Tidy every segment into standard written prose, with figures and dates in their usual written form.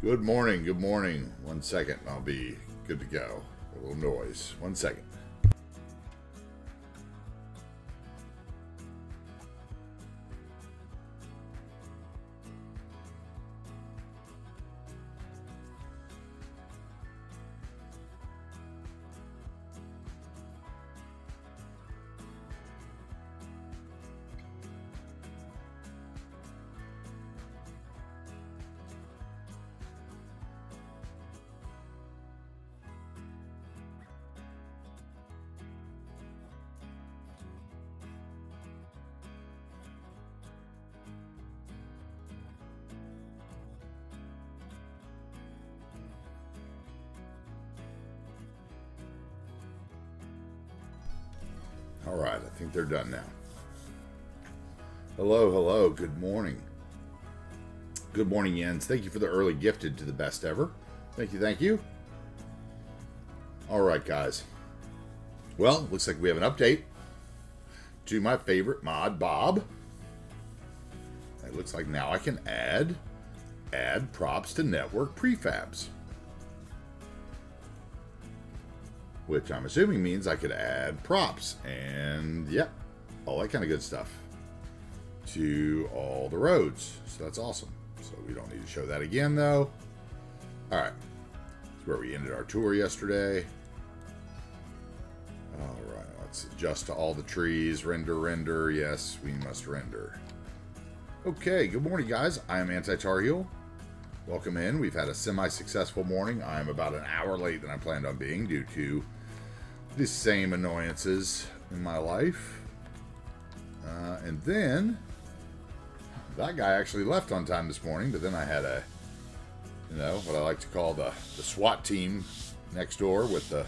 Good morning, good morning. 1 second, I'll be good to go. A little noise. 1 second. All right, I think they're done now. Hello, hello, good morning. Good morning, Jens. Thank you for the early gifted to the best ever. Thank you, thank you. All right, guys. Well, looks like we have an update to my favorite mod, Bob. It looks like now I can add props to network prefabs. Which I'm assuming means I could add props and, yeah, all that kind of good stuff to all the roads. So that's awesome. So we don't need to show that again, though. All right. That's where we ended our tour yesterday. All right. Let's adjust to all the trees. Render. Yes, we must render. Okay. Good morning, guys. I am AntiTarheel. Welcome in. We've had a semi-successful morning. I'm about an hour late than I planned on being due to the same annoyances in my life. And then that guy actually left on time this morning, but then I had what I like to call the SWAT team next door with the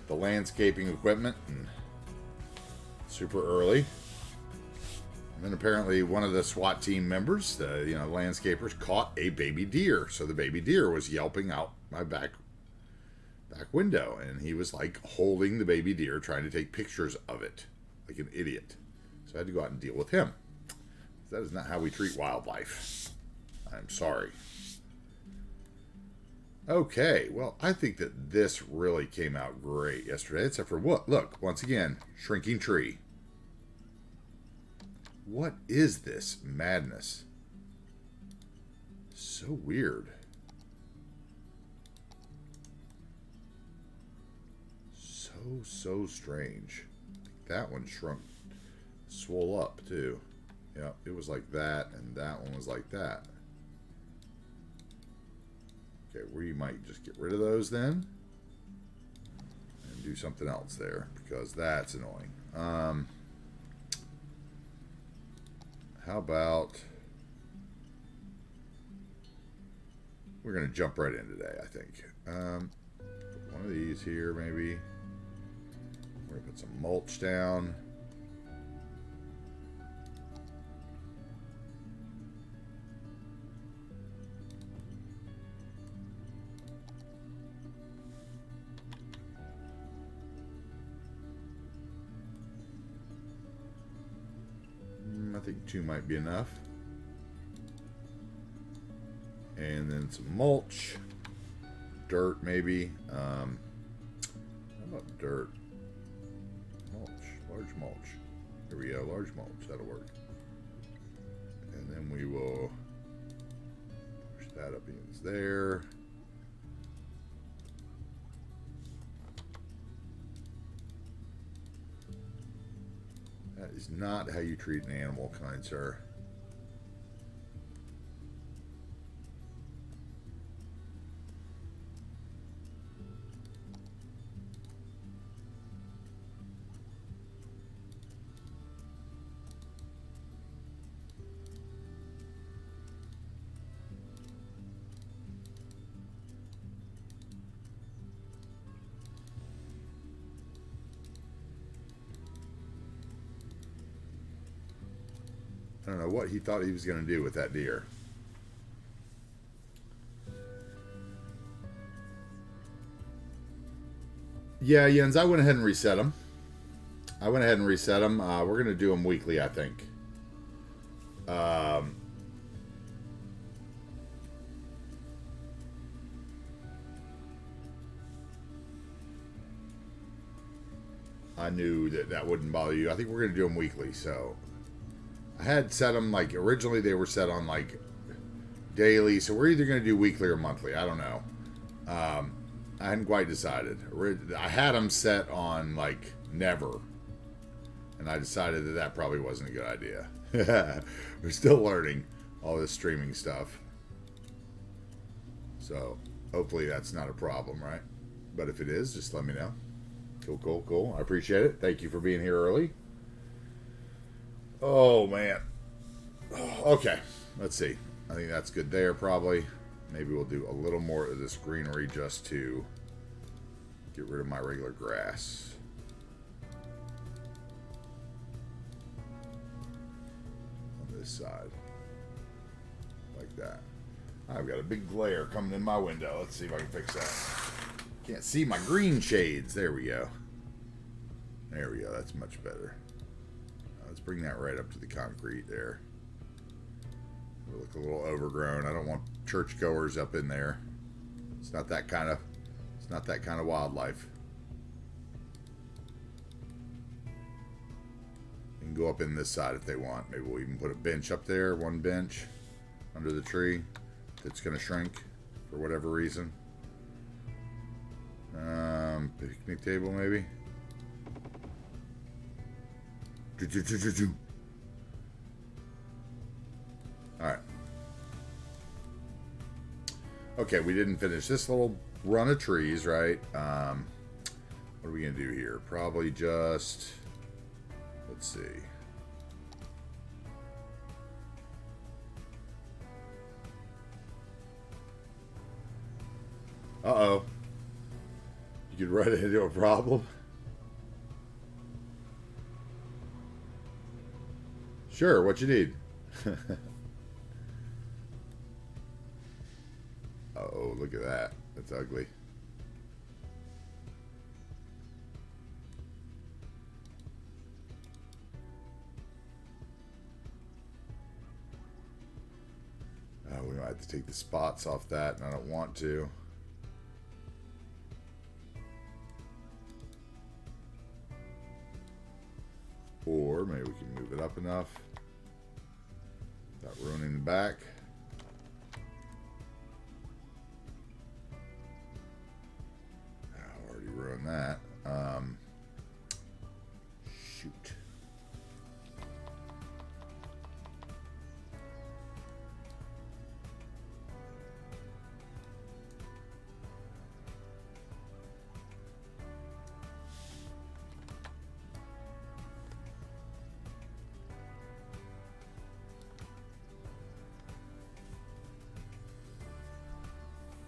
landscaping equipment, and super early. And then apparently one of the SWAT team members, landscapers, caught a baby deer. So the baby deer was yelping out my back window, and he was like holding the baby deer, trying to take pictures of it like an idiot. So I had to go out and deal with him. That is not how we treat wildlife. I'm sorry. Okay, well, I think that this really came out great yesterday, except for what? Look, once again, shrinking tree. What is this madness? So weird. So strange. That one shrunk, swole up too. Yeah, it was like that, and that one was like that. Okay, we might just get rid of those then and do something else there, because that's annoying. How about we're gonna jump right in today, I think. One of these here, maybe. We're gonna put some mulch down. I think 2 might be enough. And then some mulch. Dirt, maybe. How about dirt? Large mulch. Here we go, large mulch. That'll work. And then we will push that up against there. That is not how you treat an animal, kind sir. I don't know what he thought he was going to do with that deer. Yeah, Jens, I went ahead and reset them. We're going to do them weekly, I think. I knew that that wouldn't bother you. I think we're going to do them weekly, so I had set them, like, originally they were set on, like, daily, so we're either going to do weekly or monthly. I don't know. I hadn't quite decided. I had them set on, like, never, and I decided that that probably wasn't a good idea. We're still learning all this streaming stuff, so hopefully that's not a problem, right? But if it is, just let me know. Cool, cool, cool. I appreciate it. Thank you for being here early. Oh, man. Okay, let's see. I think that's good there, probably. Maybe we'll do a little more of this greenery just to get rid of my regular grass. On this side. Like that. I've got a big glare coming in my window. Let's see if I can fix that. Can't see my green shades. There we go. There we go. That's much better. Let's bring that right up to the concrete there. It'll look a little overgrown. I don't want churchgoers up in there. It's not that kind of. It's not that kind of wildlife. They can go up in this side if they want. Maybe we'll even put a bench up there. One bench under the tree that's going to shrink for whatever reason. Picnic table maybe. Alright. Okay, we didn't finish this little run of trees, right? What are we going to do here? Probably just... Let's see. Uh-oh. You could run into a problem. Sure, what you need. Uh-oh, look at that. That's ugly. Oh, we might have to take the spots off that, and I don't want to. Or maybe we can move it up enough without ruining the back. I already ruined that. Shoot.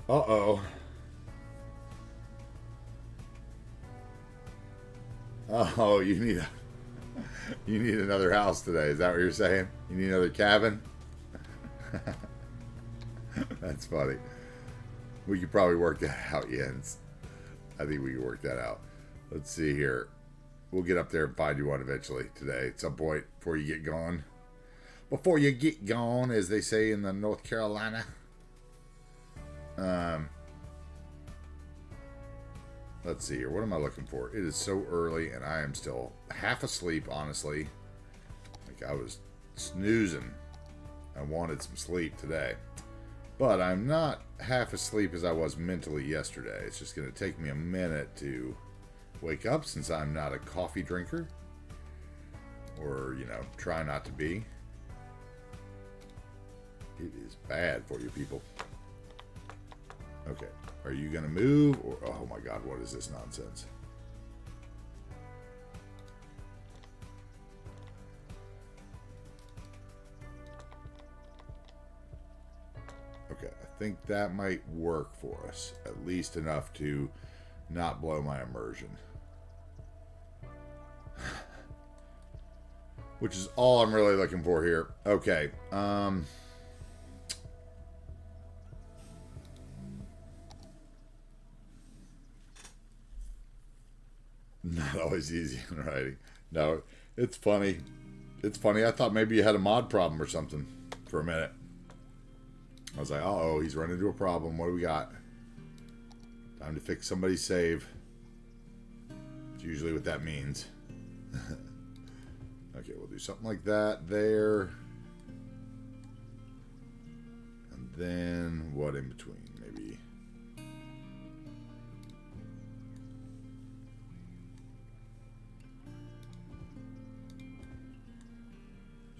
Uh-oh. Oh, you need another house today. Is that what you're saying? You need another cabin? That's funny. We could probably work that out, Jens. I think we can work that out. Let's see here. We'll get up there and find you one eventually today at some point before you get gone. Before you get gone, as they say in the North Carolina. Let's see here. What am I looking for? It is so early and I am still half asleep, honestly. Like I was snoozing. I wanted some sleep today. But I'm not half asleep as I was mentally yesterday. It's just going to take me a minute to wake up since I'm not a coffee drinker. Or, you know, try not to be. It is bad for you people. Okay, are you going to move? Or oh my god, what is this nonsense? Okay, I think that might work for us. At least enough to not blow my immersion. Which is all I'm really looking for here. Okay, not always easy in writing. No, it's funny. It's funny. I thought maybe you had a mod problem or something for a minute. I was like, uh-oh, he's run into a problem. What do we got? Time to fix somebody's save. It's usually what that means. Okay, we'll do something like that there. And then what in between? Maybe.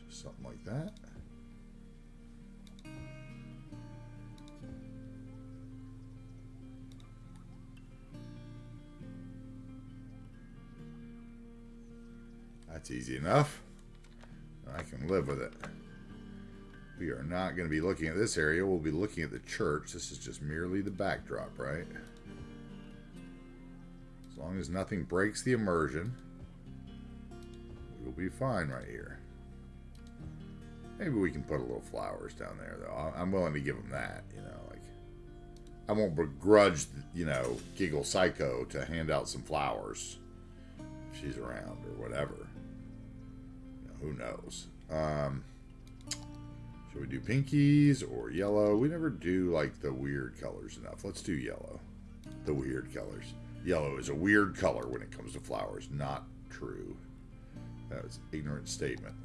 Just something like that. That's easy enough. I can live with it. We are not going to be looking at this area. We'll be looking at the church. This is just merely the backdrop, right? As long as nothing breaks the immersion, we'll be fine right here. Maybe we can put a little flowers down there, though. I'm willing to give them that, you know. Like, I won't begrudge, you know, Giggle Psycho to hand out some flowers if she's around or whatever. Who knows? Should we do pinkies or yellow? We never do like the weird colors enough. Let's do yellow. The weird colors. Yellow is a weird color when it comes to flowers. Not true. That was an ignorant statement.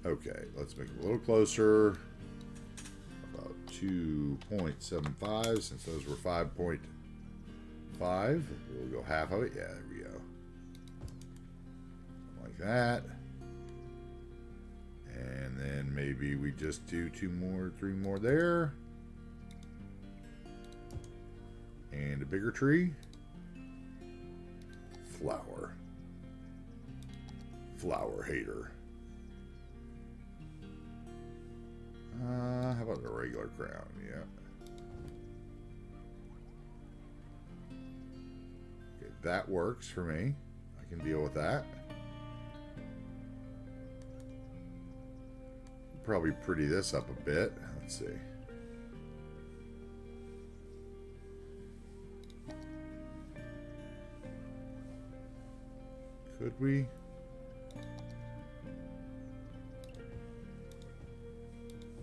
Okay, let's make it a little closer. About 2.75 since those were 5.5. We'll go half of it. Yeah, there we go. Like that. And then maybe we just do 2 more, 3 more there. And a bigger tree. Flower. Flower hater. How about the regular crown? Yeah. Okay, that works for me. I can deal with that. Probably pretty this up a bit. Let's see. Could we?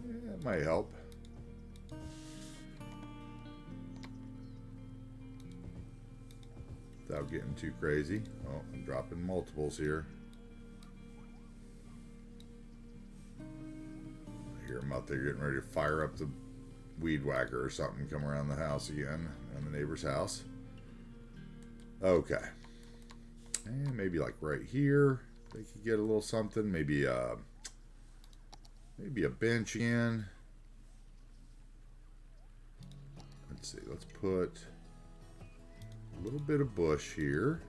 Yeah, it might help. Without getting too crazy. Oh, I'm dropping multiples here. I'm out there getting ready to fire up the weed whacker or something, come around the house again, and the neighbor's house. Okay. And maybe like right here, they could get a little something. Maybe a bench again. Let's see, let's put a little bit of bush here.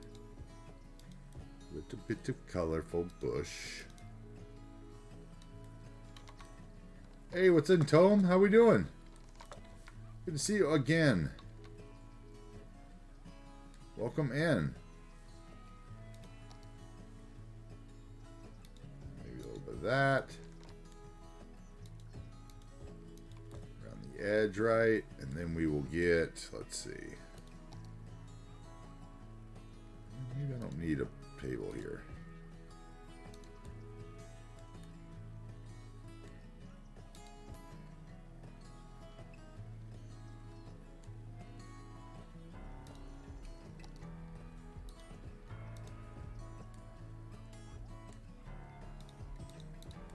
A little bit of colorful bush. Hey, what's in, Tom? How we doing? Good to see you again. Welcome in. Maybe a little bit of that. Around the edge, right? And then we will get, let's see. Maybe I don't need a table here.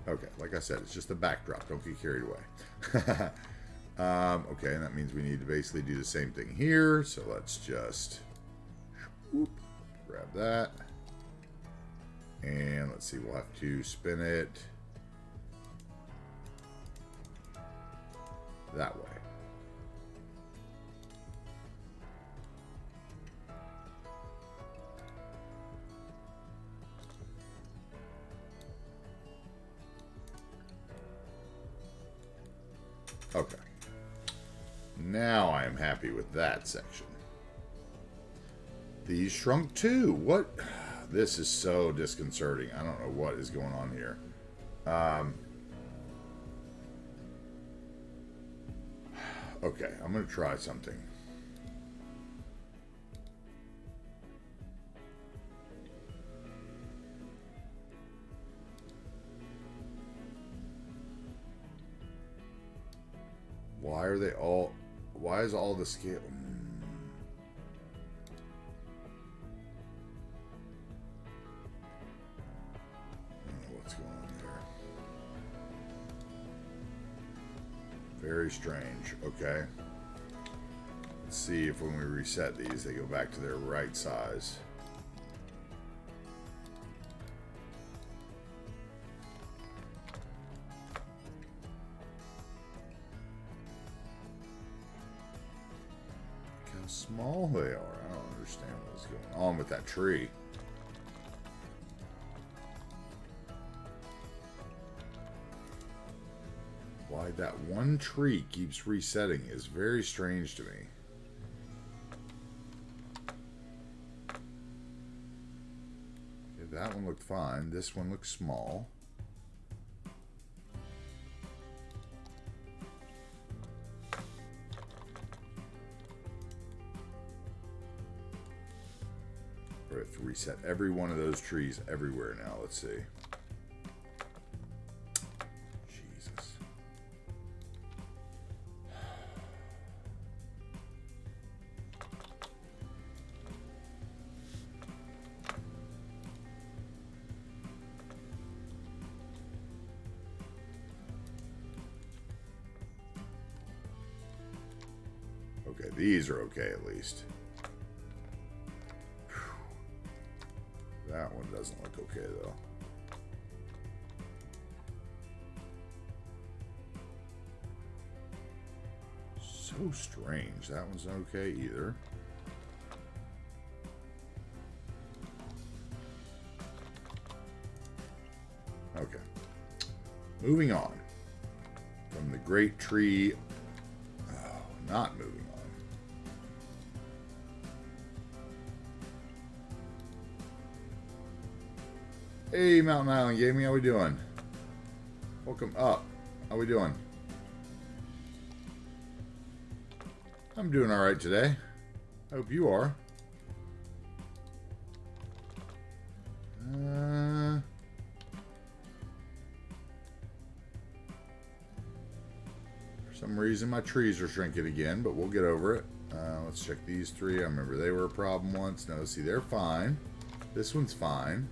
Okay, like I said, it's just a backdrop. Don't get carried away. Okay, and that means we need to basically do the same thing here. So let's just whoop, grab that. And let's see, we'll have to spin it that way. Okay. Now I am happy with that section. These shrunk too. What? This is so disconcerting. I don't know what is going on here. Okay, I'm going to try something. Why are they all... Why is all the scale... Very strange. Okay. Let's see if when we reset these, they go back to their right size. Look how small they are. I don't understand what's going on with that tree. Why that one tree keeps resetting is very strange to me. Okay, that one looked fine. This one looks small. We have to reset every one of those trees everywhere now. Let's see. Jesus. Okay, these are okay at least. That one doesn't look okay, though. So strange. That one's not okay either. Okay. Moving on. From the great tree... Oh, not moving on. Hey, Mountain Island Gaming, how we doing? Welcome up. How we doing? I'm doing all right today. I hope you are. For some reason, my trees are shrinking again, but we'll get over it. Let's check these three. I remember they were a problem once. No, see, they're fine. This one's fine.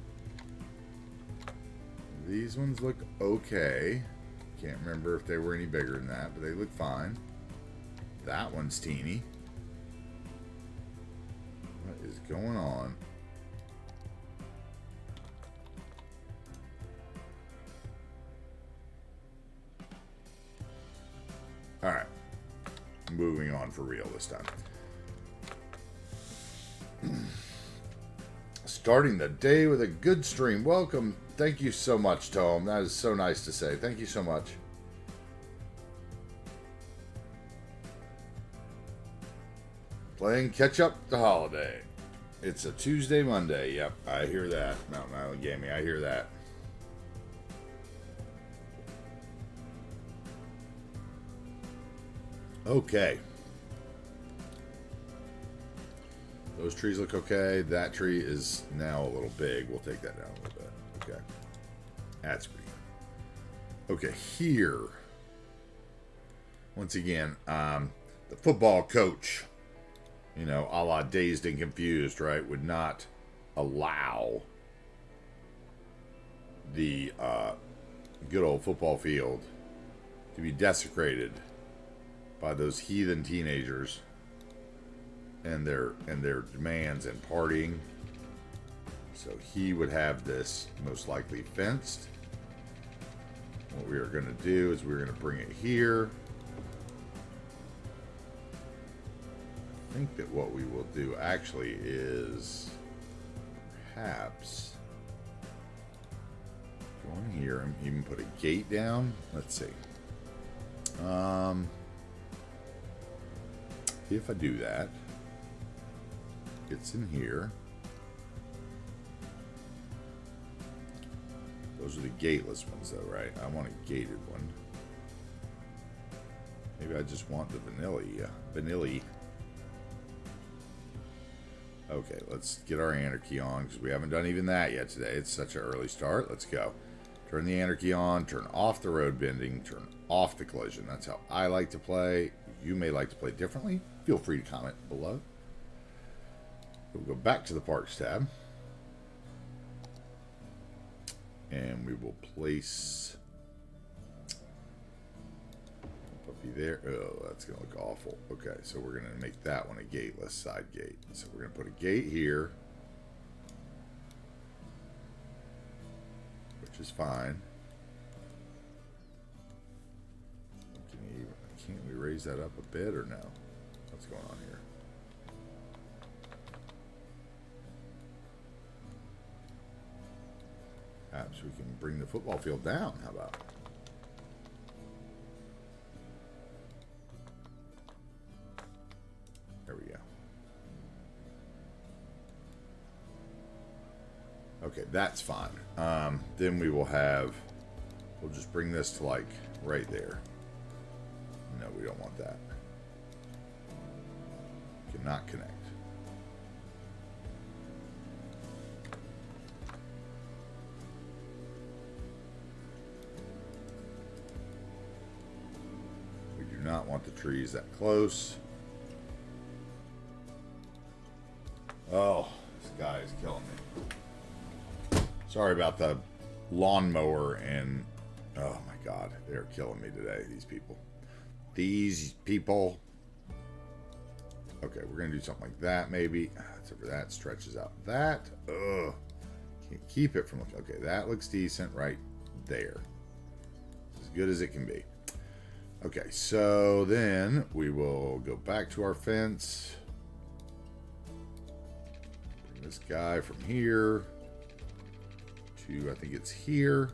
These ones look okay. Can't remember if they were any bigger than that, but they look fine. That one's teeny. What is going on? Alright. Moving on for real this time. Starting the day with a good stream. Welcome. Thank you so much, Tom. That is so nice to say. Thank you so much. Playing catch up the holiday. It's a Tuesday, Monday. Yep, I hear that. Mountain Island Gaming, I hear that. Okay. Those trees look okay. That tree is now a little big. We'll take that down a little bit. Okay. That's pretty good. Okay, here. Once again, the football coach, you know, a la Dazed and Confused, right, would not allow the good old football field to be desecrated by those heathen teenagers and their demands and partying. So he would have this most likely fenced. What we are going to do is we're going to bring it here. I think that what we will do actually is perhaps go in here and even put a gate down. Let's see. If I do that, it's in here. Those are the gateless ones, though, right? I want a gated one. Maybe I just want the vanilla. Okay, let's get our anarchy on, because we haven't done even that yet today. It's such an early start. Let's go. Turn the anarchy on, turn off the road bending, turn off the collision. That's how I like to play. You may like to play differently. Feel free to comment below. We'll go back to the Parks tab. And we will place... Be there. Oh, that's going to look awful. Okay, so we're going to make that one a gateless side gate. So we're going to put a gate here, which is fine. Can't we raise that up a bit or no? What's going on here? Perhaps we can bring the football field down. How about? There we go. Okay, that's fine. Then we will have, we'll just bring this to like right there. No, we don't want that. Cannot connect. We do not want the trees that close. Oh, this guy is killing me. Sorry about the lawnmower and oh my God, they're killing me today, these people. These people. Okay, we're going to do something like that, maybe. Except for that stretches out that. Ugh. Can't keep it from looking. Okay, that looks decent right there. As good as it can be. Okay, so then we will go back to our fence. Bring this guy from here to, I think it's here.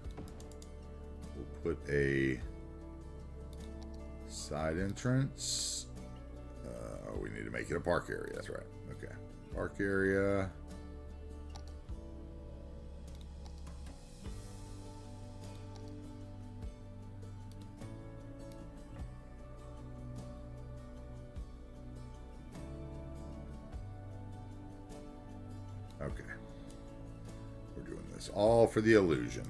We'll put a side entrance. We need to make it a park area. That's right. Okay. Park area. Okay. We're doing this all for the illusion.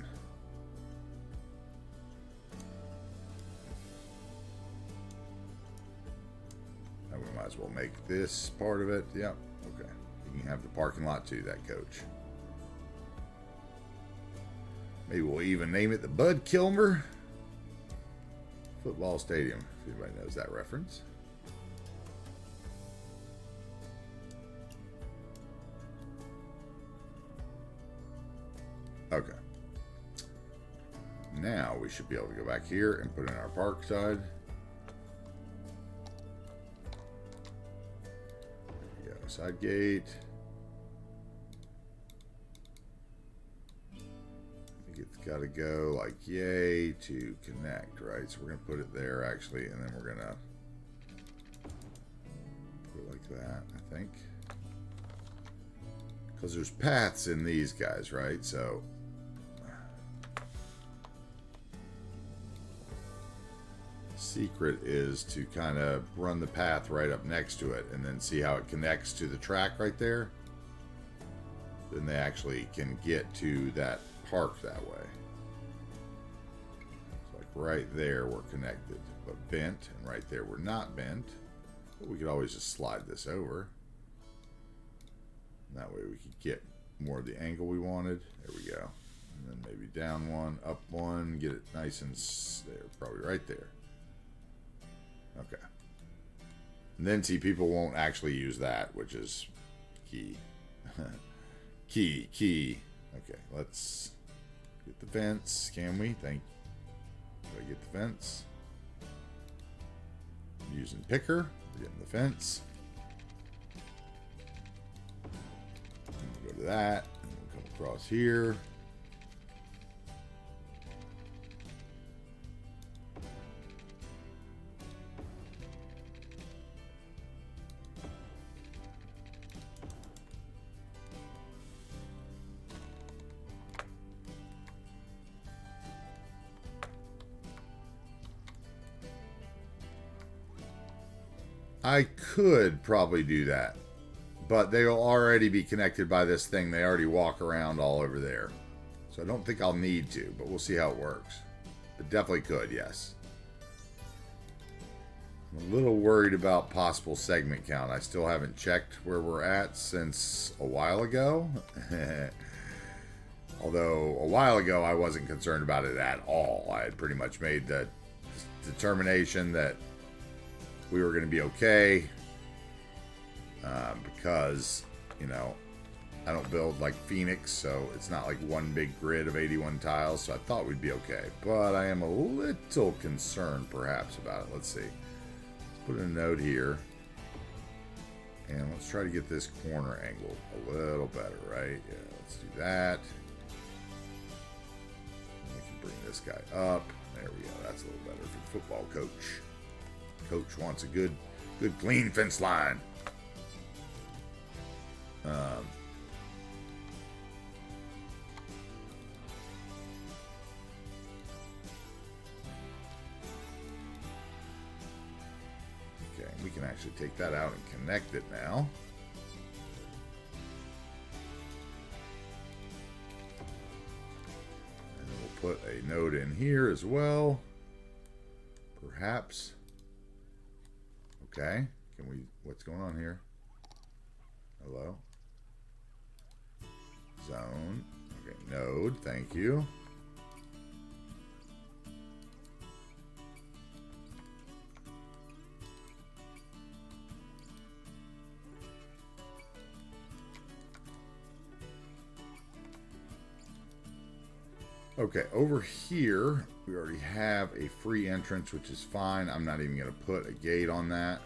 Might as well make this part of it. Yep. Okay. You can have the parking lot too, that coach. Maybe we'll even name it the Bud Kilmer Football Stadium, if anybody knows that reference. Okay. Now we should be able to go back here and put in our park side. Side gate. I think it's got to go like yay to connect, right? So we're going to put it there actually, and then we're going to put it like that, I think. Because there's paths in these guys, right? So secret is to kind of run the path right up next to it and then see how it connects to the track right there. Then they actually can get to that park that way. It's like right there we're connected, but bent, and right there we're not bent. But we could always just slide this over. And that way we could get more of the angle we wanted. There we go. And then maybe down one, up one, get it nice and there, probably right there. Okay. And then see, people won't actually use that, which is key. Key. Okay, let's get the fence. Can we? Did I get the fence? I'm using picker. We're getting the fence. Go to that. And we'll come across here. I could probably do that, but they will already be connected by this thing. They already walk around all over there. So I don't think I'll need to, but we'll see how it works. But definitely could, yes. I'm a little worried about possible segment count. I still haven't checked where we're at since a while ago. Although a while ago I wasn't concerned about it at all. I had pretty much made the determination that we were going to be okay, because, you know, I don't build like Phoenix, so it's not like one big grid of 81 tiles, so I thought we'd be okay. But I am a little concerned perhaps about it. Let's see. Let's put a note here. And let's try to get this corner angled a little better, right? Yeah, let's do that. We can bring this guy up. There we go. That's a little better for the football coach. Coach wants a good clean fence line. Okay, we can actually take that out and connect it now. And then we'll put a node in here as well. Perhaps. Okay, can we, what's going on here? Hello? Zone. Okay, node, thank you. Okay, over here, we already have a free entrance, which is fine. I'm not even going to put a gate on that.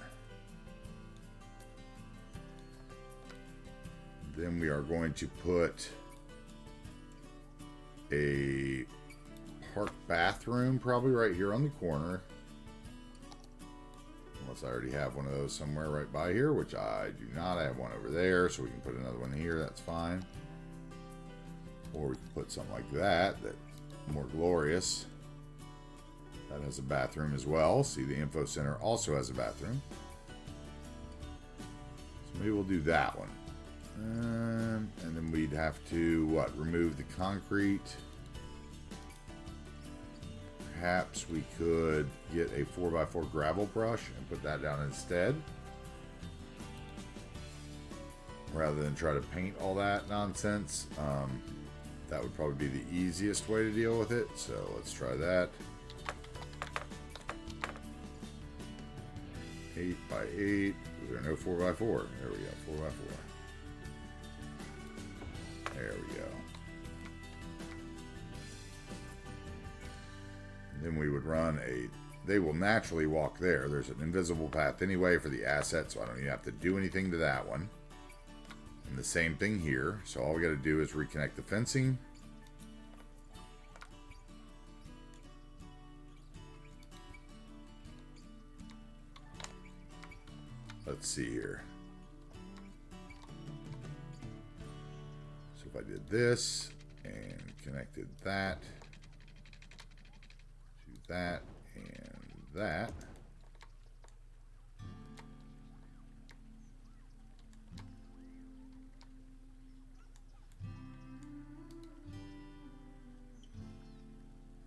Then we are going to put a park bathroom probably right here on the corner. Unless I already have one of those somewhere right by here, which I do not. I have one over there, so we can put another one here. That's fine. Or we can put something like that, that's more glorious. That has a bathroom as well. See, the info center also has a bathroom. So maybe we'll do that one. And then we'd have to, what, remove the concrete. Perhaps we could get a 4x4 gravel brush and put that down instead, rather than try to paint all that nonsense. That would probably be the easiest way to deal with it. So let's try that. 8x8. There are no 4x4. There we go. 4x4. There we go. And then we would run a... They will naturally walk there. There's an invisible path anyway for the asset, so I don't even have to do anything to that one. And the same thing here. So all we got to do is reconnect the fencing. Let's see here. So if I did this and connected that to that and that.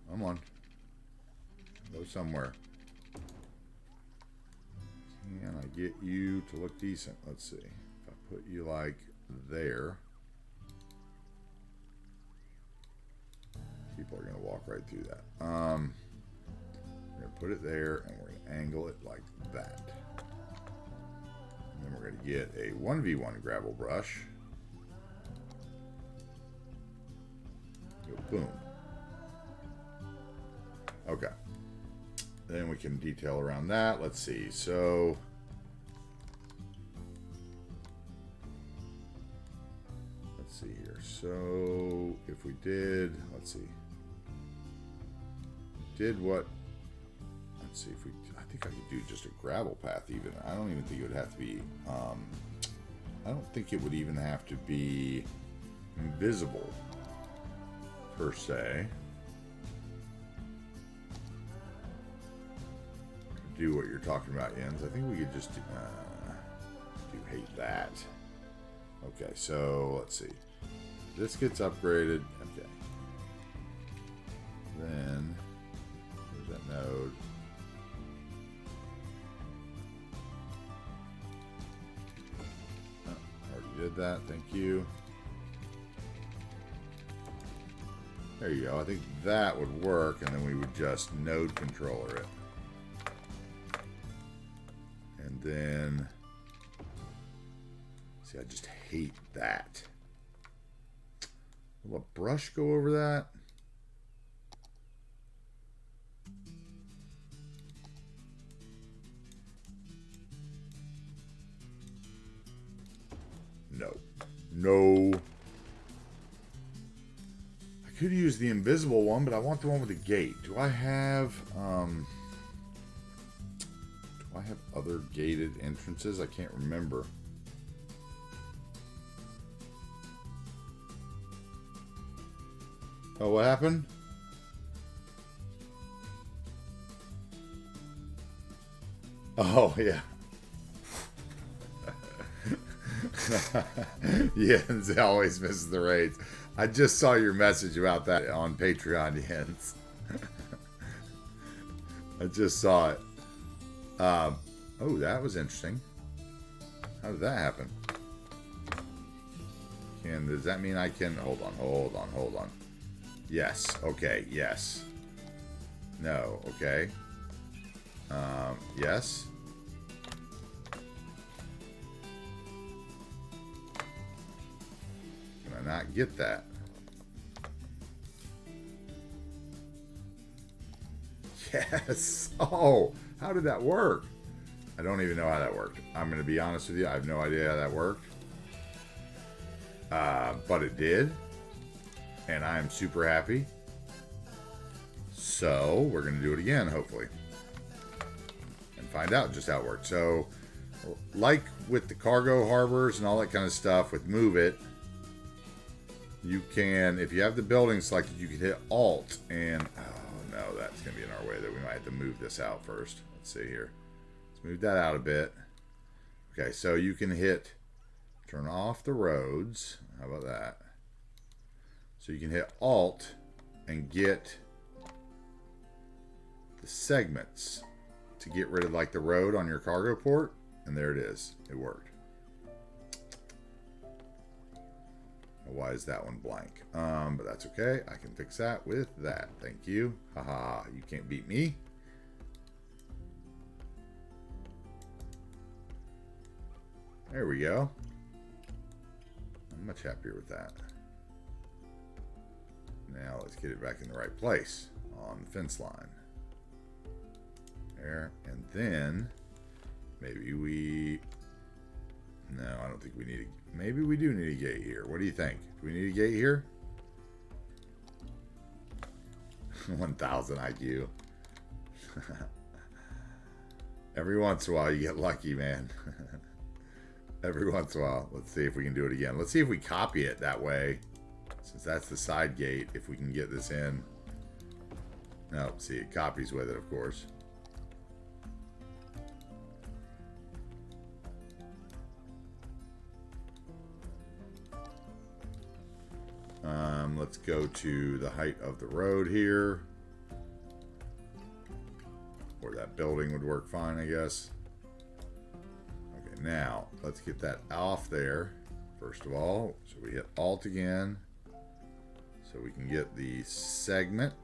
Come on. Go somewhere. Can I get you to look decent? Let's see. If I put you like there, people are going to walk right through that. We're going to put it there and we're going to angle it like that. And then we're going to get a 1v1 gravel brush. Go boom. Okay. Then we can detail around that. Let's see. So let's see here. So if we did, let's see. Did what? Let's see if we. I think I could do just a gravel path. Even I don't even think it would have to be. I don't think it would even have to be invisible per se. Do what you're talking about, Jens. I think we could just do hate that. Okay, so let's see. This gets upgraded. Okay. Then there's that node. Oh, already did that. Thank you. There you go. I think that would work, and then we would just node controller it. And then, see, I just hate that. Will a brush go over that? No. No. I could use the invisible one, but I want the one with the gate. Do I have other gated entrances? I can't remember. Oh, what happened? Oh, yeah. Jens always misses the raids. I just saw your message about that on Patreon, Jens. I just saw it. Oh, that was interesting. How did that happen? Does that mean I can... Hold on. Yes. Okay. Yes. No. Okay. Yes. Can I not get that? Yes. Oh, how did that work? I don't even know how that worked. I'm going to be honest with you. I have no idea how that worked. But it did. And I'm super happy. So we're going to do it again, hopefully. And find out just how it worked. So, like with the cargo harbors and all that kind of stuff, with Move It, you can, if you have the building selected, you can hit Alt. And, oh no, that's going to be in our way. That we might have to move this out first. Let's see here. Let's move that out a bit. Okay, so you can hit turn off the roads. How about that? So you can hit Alt and get the segments to get rid of like the road on your cargo port. And there it is. It worked. Why is that one blank? But that's okay. I can fix that with that. Thank you. Haha, you can't beat me. There we go. I'm much happier with that. Now let's get it back in the right place on the fence line. There. And then maybe we... No, I don't think we need a... Maybe we do need a gate here. What do you think? Do we need a gate here? 1000 IQ. Every once in a while you get lucky, man. Every once in a while. Let's see if we can do it again. Let's see if we copy it that way. Since that's the side gate, if we can get this in. No, see, it copies with it, of course. Let's go to the height of the road here. Or that building would work fine, I guess. Okay, now, let's get that off there, first of all. So we hit Alt again. So we can get the segment.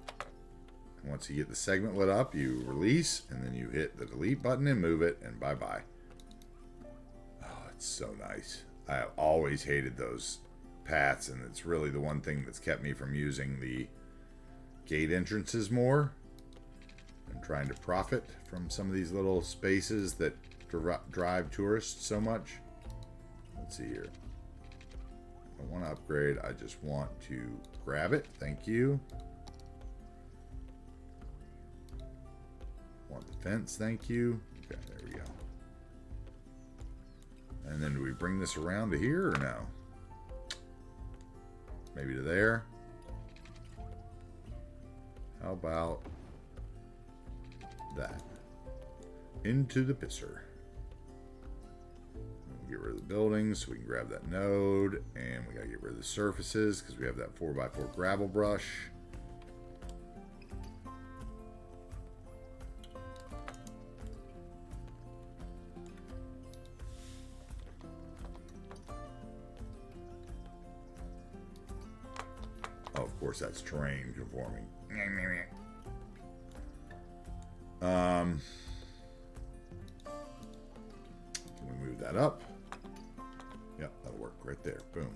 And once you get the segment lit up, you release, and then you hit the delete button and move it, and bye-bye. Oh, it's so nice. I have always hated those paths, and it's really the one thing that's kept me from using the gate entrances more and trying to profit from some of these little spaces that drive tourists so much. Let's see here. I don't want to upgrade. I just want to grab it. Thank you. Want the fence. Thank you. Okay, there we go. And then do we bring this around to here or no? Maybe to there. How about that? Into the pisser. We'll get rid of the buildings so we can grab that node, and we gotta get rid of the surfaces because we have that 4x4 gravel brush. course, that's terrain conforming. Can we move that up? Yep, that'll work right there. Boom.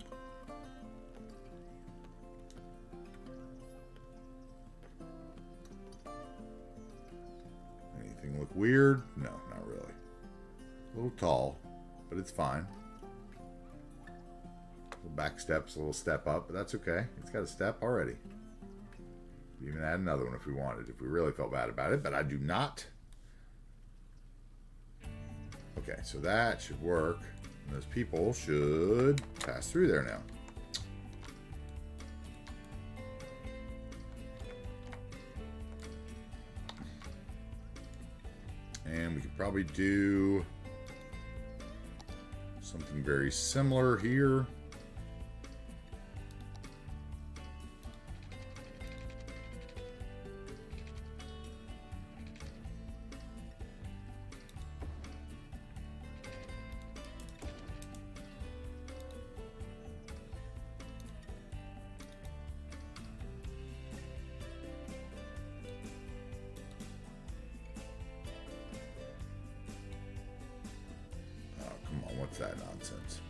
Anything look weird? No, not really. A little tall, but it's fine. Little back steps, a little step up, but that's okay. It's got a step already. We even add another one if we wanted, if we really felt bad about it, but I do not. Okay, so that should work. And those people should pass through there now. And we could probably do something very similar here. What's that nonsense?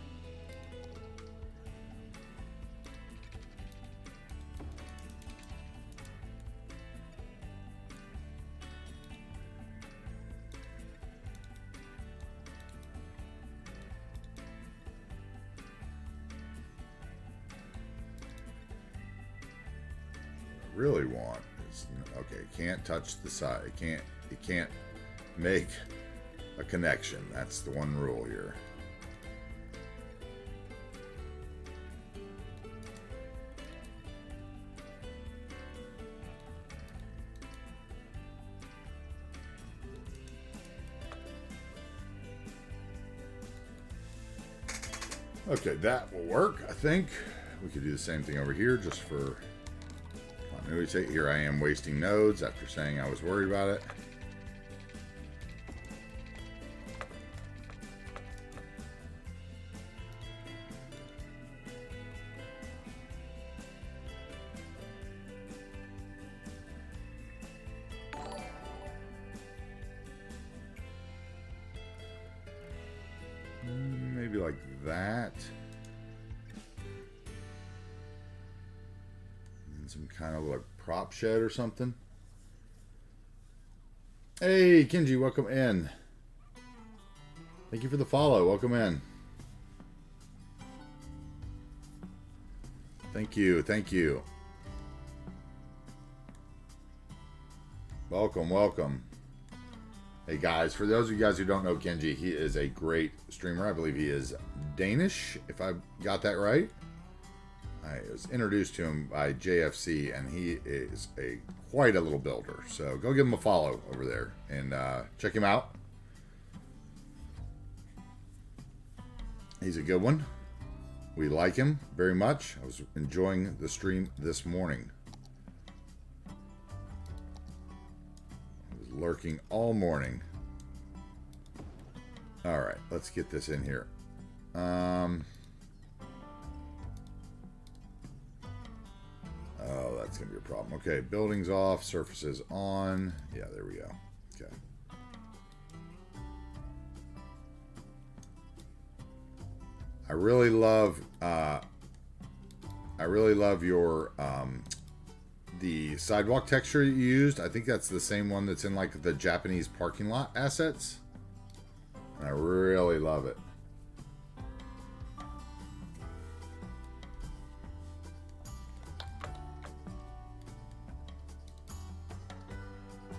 What I really want is, okay, can't touch the side. It can't make a connection. That's the one rule here. Okay, that will work, I think. We could do the same thing over here just for continuity's sake. Here I am wasting nodes after saying I was worried about it. Maybe like that. And some kind of like prop shed or something. Hey, Kenji, welcome in. Thank you for the follow. Welcome in. Thank you. Thank you. Welcome, welcome. Hey guys, for those of you guys who don't know Kenji, he is a great streamer. I believe he is Danish, if I got that right. I was introduced to him by JFC, and he is quite a little builder. So go give him a follow over there and check him out. He's a good one. We like him very much. I was enjoying the stream this morning. Lurking all morning. All right, let's get this in here. Oh, that's gonna be a problem. Okay, buildings off, surfaces on. Yeah, there we go. Okay. I really love your the sidewalk texture you used. I think that's the same one that's in like the Japanese parking lot assets. And I really love it.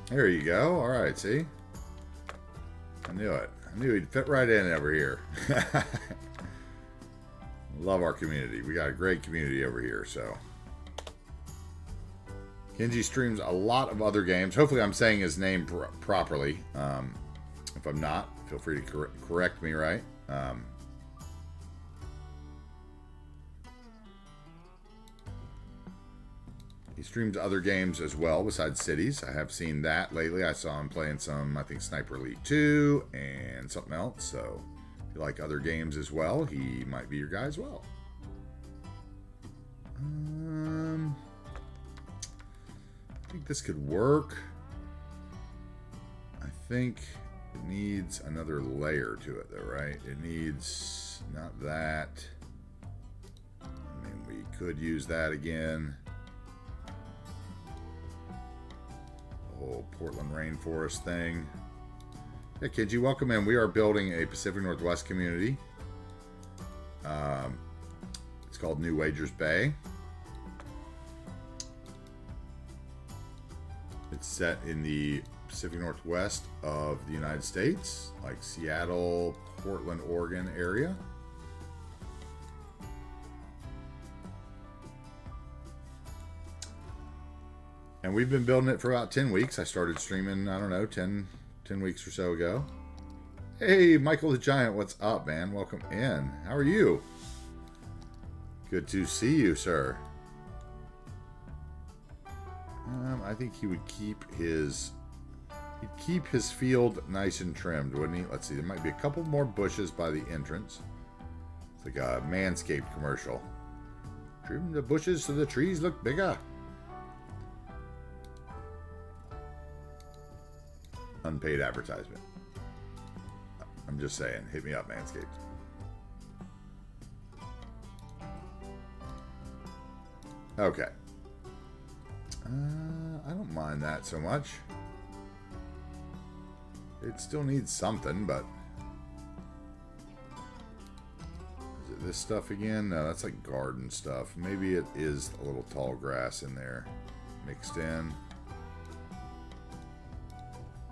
There you go. All right, see? I knew it. I knew he'd fit right in over here. Love our community. We got a great community over here, so. Kenji streams a lot of other games. Hopefully I'm saying his name properly. If I'm not, feel free to correct me, right? He streams other games as well besides Cities. I have seen that lately. I saw him playing some, I think, Sniper Elite 2 and something else. So if you like other games as well, he might be your guy as well. think this could work. I think it needs another layer to it though, right? It needs not that. I mean, we could use that again. The whole Portland rainforest thing. Yeah, Kenji, welcome in. We are building a Pacific Northwest community. It's called New Wagers Bay. It's set in the Pacific Northwest of the United States, like Seattle, Portland, Oregon area. And we've been building it for about 10 weeks. I started streaming, I don't know, 10 weeks or so ago. Hey, Michael the Giant, what's up, man? Welcome in. How are you? Good to see you, sir. I think he would keep his field nice and trimmed, wouldn't he? Let's see, there might be a couple more bushes by the entrance. It's like a Manscaped commercial. Trim the bushes so the trees look bigger. Unpaid advertisement. I'm just saying, hit me up, Manscaped. Okay. I don't mind that so much. It still needs something, but... Is it this stuff again? No, that's like garden stuff. Maybe it is a little tall grass in there mixed in.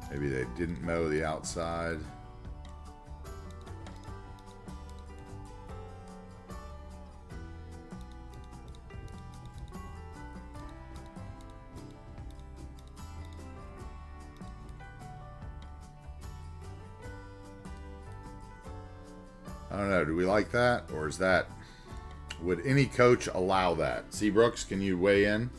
Maybe they didn't mow the outside. I don't know. Do we like that? Or is that... Would any coach allow that? Seabrooks, can you weigh in?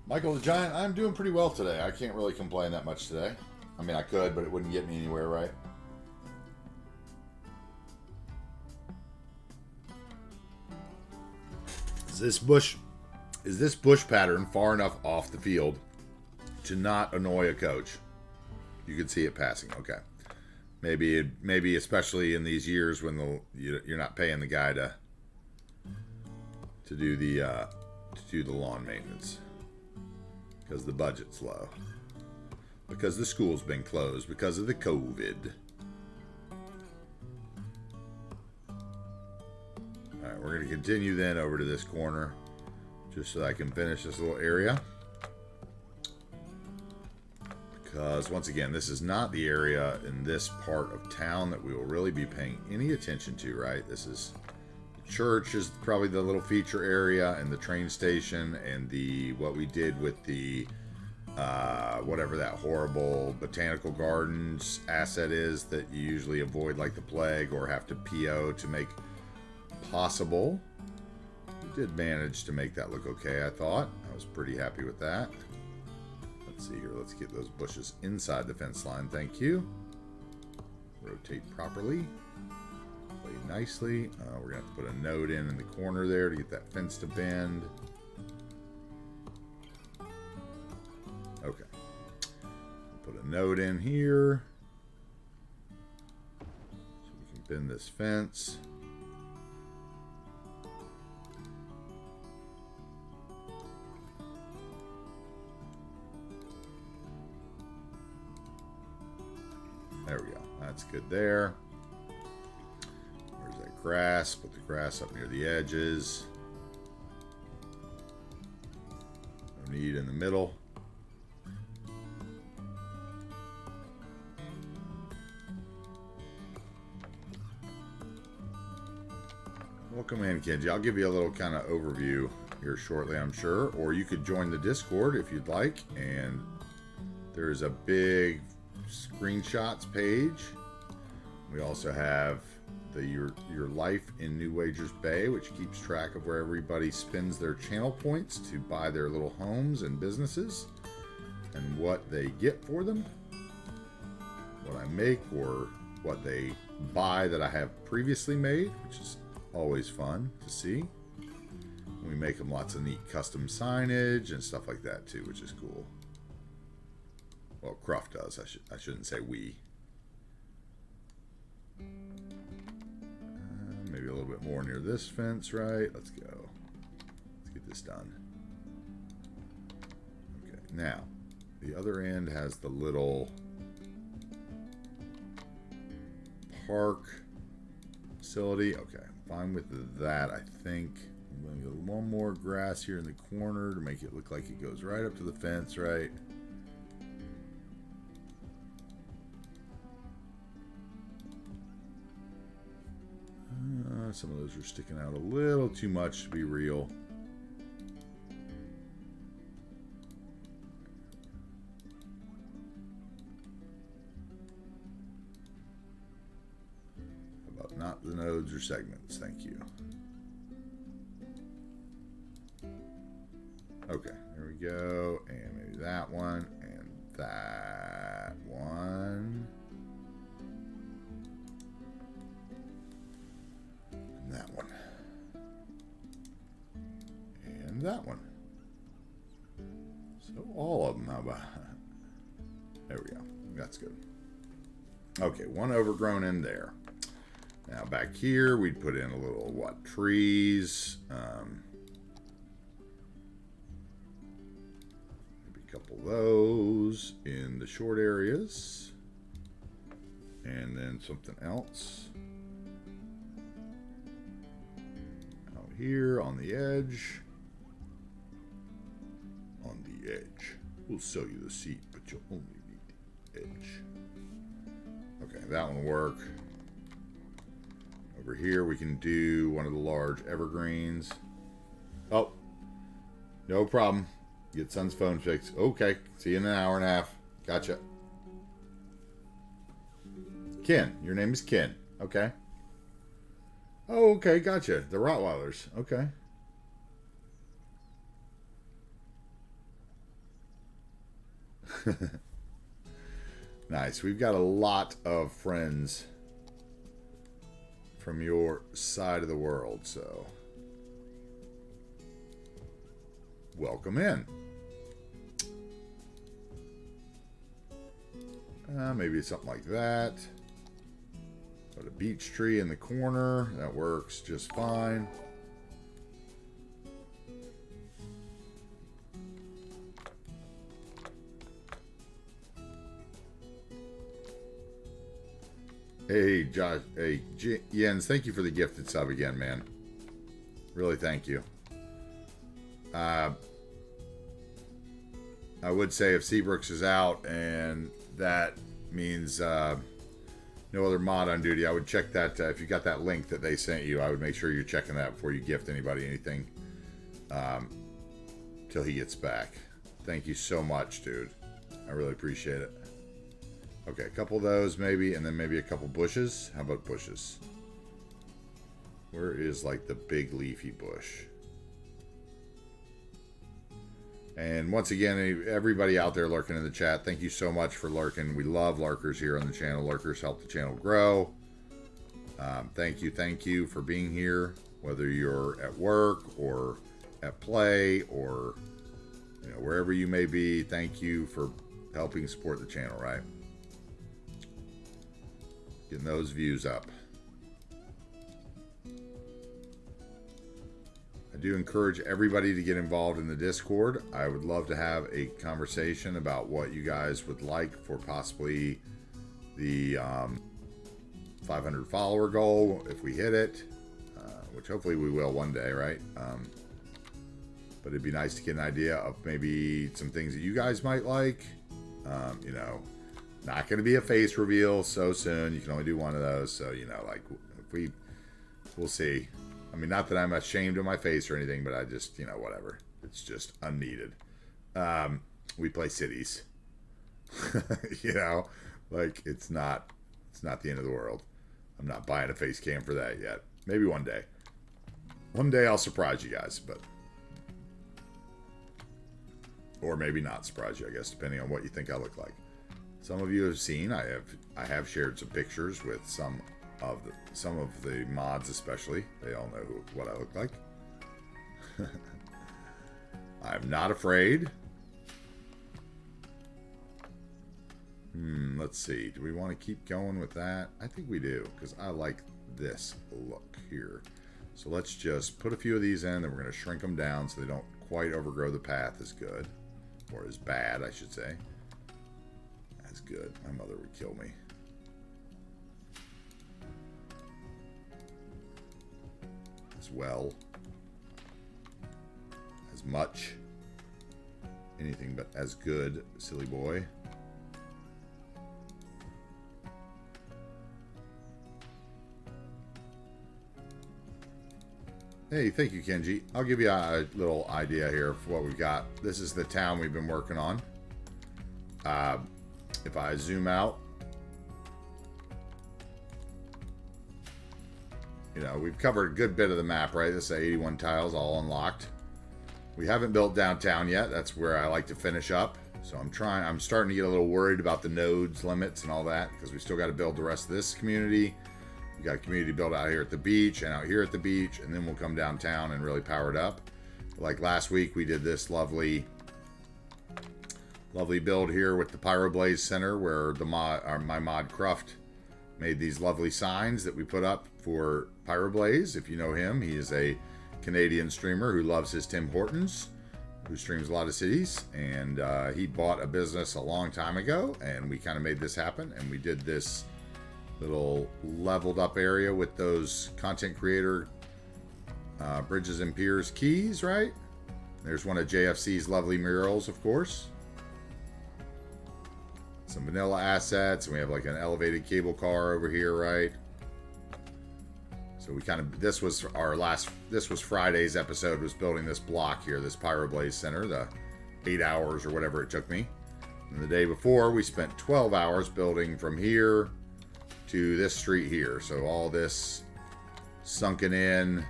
Michael the Giant, I'm doing pretty well today. I can't really complain that much today. I mean, I could, but it wouldn't get me anywhere, right? Is this bush pattern far enough off the field to not annoy a coach? You can see it passing. Okay. Maybe especially in these years when you're not paying the guy to do the lawn maintenance. Because the budget's low. Because the school's been closed. Because of the COVID. Alright, we're going to continue then over to this corner. Just so I can finish this little area. Because, once again, this is not the area in this part of town that we will really be paying any attention to, right? This is... Church is probably the little feature area, and the train station, and what we did with the whatever that horrible botanical gardens asset is that you usually avoid like the plague or have to PO to make possible. We did manage to make that look okay, I thought. I was pretty happy with that. Let's see here. Let's get those bushes inside the fence line. Thank you. Rotate properly. Nicely. We're going to have to put a node in the corner there to get that fence to bend. Okay. Put a node in here. So we can bend this fence. There we go. That's good there. Grass, put the grass up near the edges. No need in the middle. Welcome in, Kenji. I'll give you a little kind of overview here shortly, I'm sure. Or you could join the Discord if you'd like. And there's a big screenshots page. We also have your life in New Wagers Bay, which keeps track of where everybody spends their channel points to buy their little homes and businesses and what they get for them, what I make or what they buy that I have previously made, which is always fun to see. We make them lots of neat custom signage and stuff like that too, which is cool. Well, Cruft does. I shouldn't say we. Maybe a little bit more near this fence, right? Let's go. Let's get this done. Okay, now the other end has the little park facility. Okay, I'm fine with that. I think I'm going to get one more grass here in the corner to make it look like it goes right up to the fence, right? Some of those are sticking out a little too much to be real. How about not the nodes or segments? Thank you. Okay, there we go. And maybe that one and that one. That one. And that one. So all of them, how about? There we go. That's good. Okay, one overgrown in there. Now back here, we'd put in a little, what, trees. Maybe a couple of those in the short areas. And then something else. Here on the edge. On the edge. We'll sell you the seat, but you'll only need the edge. Okay, that one will work. Over here we can do one of the large evergreens. Oh, no problem. Get son's phone fixed. Okay, see you in an hour and a half. Gotcha. Ken, your name is Ken. Okay. Oh, okay, gotcha. The Rottweilers. Okay. Nice. We've got a lot of friends from your side of the world, so welcome in. Maybe something like that. Put a beech tree in the corner. That works just fine. Hey, Josh. Hey, Jens, thank you for the gifted sub again, man. Really, thank you. I would say if Seabrooks is out and that means... no other mod on duty, I would check that. If you got that link that they sent you, I would make sure you're checking that before you gift anybody anything till he gets back. Thank you so much, dude. I really appreciate it. Okay, a couple of those maybe, and then maybe a couple bushes. How about bushes? Where is like the big leafy bush? And once again, everybody out there lurking in the chat, thank you so much for lurking. We love lurkers here on the channel. Lurkers help the channel grow. Thank you for being here, whether you're at work or at play or wherever you may be. Thank you for helping support the channel, right? Getting those views up. I do encourage everybody to get involved in the Discord. I would love to have a conversation about what you guys would like for possibly the 500 follower goal if we hit it, which hopefully we will one day, right? But it'd be nice to get an idea of maybe some things that you guys might like. Not going to be a face reveal so soon. You can only do one of those. So, if we'll see. I mean, not that I'm ashamed of my face or anything, but I just, whatever. It's just unneeded. We play cities. It's not the end of the world. I'm not buying a face cam for that yet. Maybe one day. One day I'll surprise you guys, but... Or maybe not surprise you, I guess, depending on what you think I look like. Some of you have seen, I have shared some pictures with some some of the mods especially. They all know what I look like. I'm not afraid. Let's see. Do we want to keep going with that? I think we do, because I like this look here. So let's just put a few of these in, then we're going to shrink them down so they don't quite overgrow the path as good. Or as bad, I should say. As good. My mother would kill me. As well. As much. Anything but as good, silly boy. Hey, thank you, Kenji. I'll give you a little idea here of what we've got. This is the town we've been working on. If I zoom out, you know, we've covered a good bit of the map, right? This is 81 tiles, all unlocked. We haven't built downtown yet. That's where I like to finish up. So I'm starting to get a little worried about the nodes limits and all that, because we still got to build the rest of this community. We got a community built out here at the beach and out here at the beach, and then we'll come downtown and really power it up. Like last week, we did this lovely build here with the Pyroblaze Center, where my mod Cruft made these lovely signs that we put up for Pyroblaze. If you know him, he is a Canadian streamer who loves his Tim Hortons, who streams a lot of cities, and he bought a business a long time ago, and we kind of made this happen, and we did this little leveled up area with those content creator bridges and piers keys, right? There's one of JFC's lovely murals, of course. Some vanilla assets, and we have like an elevated cable car over here, right? So we kind of, this was Friday's episode, was building this block here, this Pyroblaze Center, the 8 hours or whatever it took me. And the day before, we spent 12 hours building from here to this street here. So all this sunken in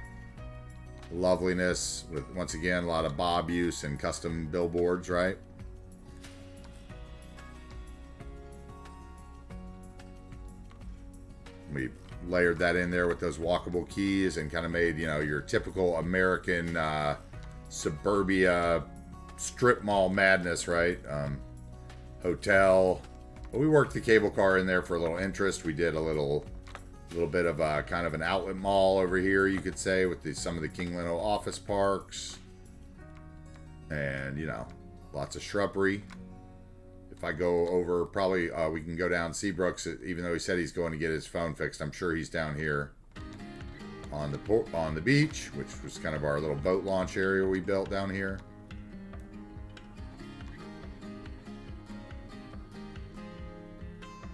loveliness with, once again, a lot of Bob use and custom billboards, right? We layered that in there with those walkable keys and kind of made, you know, your typical American suburbia strip mall madness, right? Hotel. Well, we worked the cable car in there for a little interest. We did a little bit of a kind of an outlet mall over here, you could say, with some of the King Lino office parks, and you know, lots of shrubbery. If I go over, probably we can go down Seabrooks, even though he said he's going to get his phone fixed. I'm sure he's down here on the beach, which was kind of our little boat launch area we built down here.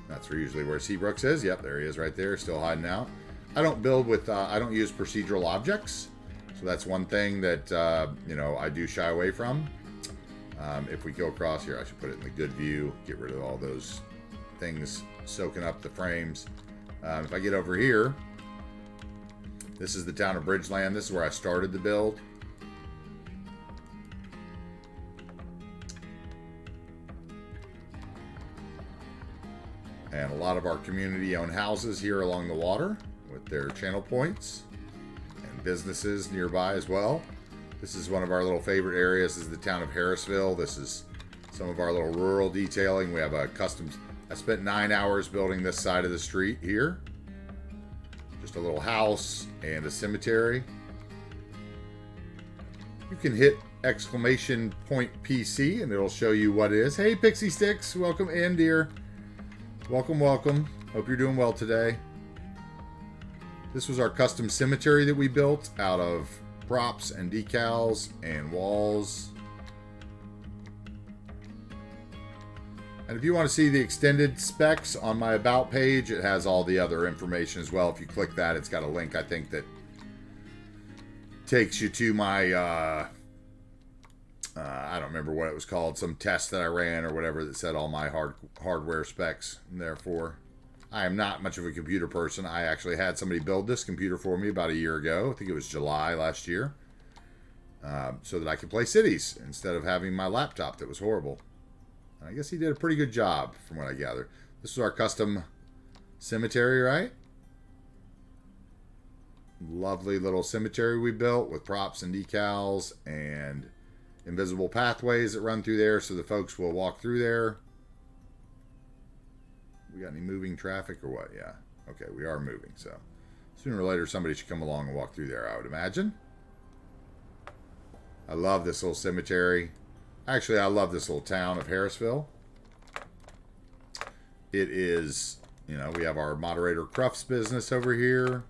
That's usually where Seabrooks is. Yep, there he is right there, still hiding out. I don't build with, I don't use procedural objects. So that's one thing that, you know, I do shy away from. If we go across here, I should put it in the good view, get rid of all those things soaking up the frames. If I get over here, this is the town of Bridgeland. This is where I started the build. And a lot of our community-owned houses here along the water with their channel points, and businesses nearby as well. This is one of our little favorite areas, is the town of Harrisville. This is some of our little rural detailing. We have a custom, I spent 9 hours building this side of the street here. Just a little house and a cemetery. You can hit exclamation point PC and it'll show you what it is. Hey, Pixie Sticks, welcome in, dear. Welcome, welcome. Hope you're doing well today. This was our custom cemetery that we built out of props and decals and walls. And if you want to see the extended specs on my About page, it has all the other information as well. If you click that, it's got a link, I think, that takes you to my, I don't remember what it was called, some test that I ran or whatever that said all my hardware specs. And therefore, I am not much of a computer person. I actually had somebody build this computer for me about a year ago. I think it was July last year. So that I could play Cities instead of having my laptop that was horrible. And I guess he did a pretty good job from what I gathered. This is our custom cemetery, right? lovely little cemetery we built with props and decals and invisible pathways that run through there so the folks will walk through there. We got any moving traffic or what? Yeah. Okay, we are moving, so sooner or later somebody should come along and walk through there, I would imagine. I love this little cemetery. Actually, I love this little town of Harrisville. It is, you know, we have our moderator Cruft's business over here.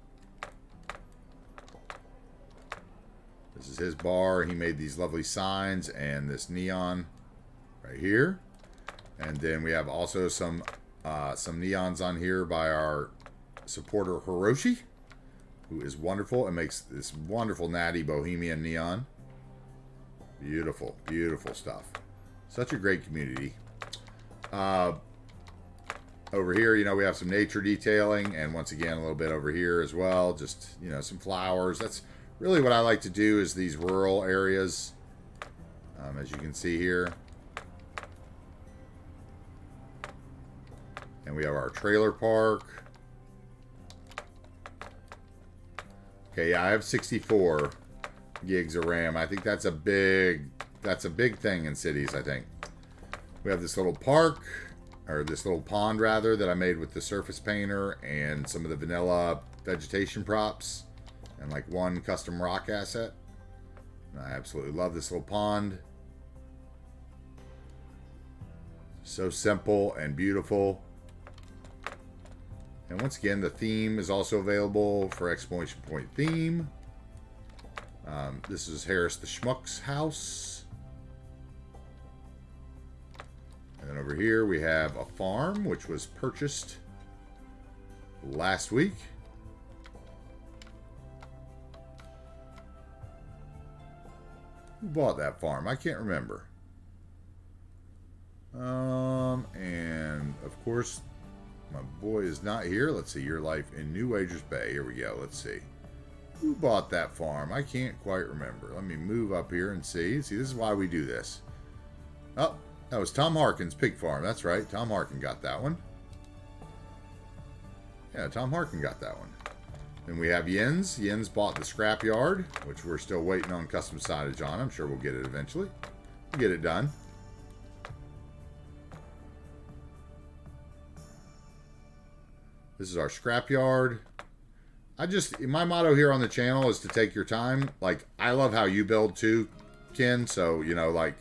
This is his bar. He made these lovely signs and this neon right here. And then we have also some neons on here by our supporter Hiroshi, who is wonderful and makes this wonderful natty bohemian neon. Beautiful, beautiful stuff. Such a great community. Over here, you know, we have some nature detailing, and once again, a little bit over here as well. Just, you know, some flowers. That's really what I like to do, is these rural areas, as you can see here. And we have our trailer park. Okay, yeah, I have 64 gigs of RAM. I think that's a big thing in cities, I think. We have this little park, or this little pond rather, that I made with the surface painter and some of the vanilla vegetation props and like one custom rock asset. And I absolutely love this little pond. So simple and beautiful. And once again, the theme is also available for exclamation point theme. This is Harris the Schmuck's house. And then over here we have a farm which was purchased last week. Who bought that farm? I can't remember. And of course, my boy is not here. Let's see, Your Life in New Wagers Bay. Here we go. Let's see. Who bought that farm? I can't quite remember. Let me move up here and see. See, this is why we do this. Oh, that was Tom Harkin's pig farm. That's right. Tom Harkin got that one. Yeah, Tom Harkin got that one. Then we have Jens. Jens bought the scrap yard, which we're still waiting on custom signage on. I'm sure we'll get it eventually. We'll get it done. This is our scrap yard. My motto here on the channel is to take your time. Like, I love how you build too, Ken. So, you know, like,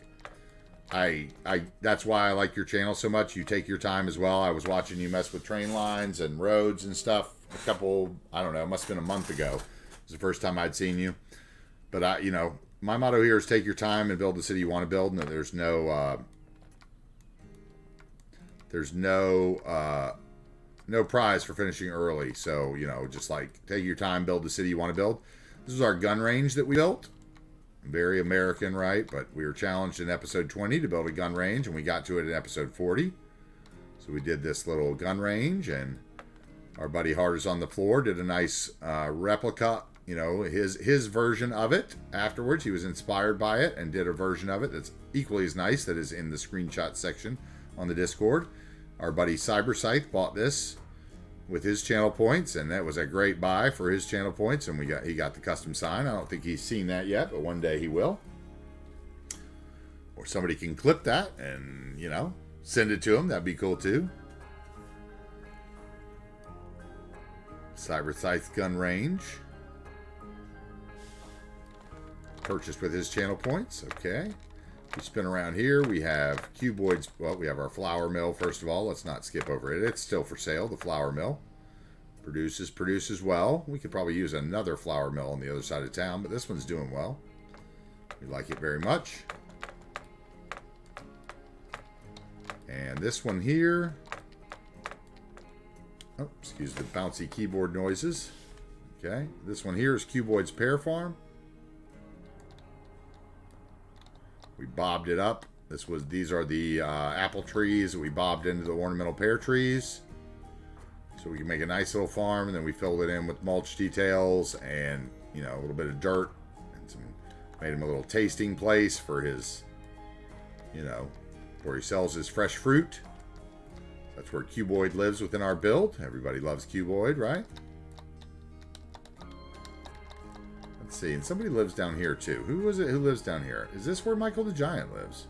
that's why I like your channel so much. You take your time as well. I was watching you mess with train lines and roads and stuff a couple, I don't know, it must have been a month ago. It was the first time I'd seen you. But you know, my motto here is take your time and build the city you want to build. And there's no prize for finishing early. So, you know, just like take your time, build the city you want to build. This is our gun range that we built. Very American, right? But we were challenged in episode 20 to build a gun range, and we got to it in episode 40. So we did this little gun range, and our buddy Hard is on the Floor did a nice replica, you know, his version of it. Afterwards, he was inspired by it and did a version of it that's equally as nice, that is in the screenshot section on the Discord. Our buddy Cyberscythe bought this with his channel points, and that was a great buy for his channel points, and he got the custom sign. I don't think he's seen that yet, but one day he will. Or somebody can clip that and, you know, send it to him. That'd be cool too. Cyberscythe's gun range. Purchased with his channel points. Okay. We spin around here. We have cuboids. Well, we have our flour mill, first of all. Let's not skip over it. It's still for sale, the flour mill. Produces well. We could probably use another flour mill on the other side of town, but this one's doing well. We like it very much. And this one here. Oh, excuse the bouncy keyboard noises. Okay. This one here is Cuboid's Pear Farm. We bobbed it up. These are the apple trees that we bobbed into the ornamental pear trees. So we can make a nice little farm, and then we filled it in with mulch details and, you know, a little bit of dirt, and made him a little tasting place for his, you know, where he sells his fresh fruit. That's where Cuboid lives within our build. Everybody loves Cuboid, right? see. And somebody lives down here, too. Who is it who lives down here? Is this where Michael the Giant lives?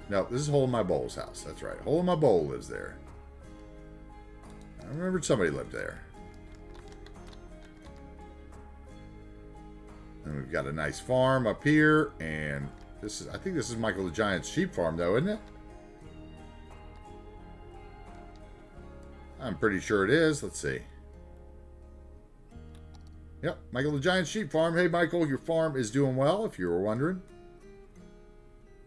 No, this is Hole in My Bowl's house. That's right. Hole in My Bowl lives there. I remembered somebody lived there. And we've got a nice farm up here. And this is, I think this is Michael the Giant's sheep farm, though, isn't it? I'm pretty sure it is. Let's see. Yep, Michael the Giant sheep farm. Hey, Michael, your farm is doing well, if you were wondering.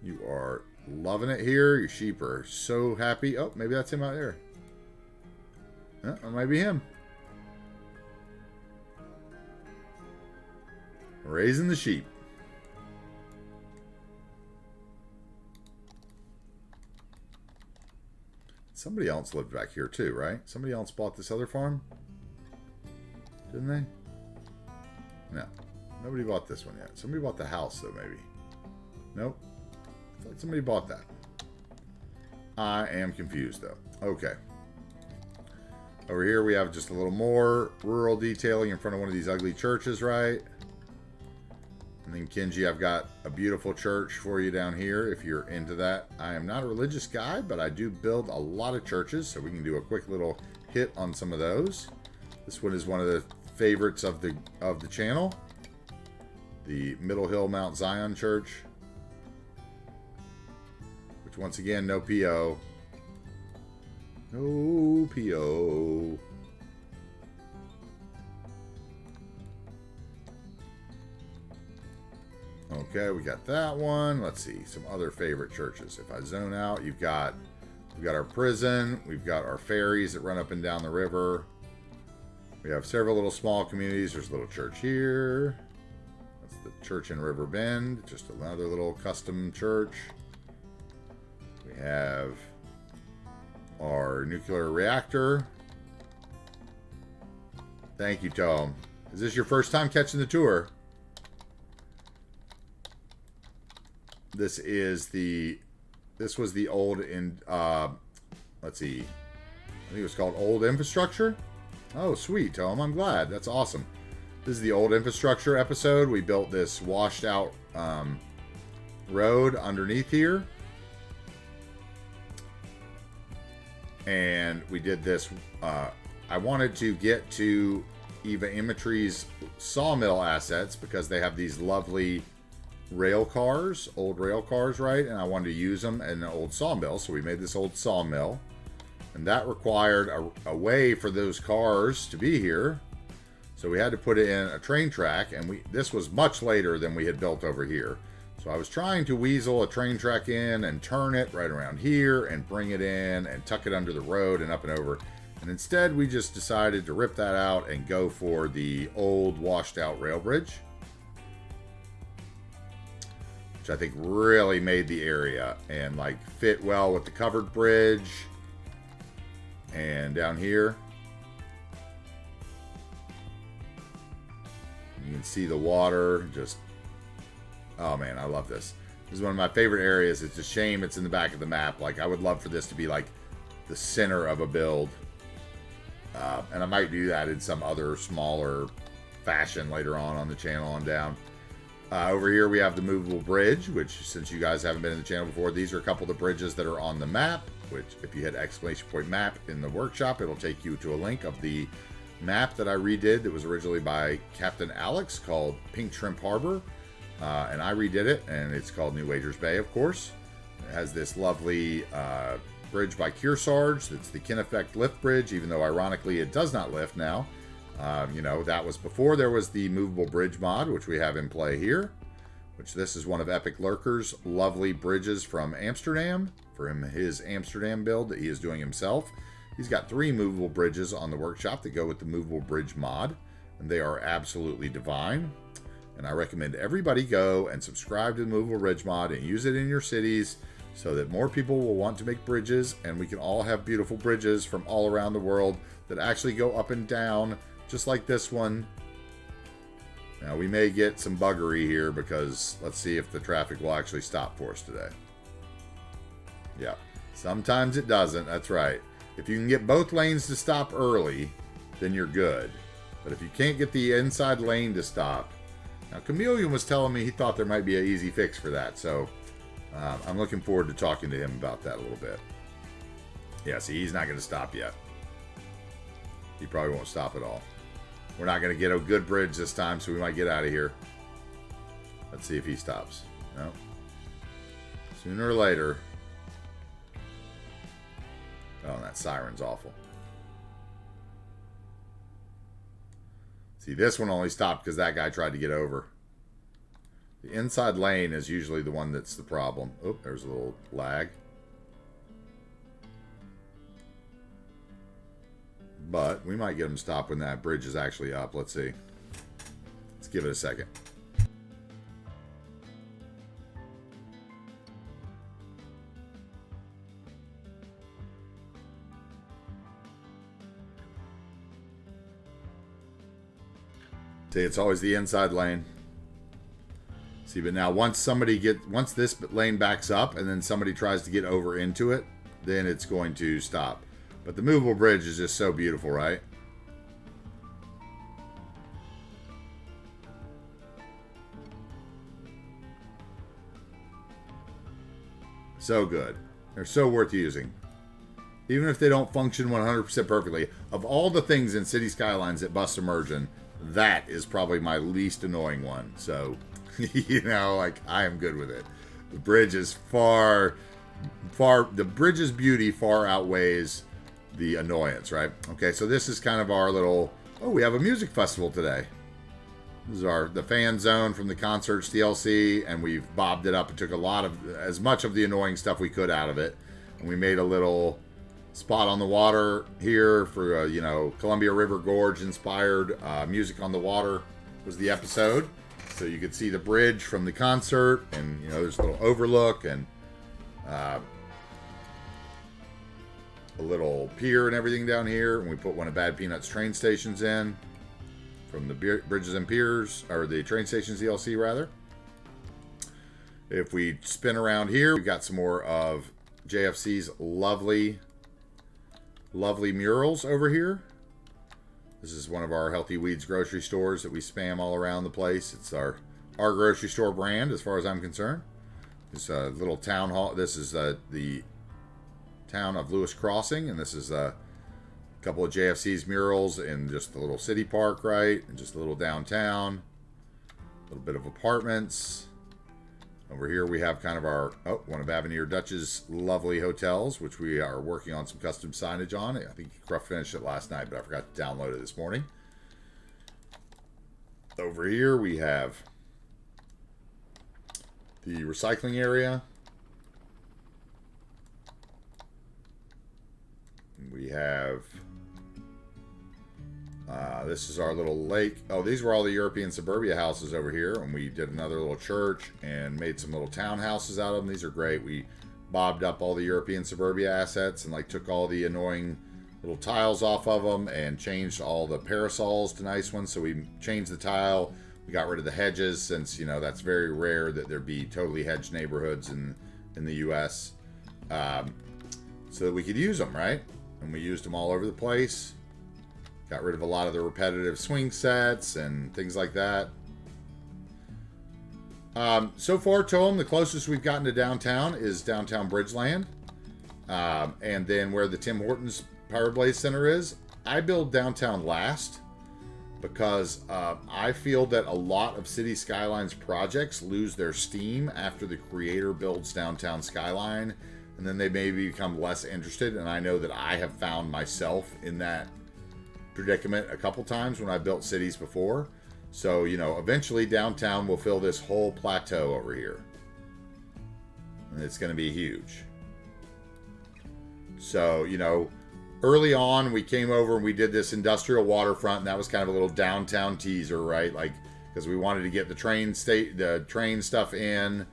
You are loving it here. Your sheep are so happy. Oh, maybe that's him out there. Yeah, that might be him. Raising the sheep. Somebody else lived back here too, right? Somebody else bought this other farm? Didn't they? No. Nobody bought this one yet. Somebody bought the house, though, maybe. Nope. I thought somebody bought that. I am confused, though. Okay. Over here, we have just a little more rural detailing in front of one of these ugly churches, right? And then, Kenji, I've got a beautiful church for you down here if you're into that. I am not a religious guy, but I do build a lot of churches, so we can do a quick little hit on some of those. This one is one of the favorites of the channel, the Middle Hill Mount Zion Church, which once again, no PO. No PO. Okay, we got that one. Let's see some other favorite churches. If I zone out, we've got our prison, we've got our ferries that run up and down the river. We have several little small communities. There's a little church here. That's the church in River Bend. Just another little custom church. We have our nuclear reactor. Thank you, Tom. Is this your first time catching the tour? This was the old let's see. I think it was called Old Infrastructure. Oh, sweet, Tom. I'm glad. That's awesome. This is the old infrastructure episode. We built this washed out road underneath here. And we did this. I wanted to get to Eva Imagery's sawmill assets because they have these lovely rail cars, old rail cars, right? And I wanted to use them in an old sawmill. So we made this old sawmill. And that required a way for those cars to be here. So we had to put it in a train track. And this was much later than we had built over here. So I was trying to weasel a train track in and turn it right around here and bring it in and tuck it under the road and up and over. And instead we just decided to rip that out and go for the old washed out rail bridge, which I think really made the area and like fit well with the covered bridge. And down here, you can see the water just, oh man, I love this. This is one of my favorite areas. It's a shame it's in the back of the map. Like, I would love for this to be like the center of a build. And I might do that in some other smaller fashion later on the channel on down. Over here we have the movable bridge, which, since you guys haven't been in the channel before, these are a couple of the bridges that are on the map, which if you hit !map in the workshop, it'll take you to a link of the map that I redid that was originally by Captain Alex called Pink Shrimp Harbor. And I redid it, and it's called New Wagers Bay, of course. It has this lovely bridge by Kearsarge. It's the Kineffect lift bridge, even though ironically it does not lift now. You know, that was before there was the movable bridge mod, which we have in play here, which this is one of Epic Lurker's lovely bridges from Amsterdam, from his Amsterdam build that he is doing himself. He's got 3 movable bridges on the workshop that go with the movable bridge mod, and they are absolutely divine. And I recommend everybody go and subscribe to the movable bridge mod and use it in your cities so that more people will want to make bridges, and we can all have beautiful bridges from all around the world that actually go up and down, just like this one. Now, we may get some buggery here because let's see if the traffic will actually stop for us today. Yeah, sometimes it doesn't. That's right. If you can get both lanes to stop early, then you're good. But if you can't get the inside lane to stop... Now, Chameleon was telling me he thought there might be an easy fix for that, so I'm looking forward to talking to him about that a little bit. Yeah, see, he's not going to stop yet. He probably won't stop at all. We're not going to get a good bridge this time, so we might get out of here. Let's see if he stops. No. Sooner or later. Oh, that siren's awful. See, this one only stopped because that guy tried to get over. The inside lane is usually the one that's the problem. Oh, there's a little lag. But we might get him stopped when that bridge is actually up. Let's see. Let's give it a second. See, it's always the inside lane. See, but now once this lane backs up and then somebody tries to get over into it, then it's going to stop. But the movable bridge is just so beautiful, right? So good. They're so worth using. Even if they don't function 100% perfectly. Of all the things in City Skylines that bust immersion, that is probably my least annoying one. So, you know, like, I am good with it. The bridge is the bridge's beauty far outweighs the annoyance, right? Okay, so this is kind of our little... Oh, we have a music festival today. This is the fan zone from the concerts DLC, and we've bobbed it up and took as much of the annoying stuff we could out of it. And we made a little spot on the water here for, you know, Columbia River Gorge inspired music on the water was the episode. So you could see the bridge from the concert, and, you know, there's a little overlook and a little pier and everything down here. And we put one of Bad Peanut's train stations in from the Bridges and Piers, or the train stations DLC rather. If we spin around here, we've got some more of JFC's lovely murals over here. This is one of our Healthy Weeds grocery stores that we spam all around the place. It's our grocery store brand as far as I'm concerned. It's a little town hall. This is the town of Lewis Crossing, and this is a couple of JFC's murals in just the little city park, right? And just a little downtown. A little bit of apartments. Over here we have kind of one of Avenir Dutch's lovely hotels, which we are working on some custom signage on. I think Ruff finished it last night, but I forgot to download it this morning. Over here we have the recycling area. We have... this is our little lake. Oh, these were all the European suburbia houses over here. And we did another little church and made some little townhouses out of them. These are great. We bobbed up all the European suburbia assets and like took all the annoying little tiles off of them and changed all the parasols to nice ones. So we changed the tile. We got rid of the hedges since, you know, that's very rare that there be totally hedged neighborhoods in the U.S. So that we could use them, right? And we used them all over the place. Got rid of a lot of the repetitive swing sets and things like that. So far, Tom, the closest we've gotten to downtown is downtown Bridgeland. And then where the Tim Hortons Power Blaze Center is, I build downtown last because I feel that a lot of City Skylines projects lose their steam after the creator builds downtown Skyline, and then they maybe become less interested. And I know that I have found myself in that predicament a couple times when I built cities before. So, you know, eventually downtown will fill this whole plateau over here. And it's going to be huge. So, you know, early on we came over and we did this industrial waterfront, and that was kind of a little downtown teaser, right? Like, because we wanted to get the train stuff in,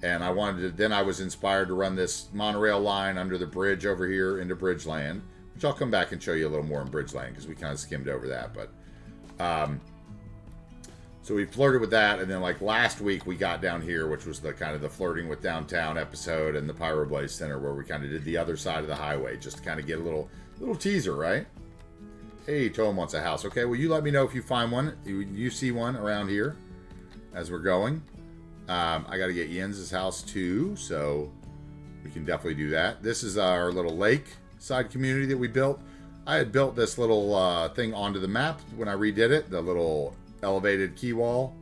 and then I was inspired to run this monorail line under the bridge over here into Bridgeland, which I'll come back and show you a little more in Bridgeland because we kind of skimmed over that. But so we flirted with that, and then like last week we got down here, which was the kind of the flirting with downtown episode, and the Pyroblaze Center, where we kind of did the other side of the highway just to kind of get a little teaser, right? Hey, Tom wants a house. Okay, well, you let me know if you find one. You see one around here as we're going. I got to get Jens's house too, so we can definitely do that. This is our little lake side community that we built. I had built this little thing onto the map when I redid it, the little elevated key wall.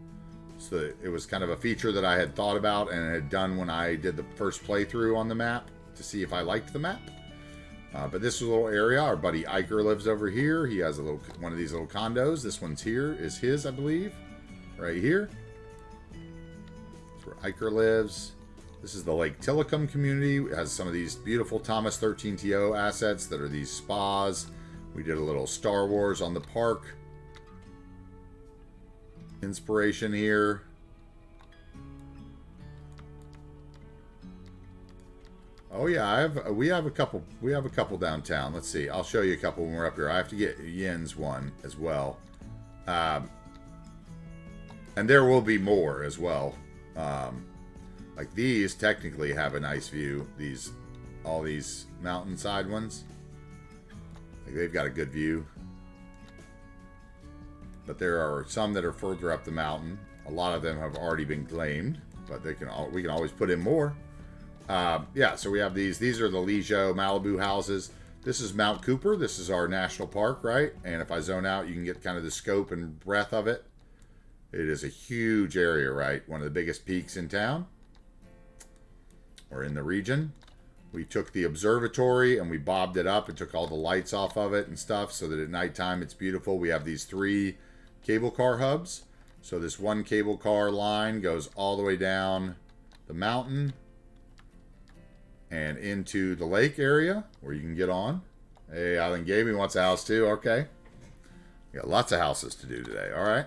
So it was kind of a feature that I had thought about and had done when I did the first playthrough on the map to see if I liked the map. But this is a little area. Our buddy Iker lives over here. He has one of these little condos. This one's here is his, I believe, right here. That's where Iker lives. This is the Lake Tillicum community. It has some of these beautiful Thomas 13TO assets that are these spas. We did a little Star Wars on the park inspiration here. Oh yeah, we have a couple downtown. Let's see. I'll show you a couple when we're up here. I have to get Jens one as well. And there will be more as well. Like these technically have a nice view. All these mountainside ones. Like they've got a good view. But there are some that are further up the mountain. A lot of them have already been claimed, but we can always put in more. Yeah, so we have these. These are the Lijo Malibu houses. This is Mount Cooper. This is our national park, right? And if I zone out, you can get kind of the scope and breadth of it. It is a huge area, right? One of the biggest peaks in town or in the region. We took the observatory and we bobbed it up and took all the lights off of it and stuff so that at nighttime it's beautiful. We have these 3 cable car hubs. So this one cable car line goes all the way down the mountain and into the lake area where you can get on. Hey, Island Gaming wants a house too. Okay. We got lots of houses to do today. All right.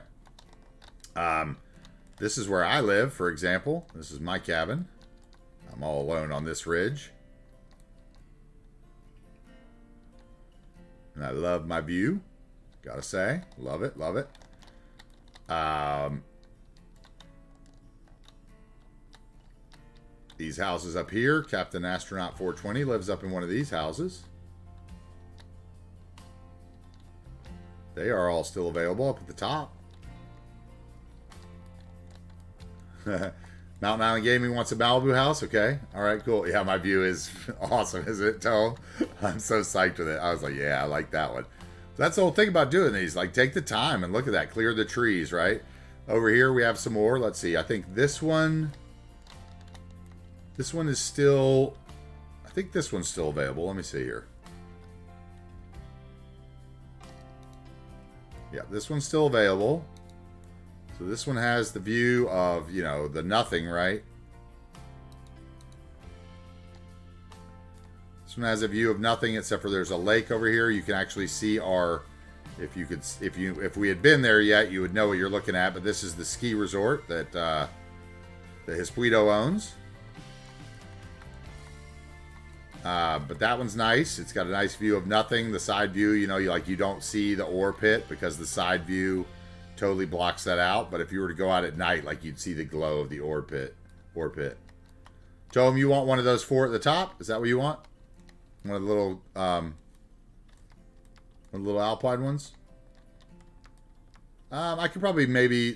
This is where I live, for example. This is my cabin. I'm all alone on this ridge. And I love my view. Gotta say. Love it. Love it. These houses up here. Captain Astronaut 420 lives up in one of these houses. They are all still available up at the top. Mountain Island Gaming wants a Malibu house. Okay. All right, cool. Yeah, my view is awesome, isn't it, Toe? I'm so psyched with it. I was like, yeah, I like that one. That's the whole thing about doing these. Like, take the time and look at that. Clear the trees, right? Over here, we have some more. Let's see. I think this one is still... I think this one's still available. Let me see here. Yeah, this one's still available. So this one has the view of, you know, the nothing, right? This one has a view of nothing except for there's a lake over here. You can actually see our, if we had been there yet, you would know what you're looking at. But this is the ski resort that that Hispuito owns. But that one's nice. It's got a nice view of nothing. The side view, you know, you don't see the ore pit because the side view totally blocks that out. But if you were to go out at night, like, you'd see the glow of the ore pit. Tom, you want one of those 4 at the top? Is that what you want? One of the little Alpine ones? I could probably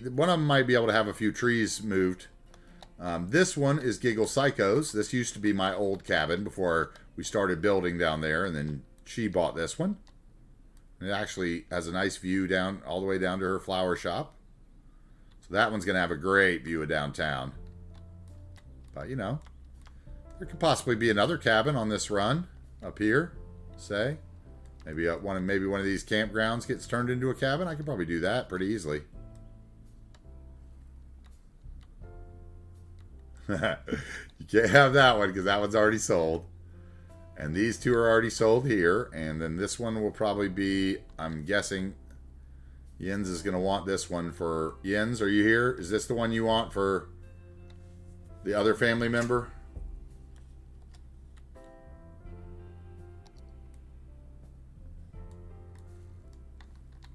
one of them might be able to have a few trees moved. This one is Giggle Psychos. This used to be my old cabin before we started building down there, and then she bought this one. And it actually has a nice view down all the way down to her flower shop. So that one's going to have a great view of downtown. But, you know, there could possibly be another cabin on this run up here, say. Maybe one of these campgrounds gets turned into a cabin. I could probably do that pretty easily. You can't have that one because that one's already sold. And these 2 are already sold here. And then this one will probably be, I'm guessing, Jens is going to want this one for... Jens, are you here? Is this the one you want for the other family member?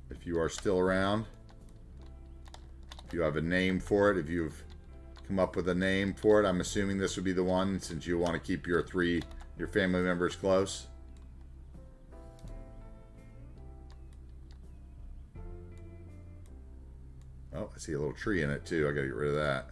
If you are still around. If you have a name for it, if you've come up with a name for it, I'm assuming this would be the one since you want to keep your family members close. Oh, I see a little tree in it too. I gotta get rid of that.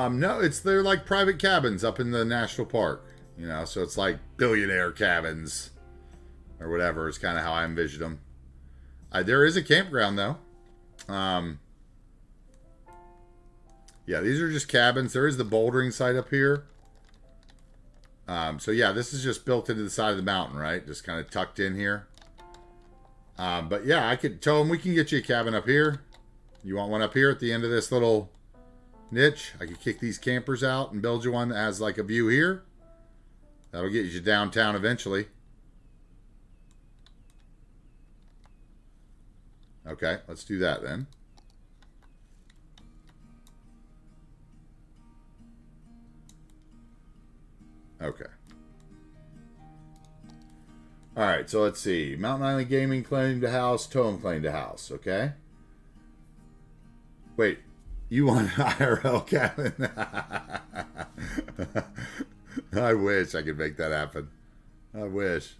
No, they're like private cabins up in the national park, you know, so it's like billionaire cabins or whatever. It's kind of how I envisioned them. There is a campground though. Yeah, these are just cabins. There is the bouldering site up here. So yeah, this is just built into the side of the mountain, right? Just kind of tucked in here. But yeah, I could tell them we can get you a cabin up here. You want one up here at the end of this little niche? I could kick these campers out and build you one that has like a view here. That'll get you downtown eventually. Okay, let's do that then. Okay. All right, so let's see. Mountain Island Gaming claimed a house. Toem claimed a house. Okay. Wait, you want an IRL cabin? I wish I could make that happen. I wish.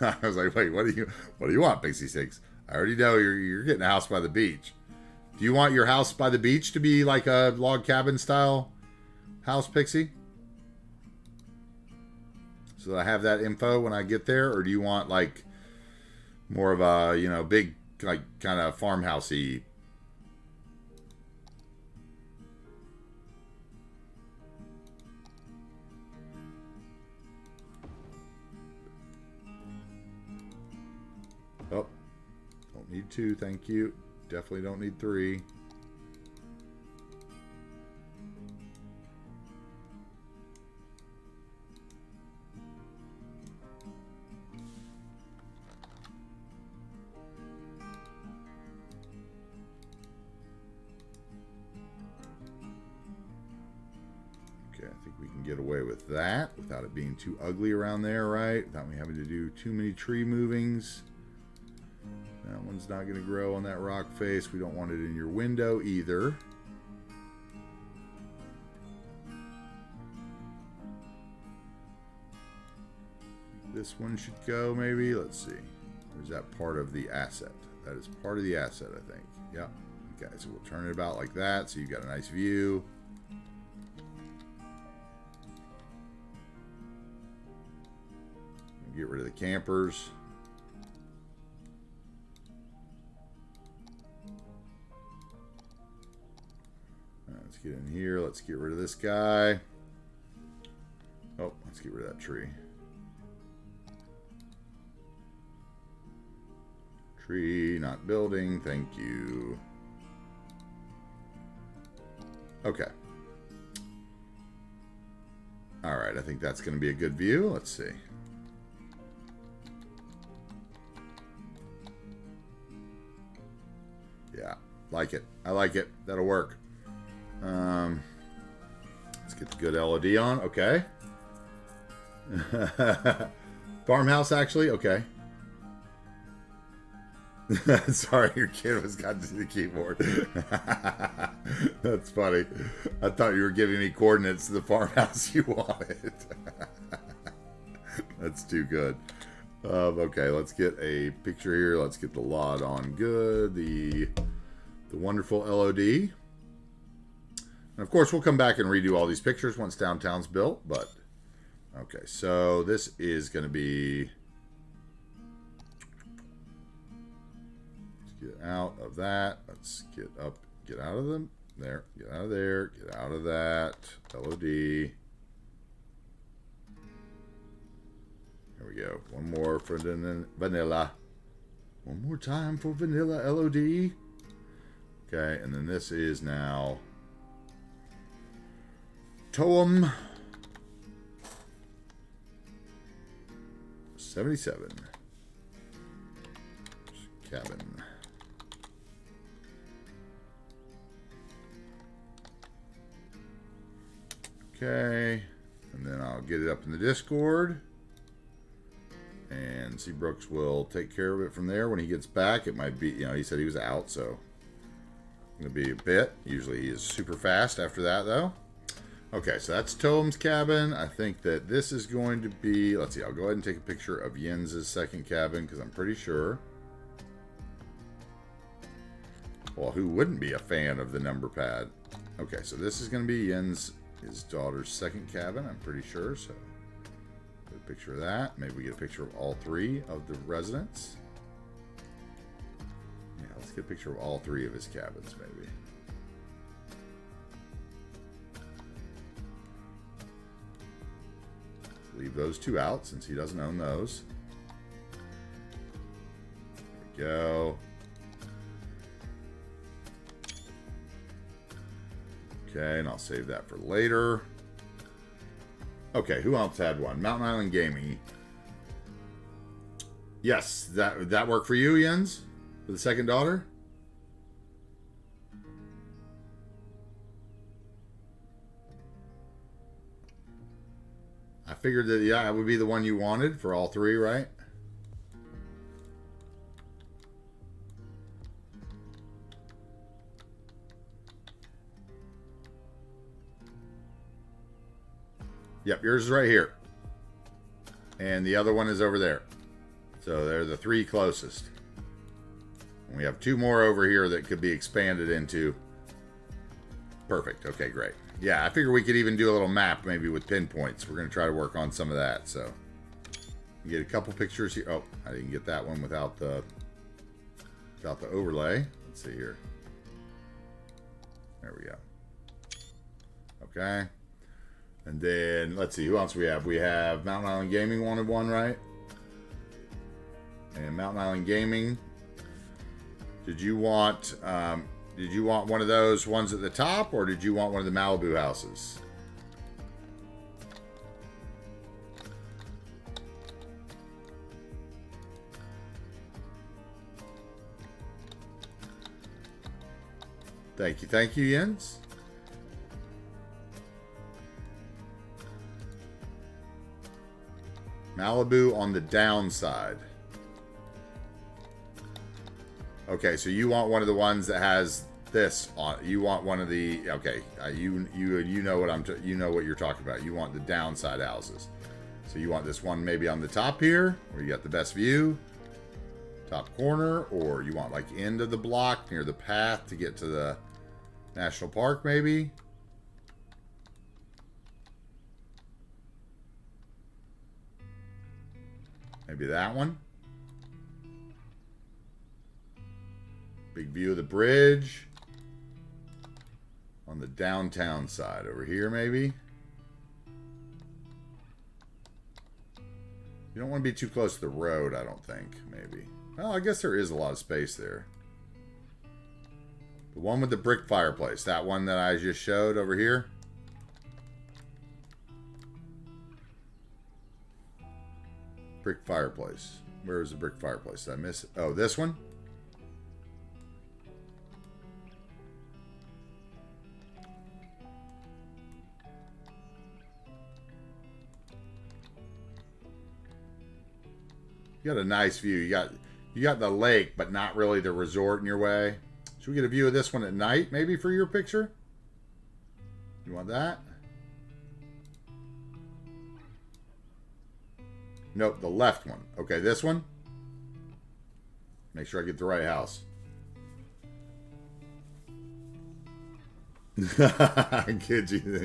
I was like, wait, what do you want, Pixie Six? I already know you're getting a house by the beach. Do you want your house by the beach to be like a log cabin style house, Pixie? So I have that info when I get there, or do you want like more of a, you know, big like kind of farmhousey? Oh, don't need 2, thank you. Definitely don't need 3. Okay, I think we can get away with that without it being too ugly around there, right? Without me having to do too many tree movings. That one's not going to grow on that rock face. We don't want it in your window either. This one should go maybe. Let's see. Or is that part of the asset? That is part of the asset, I think. Yep. Okay, so we'll turn it about like that so you've got a nice view. Get rid of the campers. Let's get in here. Let's get rid of this guy. Oh, let's get rid of that tree. Tree, not building. Thank you. Okay. All right, I think that's going to be a good view. Let's see. Yeah, like it. I like it. That'll work. Let's get the good LOD on. Okay. Farmhouse, actually? Okay. Sorry, your kid was got to the keyboard. That's funny. I thought you were giving me coordinates to the farmhouse you wanted. That's too good. Okay, let's get a picture here. Let's get the lot on good. The wonderful LOD. And of course, we'll come back and redo all these pictures once downtown's built. But okay, so this is going to be. Let's get out of that. Let's get up. Get out of them. There. Get out of there. Get out of that. LOD. There we go. One more for vanilla. One more time for vanilla LOD. Okay, and then this is now Toem 77. Cabin. Okay, and then I'll get it up in the Discord. And and Seabrooks will take care of it from there when he gets back. It might be, he said he was out, so it'll be a bit. Usually he is super fast after that, though. Okay, so that's Tom's cabin. I think that this is going to be, let's see, I'll go ahead and take a picture of Jens's second cabin because I'm pretty sure. Well, who wouldn't be a fan of the number pad? Okay, so this is going to be Jens, his daughter's second cabin, I'm pretty sure. So, get a picture of that. Maybe we get a picture of all three of the residents. Yeah, let's get a picture of all three of his cabins, maybe. Leave those two out since he doesn't own those. There we go. Okay, and I'll save that for later. Okay, who else had one? Mountain Island Gaming. Yes, that work for you, Jens? For the second daughter? I figured that, yeah, it would be the one you wanted for all three, right? Yep, yours is right here. And the other one is over there. So they're the three closest. And we have two more over here that could be expanded into. Perfect. Okay, great. Yeah, I figure we could even do a little map maybe with pinpoints. We're going to try to work on some of that. So you get a couple pictures here. Oh, I didn't get that one without the overlay. Let's see here. There we go. Okay. And then, let's see, who else we have? We have Mountain Island Gaming wanted one, right? And Mountain Island Gaming. Did you want one of those ones at the top, or did you want one of the Malibu houses? Thank you, Jens. Malibu on the downside. Okay, so you want one of the ones that has this on. You want one of the. Okay, you know what you know what you're talking about. You want the downside houses. So you want this one maybe on the top here, where you got the best view, top corner, or you want like end of the block near the path to get to the national park, maybe. Maybe that one. Big view of the bridge. On the downtown side over here, maybe. You don't want to be too close to the road, I don't think. Maybe. Well, I guess there is a lot of space there. The one with the brick fireplace. That one that I just showed over here. Brick fireplace. Where is the brick fireplace? Did I miss it? Oh, this one? You got a nice view. You got the lake, but not really the resort in your way. Should we get a view of this one at night, maybe, for your picture? You want that? Nope, the left one. Okay, this one. Make sure I get the right house.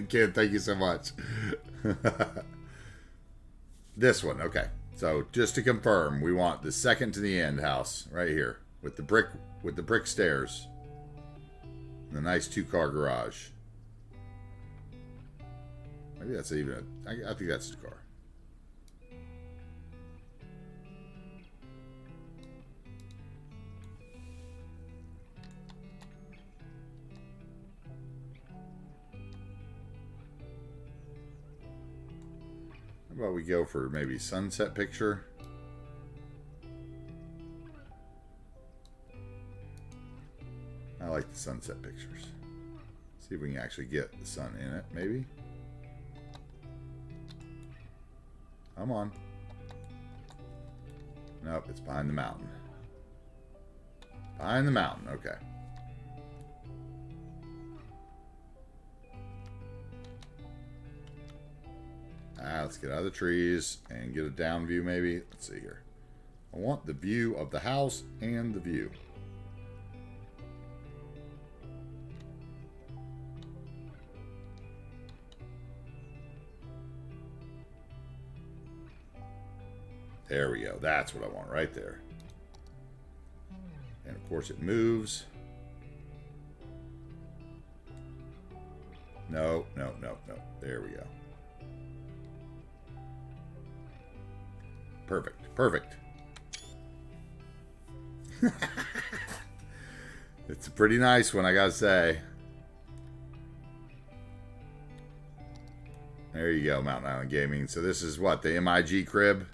Kid, thank you so much. This one, okay. So just to confirm, we want the second to the end house right here with the brick stairs, and the nice 2-car garage. Maybe that's even I think that's a car. How about we go for maybe sunset picture? I like the sunset pictures. See if we can actually get the sun in it, maybe. Come on. Nope, it's behind the mountain. Behind the mountain, okay. Let's get out of the trees and get a down view maybe. Let's see here. I want the view of the house and the view. There we go. That's what I want right there. And of course it moves. No, no, no, no. There we go. Perfect. Perfect. It's a pretty nice one, I gotta say. There you go, Mountain Island Gaming. So this is what? The MIG crib?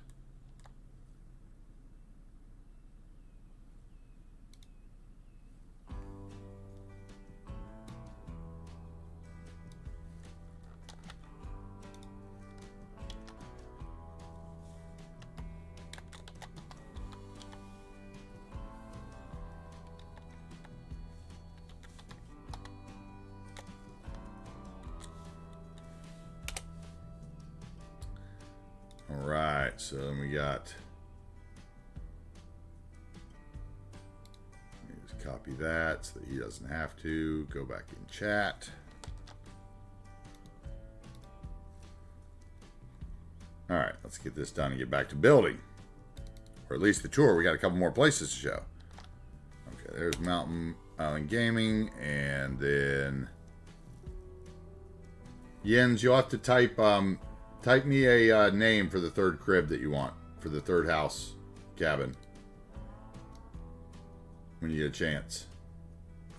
Alright, so then we got... Let me just copy that so that he doesn't have to. Go back in chat. Alright, let's get this done and get back to building. Or at least the tour. We got a couple more places to show. Okay, there's Mountain Island Gaming. And then... Jens, you'll have to type... Type me a name for the third crib that you want. For the third house cabin. When you get a chance.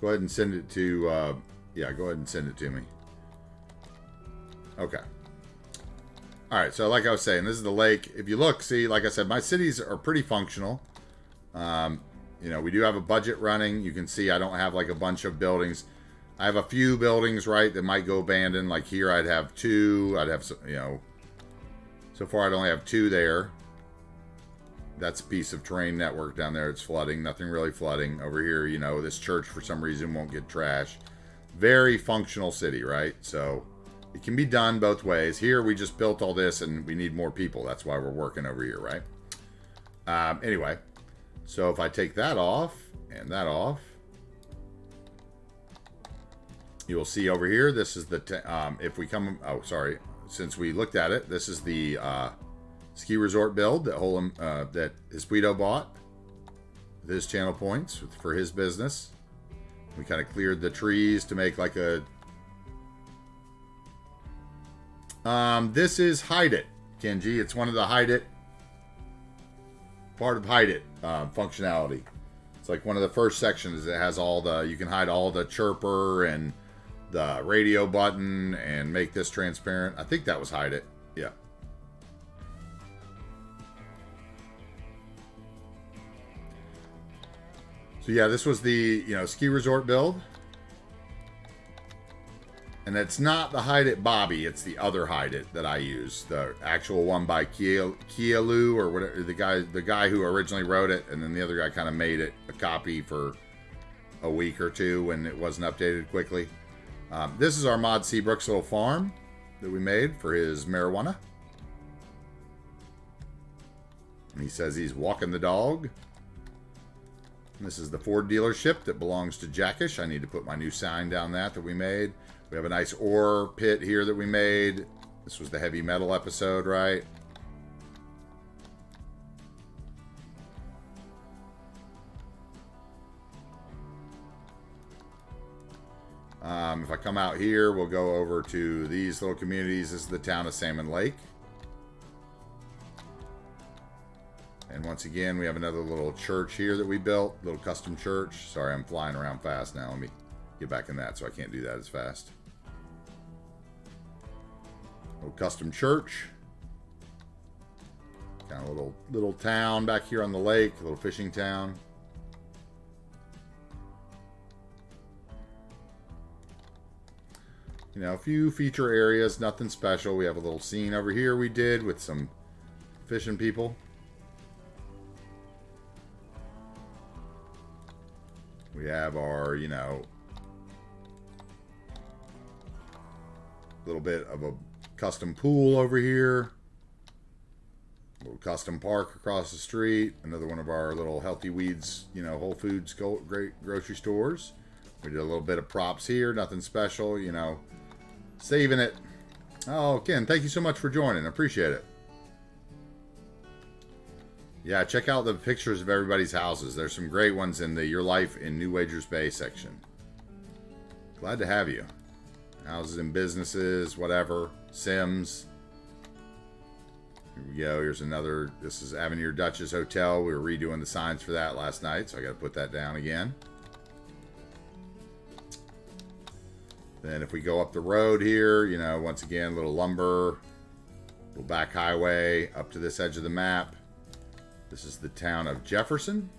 Go ahead and send it to... yeah, go ahead and send it to me. Okay. Alright, so like I was saying, this is the lake. If you look, see, like I said, my cities are pretty functional. You know, we do have a budget running. You can see I don't have like a bunch of buildings. I have a few buildings, right, that might go abandoned. Like here I'd have 2. I'd have, some, you know... So far, I'd only have 2 there. That's a piece of terrain network down there. It's flooding. Nothing really flooding. Over here, you know, this church, for some reason, won't get trashed. Very functional city, right? So, it can be done both ways. Here, we just built all this, and we need more people. That's why we're working over here, right? Anyway, so if I take that off, and that off, you will see over here, this is the... if we come... Oh, sorry. Since we looked at it, this is the ski resort build that that Espuito bought with his channel points for his business. We kind of cleared the trees to make like a... this is Hide It, Kenji. It's one of the Hide It... Part of Hide It functionality. It's like one of the first sections that has all the... You can hide all the chirper and... the radio button and make this transparent. I think that was Hide It. Yeah. So yeah, this was the, you know, ski resort build. And it's not the Hide It Bobby, it's the other Hide It that I use. The actual one by Kielu or whatever, the guy who originally wrote it, and then the other guy kind of made it a copy for a week or two when it wasn't updated quickly. This is our Mod Seabrook's little farm that we made for his marijuana. And he says he's walking the dog. And this is the Ford dealership that belongs to Jackish. I need to put my new sign down that we made. We have a nice ore pit here that we made. This was the heavy metal episode, right? If I come out here, we'll go over to these little communities. This is the town of Salmon Lake. And once again, we have another little church here that we built. Little custom church. Sorry, I'm flying around fast now. Let me get back in that so I can't do that as fast. Little custom church. Kind of a little town back here on the lake. A little fishing town. You know, a few feature areas, nothing special. We have a little scene over here we did with some fishing people. We have our, you know, little bit of a custom pool over here. A little custom park across the street. Another one of our little Healthy Weeds, you know, Whole Foods great grocery stores. We did a little bit of props here. Nothing special, you know. Saving it. Oh, Ken, thank you so much for joining. Appreciate it. Yeah, check out the pictures of everybody's houses. There's some great ones in the Your Life in New Wagers Bay section. Glad to have you. Houses and businesses, whatever. Sims. Here we go. Here's another. This is Avenir Dutchess Hotel. We were redoing the signs for that last night, so I got to put that down again. Then if we go up the road here, you know, once again, little lumber, little back highway up to this edge of the map. This is the town of Jefferson.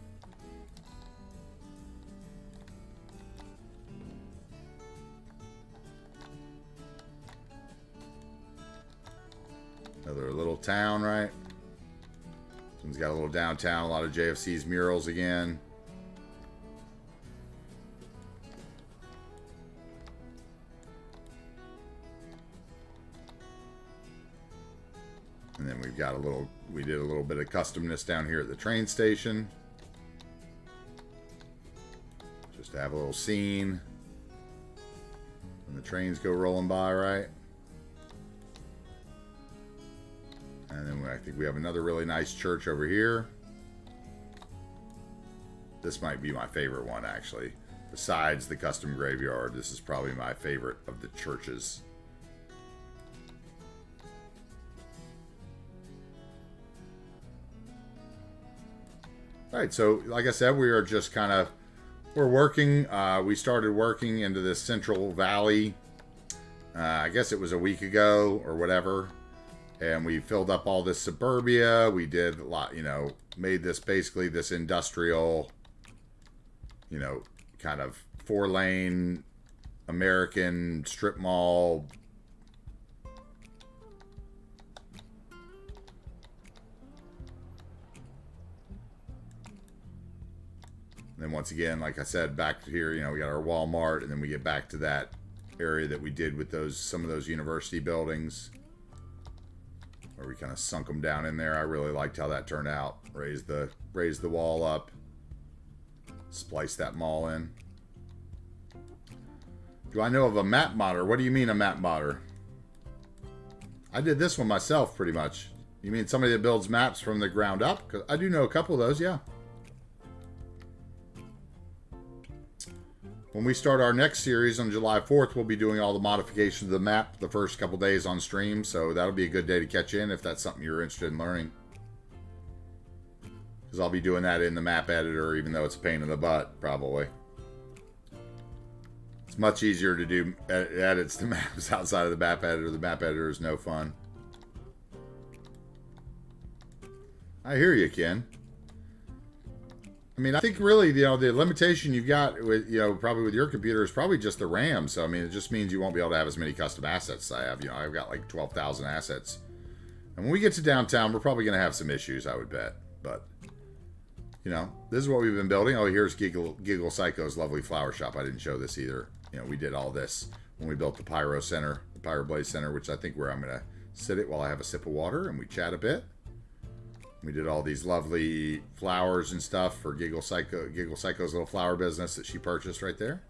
Another little town, right? Someone's got a little downtown, a lot of JFC's murals again. And then we've got a little, we did a little bit of customness down here at the train station. Just to have a little scene when the trains go rolling by, right? And then I think we have another really nice church over here. This might be my favorite one, actually. Besides the custom graveyard, this is probably my favorite of the churches. All right, so like I said, we are just kind of, we're working. We started working into this Central Valley. I guess it was a week ago or whatever. And we filled up all this suburbia. We did a lot, you know, made this basically this industrial, you know, kind of 4-lane American strip mall. And then once again, like I said, back to here, you know, we got our Walmart, and then we get back to that area that we did with those, some of those university buildings, where we kind of sunk them down in there. I really liked how that turned out. Raise the wall up, splice that mall in. Do I know of a map modder? What do you mean a map modder? I did this one myself, pretty much. You mean somebody that builds maps from the ground up? 'Cause I do know a couple of those, yeah. When we start our next series on July 4th, we'll be doing all the modifications of the map the first couple days on stream, so that'll be a good day to catch in if that's something you're interested in learning. Because I'll be doing that in the map editor, even though it's a pain in the butt, probably. It's much easier to do edits to maps outside of the map editor. The map editor is no fun. I hear you, Ken. I mean, I think really, you know, the limitation you've got with, you know, probably with your computer is probably just the RAM. So, I mean, it just means you won't be able to have as many custom assets as I have. You know, I've got like 12,000 assets. And when we get to downtown, we're probably going to have some issues, I would bet. But, you know, this is what we've been building. Oh, here's Giggle Psycho's lovely flower shop. I didn't show this either. You know, we did all this when we built the Pyro Center, the Pyro Blaze Center, which I think where I'm going to sit it while I have a sip of water and we chat a bit. We did all these lovely flowers and stuff for Giggle Psycho's little flower business that she purchased right there.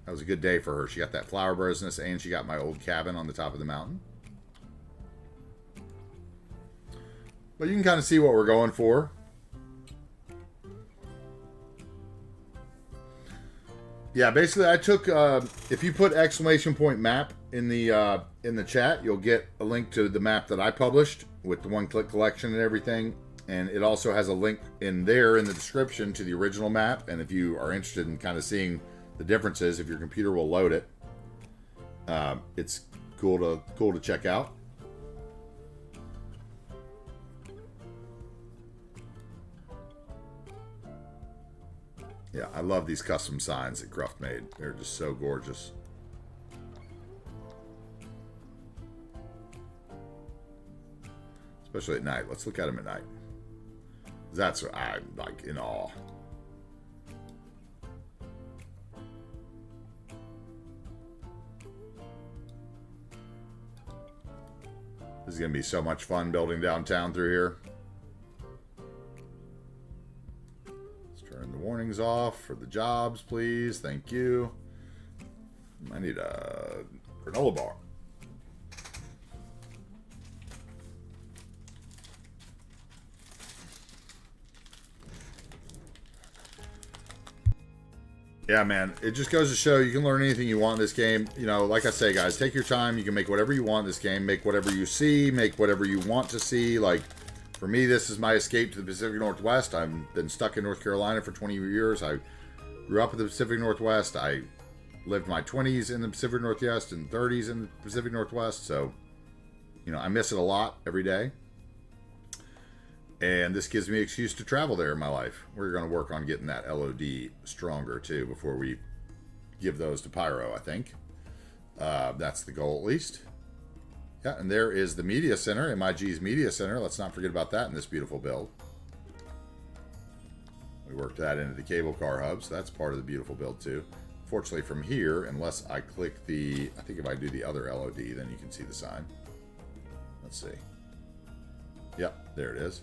That was a good day for her. She got that flower business and she got my old cabin on the top of the mountain. But you can kind of see what we're going for. Yeah, basically I took, if you put !map in the chat, you'll get a link to the map that I published with the one-click collection and everything. And it also has a link in there in the description to the original map. And if you are interested in kind of seeing the differences, if your computer will load it, it's cool to check out. Yeah, I love these custom signs that Gruff made. They're just so gorgeous. Especially at night. Let's look at them at night. That's what I'm like in awe. This is going to be so much fun building downtown through here. Let's turn the warnings off for the jobs, please. Thank you. I need a granola bar. Yeah, man, it just goes to show you can learn anything you want in this game. You know, like I say, guys, take your time. You can make whatever you want in this game. Make whatever you see. Make whatever you want to see. Like, for me, this is my escape to the Pacific Northwest. I've been stuck in North Carolina for 20 years. I grew up in the Pacific Northwest. I lived my 20s in the Pacific Northwest and 30s in the Pacific Northwest. So, you know, I miss it a lot every day. And this gives me an excuse to travel there in my life. We're going to work on getting that LOD stronger, too, before we give those to Pyro, I think. That's the goal, at least. Yeah, and there is the Media Center, MIG's Media Center. Let's not forget about that in this beautiful build. We worked that into the cable car hub, so that's part of the beautiful build, too. Fortunately, from here, unless I click the... I think if I do the other LOD, then you can see the sign. Let's see. Yep, there it is.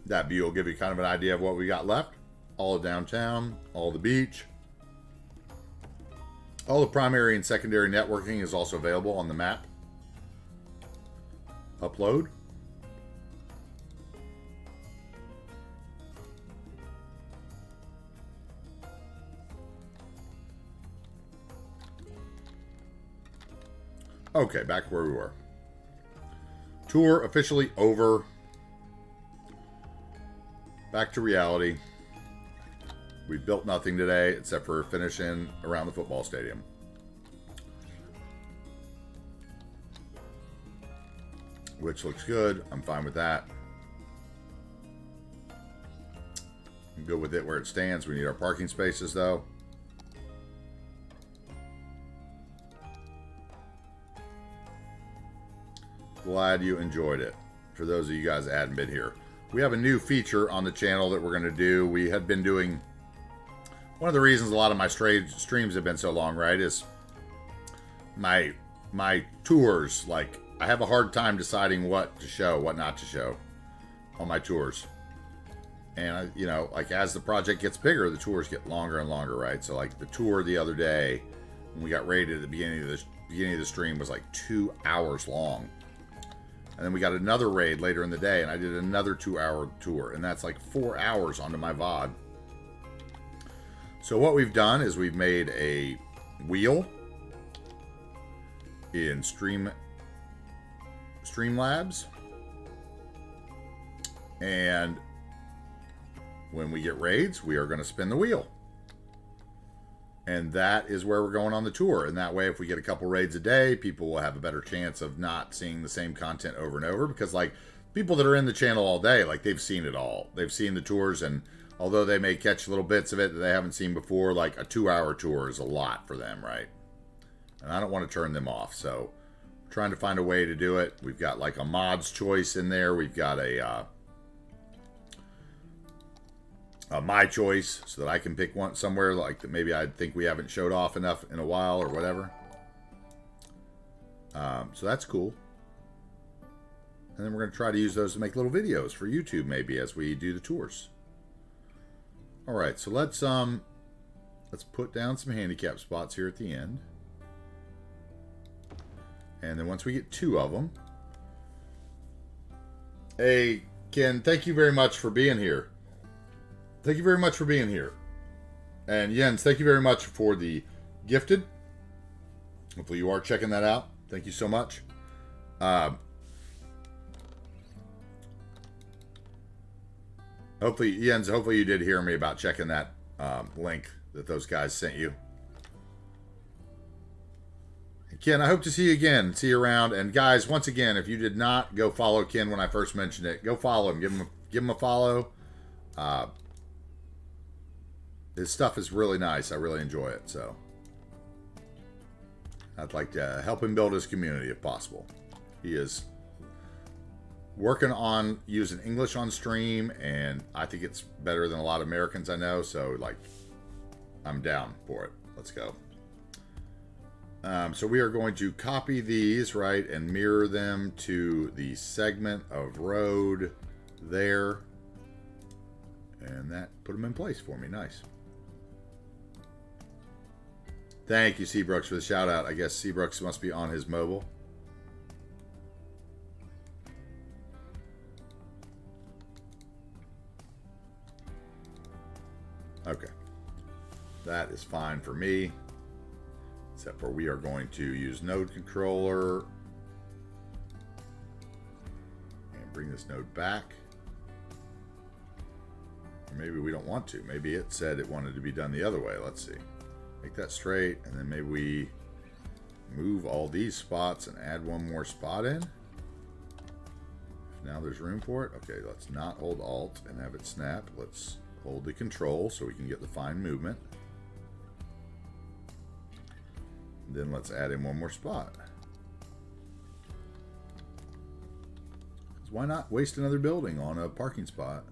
That view will give you kind of an idea of what we got left. All of downtown, all the beach. All the primary and secondary networking is also available on the map. Upload. Okay, back where we were. Tour officially over. Back to reality. We built nothing today except for finishing around the football stadium. Which looks good. I'm fine with that. I'm good with it where it stands. We need our parking spaces though. Glad you enjoyed it. For those of you guys that hadn't been here. We have a new feature on the channel that we're going to do. We had been doing... One of the reasons a lot of my streams have been so long, right, is my tours. Like, I have a hard time deciding what to show, what not to show on my tours. And, you know, like, as the project gets bigger, the tours get longer and longer, right? So, like, the tour the other day, when we got rated at the beginning of the stream, was like 2 hours long. And then we got another raid later in the day, and I did another 2-hour tour. And that's like 4 hours onto my VOD. So what we've done is we've made a wheel in Streamlabs. And when we get raids, we are going to spin the wheel. And that is where we're going on the tour. And that way, if we get a couple raids a day, people will have a better chance of not seeing the same content over and over. Because, like, people that are in the channel all day, like, they've seen it all. They've seen the tours, and although they may catch little bits of it that they haven't seen before, like, a 2-hour tour is a lot for them, right? And I don't want to turn them off. So, we're trying to find a way to do it. We've got, like, a mods choice in there. We've got a my choice, so that I can pick one somewhere like that maybe I think we haven't showed off enough in a while or whatever. So that's cool. And then we're going to try to use those to make little videos for YouTube maybe as we do the tours. All right, so let's put down some handicap spots here at the end. And then once we get 2 of them. Hey, Ken, thank you very much for being here. Thank you very much for being here. And Jens, thank you very much for the gifted. Hopefully you are checking that out. Thank you so much. Hopefully, Jens, hopefully you did hear me about checking that link that those guys sent you. Ken, I hope to see you again. See you around. And guys, once again, if you did not go follow Ken when I first mentioned it, go follow him. Give him a follow. His stuff is really nice. I really enjoy it. So I'd like to help him build his community if possible. He is working on using English on stream, and I think it's better than a lot of Americans I know. So like, I'm down for it. Let's go. So we are going to copy these, right, and mirror them to the segment of road there. And that put them in place for me. Nice. Thank you, Seabrooks, for the shout out. I guess Seabrooks must be on his mobile. Okay. That is fine for me. Except for we are going to use node controller and bring this node back. Or maybe we don't want to. Maybe it said it wanted to be done the other way. Let's see. Make that straight, and then maybe we move all these spots and add one more spot in. Now there's room for it. Okay, let's not hold Alt and have it snap. Let's hold the control so we can get the fine movement. Then let's add in one more spot. Why not waste another building on a parking spot?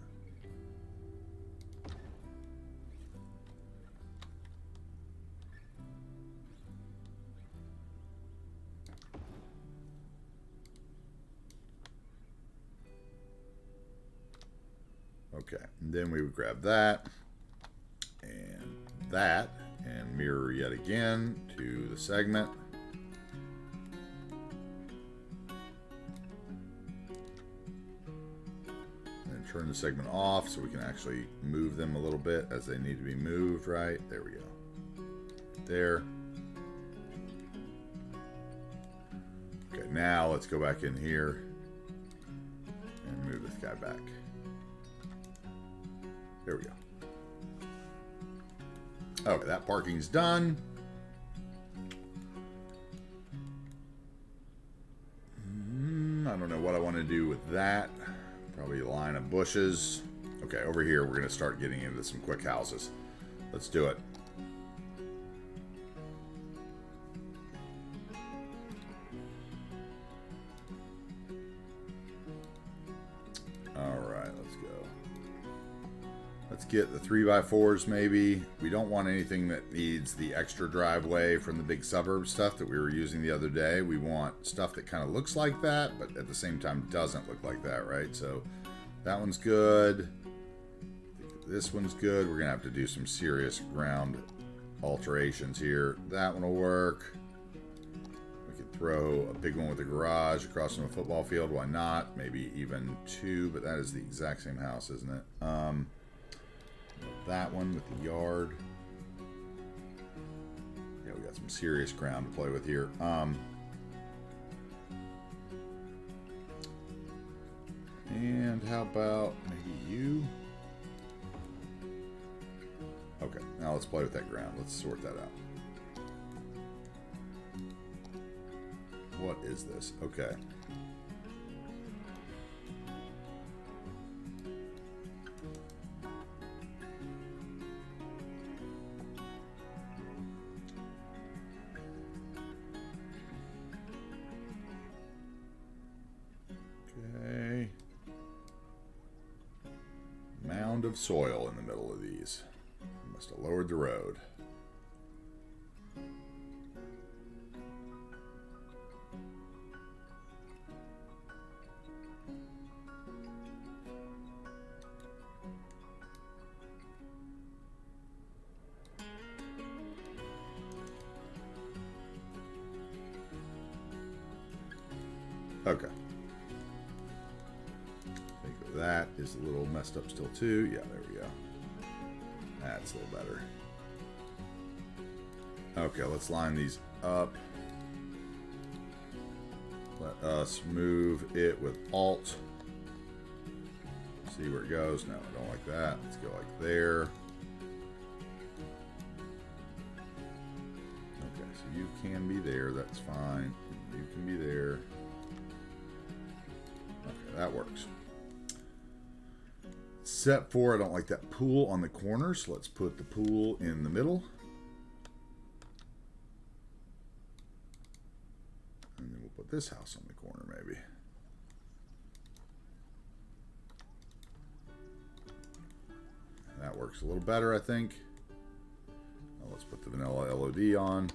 Okay, and then we would grab that and mirror yet again to the segment. And turn the segment off so we can actually move them a little bit as they need to be moved, right? There we go. There. Okay, now let's go back in here and move this guy back. There we go. Okay, that parking's done. I don't know what I want to do with that. Probably a line of bushes. Okay, over here we're going to start getting into some quick houses. Let's do it. Get the 3x4s maybe. We don't want anything that needs the extra driveway from the big suburb stuff that we were using the other day. We want stuff that kind of looks like that, but at the same time doesn't look like that, right? So that one's good. This one's good. We're gonna have to do some serious ground alterations here. That one will work. We could throw a big one with a garage across from a football field. Why not? Maybe even two, but that is the exact same house, isn't it? That one with the yard. Yeah, we got some serious ground to play with here. And how about maybe you? Okay, now let's play with that ground. Let's sort that out. What is this? Okay. Of soil in the middle of these. Must have lowered the road. Okay. That is a little messed up still too. Yeah, there we go. That's a little better. Okay, let's line these up. Let us move it with Alt. See where it goes. No, I don't like that. Let's go like there. Okay, so you can be there. That's fine. You can be there. Okay, that works. Set 4, I don't like that pool on the corners. Let's put the pool in the middle. And then we'll put this house on the corner maybe. That works a little better, I think. Now let's put the vanilla LOD on.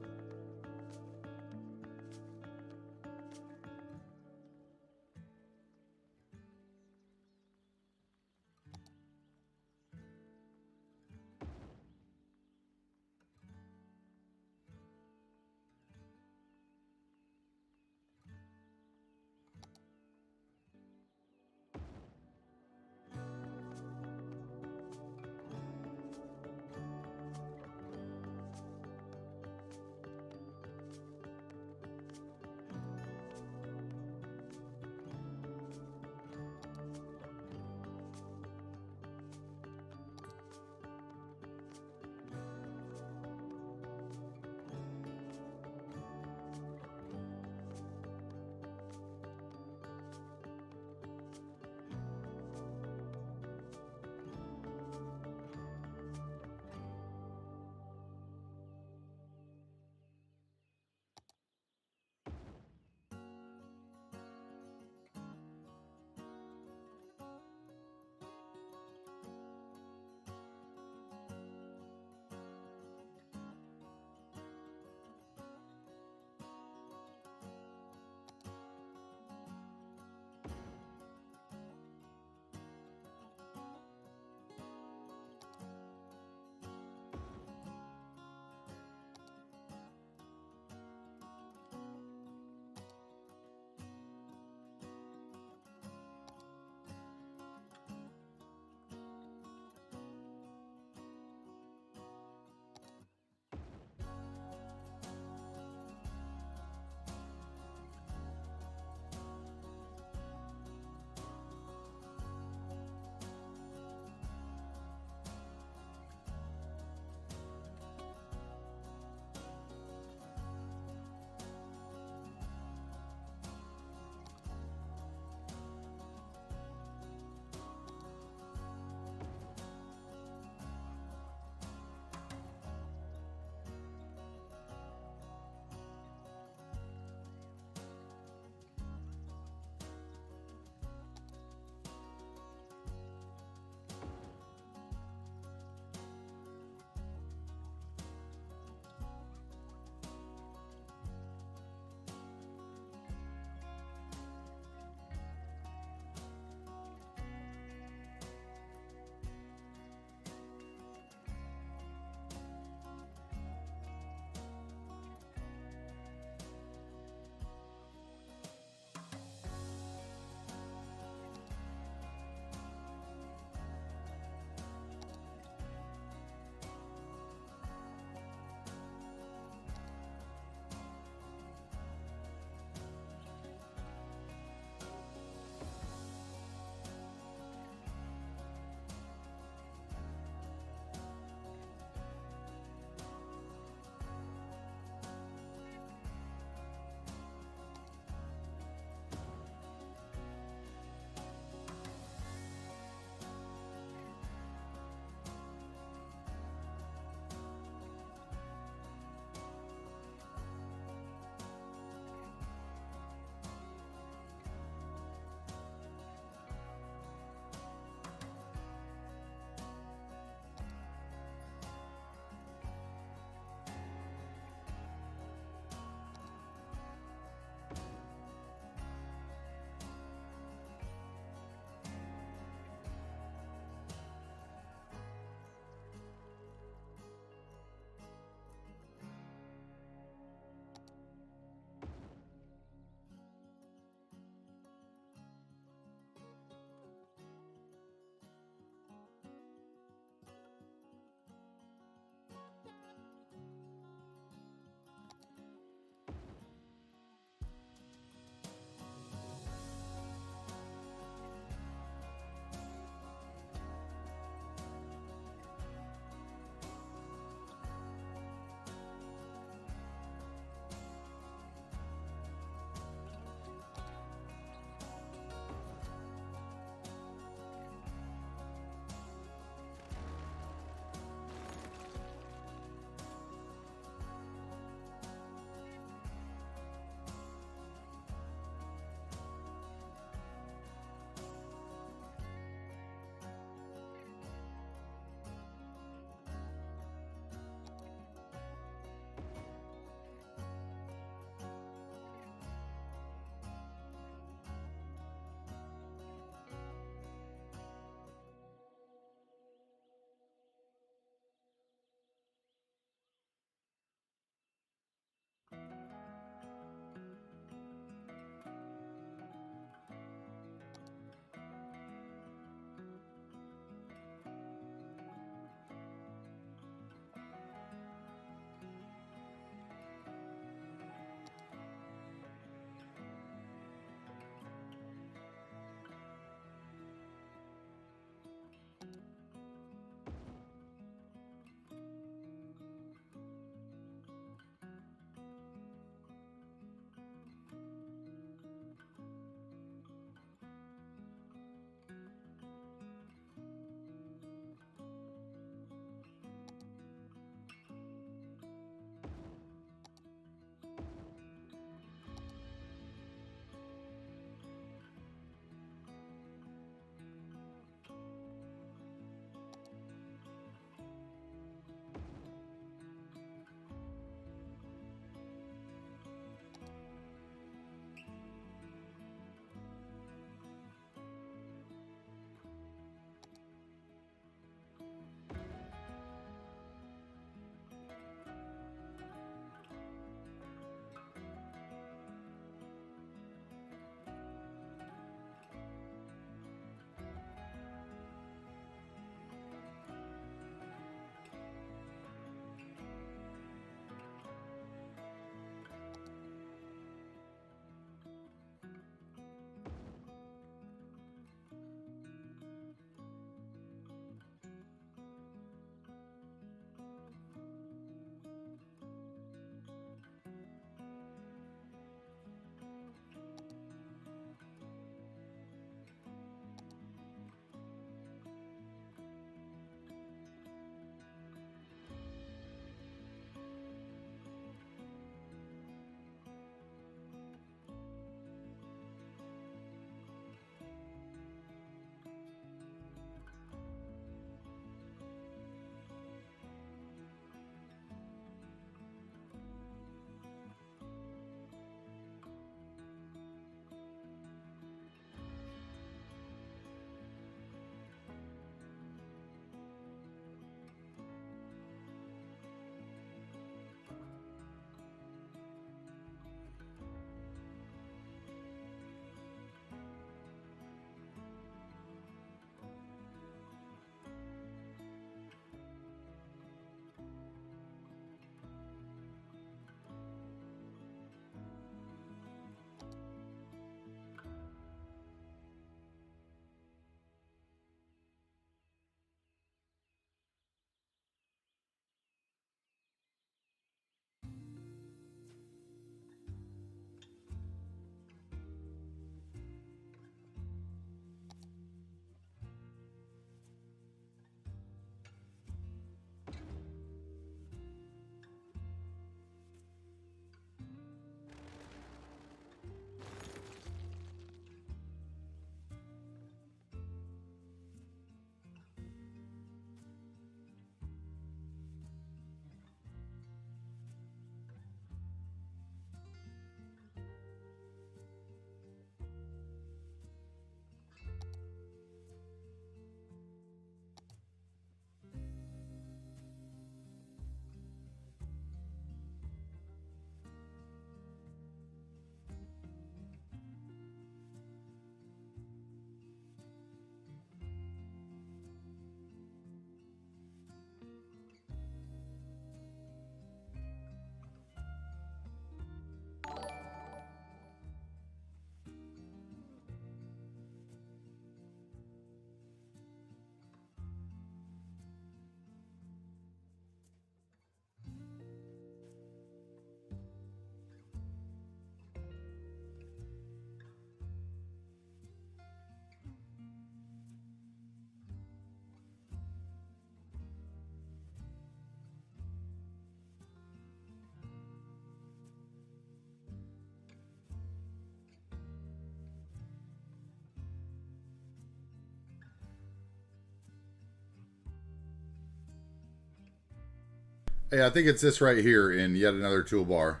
Hey, I think it's this right here in yet another toolbar.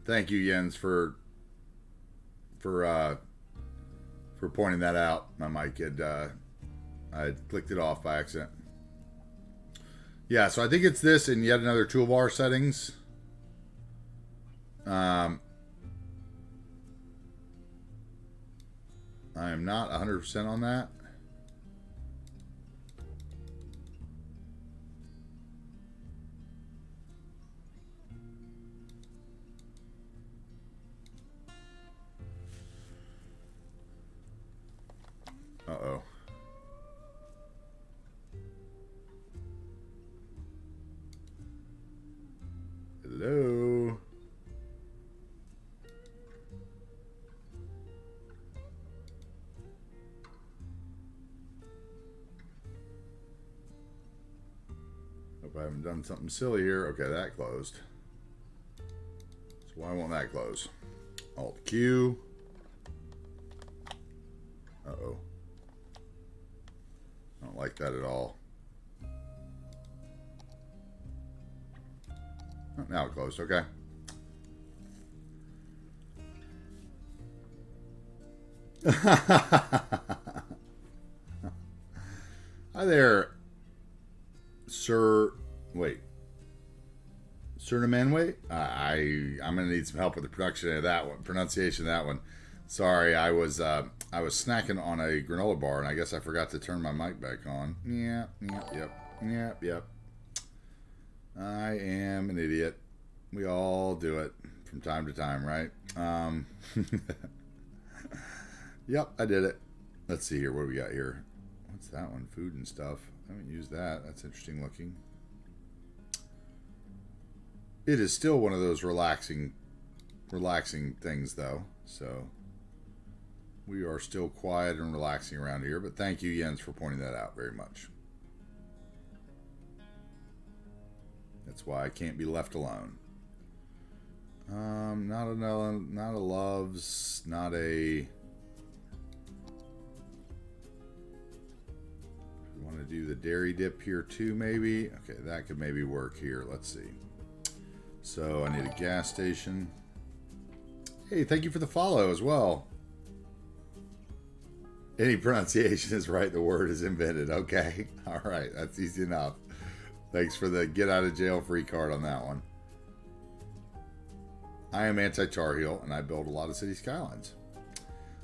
Thank you, Jens, for pointing that out. My mic had I had clicked it off by accident. Yeah, so I think it's this in yet another toolbar settings. I am not 100% on that. Uh-oh. Hello? Hope I haven't done something silly here. Okay, that closed. So why won't that close? Alt Q. Uh-oh. I don't like that at all. Oh, now it closed. Okay. Hi there, Sir. Wait. Sir Manway? I'm gonna need some help with the production of that one, pronunciation of that one. Sorry, I was snacking on a granola bar, and I guess I forgot to turn my mic back on. Yep. I am an idiot. We all do it from time to time, right? Yep, I did it. Let's see here. What do we got here? What's that one? Food and stuff. I haven't used that. That's interesting looking. It is still one of those relaxing things, though. So we are still quiet and relaxing around here. But thank you, Jens, for pointing that out very much. That's why I can't be left alone. Not a loves, not a. We want to do the dairy dip here too, maybe. Okay, that could maybe work here. Let's see. So I need a gas station. Hey, thank you for the follow as well. Any pronunciation is right. The word is invented. Okay. All right. That's easy enough. Thanks for the get out of jail free card on that one. I am AntiTarheel, and I build a lot of city skylines.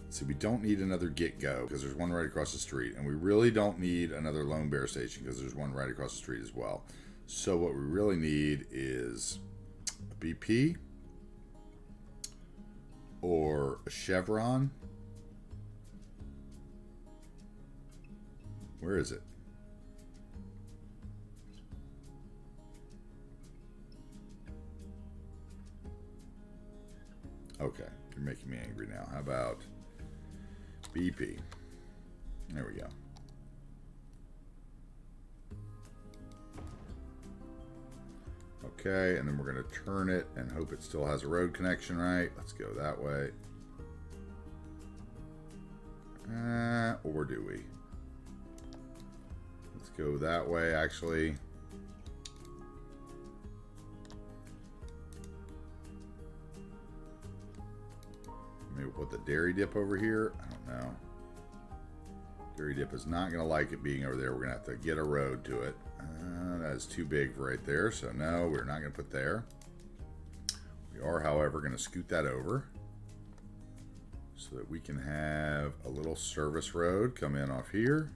So we don't need another get-go because there's one right across the street. And we really don't need another Lone Bear station because there's one right across the street as well. So what we really need is a BP or a Chevron. Where is it? Okay, you're making me angry now. How about BP? There we go. Okay, and then we're going to turn it and hope it still has a road connection, right? Let's go that way. Or do we? Let's go that way, actually. Maybe we'll put the dairy dip over here. I don't know. Dairy dip is not going to like it being over there. We're going to have to get a road to it. That is too big for right there. So no, we're not going to put there. We are, however, going to scoot that over so that we can have a little service road come in off here.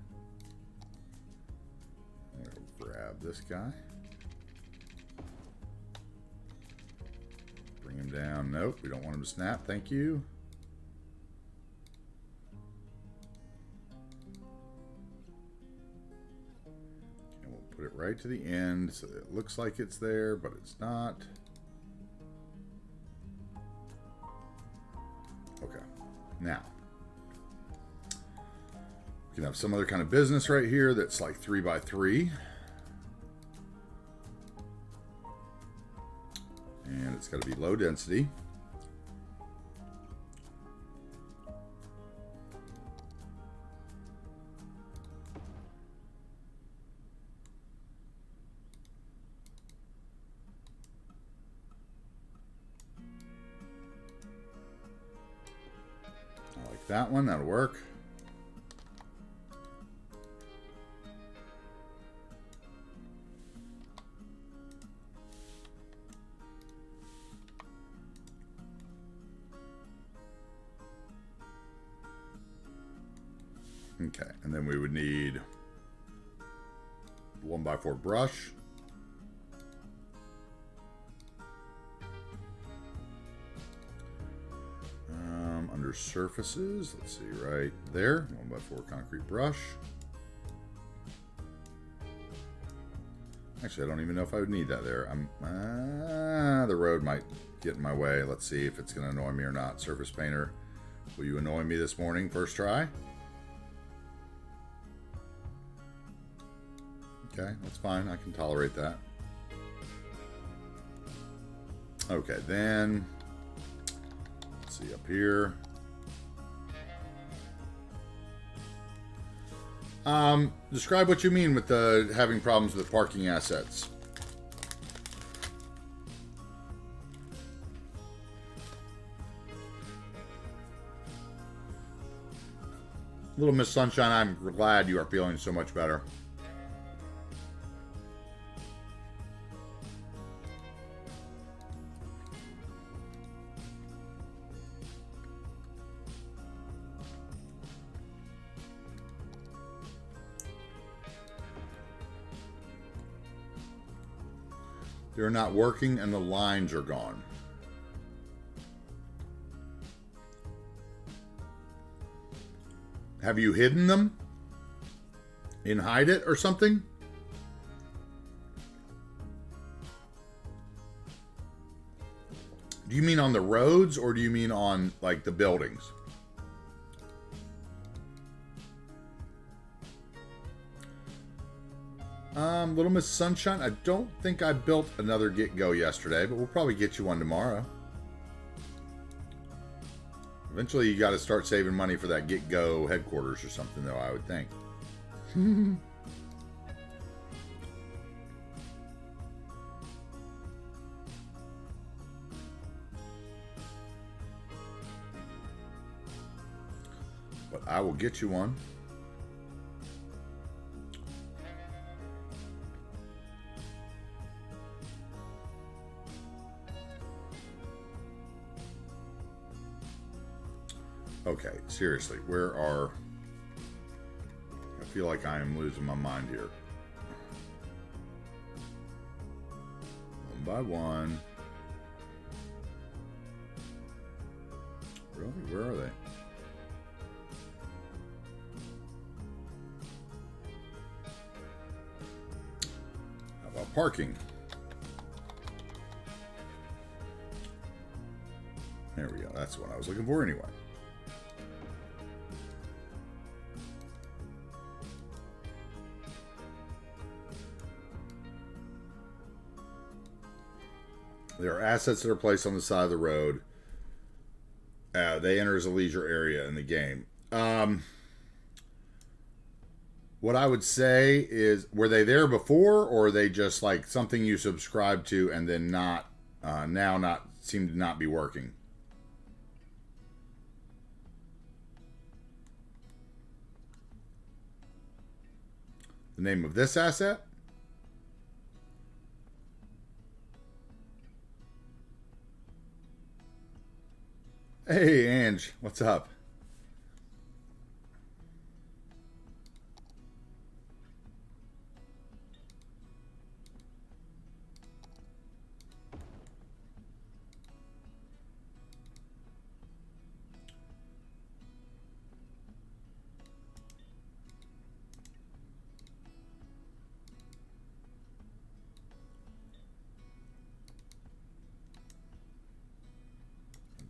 We'll grab this guy. Bring him down. Nope, we don't want him to snap. Thank you. Put it right to the end so that it looks like it's there, but it's not. Okay. Now, we can have some other kind of business right here that's like 3x3. And it's got to be low density. that one. That'll work. Okay, and then we would need 1x4 brush. Under surfaces, let's see, right there, 1x4 concrete brush. Actually, I don't even know if I would need that there. The road might get in my way. Let's see if it's going to annoy me or not. Surface painter, will you annoy me this morning? First try. Okay, that's fine. I can tolerate that. Okay, then let's see up here. Describe what you mean with the having problems with parking assets. Little Miss Sunshine, I'm glad you are feeling so much better. They're not working and the lines are gone. Have you hidden them? In hide it or something? Do you mean on the roads or do you mean on like the buildings? Little Miss Sunshine, I don't think I built another Get Go yesterday, but we'll probably get you one tomorrow. Eventually you got to start saving money for that Get Go headquarters or something, though, I would think. But I will get you one. Okay, seriously, where are... I feel like I am losing my mind here. One by one. Really? Where are they? How about parking? There we go. That's what I was looking for anyway. There are assets that are placed on the side of the road. They enter as a leisure area in the game. What I would say is, were they there before, or are they just like something you subscribe to and then not now not seem to not be working? The name of this asset? Hey, Ange, what's up?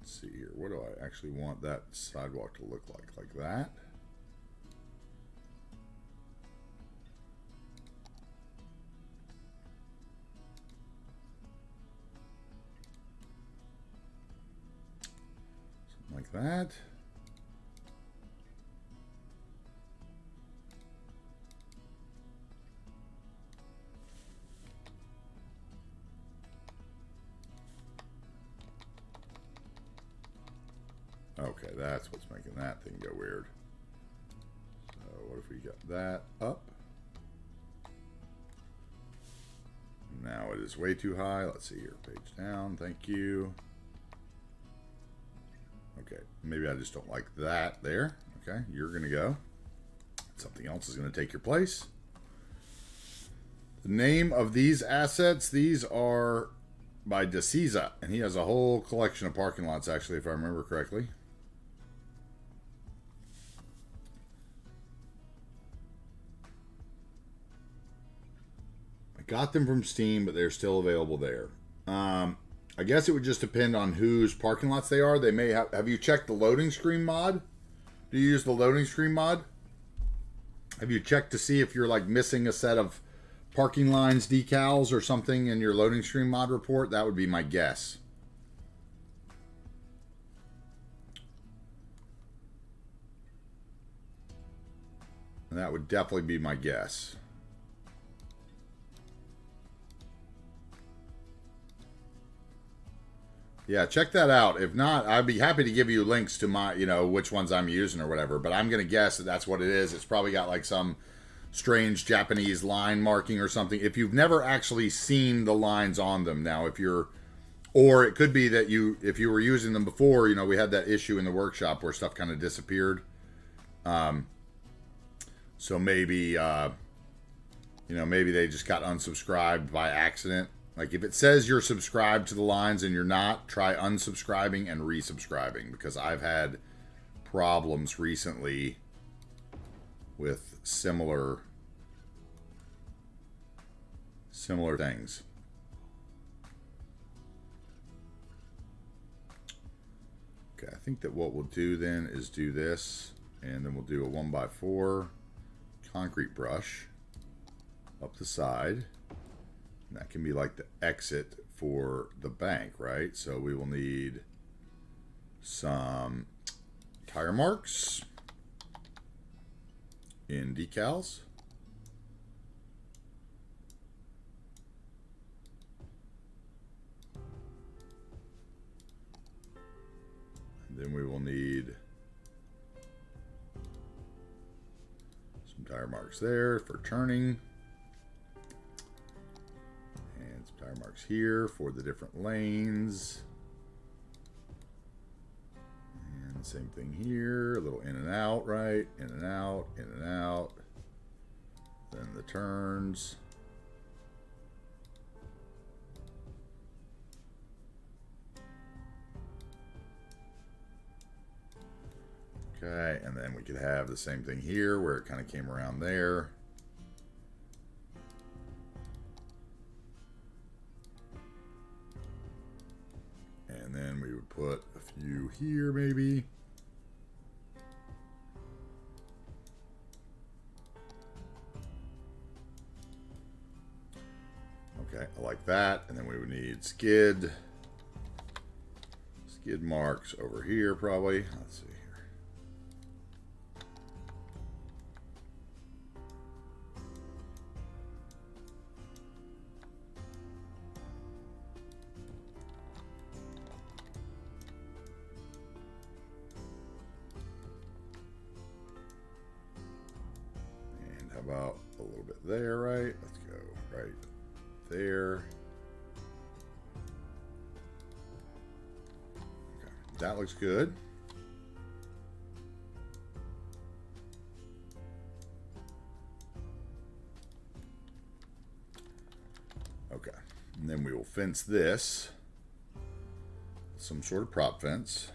See here, what do I actually want that sidewalk to look like? Like that? Something like that. Okay, that's what's making that thing go weird. So what if we got that up? Now it is way too high. Let's see here. Page down. Thank you. Okay, maybe I just don't like that there. Okay, you're going to go. Something else is going to take your place. The name of these assets, these are by DeCisa, and he has a whole collection of parking lots, actually, if I remember correctly. I got them from Steam, but they're still available there. I guess it would just depend on whose parking lots they are. They may have you checked the loading screen mod? Do you use the loading screen mod? Have you checked to see if you're like missing a set of parking lines decals or something in your loading screen mod report? That would be my guess. And that would definitely be my guess. Yeah, check that out. If not, I'd be happy to give you links to my, which ones I'm using or whatever. But I'm going to guess that that's what it is. It's probably got like some strange Japanese line marking or something. If you've never actually seen the lines on them now, or it could be that if you were using them before, we had that issue in the workshop where stuff kind of disappeared. So maybe, maybe they just got unsubscribed by accident. Like if it says you're subscribed to the lines and you're not, try unsubscribing and resubscribing, because I've had problems recently with similar things. Okay, I think that what we'll do then is do this, and then we'll do a 1x4 concrete brush up the side. And that can be like the exit for the bank, right? So we will need some tire marks in decals. And then we will need some tire marks there for turning. Tire marks here for the different lanes. And same thing here, a little in and out, right? In and out, in and out. Then the turns. Okay, and then we could have the same thing here where it kind of came around there. And then we would put a few here, maybe. Okay, I like that. And then we would need skid marks over here, probably. Let's see here. About a little bit there, right? Let's go right there. Okay, that looks good. Okay, and then we will fence this. Some sort of prop fence.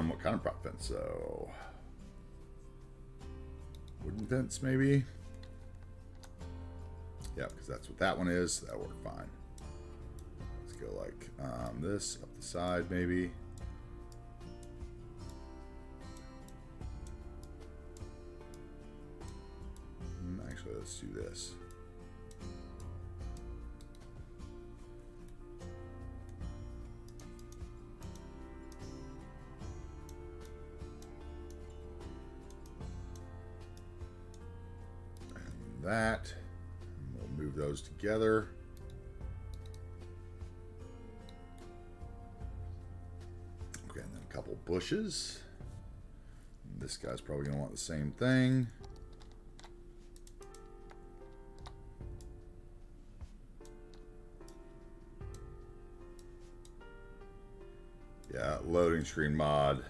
What kind of prop fence? So, wooden fence, maybe? Yeah, because that's what that one is. That'll work fine. Let's go like this, up the side, maybe. Actually, let's do this. that. We'll move those together. Okay, and then a couple bushes. And this guy's probably going to want the same thing. Yeah, loading screen mod.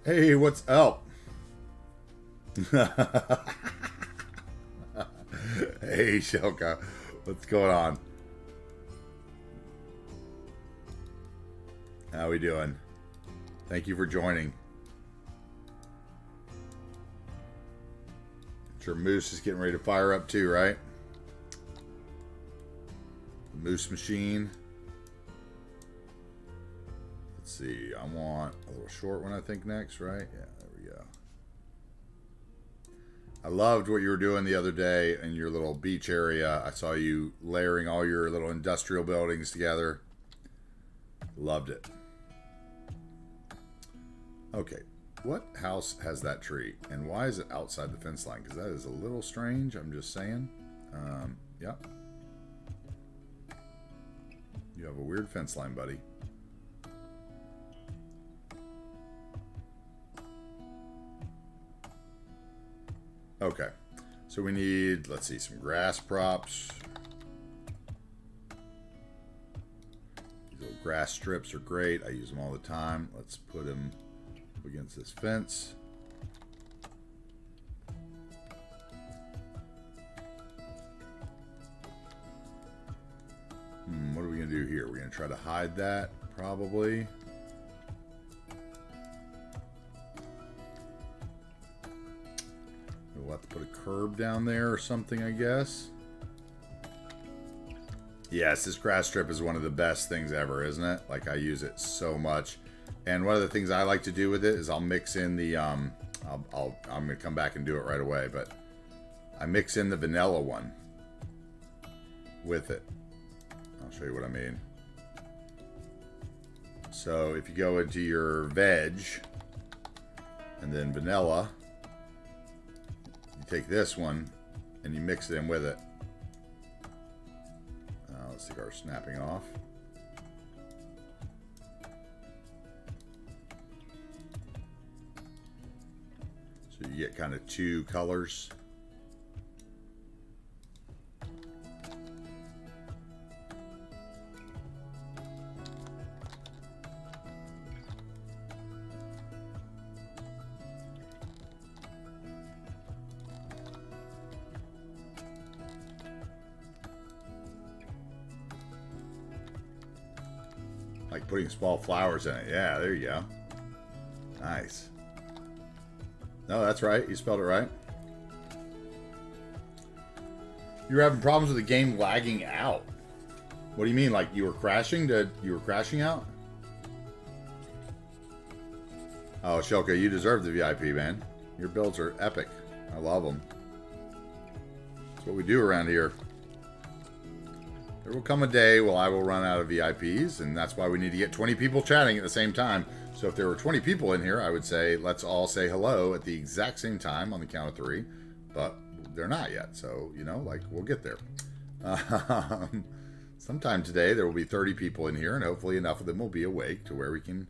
Hey, what's up? Hey, Shelka. What's going on? How we doing? Thank you for joining. I'm sure Moose is getting ready to fire up too, right? The Moose machine. Let's see. I want a little short one, I think, next, right? Yeah, there we go. I loved what you were doing the other day in your little beach area. I saw you layering all your little industrial buildings together. Loved it. Okay, what house has that tree? And why is it outside the fence line? Because that is a little strange, I'm just saying. Yep. You have a weird fence line, buddy. Okay, so we need, let's see, some grass props. These little grass strips are great. I use them all the time. Let's put them up against this fence. What are we going to do here? We're going to try to hide that, probably. We'll have to put a curb down there or something, I guess. Yes, this grass strip is one of the best things ever, isn't it? Like, I use it so much. And one of the things I like to do with it is I'll mix in the, I'm going to come back and do it right away, but I mix in the vanilla one with it. I'll show you what I mean. So if you go into your veg and then vanilla, you take this one and you mix it in with it. Let's see our snapping off. So you get kind of two colors. Like putting small flowers in it. Yeah, there you go. Nice. No, that's right. You spelled it right. You were having problems with the game lagging out. What do you mean? Like you were crashing? You were crashing out? Oh, Shelka, you deserve the VIP, man. Your builds are epic. I love them. That's what we do around here. There will come a day where I will run out of VIPs, and that's why we need to get 20 people chatting at the same time. So if there were 20 people in here, I would say, let's all say hello at the exact same time on the count of 3. But they're not yet, so, you know, like, we'll get there. Sometime today, there will be 30 people in here, and hopefully enough of them will be awake to where we can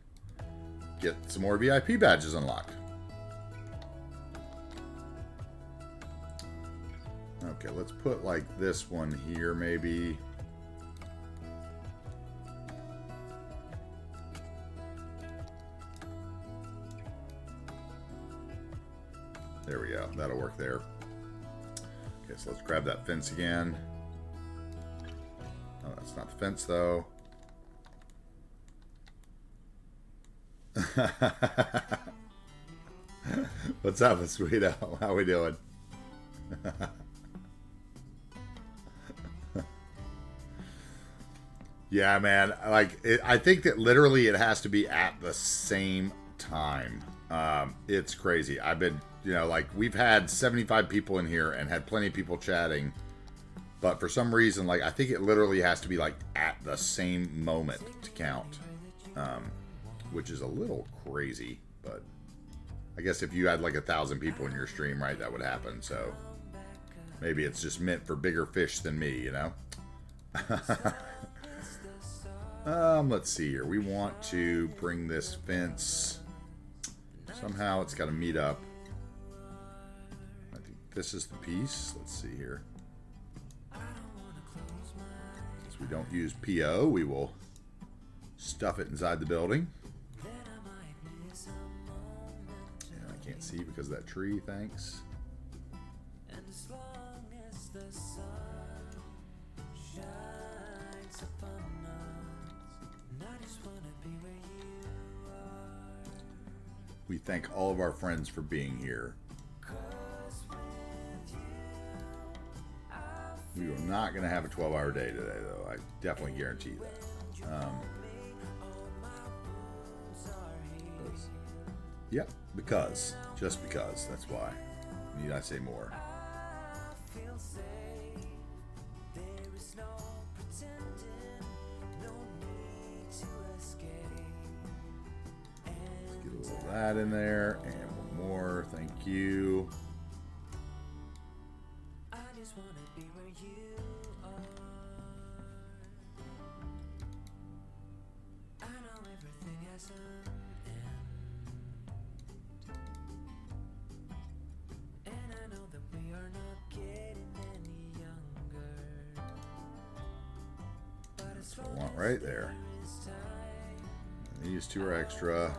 get some more VIP badges unlocked. Okay, let's put, like, this one here, maybe. There we go. That'll work there. Okay, so let's grab that fence again. Oh, that's not the fence, though. What's up, Sweeto? How we doing? Yeah, man. Like, I think that literally it has to be at the same time. It's crazy. I've been, you know, like, we've had 75 people in here and had plenty of people chatting. But for some reason, like, I think it literally has to be, like, at the same moment to count. Which is a little crazy, but I guess if you had like 1,000 people in your stream, right, that would happen. So maybe it's just meant for bigger fish than me, you know? Let's see here. We want to bring this fence. Somehow it's got to meet up. I think this is the piece. Let's see here. Since we don't use PO, we will stuff it inside the building. And I can't see because of that tree, thanks. We thank all of our friends for being here. We are not going to have a 12-hour day today, though. I definitely guarantee that. Yep, because. Just because. That's why. Need I say more? That in there, and one more. Thank you. I just want to be where you are. I know everything has an end, and I know that we are not getting any younger. But that's what I want right there. And these two are extra.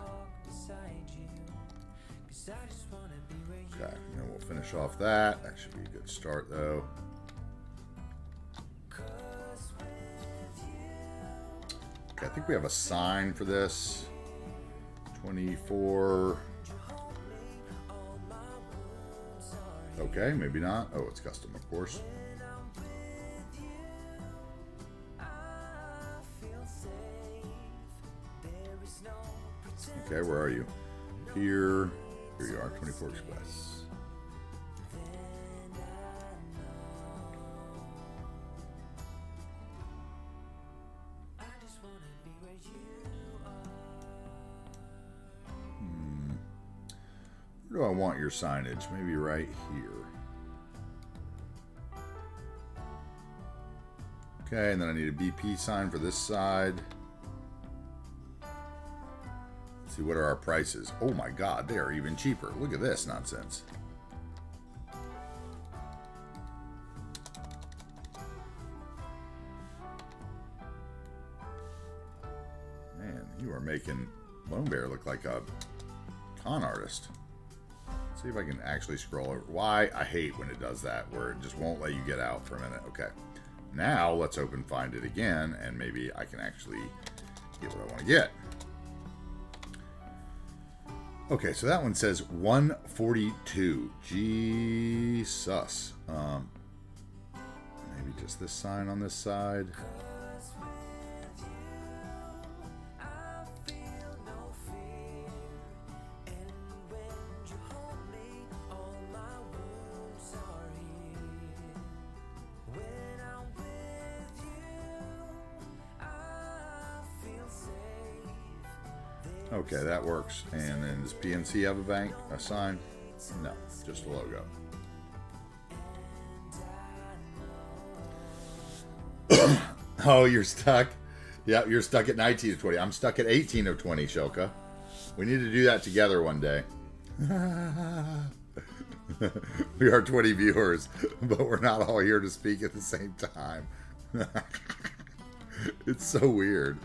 Okay, and then we'll finish off that. That should be a good start, though. Okay, I think we have a sign for this. 24. Okay, maybe not. Oh, it's custom, of course. Okay, where are you? Here. Here you are, 24 Express. Where do I want your signage? Maybe right here. Okay, and then I need a BP sign for this side. Let's see, what are our prices? Oh my god, they are even cheaper. Look at this nonsense. Man, you are making Lone Bear look like a con artist. Let's see if I can actually scroll over. Why? I hate when it does that, where it just won't let you get out for a minute. Okay. Now, let's open Find It again, and maybe I can actually get what I want to get. Okay, so that one says 142. Jesus. Maybe just this sign on this side. Okay, that works. And then does PNC have a sign? No, just a logo. Oh, you're stuck? Yeah, you're stuck at 19 of 20. I'm stuck at 18 of 20, Shilka. We need to do that together one day. We are 20 viewers, but we're not all here to speak at the same time. It's so weird.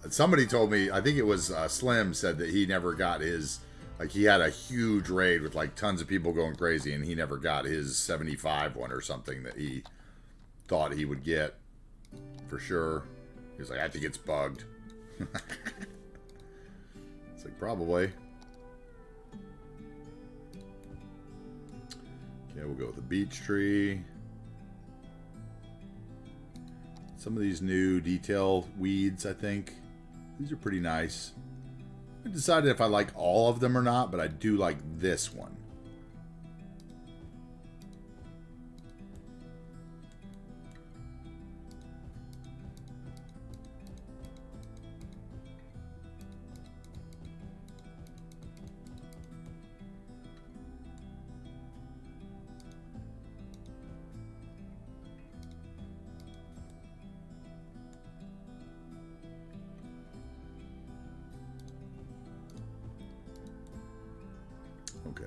Somebody told me, I think it was Slim, said that he never got his, like he had a huge raid with like tons of people going crazy, and he never got his 75 one or something that he thought he would get for sure. He was like, I think it's bugged. It's like, probably. Okay, we'll go with the beech tree. Some of these new detail weeds, I think. These are pretty nice. I decided if I like all of them or not, but I do like this one.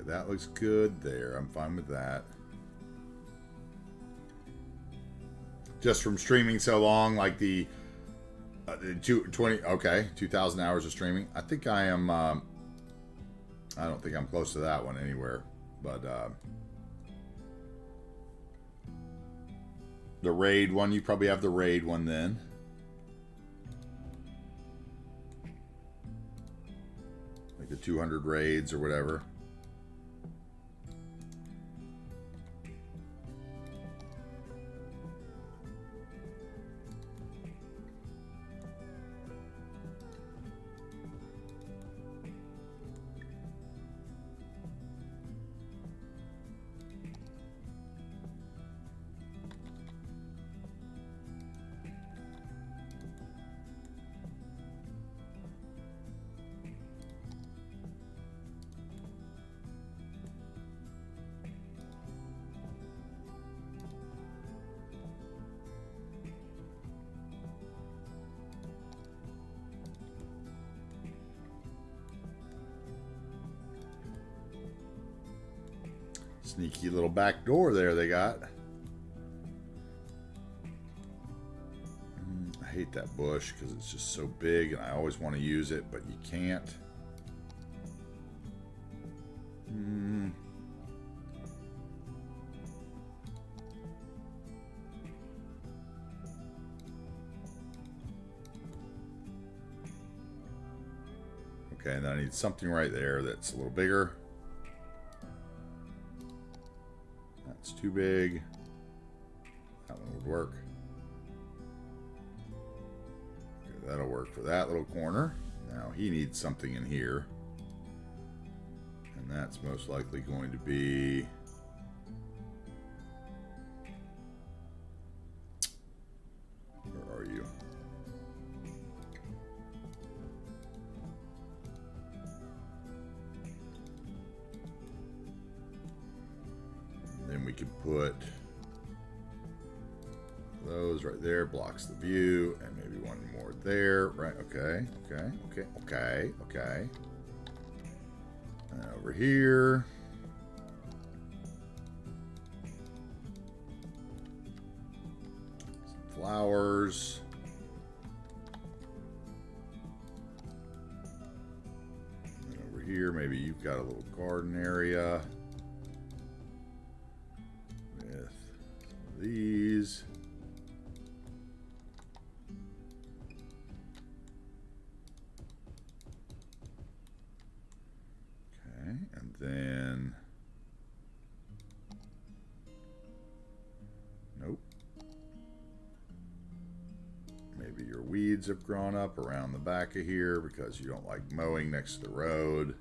that looks good there. I'm fine with that. Just from streaming so long, like the 2,000 hours of streaming. I think I am. I don't think I'm close to that one anywhere, but the raid one, you probably have the raid one then. Like the 200 raids or whatever. Sneaky little back door there they got. I hate that bush because it's just so big and I always want to use it, but you can't. Okay, and then I need something right there that's a little bigger. That's too big. That one would work. Okay, that'll work for that little corner. Now he needs something in here. And that's most likely going to be... Where are you? Then we could put those right there, blocks the view, and maybe one more there, right? Okay. And over here. Some flowers. And over here, maybe you've got a little garden area. These. Okay, and then nope. Maybe your weeds have grown up around the back of here because you don't like mowing next to the road.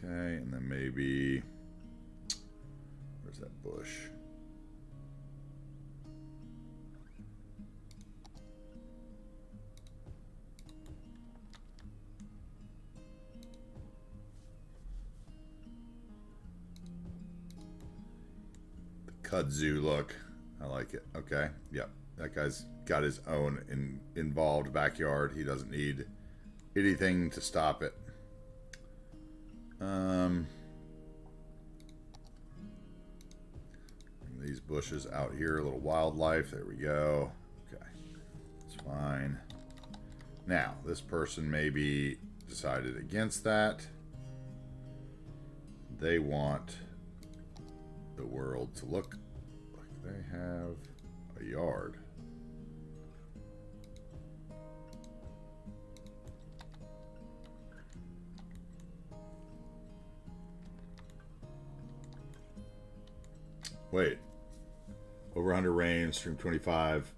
Okay, and then maybe, where's that bush? The kudzu look. I like it. Okay, yep. That guy's got his own involved backyard. He doesn't need anything to stop it. These bushes out here, a little wildlife. There we go. Okay, that's fine. Now, this person maybe decided against that. They want the world to look like they have a yard. Wait, over 100 rain, stream 25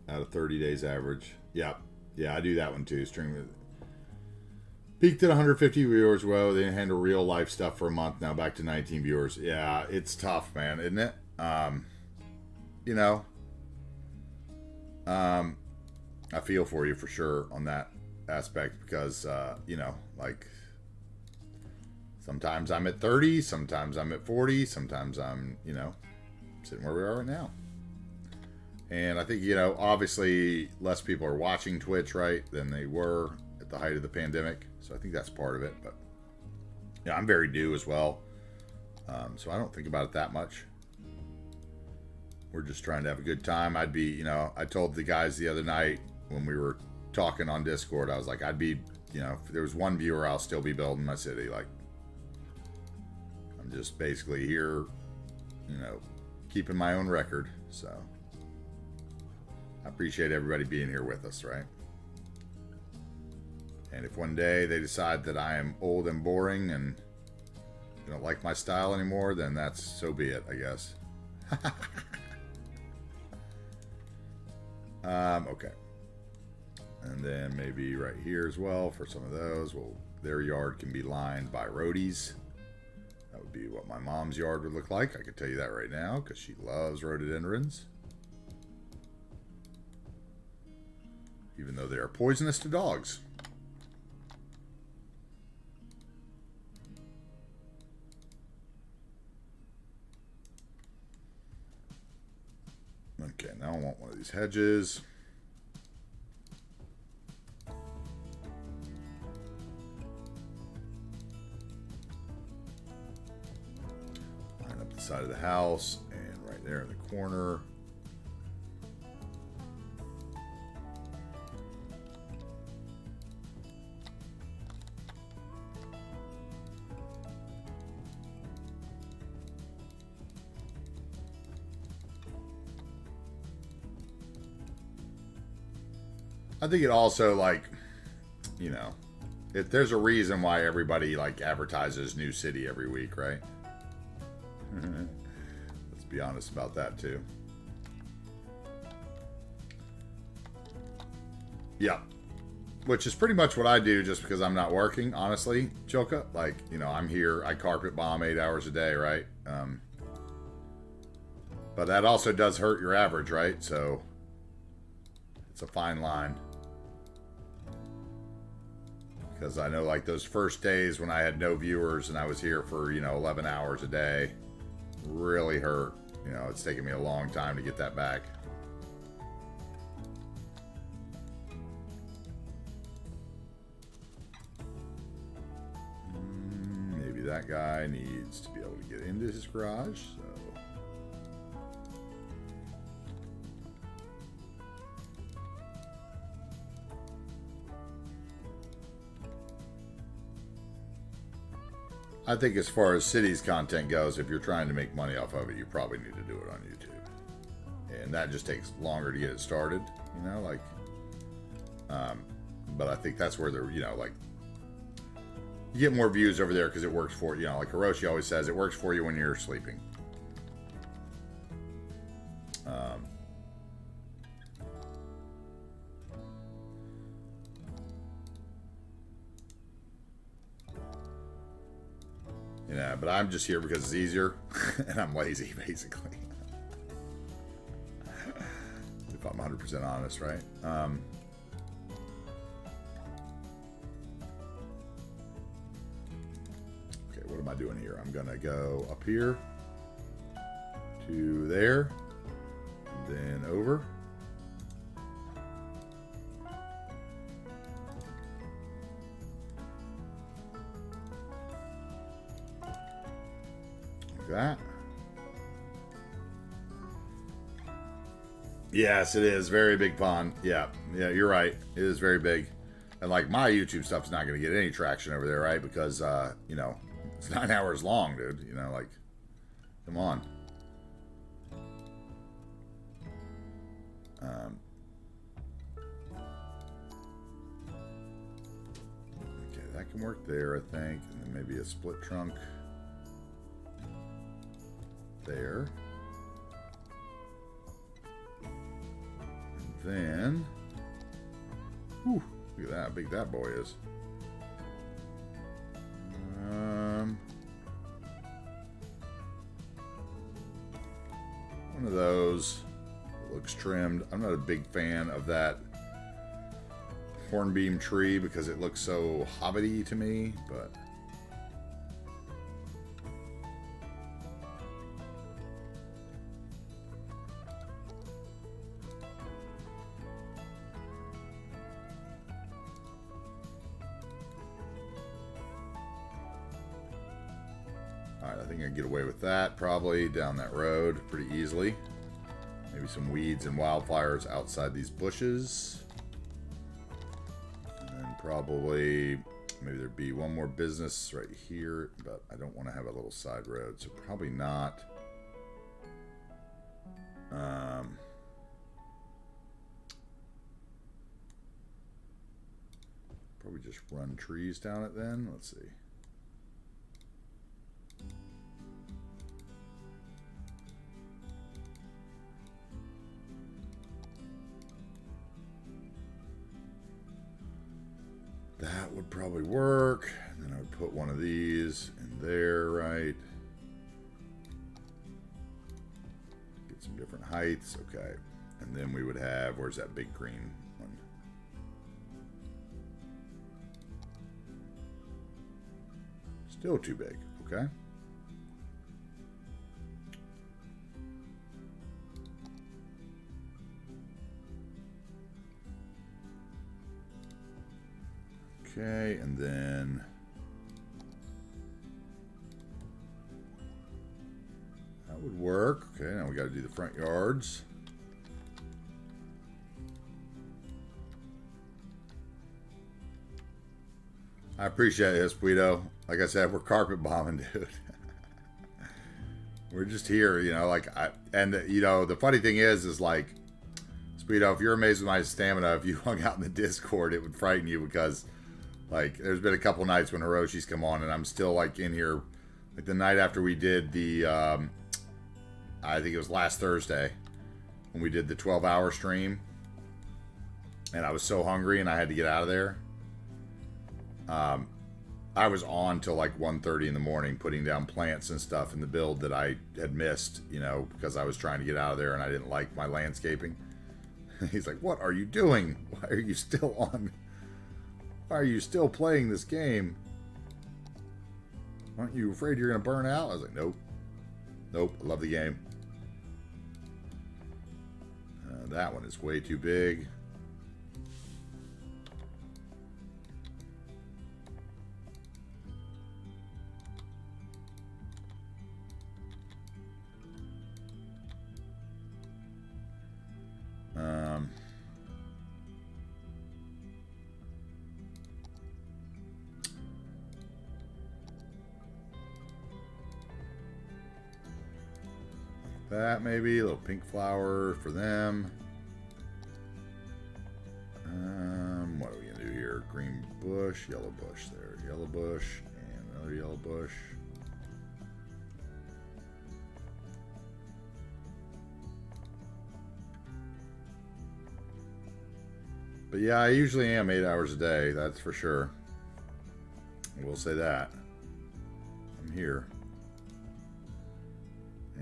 out of 30 days average. Yeah, I do that one too. Stream peaked at 150 viewers. Well, they handle real life stuff for a month. Now back to 19 viewers. Yeah, it's tough, man, isn't it? You know, I feel for you for sure on that aspect because, you know, like Sometimes I'm at 30, sometimes I'm at 40, sometimes I'm, you know, sitting where we are right now. And I think, you know, obviously less people are watching Twitch, right, than they were at the height of the pandemic. So I think that's part of it. But yeah, I'm very new as well. So I don't think about it that much. We're just trying to have a good time. I'd be, you know, I told the guys the other night when we were talking on Discord, I was like, I'd be, you know, if there was one viewer, I'll still be building my city. Like, I'm just basically here, you know, keeping my own record. So I appreciate everybody being here with us, right? And if one day they decide that I am old and boring and don't like my style anymore, then that's so be it, I guess. Okay. And then maybe right here as well for some of those. Well, their yard can be lined by roadies. That would be what my mom's yard would look like. I can tell you that right now because she loves rhododendrons. Even though they are poisonous to dogs. Okay, now I want one of these hedges. Line up the side of the house and right there in the corner. I think it also, like, you know, if there's a reason why everybody, like, advertises new city every week, right? Let's be honest about that, too. Yeah. Which is pretty much what I do just because I'm not working, honestly, Choka. Like, you know, I'm here, I carpet bomb 8 hours a day, right? But that also does hurt your average, right? So it's a fine line. Because I know, like, those first days when I had no viewers and I was here for, you know, 11 hours a day really hurt. You know, it's taken me a long time to get that back. Maybe that guy needs to be able to get into his garage, so. I think as far as cities content goes, if you're trying to make money off of it, you probably need to do it on YouTube. And that just takes longer to get it started, you know, like, but I think that's where they're, you know, like, you get more views over there because it works for, you know, like Hiroshi always says, it works for you when you're sleeping. Yeah, but I'm just here because it's easier, and I'm lazy, basically. If I'm 100% honest, right? Okay, what am I doing here? I'm gonna go up here to there, and then over. That. Yes, it is very big pond. Yeah, you're right. It is very big, and like my YouTube stuff's not going to get any traction over there, right? Because you know, it's 9 hours long, dude. You know, like, come on. Okay, that can work there, I think, and then maybe a split trunk. There. And then, whew, look at that, how big that boy is. One of those looks trimmed. I'm not a big fan of that hornbeam tree because it looks so hobbity to me, but think I can get away with that probably down that road pretty easily. Maybe some weeds and wildflowers outside these bushes. And then probably, maybe there'd be one more business right here, but I don't want to have a little side road, so probably not. Probably just run trees down it then. Let's see. That would probably work. And then I would put one of these in there, right? Get some different heights. Okay. And then we would have, where's that big green one? Still too big. Okay. Okay, and then that would work. Okay, now we got to do the front yards. I appreciate it, Espuito. Like I said, we're carpet bombing, dude. We're just here, you know, like, the funny thing is like, Espuito, if you're amazed with my stamina, if you hung out in the Discord, it would frighten you because, like, there's been a couple nights when Hiroshi's come on and I'm still, like, in here. Like, the night after we did the, I think it was last Thursday, when we did the 12-hour stream. And I was so hungry and I had to get out of there. I was on till, like, 1:30 in the morning putting down plants and stuff in the build that I had missed, you know, because I was trying to get out of there and I didn't like my landscaping. He's like, what are you doing? Why are you still on? Why are you still playing this game? Aren't you afraid you're going to burn out? I was like, nope. Nope, I love the game. That one is way too big. That maybe a little pink flower for them. What are we gonna do here? Green bush, yellow bush there, yellow bush, and another yellow bush. But yeah, I usually am 8 hours a day, that's for sure. I will say that. I'm here.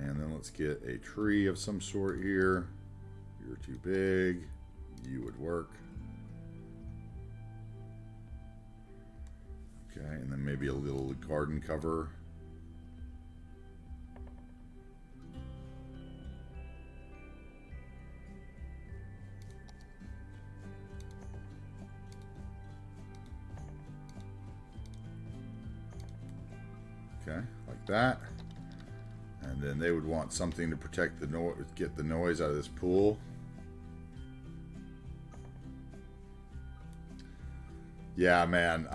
And then let's get a tree of some sort here. You're too big. You would work. Okay, and then maybe a little garden cover. Okay, like that. And then they would want something to protect the noise, get the noise out of this pool. Yeah, man.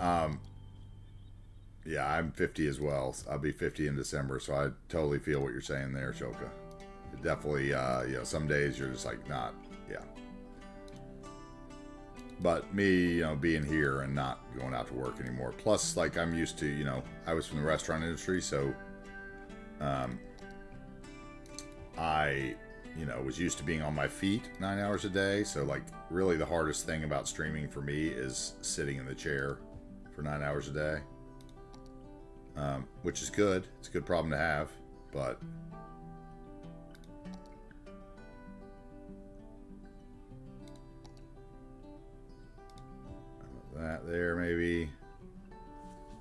Yeah, I'm 50 as well. I'll be 50 in December, so I totally feel what you're saying there, Shoka. It definitely, you know, some days you're just like, not, yeah. But me, you know, being here and not going out to work anymore. Plus, like, I'm used to, you know, I was from the restaurant industry, so I, you know, was used to being on my feet 9 hours a day. So, like, really the hardest thing about streaming for me is sitting in the chair for 9 hours a day. Which is good. It's a good problem to have, but that there maybe.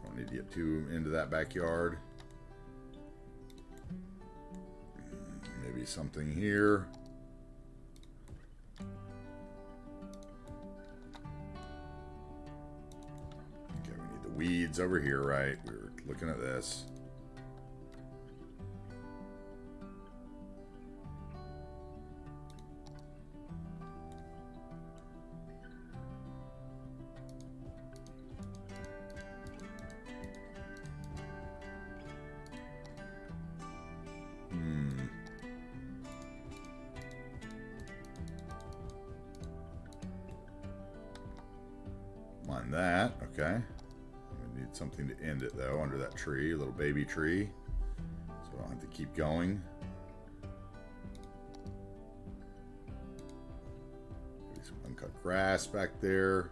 Don't need to get too into that backyard. Maybe something here. Okay, we need the weeds over here, right? We were looking at this. Line that. Okay. We need something to end it though, under that tree, a little baby tree. So I don't have to keep going. Maybe some uncut grass back there.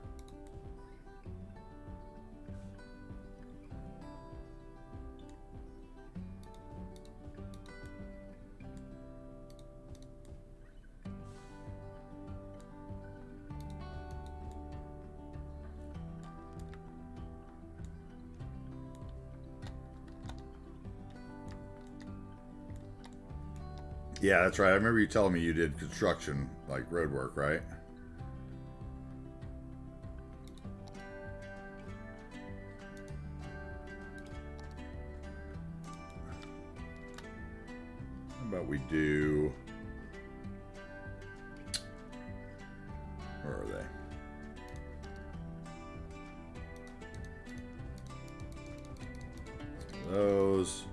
Yeah, that's right. I remember you telling me you did construction, like road work, right? How about we do... Where are they? Those...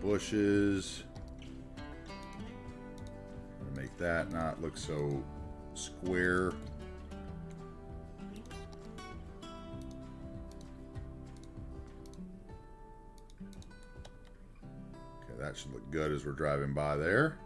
bushes. Make that not look so square. Okay, that should look good as we're driving by there.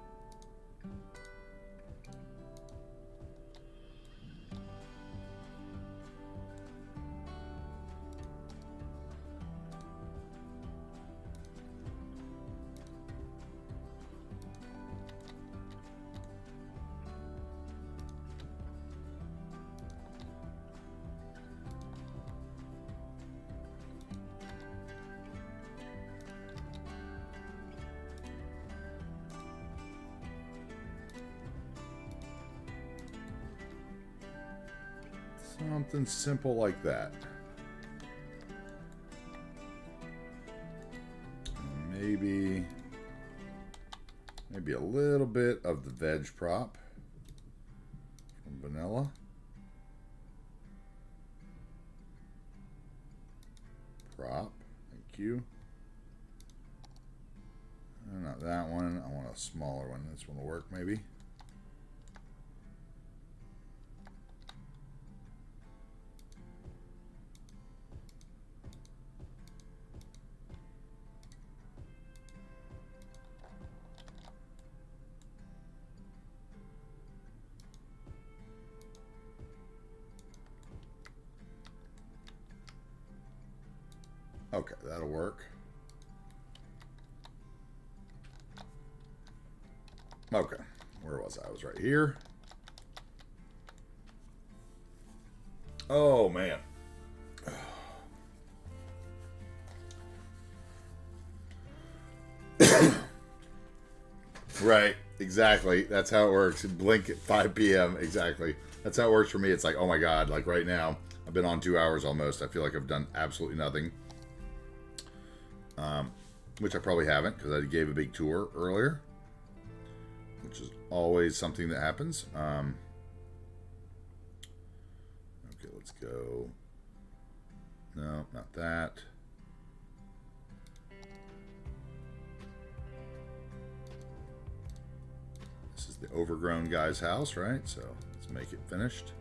Something simple like that. And maybe a little bit of the veg prop from vanilla. Prop, thank you. Not that one. I want a smaller one. This one will work maybe. Okay, that'll work. Okay, where was I? I was right here. Oh, man. Right, exactly. That's how it works. Blink at 5 p.m. Exactly. That's how it works for me. It's like, oh my God, like right now, I've been on 2 hours almost. I feel like I've done absolutely nothing. Which I probably haven't because I gave a big tour earlier, which is always something that happens. Okay, let's go. No, not that. This is the overgrown guy's house, right? So let's make it finished.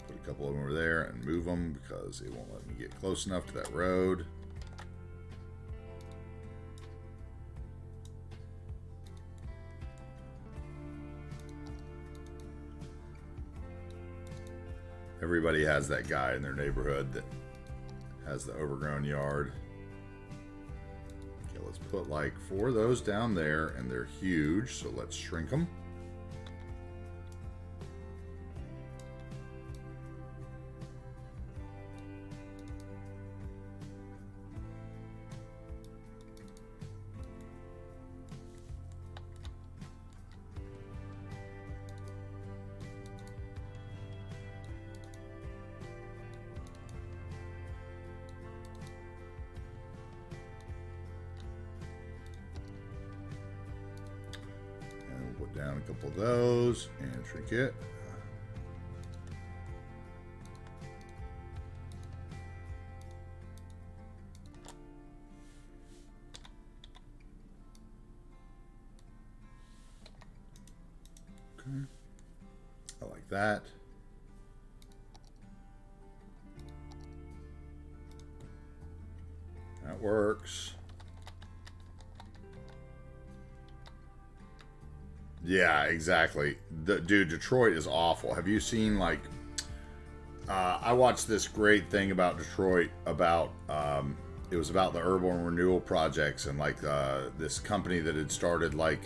Put a couple of them over there and move them because it won't let me get close enough to that road. Everybody has that guy in their neighborhood that has the overgrown yard. Okay, let's put like 4 of those down there, and they're huge, so let's shrink them. Put down a couple of those and shrink it. that. That works. Yeah, exactly. Dude, Detroit is awful. Have you seen, like, I watched this great thing about Detroit about, it was about the urban renewal projects and, like, this company that had started, like,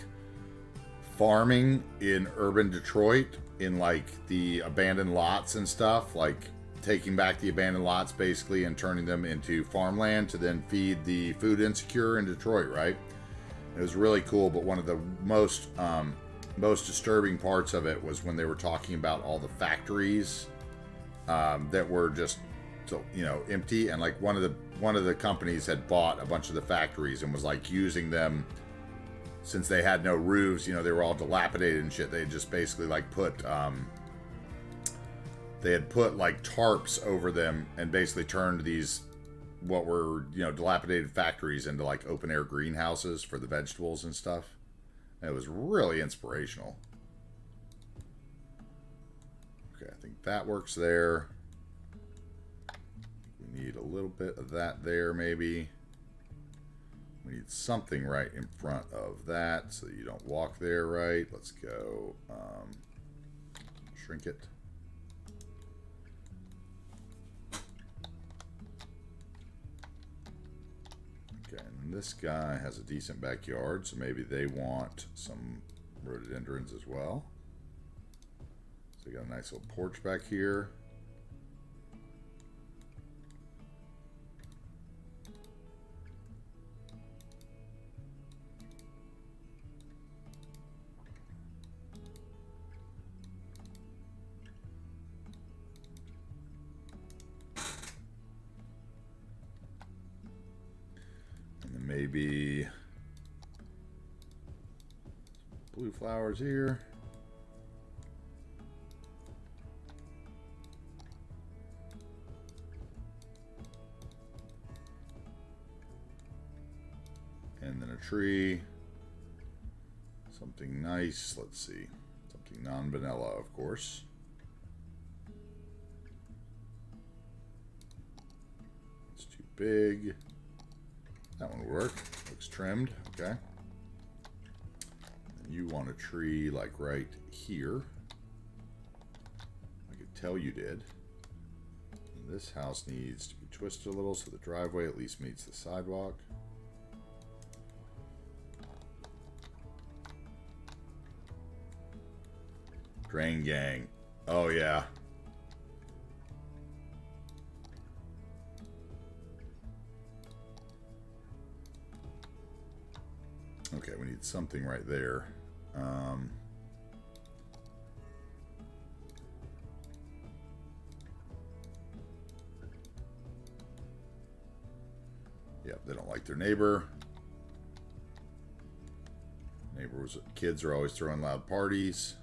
farming in urban Detroit in, like, the abandoned lots and stuff, like taking back the abandoned lots basically and turning them into farmland to then feed the food insecure in Detroit, right? It was really cool, but one of the most disturbing parts of it was when they were talking about all the factories that were just, you know, empty, and like one of the companies had bought a bunch of the factories and was like using them, since they had no roofs, you know, they were all dilapidated and shit. They had just basically like put they had put like tarps over them and basically turned these what were, you know, dilapidated factories into like open air greenhouses for the vegetables and stuff. And it was really inspirational. Okay, I think that works there. We need a little bit of that there, maybe. We need something right in front of that so that you don't walk there, right? Let's go shrink it. Okay, and this guy has a decent backyard, so maybe they want some rhododendrons as well. So we got a nice little porch back here. Maybe blue flowers here. And then a tree. Something nice. Let's see. Something non-vanilla, of course. It's too big. That one would work. Looks trimmed. Okay. And you want a tree like right here. I could tell you did. And this house needs to be twisted a little so the driveway at least meets the sidewalk. Drain gang. Oh yeah. Okay, we need something right there. Yep, they don't like their neighbor. Neighbors, kids are always throwing loud parties.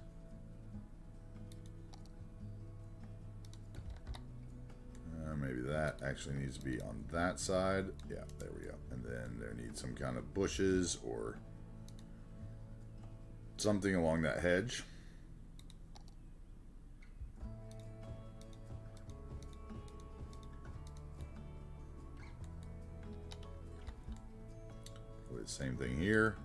Maybe that actually needs to be on that side. Yeah, there we go. And then there needs some kind of bushes or something along that hedge. Probably the same thing here.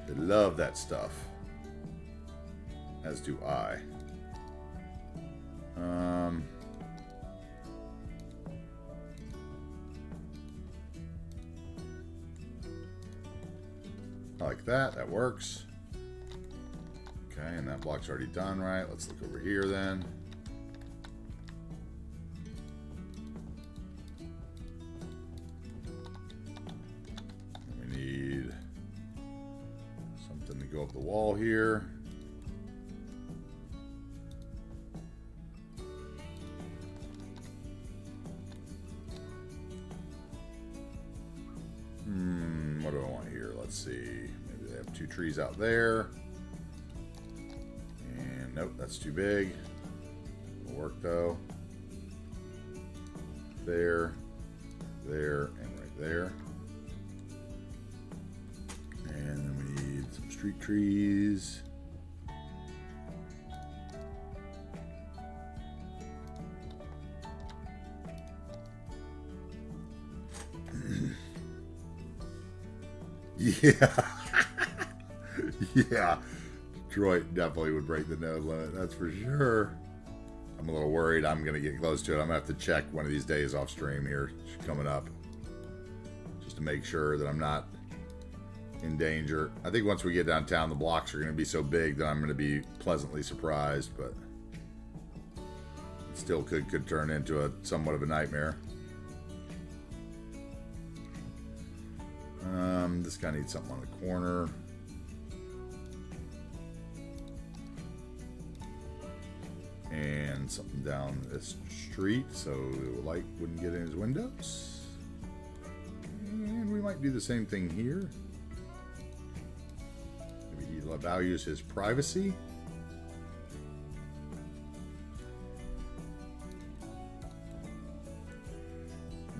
They love that stuff. As do I. Like that. That works. Okay, and that block's already done, right? Let's look over here then. We need something to go up the wall here. What let's see. Maybe they have 2 trees out there. And nope, that's too big. It'll work though. There, there, and right there. And then we need some street trees. Yeah. Yeah. Detroit definitely would break the node limit, that's for sure. I'm a little worried I'm going to get close to it. I'm going to have to check one of these days off stream here coming up, just to make sure that I'm not in danger. I think once we get downtown, the blocks are going to be so big that I'm going to be pleasantly surprised, but it still could turn into a somewhat of a nightmare. This guy needs something on the corner. And something down this street so the light wouldn't get in his windows. And we might do the same thing here. Maybe he values his privacy.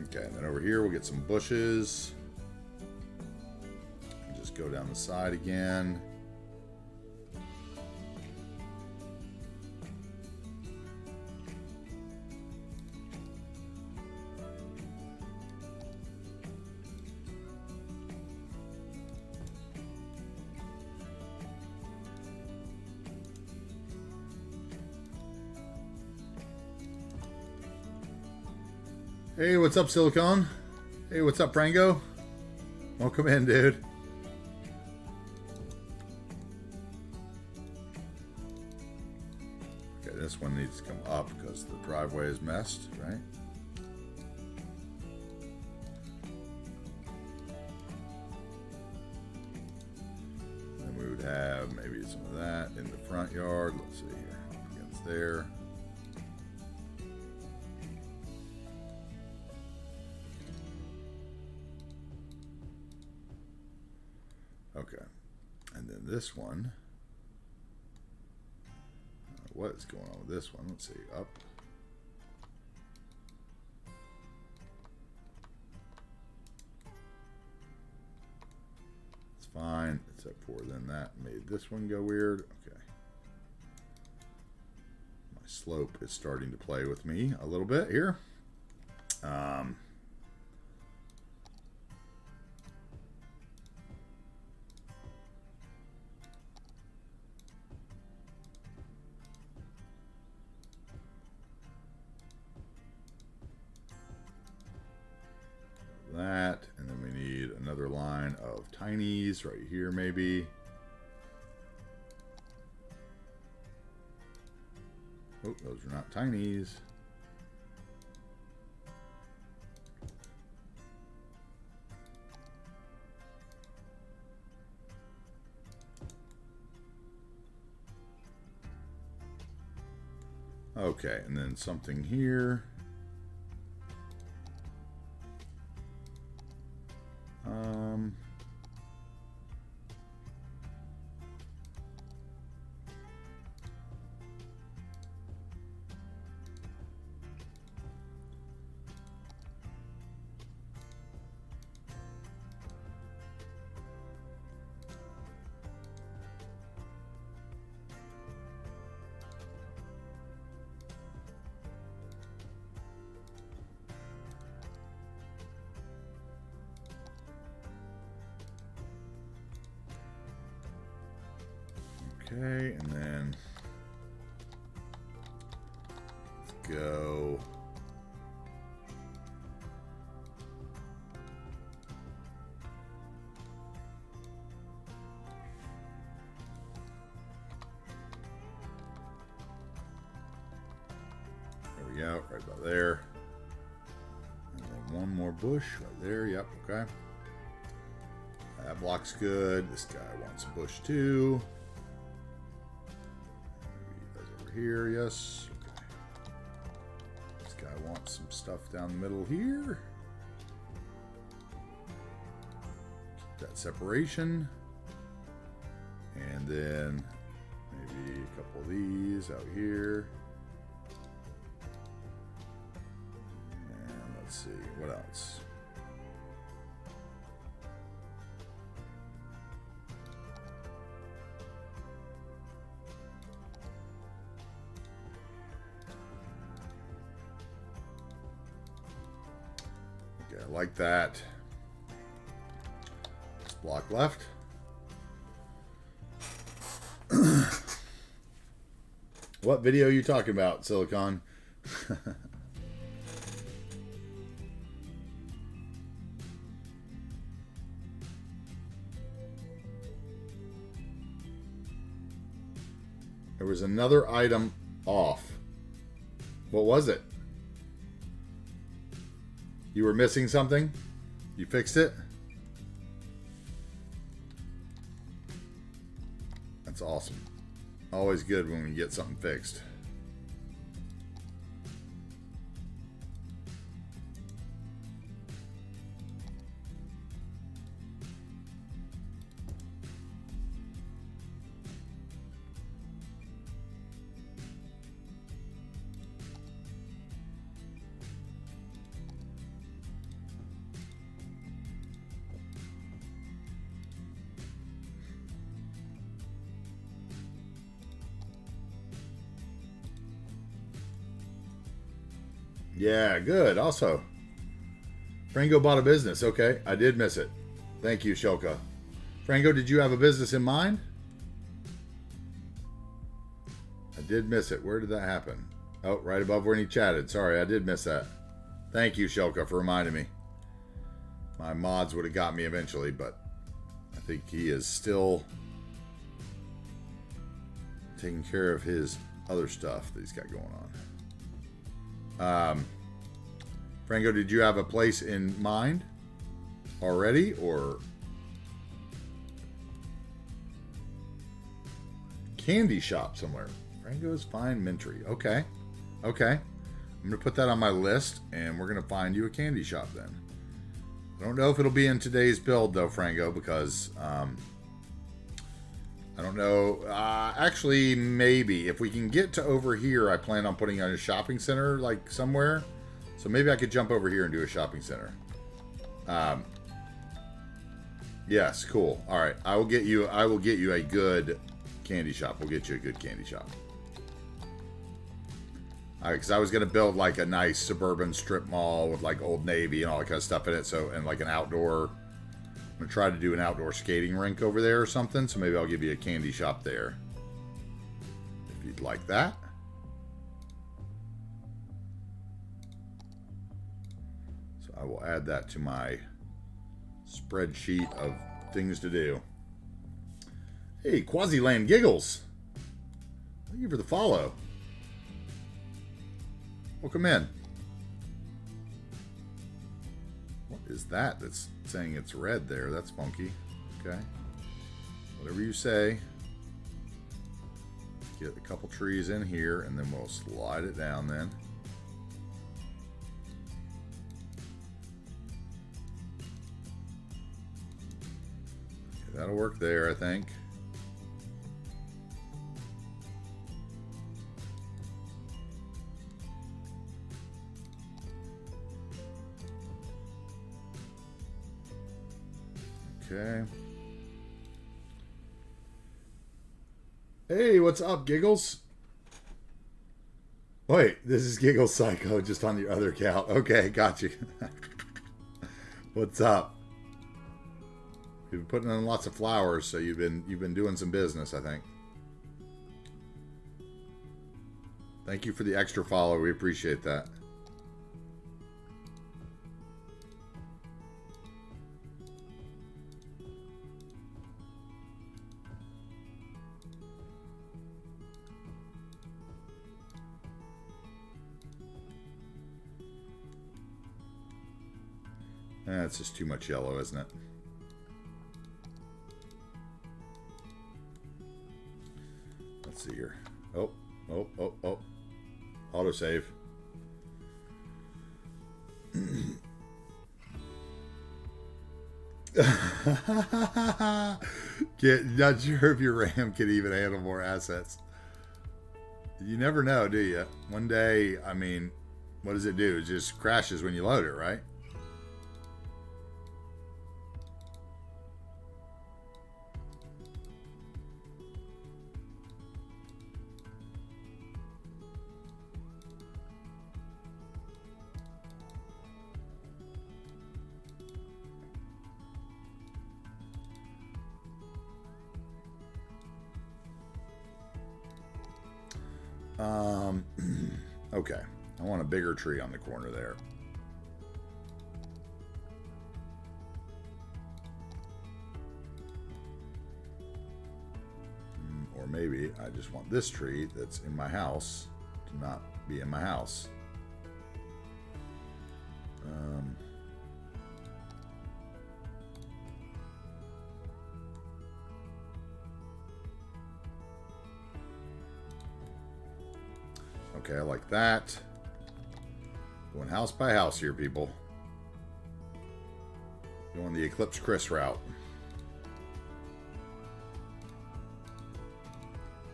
Okay, and then over here we'll get some bushes. Just go down the side again. Hey, what's up, Silicon? Hey, what's up, Prango? Welcome in, dude. Okay, this one needs to come up because the driveway is messed, right? And we would have maybe some of that in the front yard. Let's see here. Against there. Okay, and then this one, what is going on with this one? Let's see, up. It's fine, except for then that made this one go weird. Okay. My slope is starting to play with me a little bit here. That, and then we need another line of tinies right here maybe. Oh, those are not tinies. Okay, and then something here. Okay, and then let's go. There we go, right about there. And then one more bush right there. Yep, okay. That block's good. This guy wants a bush too. Here, yes. Okay. This guy wants some stuff down the middle here. that separation. And then maybe a couple of these out here. And let's see, what else? Okay, I like that. Block left. What video are you talking about, Silicon? There was another item off. What was it? You were missing something? You fixed it? That's awesome. Always good when we get something fixed. Yeah, good. Also, Frango bought a business. Okay, I did miss it. Thank you, Shilka. Frango, did you have a business in mind? I did miss it. Where did that happen? Oh, right above when he chatted. Sorry, I did miss that. Thank you, Shilka, for reminding me. My mods would have got me eventually, but I think he is still taking care of his other stuff that he's got going on. Franco, did you have a place in mind already, or candy shop somewhere? Franco's Fine Mintry. Okay. Okay. I'm going to put that on my list, and we're going to find you a candy shop then. I don't know if it'll be in today's build, though, Franco, because I don't know. Actually, maybe. If we can get to over here, I plan on putting on a shopping center, like, somewhere. So maybe I could jump over here and do a shopping center. Yes, cool. All right. I will get you a good candy shop. We'll get you a good candy shop. Because I was going to build, like, a nice suburban strip mall with, like, Old Navy and all that kind of stuff in it. So, and, like, an outdoor... I'm going to try to do an outdoor skating rink over there or something, so maybe I'll give you a candy shop there. If you'd like that. So I will add that to my spreadsheet of things to do. Hey, Quasi-Land Giggles. Thank you for the follow. Welcome in. What is that that's saying it's red there? That's funky. Okay. Whatever you say. Get a couple trees in here, and then we'll slide it down then. Okay, that'll work there, I think. Okay. Hey, what's up, Giggles? Wait, this is Giggles Psycho, just on the other account. Okay, got you. What's up? You've been putting in lots of flowers, so you've been doing some business, I think. Thank you for the extra follow. We appreciate that. It's just too much yellow, isn't it? Let's see here. Oh. Autosave. Not sure if your RAM can even handle more assets. You never know, do you? One day, I mean, what does it do? It just crashes when you load it, right? Okay. I want a bigger tree on the corner there. Or maybe I just want this tree that's in my house to not be in my house. Okay, I like that. Going house by house here, people. Going the Eclipse Chris route.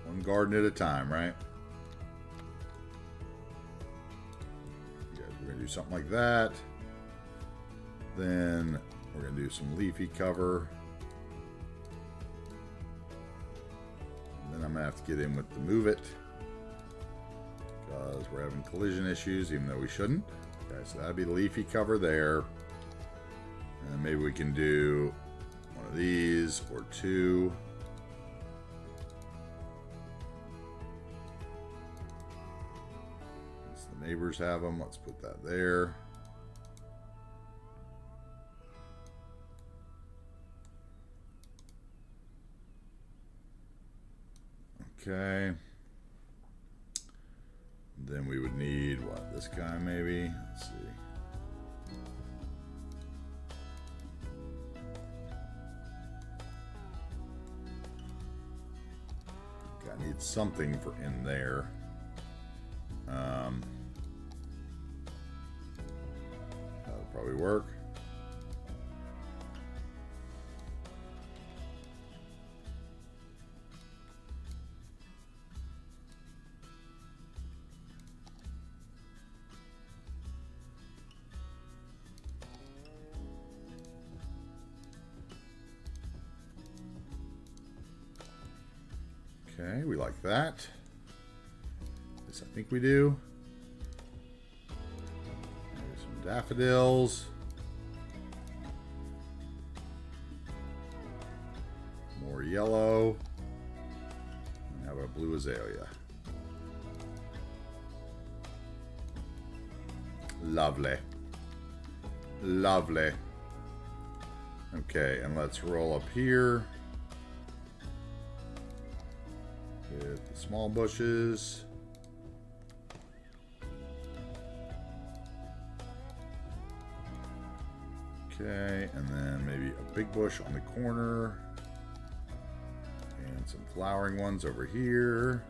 One garden at a time, right? Yeah, we're going to do something like that. Then we're going to do some leafy cover. And then I'm going to have to get in with the move it, because we're having collision issues, even though we shouldn't. Okay, so that'd be the leafy cover there. And maybe we can do one of these or two. Since the neighbors have them, let's put that there. Okay. Then we would need, what, this guy maybe? Let's see. I need something for in there. That'll probably work. Okay, we like that. This I think we do. Maybe some daffodils. More yellow. And have a blue azalea. Lovely. Lovely. Okay, and let's roll up here. With the small bushes. Okay, and then maybe a big bush on the corner. And some flowering ones over here.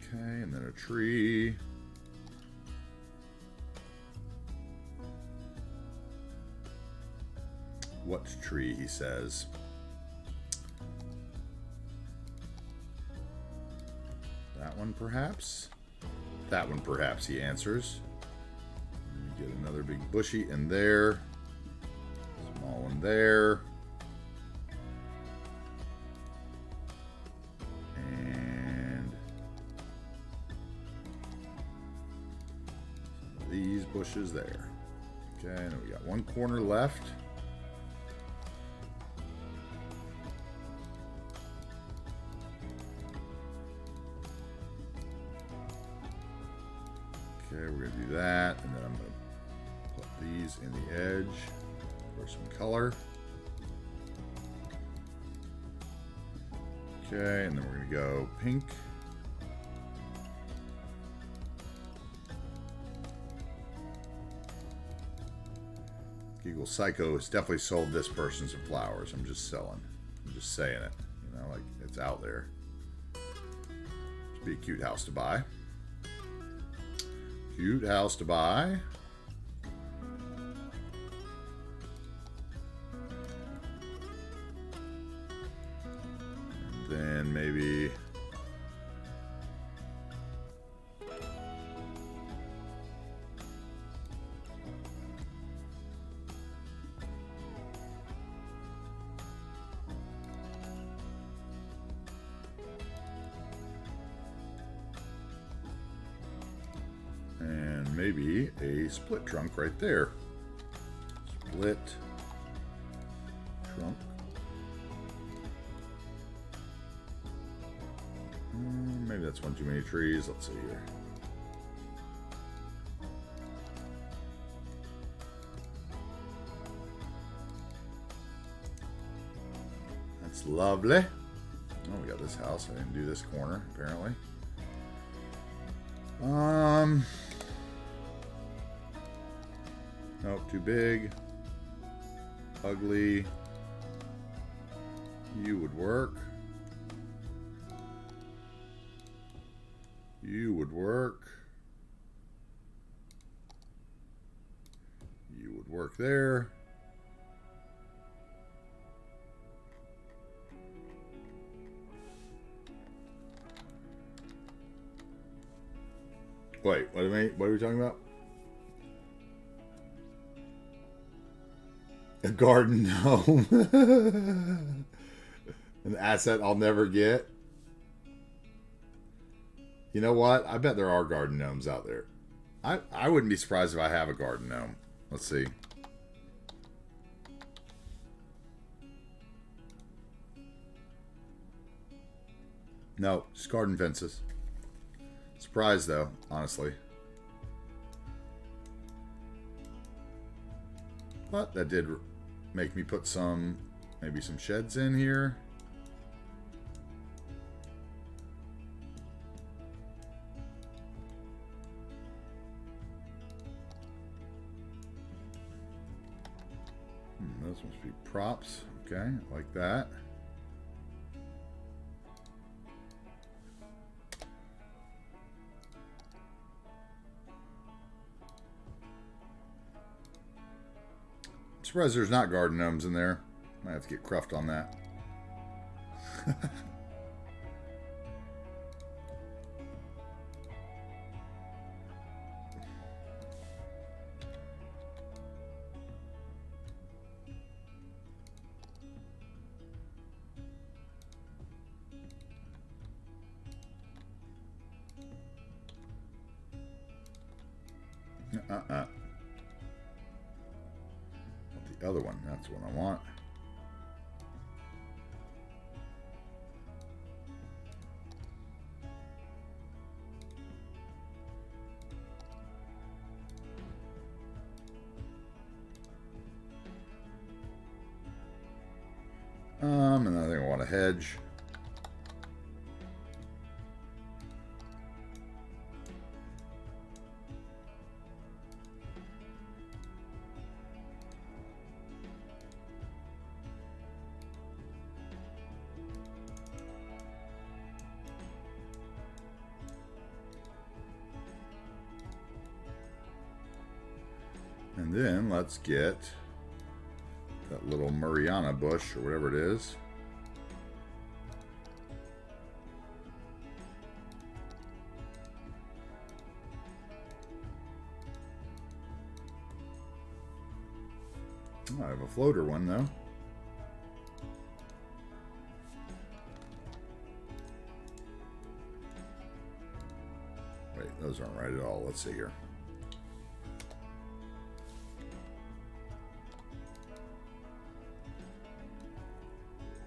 Okay, and then a tree. What tree, he says. That one, perhaps? That one, perhaps, he answers. Get another big bushy in there. Small one there. And these bushes there. Okay, and we got one corner left. Okay, we're going to do that, and then I'm going to put these in the edge for some color. Okay, and then we're going to go pink. Giggle Psycho has definitely sold this person some flowers. I'm just saying it. You know, like, it's out there. It'd be a cute house to buy. Cute house to buy. And then maybe maybe a split trunk right there. Split trunk. Maybe that's one too many trees. Let's see here. That's lovely. Oh, we got this house. I didn't do this corner, apparently. Nope, too big. Ugly. You would work. You would work. You would work there. Wait, what are we talking about? A garden gnome. An asset I'll never get. You know what? I bet there are garden gnomes out there. I wouldn't be surprised if I have a garden gnome. Let's see. No, just garden fences. Surprised though, honestly. But that did make me put maybe some sheds in here. Those must be props. Okay, like that. I'm surprised there's not garden gnomes in there. Might have to get cruffed on that. The other one, that's what I want. And I think I want a hedge. And then let's get that little Mariana bush or whatever it is. Oh, I have a floater one though. Wait, those aren't right at all. Let's see here.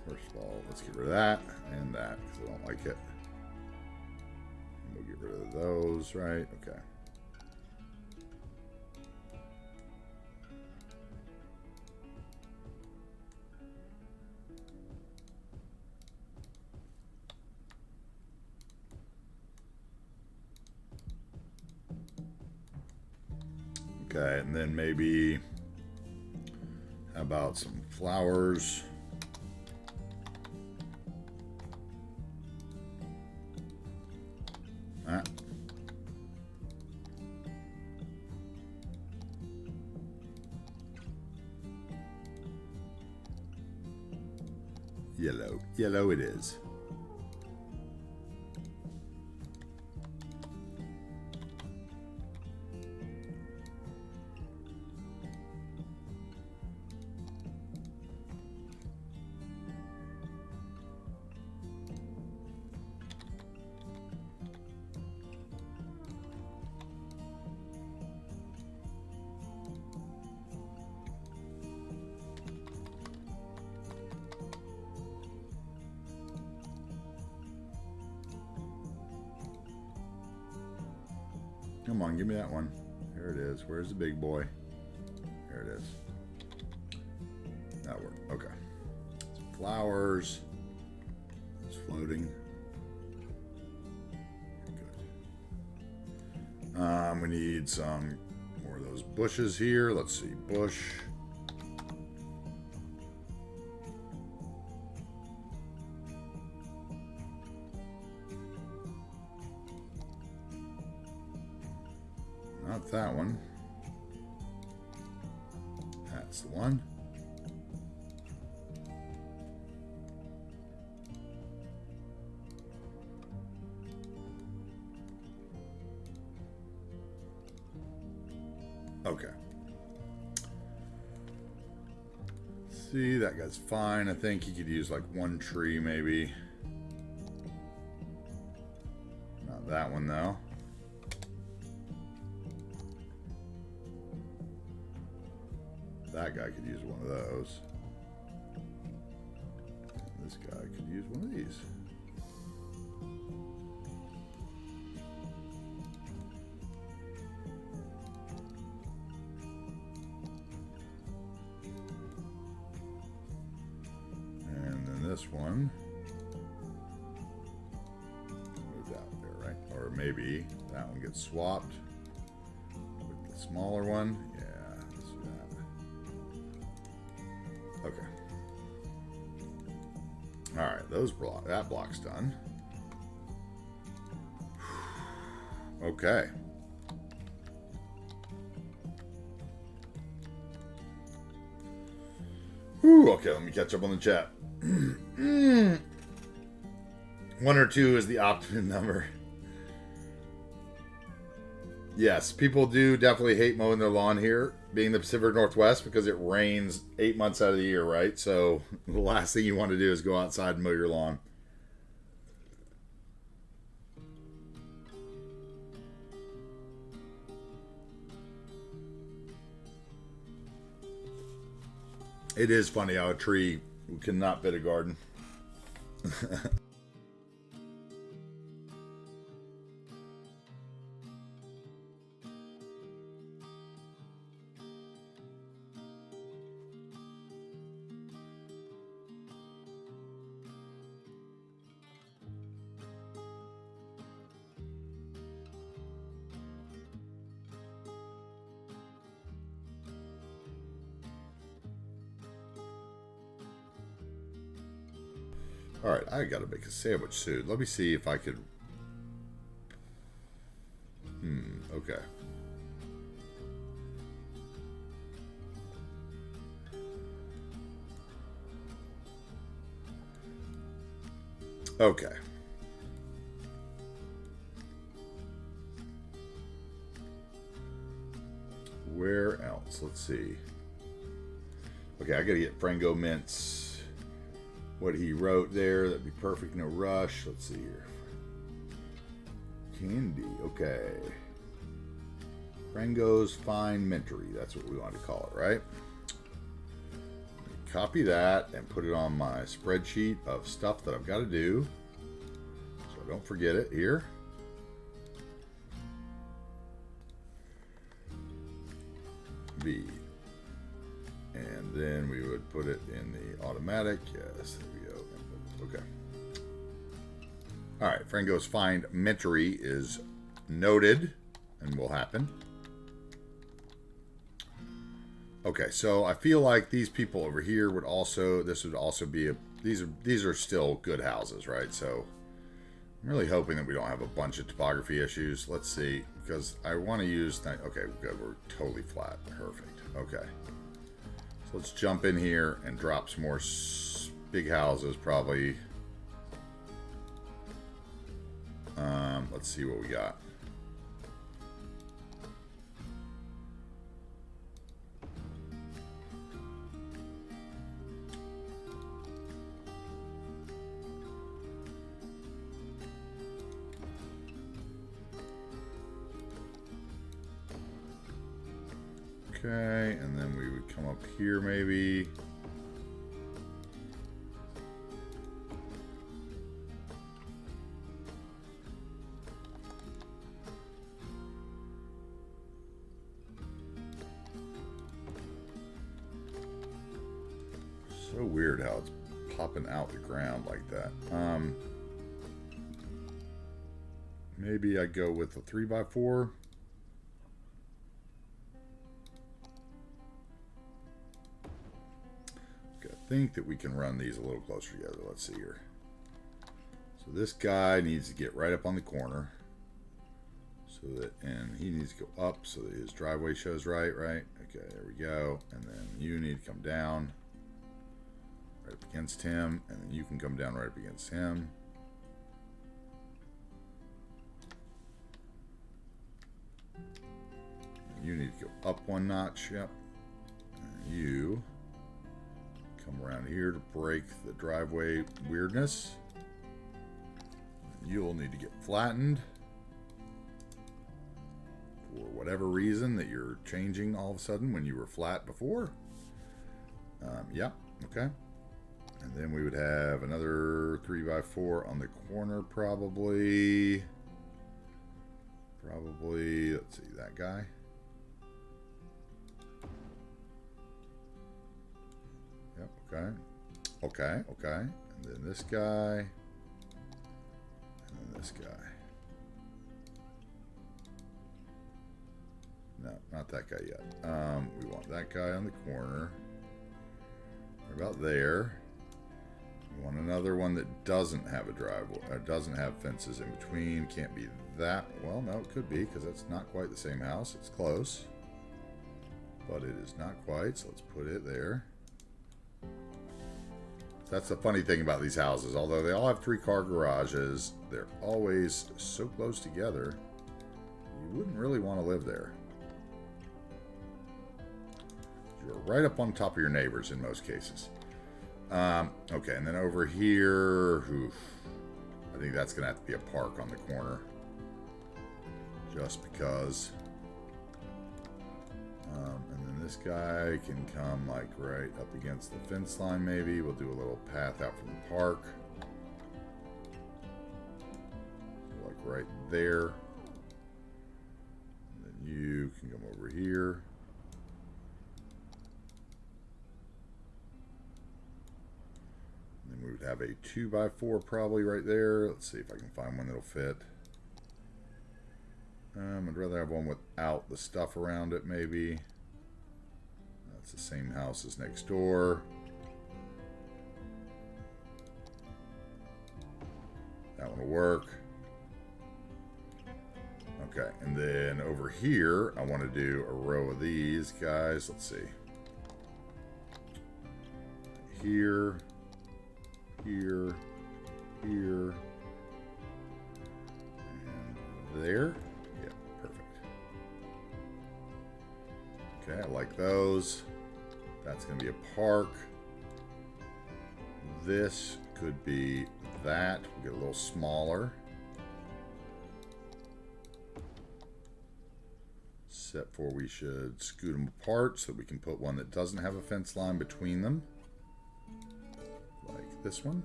First of all, let's get rid of that and that because I don't like it. And we'll get rid of those, right? Okay. Okay, and then maybe how about some flowers? Yellow. Yellow it is. Come on, give me that one. There it is. Where's the big boy? There it is. That worked. Okay. Some flowers. It's floating. Good. We need some more of those bushes here. Let's see. Bush. Not that one. That's the one. Okay. See, that guy's fine. I think he could use like one tree maybe. Not that one though. That guy could use one of those. This guy could use one of these. And then this one moves out there, right? Or maybe that one gets swapped with the smaller one. Yeah. Okay. All right, that block's done. Okay. Whew, okay, let me catch up on the chat. 1 or 2 is the optimum number. Yes, people do definitely hate mowing their lawn here, being the Pacific Northwest, because it rains 8 months out of the year, right? So the last thing you want to do is go outside and mow your lawn. It is funny how a tree cannot fit a garden. Alright, I gotta make a sandwich soon. Let me see if I could... okay. Okay. Where else? Let's see. Okay, I gotta get Frango Mint's what he wrote there. That'd be perfect. No rush. Let's see here. Candy. Okay. Frango's Fine Mintery. That's what we want to call it, right? Copy that and put it on my spreadsheet of stuff that I've got to do, so I don't forget it here. B. And then we would put it in the automatic. Yes, there we go. Okay. All right, Frango's Fine Mintery is noted and will happen. Okay, so I feel like these people over here would also, this would also be a, these are still good houses, right? So I'm really hoping that we don't have a bunch of topography issues. Let's see, because I want to use, okay, good, we're totally flat. Perfect. Okay. So let's jump in here and drop some more big houses probably. Let's see what we got. Okay, and then we would come up here maybe. So weird how it's popping out the ground like that. Maybe I go with a 3x4. Okay, I think that we can run these a little closer together. Let's see here. So this guy needs to get right up on the corner. So that, and he needs to go up so that his driveway shows right. Okay, there we go. And then you need to come down right up against him, and then you can come down right up against him. And you need to go up one notch, yep. And you come around here to break the driveway weirdness. And you'll need to get flattened for whatever reason that you're changing all of a sudden when you were flat before. Yep, okay. And then we would have another 3x4 on the corner, probably. Let's see, that guy. Yep, okay. And then this guy. And then this guy. No, not that guy yet. We want that guy on the corner. Right about there. We want another one that doesn't have a driveway, or doesn't have fences in between. Can't be that. Well, no, it could be, because that's not quite the same house. It's close, but it is not quite. So let's put it there. That's the funny thing about these houses. Although they all have 3-car garages, they're always so close together. You wouldn't really want to live there. You're right up on top of your neighbors in most cases. Okay, and then over here, I think that's going to have to be a park on the corner. Just because. And then this guy can come like right up against the fence line maybe. We'll do a little path out from the park. Like right there. And then you can come over here. We would have a 2x4 probably right there. Let's see if I can find one that'll fit. I'd rather have one without the stuff around it, maybe. That's the same house as next door. That one will work. Okay, and then over here, I want to do a row of these guys. Let's see. Here. Here, and there. Yeah, perfect. Okay, I like those. That's going to be a park. This could be that. We'll get a little smaller. Except for we should scoot them apart so we can put one that doesn't have a fence line between them. Like this one.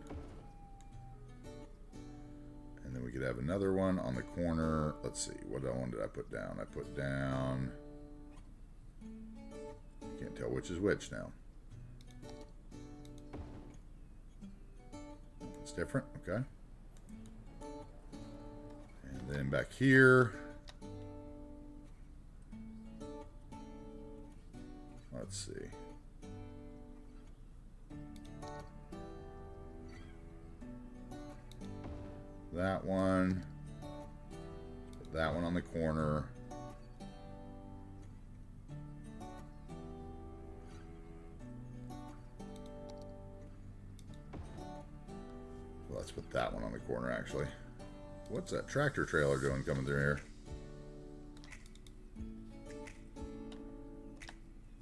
And then we could have another one on the corner. Let's see, what one did I put down? I put down, can't tell which is which now. It's different, okay. And then back here, let's see. That one. Put that one on the corner. Let's put that one on the corner, actually. What's that tractor trailer doing coming through here?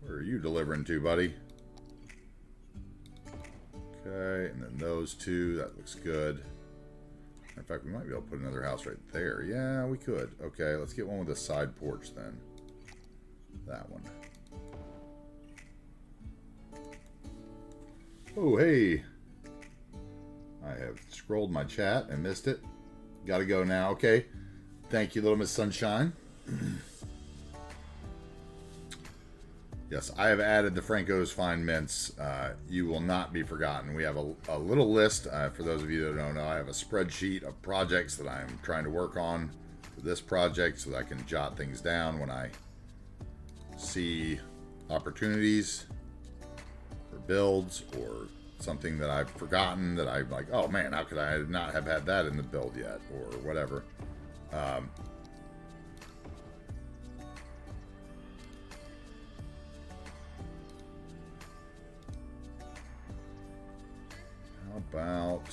Where are you delivering to, buddy? Okay, and then those two, that looks good. In fact, we might be able to put another house right there. Yeah, we could. Okay, let's get one with a side porch then. That one. Oh, hey. I have scrolled my chat and missed it. Gotta go now. Okay. Thank you, Little Miss Sunshine. Yes, I have added the Franco's Fine Mints. You will not be forgotten. We have a little list. For those of you that don't know, I have a spreadsheet of projects that I'm trying to work on for this project so that I can jot things down when I see opportunities for builds or something that I've forgotten that I'm like, oh man, how could I not have had that in the build yet, or whatever. How about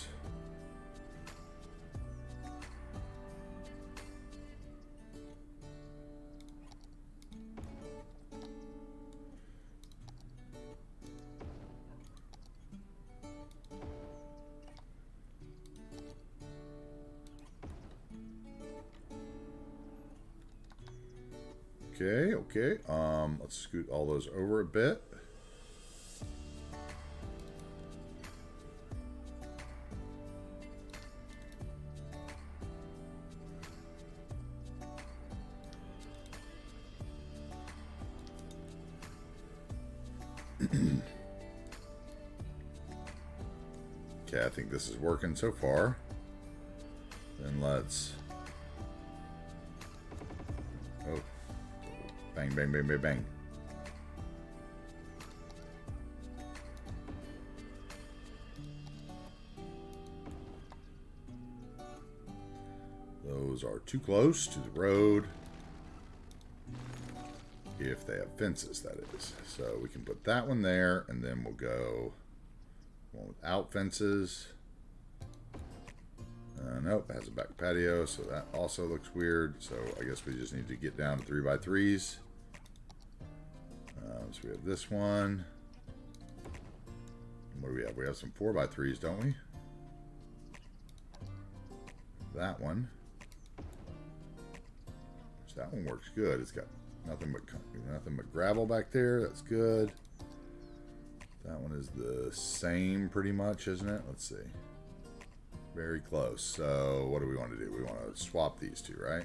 okay. Let's scoot all those over a bit. Okay, I think this is working so far. Then let's... Oh. Bang, bang, bang, bang, bang. Those are too close to the road. If they have fences, that is. So we can put that one there, and then we'll go one without fences. Nope, it has a back patio, so that also looks weird. So I guess we just need to get down to 3x3s. So we have this one. What do we have? We have some 4x3s, don't we? That one. So that one works good. It's got nothing but gravel back there. That's good. That one is the same pretty much, isn't it? Let's see. Very close. So what do we want to do? We want to swap these two, right?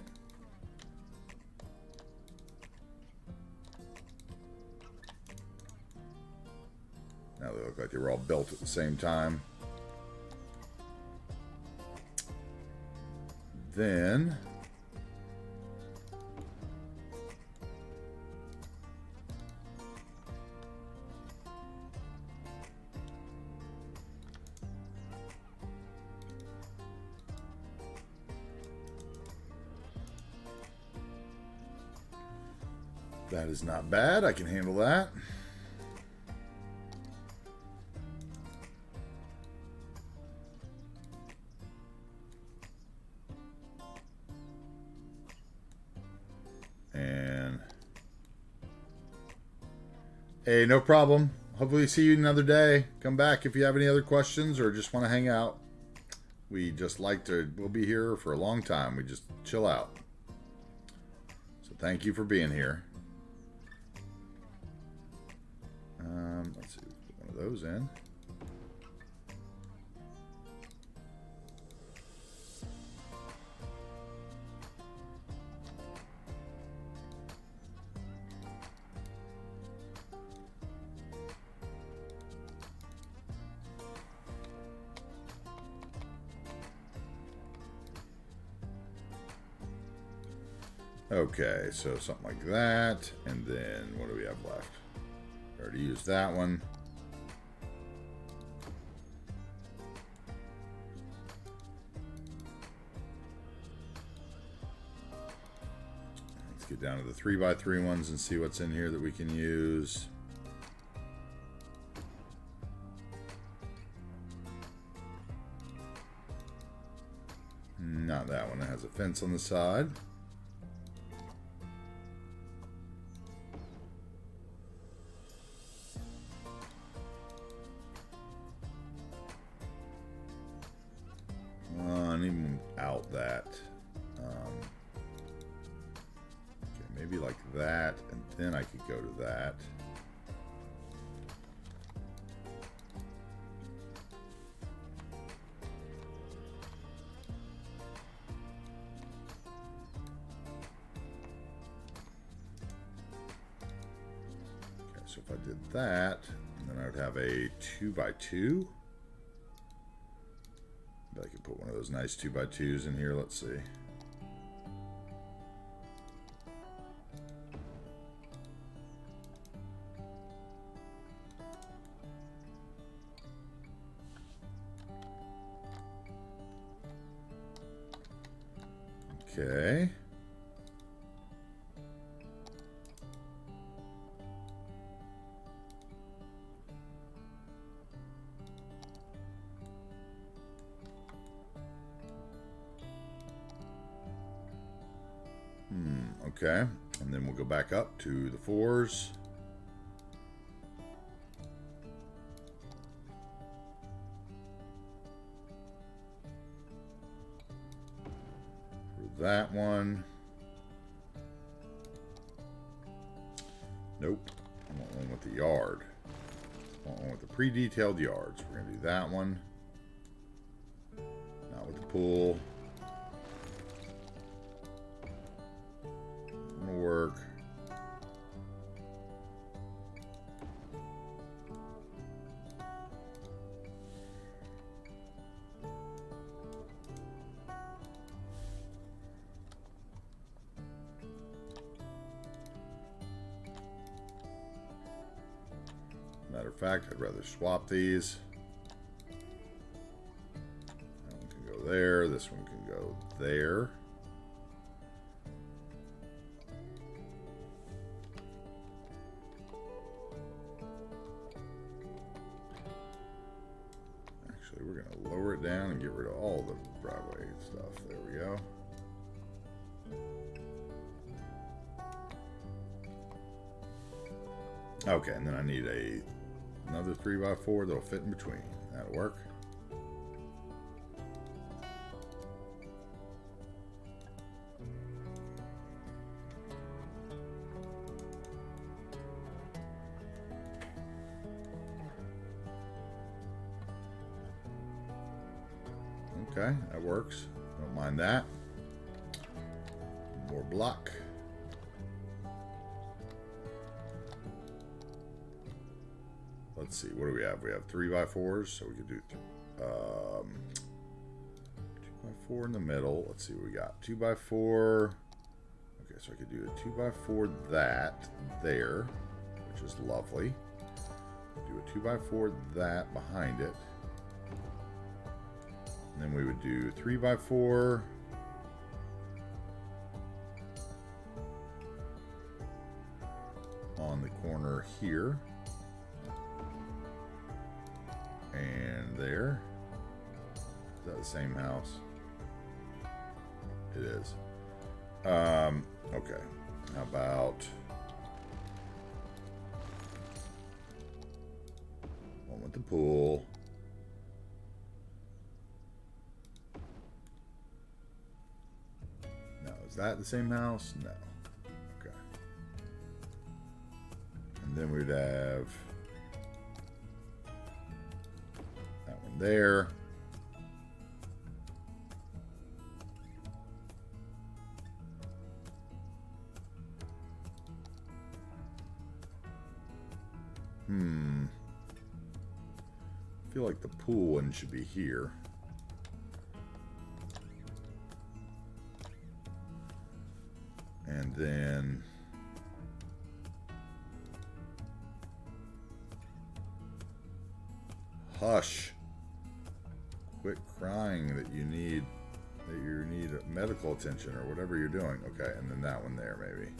Now they look like they were all built at the same time. Then that is not bad. I can handle that. And hey, no problem. Hopefully see you another day. Come back if you have any other questions or just want to hang out. We just like to, we'll be here for a long time. We just chill out. So thank you for being here. Let's see, put one of those in. Okay, so something like that, and then what do we have left? I already used that one. Let's get down to the 3x3 ones and see what's in here that we can use. not that one. It has a fence on the side. And even out that. Okay, maybe like that, and then I could go to that. So if I did that, then I would have a 2x2. I could put one of those nice 2x2s in here. Let's see. Okay. Okay, and then we'll go back up to the 4s. For that one. Nope. I want one with the yard. I want one with the pre-detailed yards. We're going to do that one. Not with the pool. Work. Matter of fact, I'd rather swap these. That one can go there. This one can go there. We're going to lower it down and get rid of all the driveway stuff. There we go. Okay, and then I need another 3x4 that'll fit in between. That'll work. Okay, that works. Don't mind that. More block. Let's see, what do we have? We have 3x4s, so we could do 2x4 in the middle. Let's see what we got. 2x4. Okay, so I could do a 2x4 that there, which is lovely. Do a 2x4 that behind it. And then we would do 3x4. On the corner here. And there. Is that the same house? It is. Okay. How about one with the pool? Is that the same house? No. Okay. And then we'd have that one there. I feel like the pool one should be here. And then hush. Quit crying that you need medical attention or whatever you're doing. Okay, and then that one there maybe.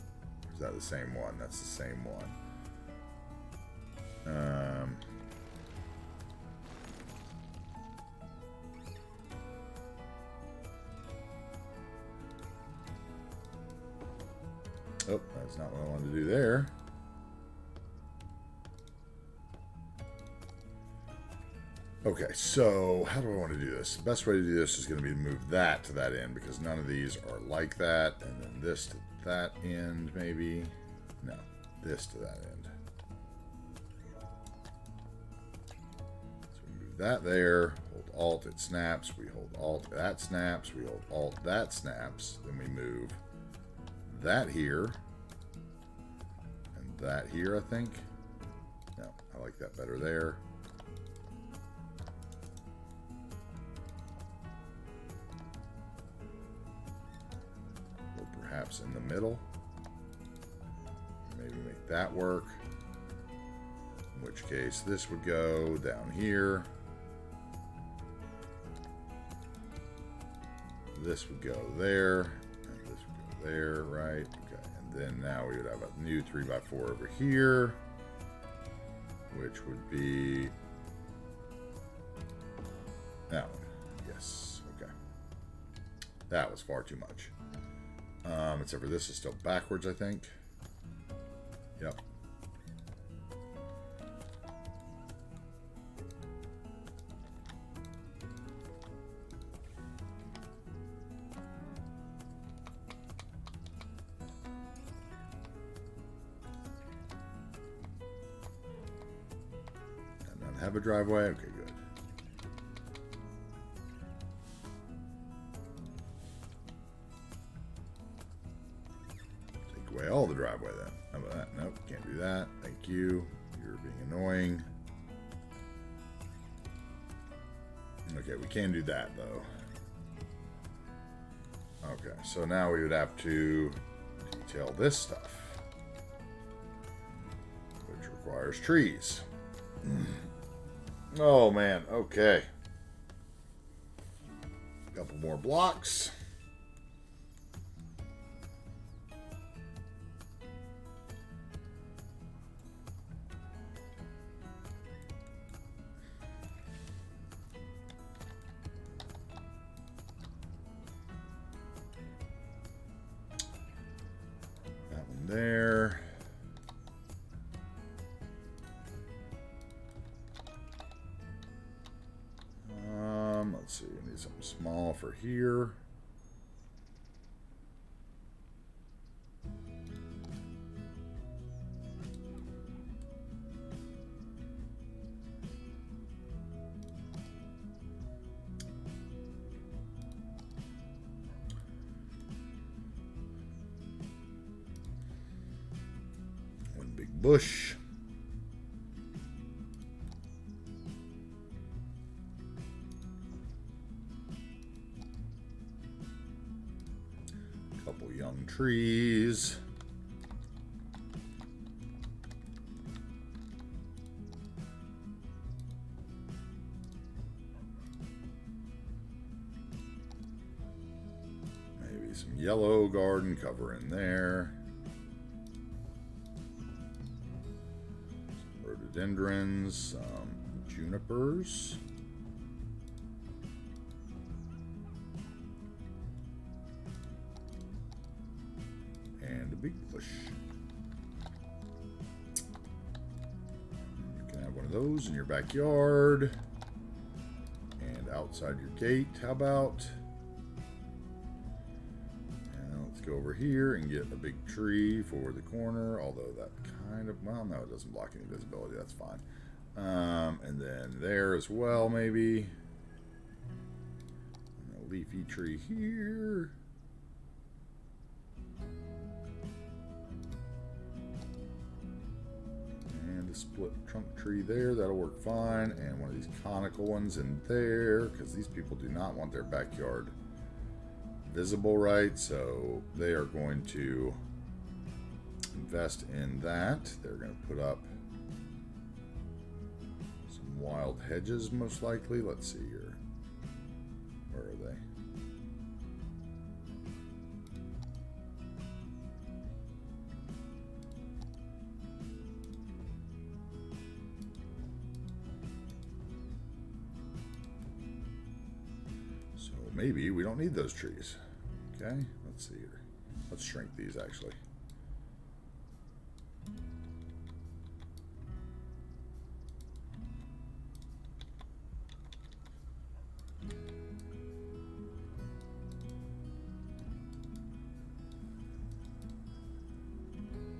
Is that the same one? That's the same one. Oh, that's not what I wanted to do there. Okay, so how do I want to do this? The best way to do this is going to be to move that to that end because none of these are like that. And then this to that end, maybe. No, this to that end. So we move that there. Hold Alt, it snaps. We hold Alt, that snaps. We hold Alt, that snaps. Then we move that here. And that here, I think. No, I like that better there. Perhaps in the middle. Maybe make that work. In which case this would go down here. This would go there. And this would go there, right? Okay. And then now we would have a new 3x4 over here. Which would be that one. Yes. Okay. That was far too much. Except for this is still backwards, I think. Yep. And then have a driveway. Okay, good. Away all the driveway then. How about that? Nope, can't do that. Thank you. You're being annoying. Okay, we can do that though. Okay, so now we would have to detail this stuff, which requires trees. Oh man, okay. Couple more blocks. There. Let's see, we need something small for here. Bush. Couple young trees. Maybe some yellow garden cover in there. Rhododendrons, junipers, and a big bush. You can have one of those in your backyard and outside your gate. How about? And let's go over here and get a big tree for the corner, although that kind of, well, no, it doesn't block any visibility. That's fine. And then there as well, maybe. And a leafy tree here. And a split trunk tree there. That'll work fine. And one of these conical ones in there, because these people do not want their backyard visible, right? So they are going to invest in that. They're going to put up some wild hedges, most likely. Let's see here. Where are they? So maybe we don't need those trees. Okay, let's see here. Let's shrink these actually.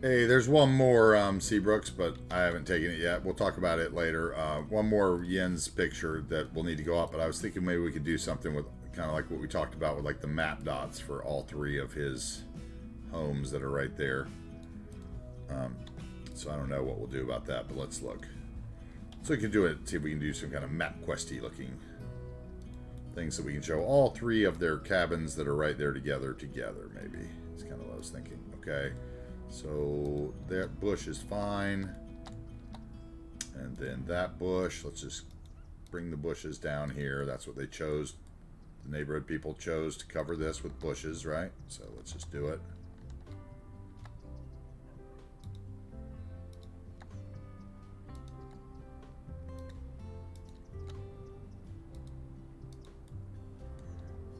Hey, there's one more Seabrooks, but I haven't taken it yet. We'll talk about it later. One more Yen's picture that will need to go up, but I was thinking maybe we could do something with kind of like what we talked about with like the map dots for all three of his homes that are right there. So I don't know what we'll do about that, but let's look. So we can do it, see if we can do some kind of map questy looking things that we can show all three of their cabins that are right there together, maybe. It's kind of what I was thinking. Okay. So that bush is fine. And then that bush, let's just bring the bushes down here. That's what they chose. The neighborhood people chose to cover this with bushes, right? So let's just do it.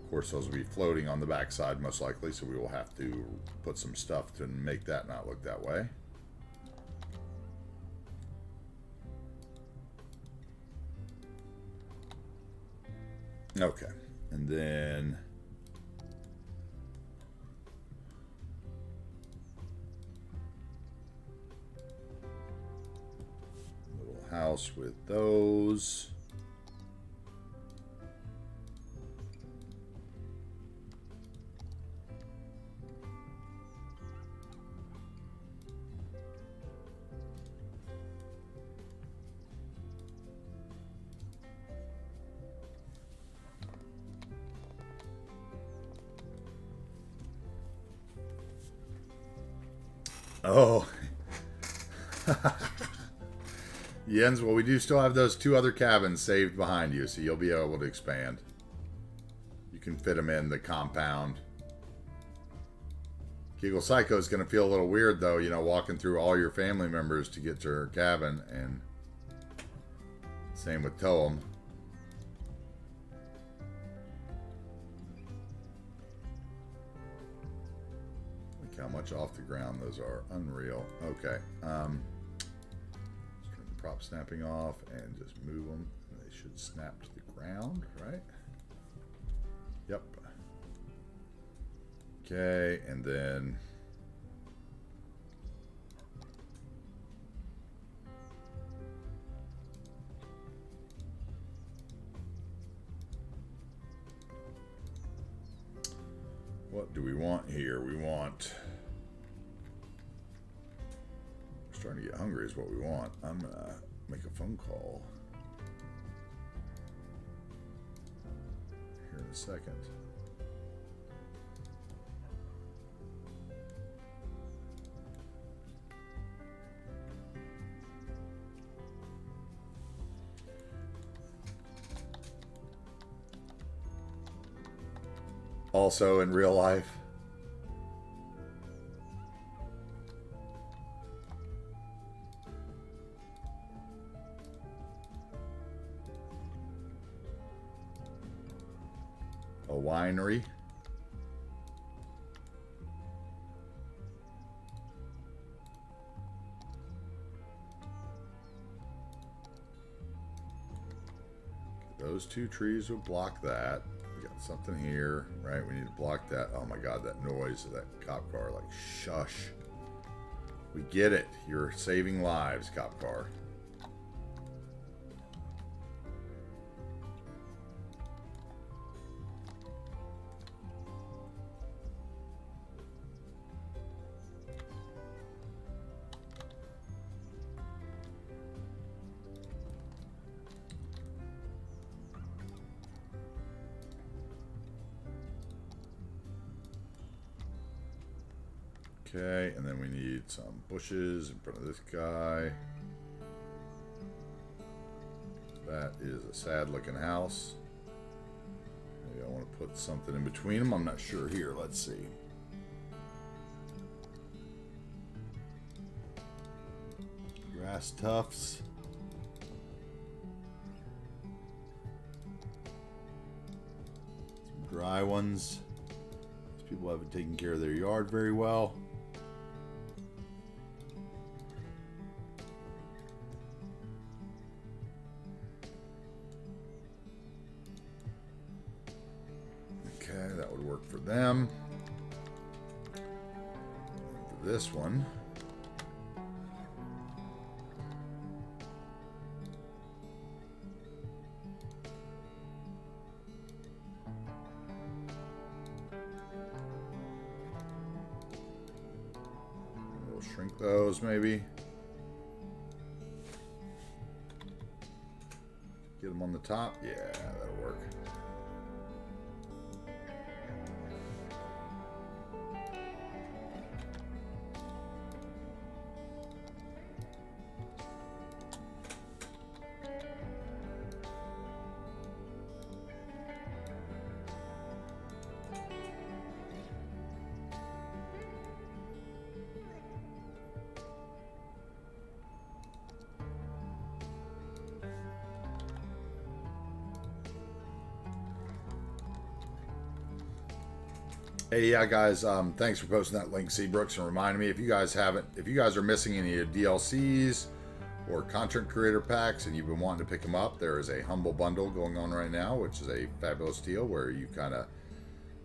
Of course, those will be floating on the backside most likely, so we will have to put some stuff to make that not look that way. Okay, and then little house with those. Oh. Jens, well, we do still have those two other cabins saved behind you, so you'll be able to expand. You can fit them in the compound. Giggle Psycho is going to feel a little weird, though, you know, walking through all your family members to get to her cabin, and same with Toem. How much off the ground those are. Unreal. Okay. Turn the prop snapping off and just move them. They should snap to the ground, right? Yep. Okay, and then what do we want here? We want... Starting to get hungry is what we want. I'm gonna make a phone call here in a second. Also in real life. A winery. Those two trees will block that. We got something here, right? We need to block that. Oh my God, that noise of that cop car. Like, shush. We get it. You're saving lives, cop car. Okay, and then we need some bushes in front of this guy. That is a sad looking house. Maybe I want to put something in between them. I'm not sure here. Let's see. Grass tufts. Some dry ones. These people haven't taken care of their yard very well. Okay, that would work for them. For this one, Shrink those maybe. Get them on the top. Yeah, that'll work. Hey, yeah, guys, thanks for posting that link, Seabrooks, and reminding me, if you guys are missing any DLCs or content creator packs and you've been wanting to pick them up, there is a humble bundle going on right now, which is a fabulous deal where you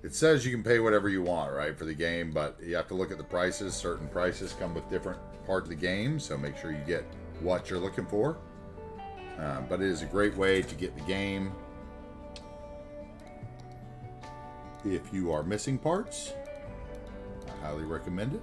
it says you can pay whatever you want, right, for the game, but you have to look at the prices. Certain prices come with different parts of the game, so make sure you get what you're looking for. But it is a great way to get the game. If you are missing parts, I highly recommend it.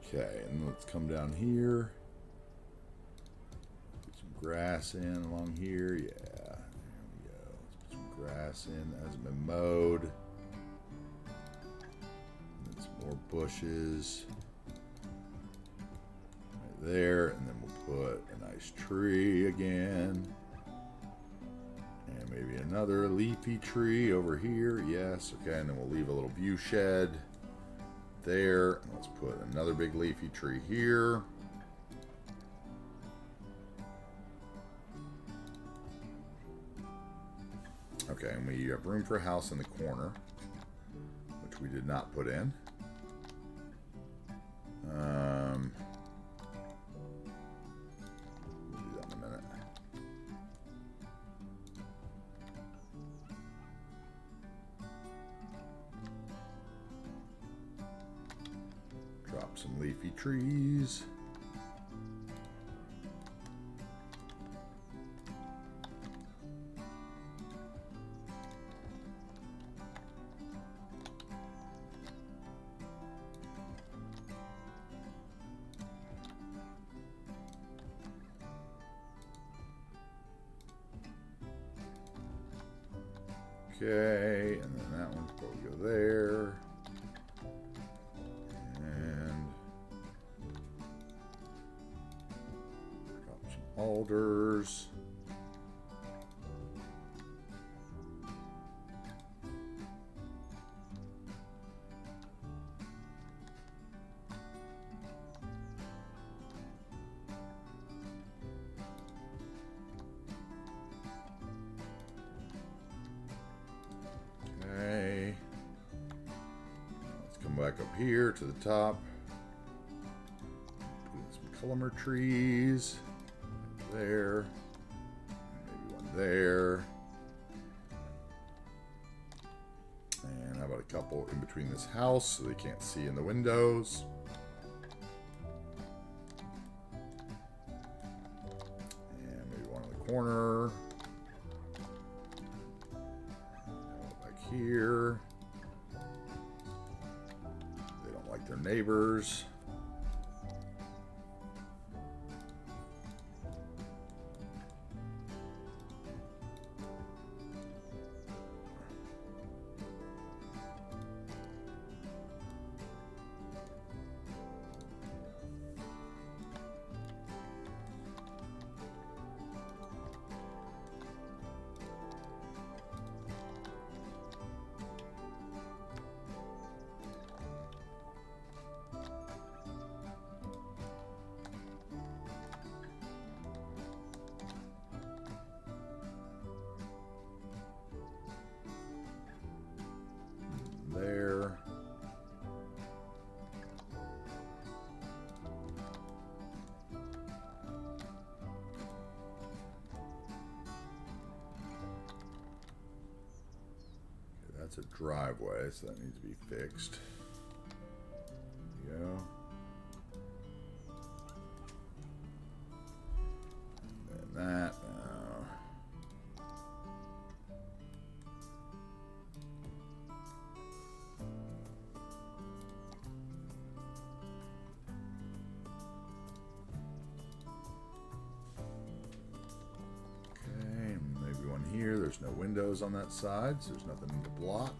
Okay, and let's come down here. Put some grass in along here. Yeah, there we go. Let's put some grass in that hasn't been mowed. More bushes right there, and then we'll put a nice tree again, and maybe another leafy tree over here. Yes, okay, and then we'll leave a little view shed there, and let's put another big leafy tree here. Okay, and we have room for a house in the corner, which we did not put in. We'll do that in a minute. Drop some leafy trees. Okay, and then that one's probably go there. And drop some alders. Back up here to the top. Put some Columer trees there. Maybe one there. And how about a couple in between this house so they can't see in the windows. And maybe one in the corner. Back here. Their neighbors. There. Okay, that's a driveway, so that needs to be fixed. There you go. that. Okay, maybe one here. There's no windows on that side, so there's nothing to block.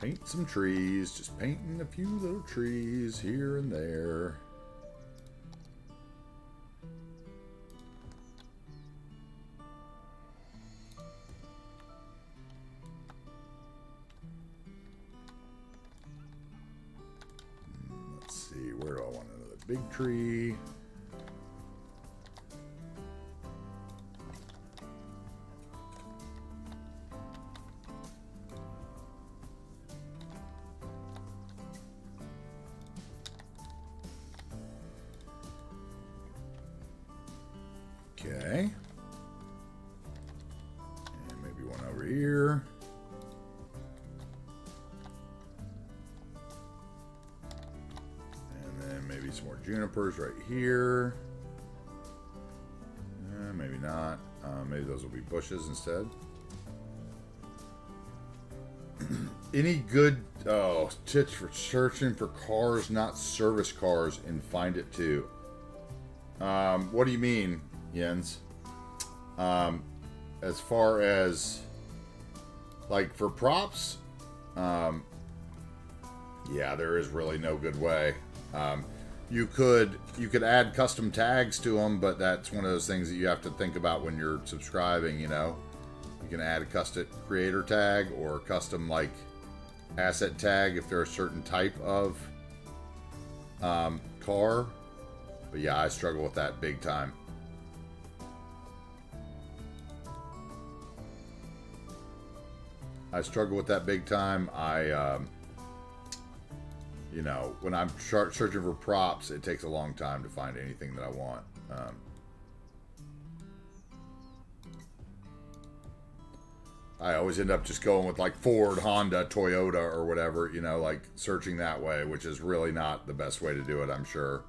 Paint some trees, just painting a few little trees here and there. Let's see, where do I want another big tree? Okay. And maybe one over here. And then maybe some more junipers right here. Maybe not. Maybe those will be bushes instead. Any good tips for searching for cars, not service cars, and find it too? What do you mean, Jens? As far as like for props, yeah, there is really no good way. You could add custom tags to them, but that's one of those things that you have to think about when you're subscribing. You know, you can add a custom creator tag or a custom like asset tag if they're a certain type of car. But yeah, I struggle with that big time. You know, when I'm searching for props, it takes a long time to find anything that I want. I always end up just going with like Ford, Honda, Toyota, or whatever, you know, like searching that way, which is really not the best way to do it, I'm sure.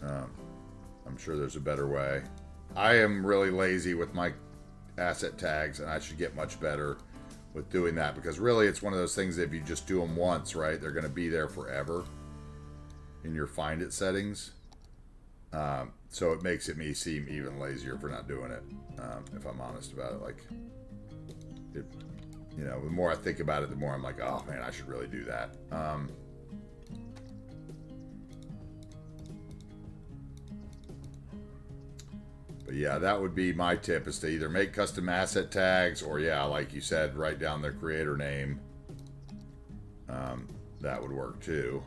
I'm sure there's a better way. I am really lazy with my asset tags, and I should get much better with doing that, because really it's one of those things that if you just do them once, right, they're going to be there forever in your find it settings. So it makes me seem even lazier for not doing it, if I'm honest about it. Like, you know, the more I think about it, the more I'm like, oh man, I should really do that. But yeah, that would be my tip, is to either make custom asset tags or, yeah, like you said, write down their creator name. That would work too.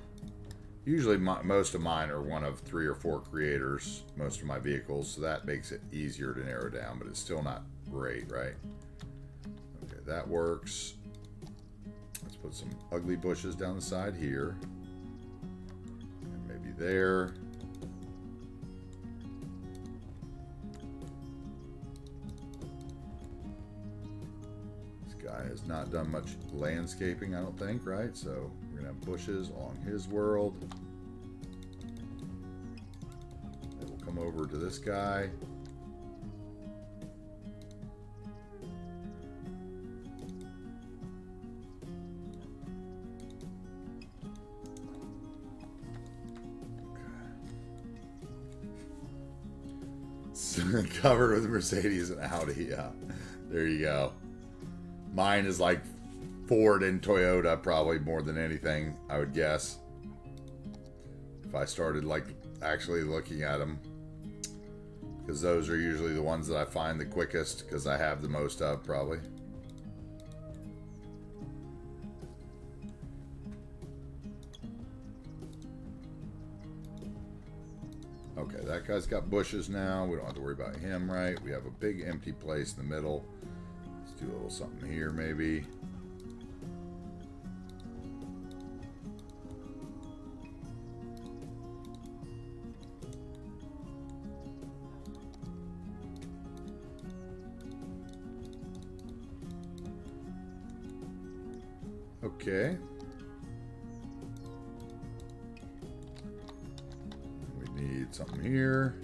Usually most of mine are one of 3 or 4 creators, most of my vehicles, so that makes it easier to narrow down, but it's still not great, right? Okay, that works. Let's put some ugly bushes down the side here. And maybe there. Guy has not done much landscaping, I don't think, right? So we're gonna have bushes along his world. Then we'll come over to this guy. Okay. Covered with Mercedes and Audi, yeah. There you go. Mine is like Ford and Toyota, probably more than anything, I would guess. If I started like actually looking at them, because those are usually the ones that I find the quickest, because I have the most of, probably. Okay, that guy's got bushes now. We don't have to worry about him, right? We have a big empty place in the middle. Do a little something here, maybe. Okay. We need something here.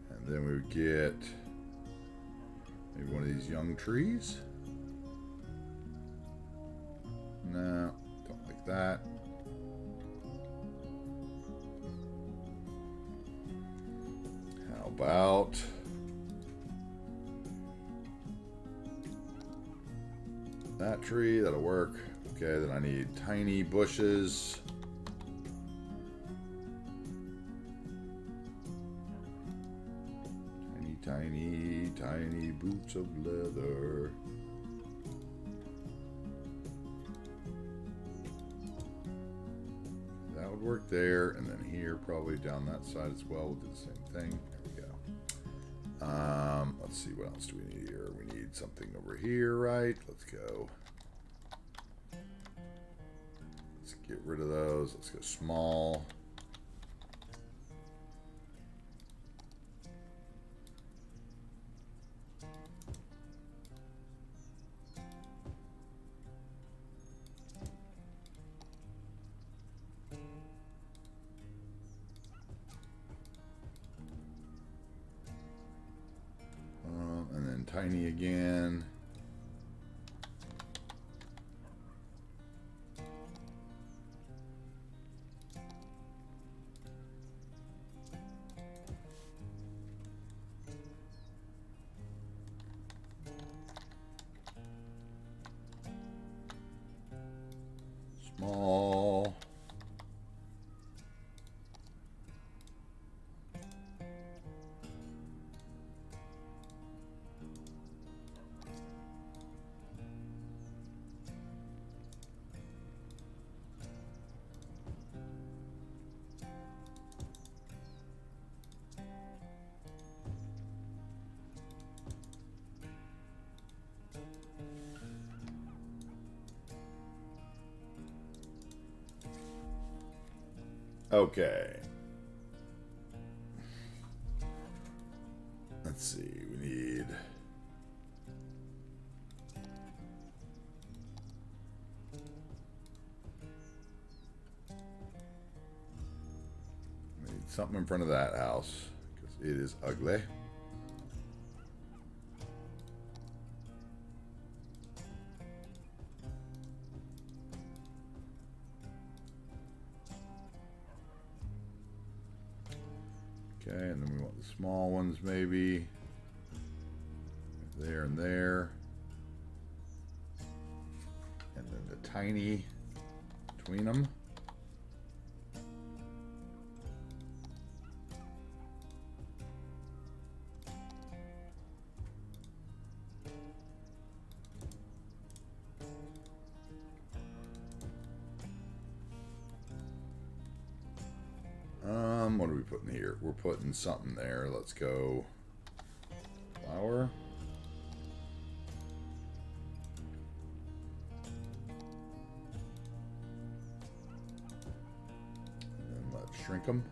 And then we would get maybe one of these young trees. No, don't like that. How about that tree? That'll work. Okay, then I need tiny bushes. Tiny boots of leather. That would work there, and then here, probably down that side as well, we'll do the same thing. There we go. Let's see, what else do we need here? We need something over here, right? Let's go. Let's get rid of those. Let's go small. And then tiny again. Small. Okay. Let's see, we need something in front of that house because it is ugly. Okay, and then we want the small ones maybe there and there, and then the tiny between them. What are we putting here? We're putting something there. Let's go flower. And then let's shrink them.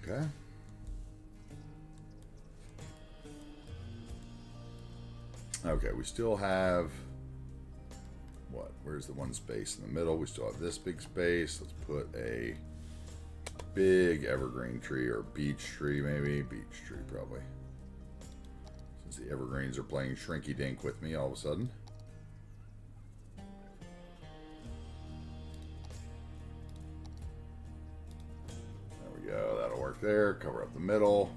Okay. Okay, we still have what? Where's the one space in the middle? We still have this big space. Let's put a big evergreen tree or beech tree, maybe. Beech tree, probably. Since the evergreens are playing shrinky dink with me all of a sudden. There, cover up the middle.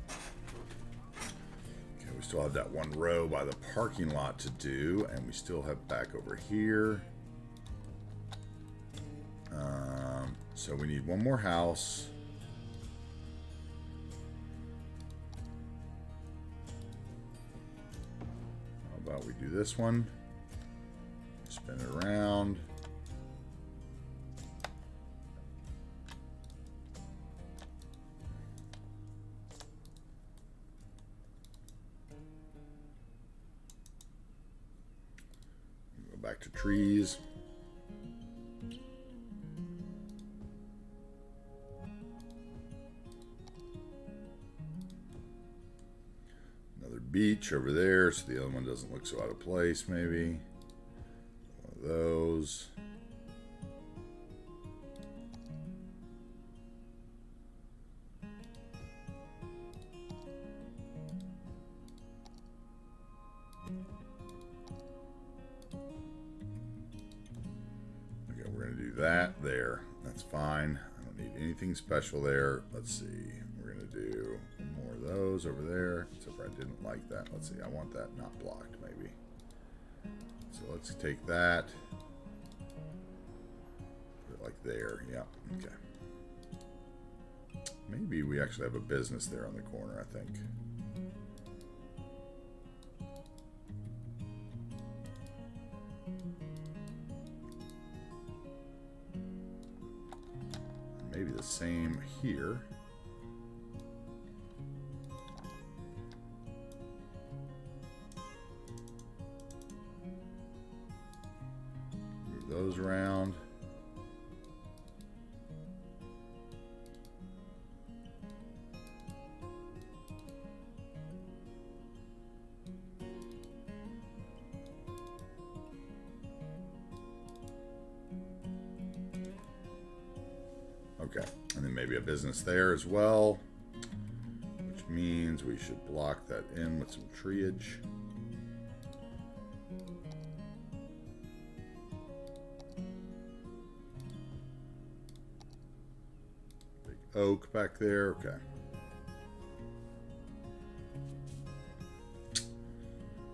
Okay, we still have that one row by the parking lot to do, and we still have back over here. So we need one more house. about we do this one? Spin it around. Go back to trees. Beach over there, so the other one doesn't look so out of place. Maybe one of those. Okay, we're gonna do that there. That's fine. I don't need anything special there. Let's see. We're gonna do more of those over there. Except for I didn't like that. Let's see. I want that not blocked, maybe. So let's take that. Put it like there. Yeah. Okay. Maybe we actually have a business there on the corner, I think. Maybe the same here. Move those around. Okay, and then maybe a business there as well, which means we should block that in with some treeage. Big oak back there, okay.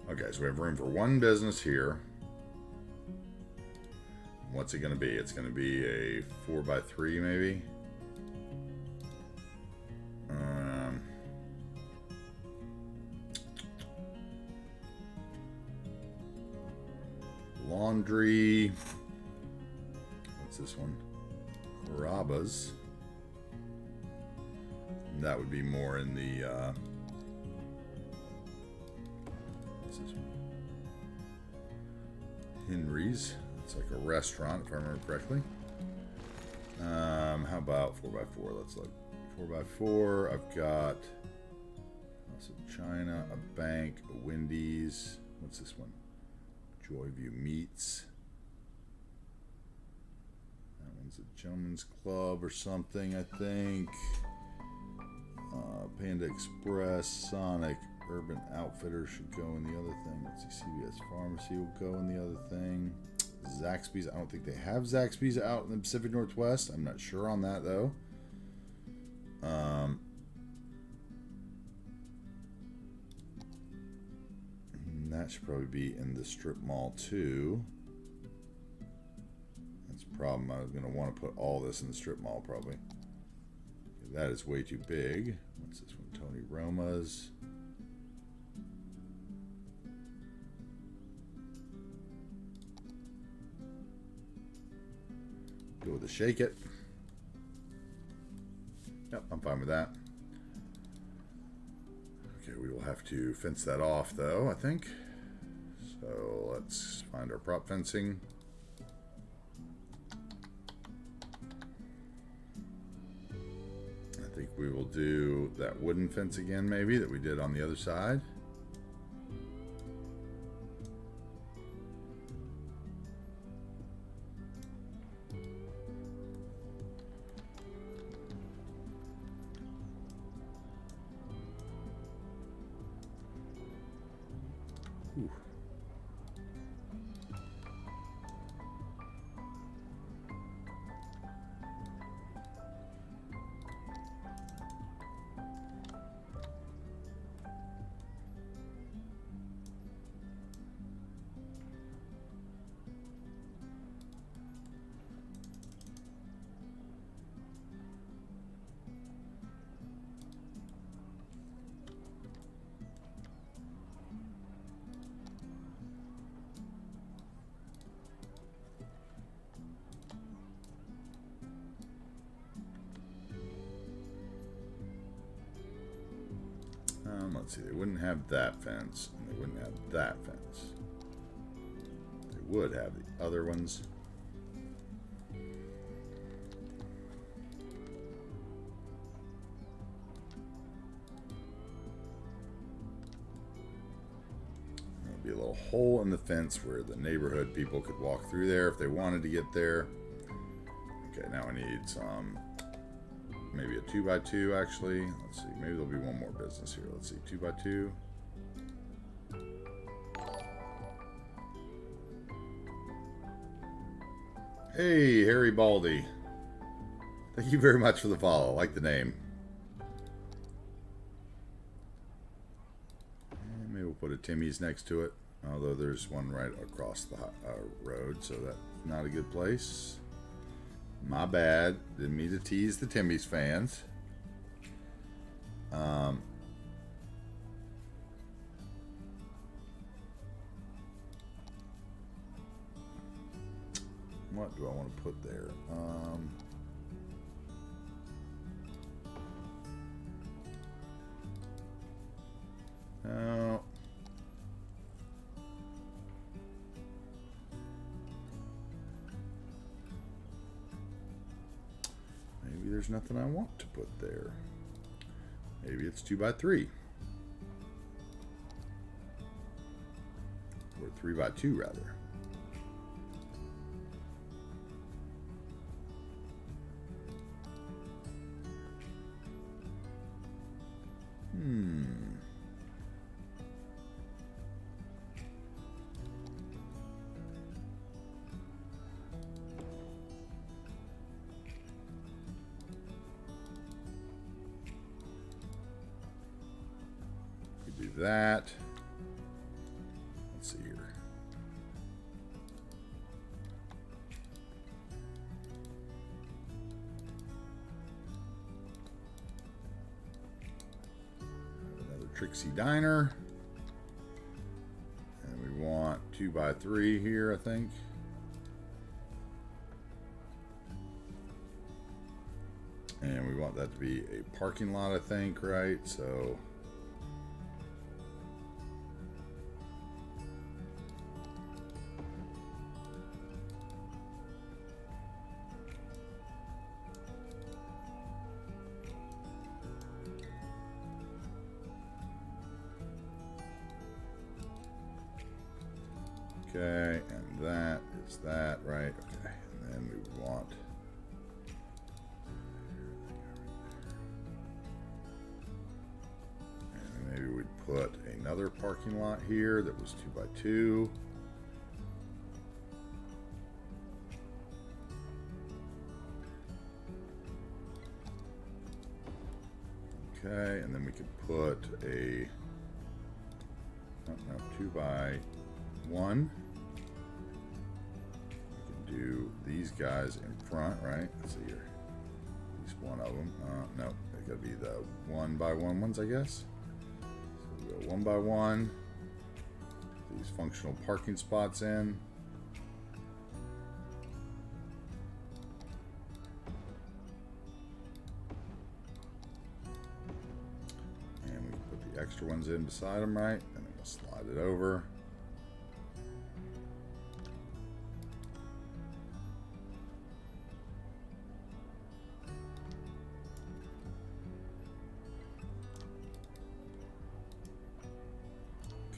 Okay, so we have room for one business here. What's it going to be? It's going to be a 4x3 maybe. Laundry. What's this one? Carrabba's. That would be more in the what's this one? Henry's. It's like a restaurant, if I remember correctly. How about 4x4? Let's look. 4x4. I've got House of China, a bank, a Wendy's. What's this one? Joyview Meats. That one's a gentleman's club or something, I think. Panda Express, Sonic, Urban Outfitters should go in the other thing. Let's see, CVS Pharmacy will go in the other thing. Zaxby's, I don't think they have Zaxby's out in the Pacific Northwest. I'm not sure on that though. That should probably be in the strip mall too. That's the problem. I was going to want to put all this in the strip mall probably. That is way too big. What's this one? Tony Roma's. Go with the shake it. Yep, I'm fine with that. Okay, we will have to fence that off though, I think. So let's find our prop fencing. I think we will do that wooden fence again maybe that we did on the other side. Ooh. let's see, they wouldn't have that fence, and they wouldn't have that fence. They would have the other ones. There'll be a little hole in the fence where the neighborhood people could walk through there if they wanted to get there. Okay, now I need some, maybe a 2x2 actually. Let's see, maybe there'll be one more business here. Let's see, 2x2. Hey, Harry Baldy. Thank you very much for the follow. I like the name. And maybe we'll put a Timmy's next to it. Although there's one right across the road, so that's not a good place. My bad. Didn't mean to tease the Timmy's fans. What do I want to put there? No. Maybe there's nothing I want to put there. Maybe it's 2x3. Or 3x2 rather. Do that. Let's see here. Another Trixie Diner. And we want 2x3 here, I think. And we want that to be a parking lot, I think, right? So okay, and that is that, right? Okay, and then we want and maybe we'd put another parking lot here that was 2x2. Okay, and then we could put a 2x1. We can do these guys in front, right? Let's see here. At least one of them. No, they gotta be the 1x1 ones, I guess. So we go 1x1. These functional parking spots in. And we can put the extra ones in beside them, right? And then we'll slide it over.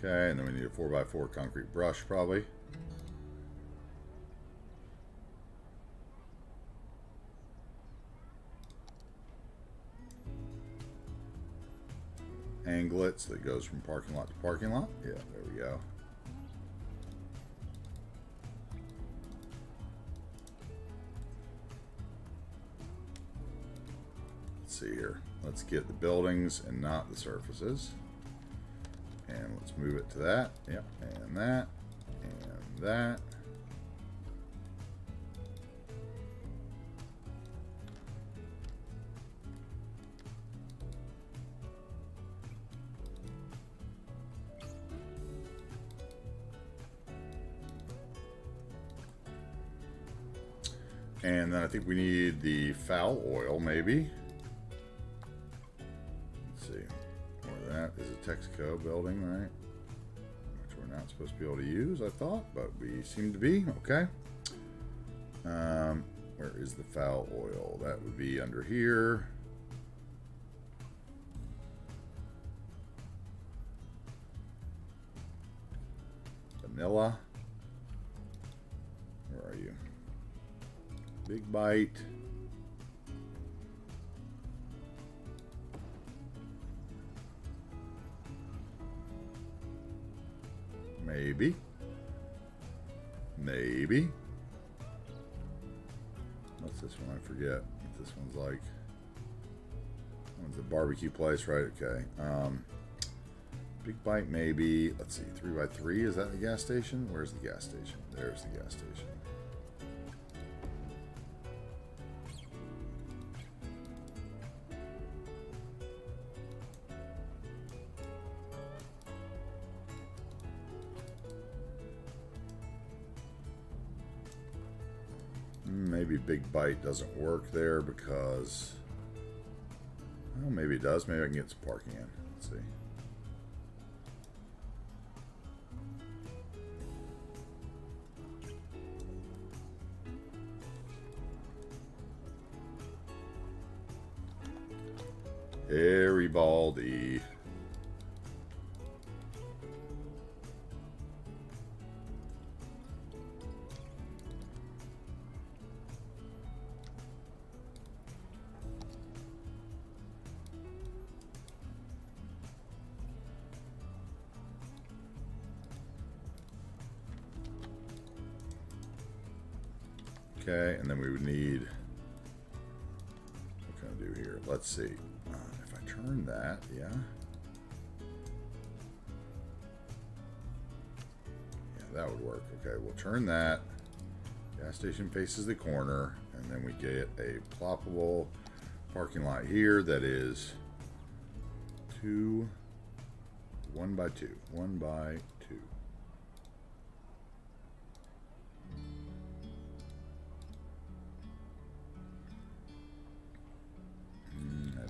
Okay, and then we need a 4x4 concrete brush, probably. Angle it so that it goes from parking lot to parking lot. Yeah, there we go. Let's see here. Let's get the buildings and not the surfaces. And let's move it to that. Yep, and that. And that. And then I think we need the foul oil, maybe. Let's see. Or that is a Texaco building, right? Which we're not supposed to be able to use, I thought, but we seem to be. Okay. Where is the foul oil? That would be under here. Vanilla. Where are you? Big Bite. Maybe. Maybe. What's this one? I forget what this one's like. One's a barbecue place, right? Okay. Big Bite, maybe. Let's see. 3x3. Is that the gas station? Where's the gas station? There's the gas station. Maybe Big Bite doesn't work there because, well, maybe it does. Maybe I can get some parking in. Let's see. Garibaldi. Okay, and then we would need, what can I do here? Let's see. If I turn that, yeah. Yeah, that would work. Okay, we'll turn that. Gas station faces the corner, and then we get a ploppable parking lot here that is 1 by 2. 1 by 2.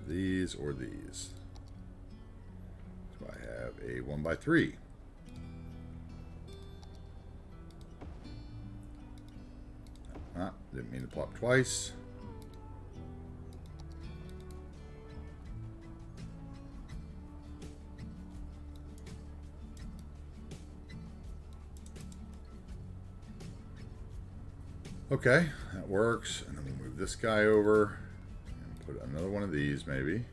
These or these. So I have a 1 by 3. Didn't mean to plop twice. Okay, that works. And then we'll move this guy over. Put another one of these, maybe.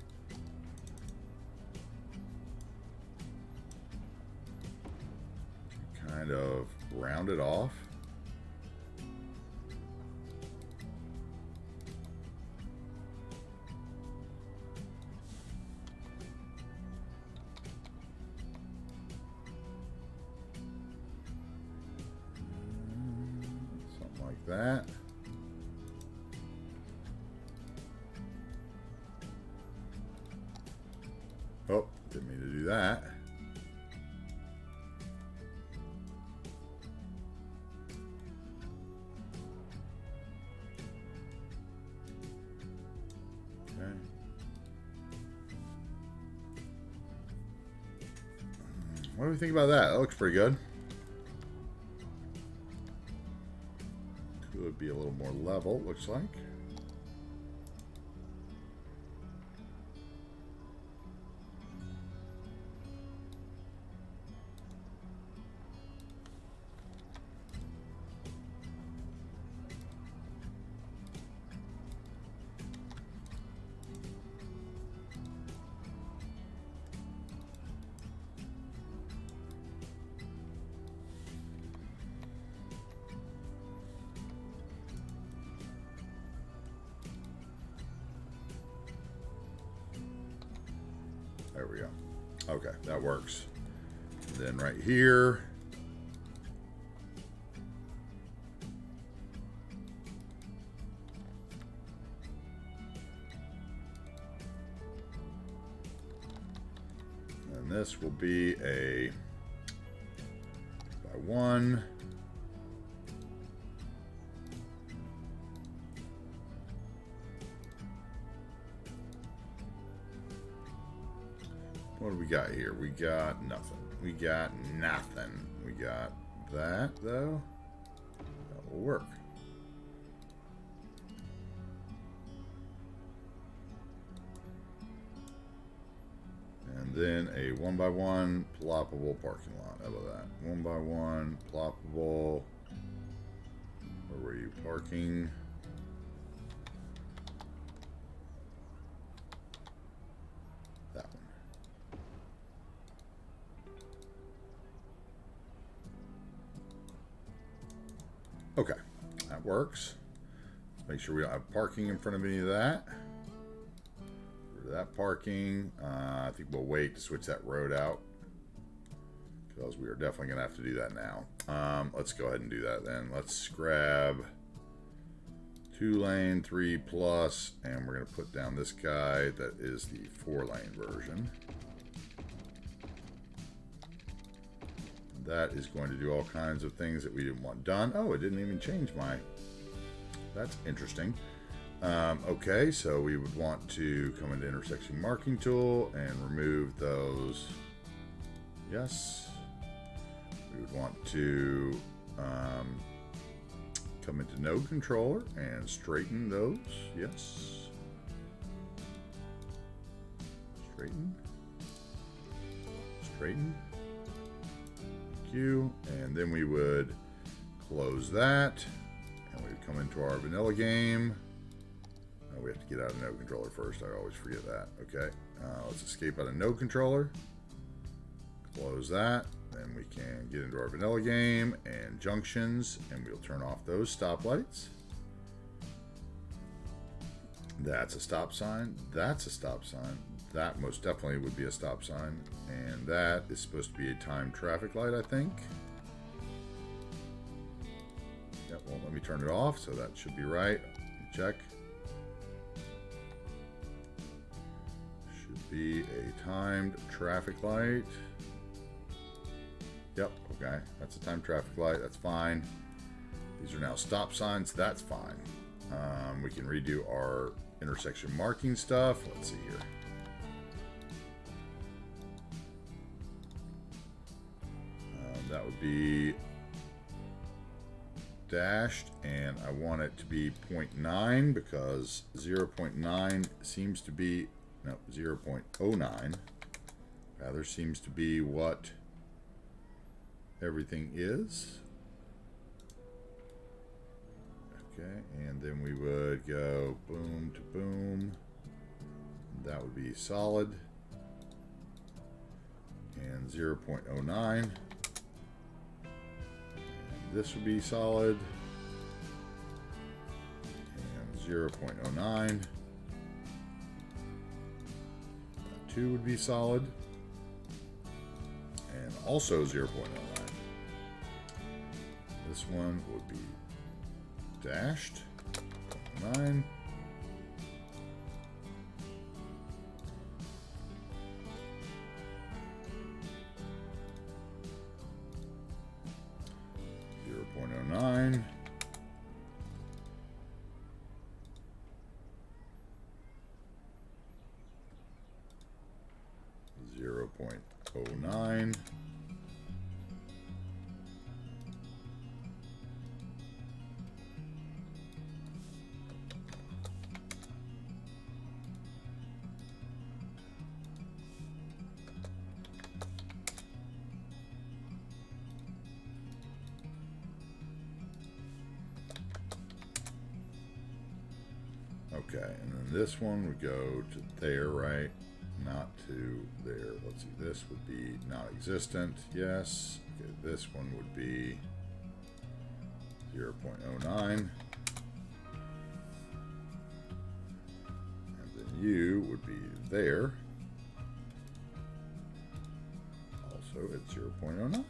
Kind of round it off. Something like that. Oh, didn't mean to do that. Okay. What do we think about that? That looks pretty good. Could be a little more level, looks like. There we go. Okay, that works. And then right here, and this will be a by 1. What do we got here? We got nothing. We got nothing. We got that, though. That will work. And then a 1x1 ploppable parking lot. How about that? 1x1 ploppable. Where were you parking? That one. Okay, that works. Make sure we don't have parking in front of any of that. That parking, I think we'll wait to switch that road out because we are definitely gonna have to do that now. Let's go ahead and do that then. Let's grab 2-lane 3+, and we're gonna put down this guy that is the 4-lane version. That is going to do all kinds of things that we didn't want done. Oh, it didn't even change my, that's interesting. Okay, so we would want to come into intersection marking tool and remove those. Yes. We would want to come into node controller and straighten those. Yes. Straighten. Straighten. Thank you. And then we would close that. And we would come into our vanilla game. We have to get out of node controller first. I always forget that. Okay, let's escape out of node controller. Close that. Then we can get into our vanilla game and junctions, and we'll turn off those stoplights. That's a stop sign. That's a stop sign. That most definitely would be a stop sign. And that is supposed to be a timed traffic light, I think. Yep, won't let me turn it off, so that should be right. Check. Be a timed traffic light. Yep, okay, that's a timed traffic light. That's fine. These are now stop signs. That's fine. We can redo our intersection marking stuff. Let's see here. That would be dashed, and I want it to be 0.9 because 0.9 seems to be, no, 0.09 rather seems to be what everything is. Okay, and then we would go boom to boom. That would be solid. And 0.09. And this would be solid. And 0.09. 2 would be solid. And also 0.09. This one would be dashed. 9. .09. .09. Okay, and then this one would go to there, right? Not to there. Let's see, this would be non-existent, yes. Okay, this one would be 0.09. And then you would be there. Also at 0.09.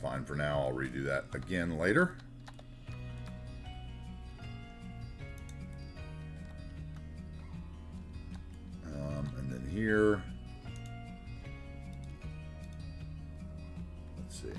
Fine for now. I'll redo that again later. And then here, let's see.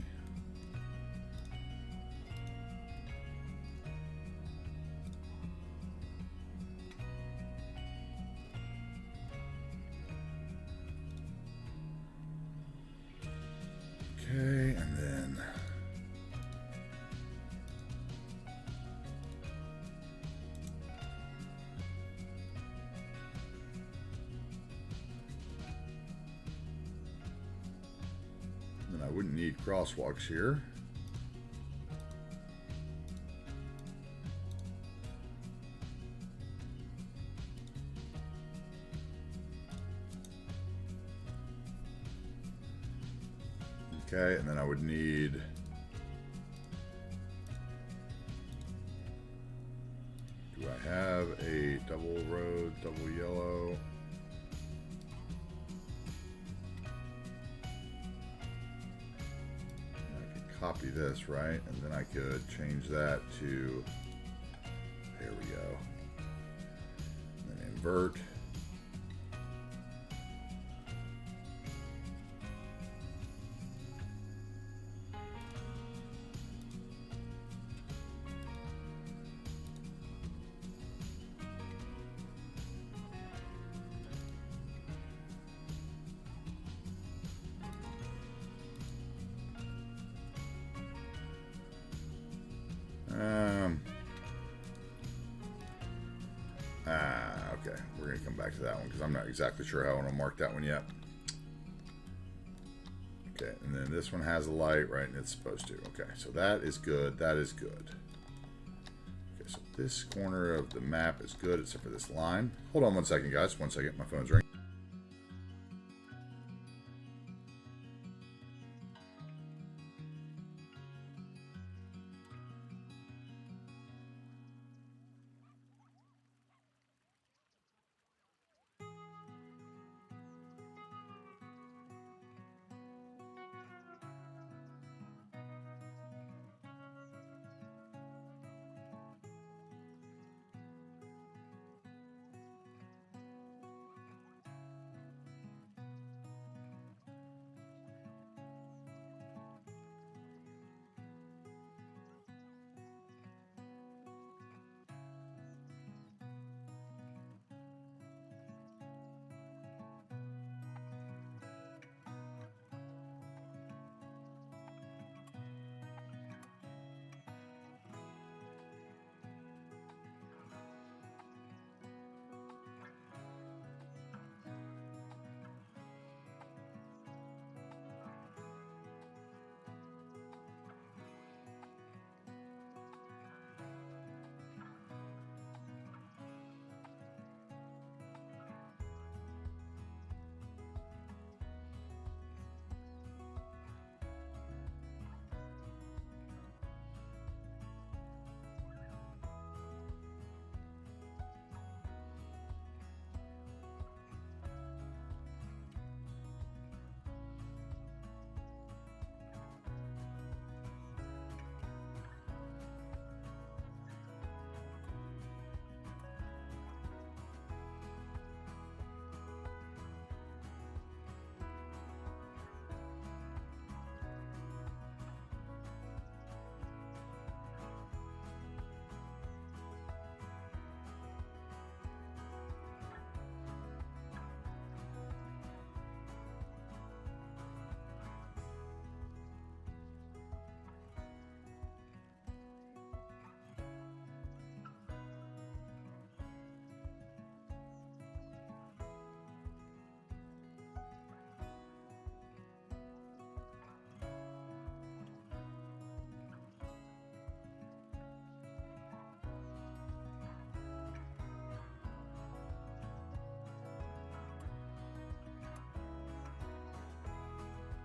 wouldn't need crosswalks here. Okay, and then I would need do I have a double road, double yellow? I could copy this, right? And then I could change that to, there we go. And then invert. Okay, we're going to come back to that one because I'm not exactly sure how I want to mark that one yet. Okay, and then this one has a light, right, and it's supposed to. Okay, so that is good. That is good. Okay, so this corner of the map is good except for this line. Hold on one second, guys. 1 second. My phone's ringing.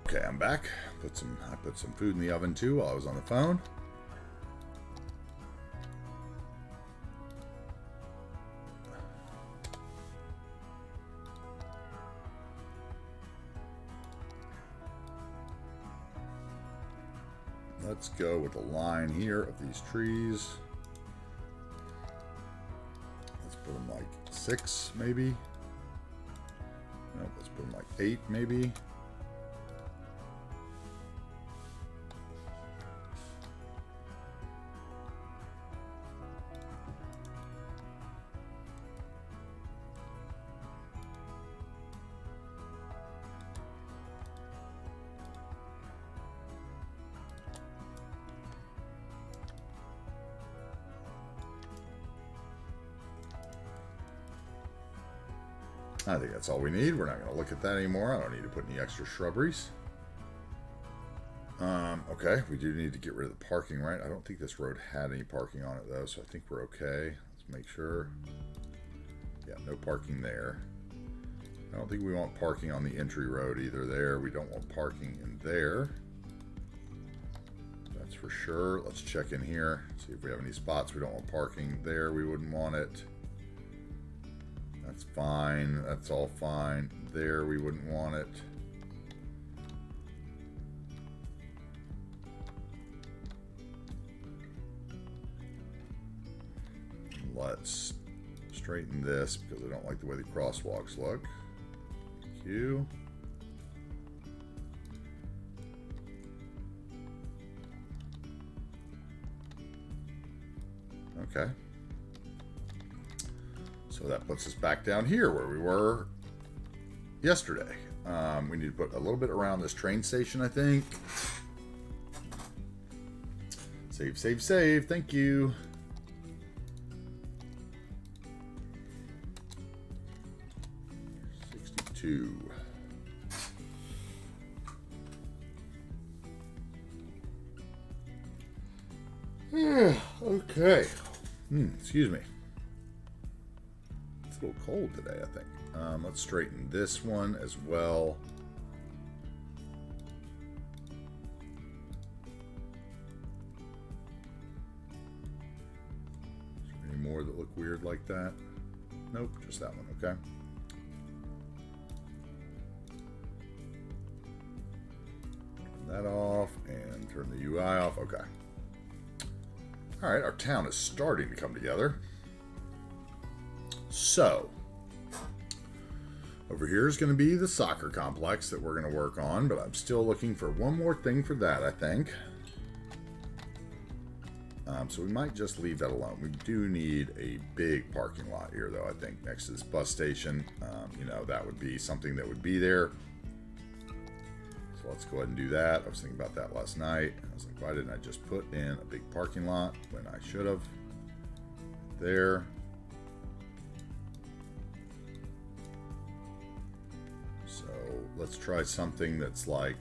Okay, I'm back. I put some food in the oven too while I was on the phone. Let's go with a line here of these trees. Let's put them like 6 maybe. Nope, let's put them like 8 maybe. I think that's all we need. We're not going to look at that anymore. I don't need to put any extra shrubberies. Okay, we do need to get rid of the parking, right? I don't think this road had any parking on it, though, so I think we're okay. Let's make sure. Yeah, no parking there. I don't think we want parking on the entry road either there. We don't want parking in there. That's for sure. Let's check in here, see if we have any spots we don't want parking there. We wouldn't want it. That's fine. That's all fine. There, we wouldn't want it. Let's straighten this because I don't like the way the crosswalks look. Thank you. Okay. So that puts us back down here where we were yesterday. We need to put a little bit around this train station, I think. Save, save, save. Thank you. Okay. Excuse me. It's a little cold today, I think. Let's straighten this one as well. Is there any more that look weird like that? Nope, just that one, okay. That off and turn the UI off. Okay. All right, our town is starting to come together. So, over here is going to be the soccer complex that we're going to work on, but I'm still looking for one more thing for that, I think. So we might just leave that alone. We do need a big parking lot here, though, I think, next to this bus station. You know, that would be something that would be there. So let's go ahead and do that. I was thinking about that last night. I was like, why didn't I just put in a big parking lot when I should have? There. So let's try something that's like,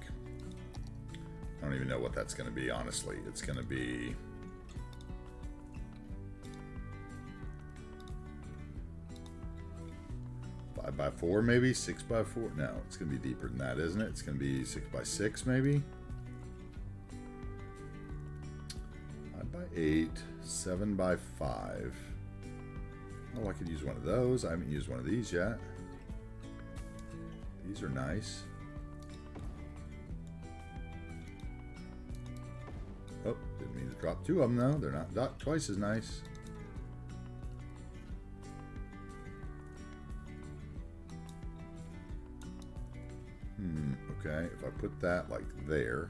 I don't even know what that's going to be, honestly. It's going to be 5x4, maybe 6x4. No, it's gonna be deeper than that, isn't it? It's gonna be 6x6, maybe 5x8, 7x5. Oh, I could use one of those. I haven't used one of these yet. These are nice. Oh, didn't mean to drop two of them though. They're not twice as nice. Okay, if I put that like there.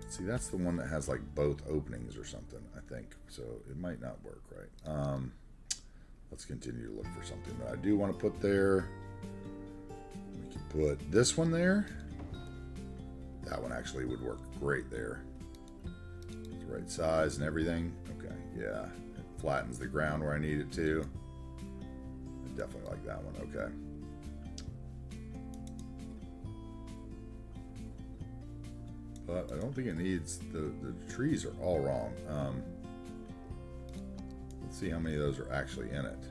See, that's the one that has like both openings or something, I think. So it might not work, right? Let's continue to look for something that I do want to put there. We can put this one there. That one actually would work great there. It's the right size and everything. Okay, yeah. It flattens the ground where I need it to. I definitely like that one, okay. But I don't think it needs, the trees are all wrong. Let's see how many of those are actually in it.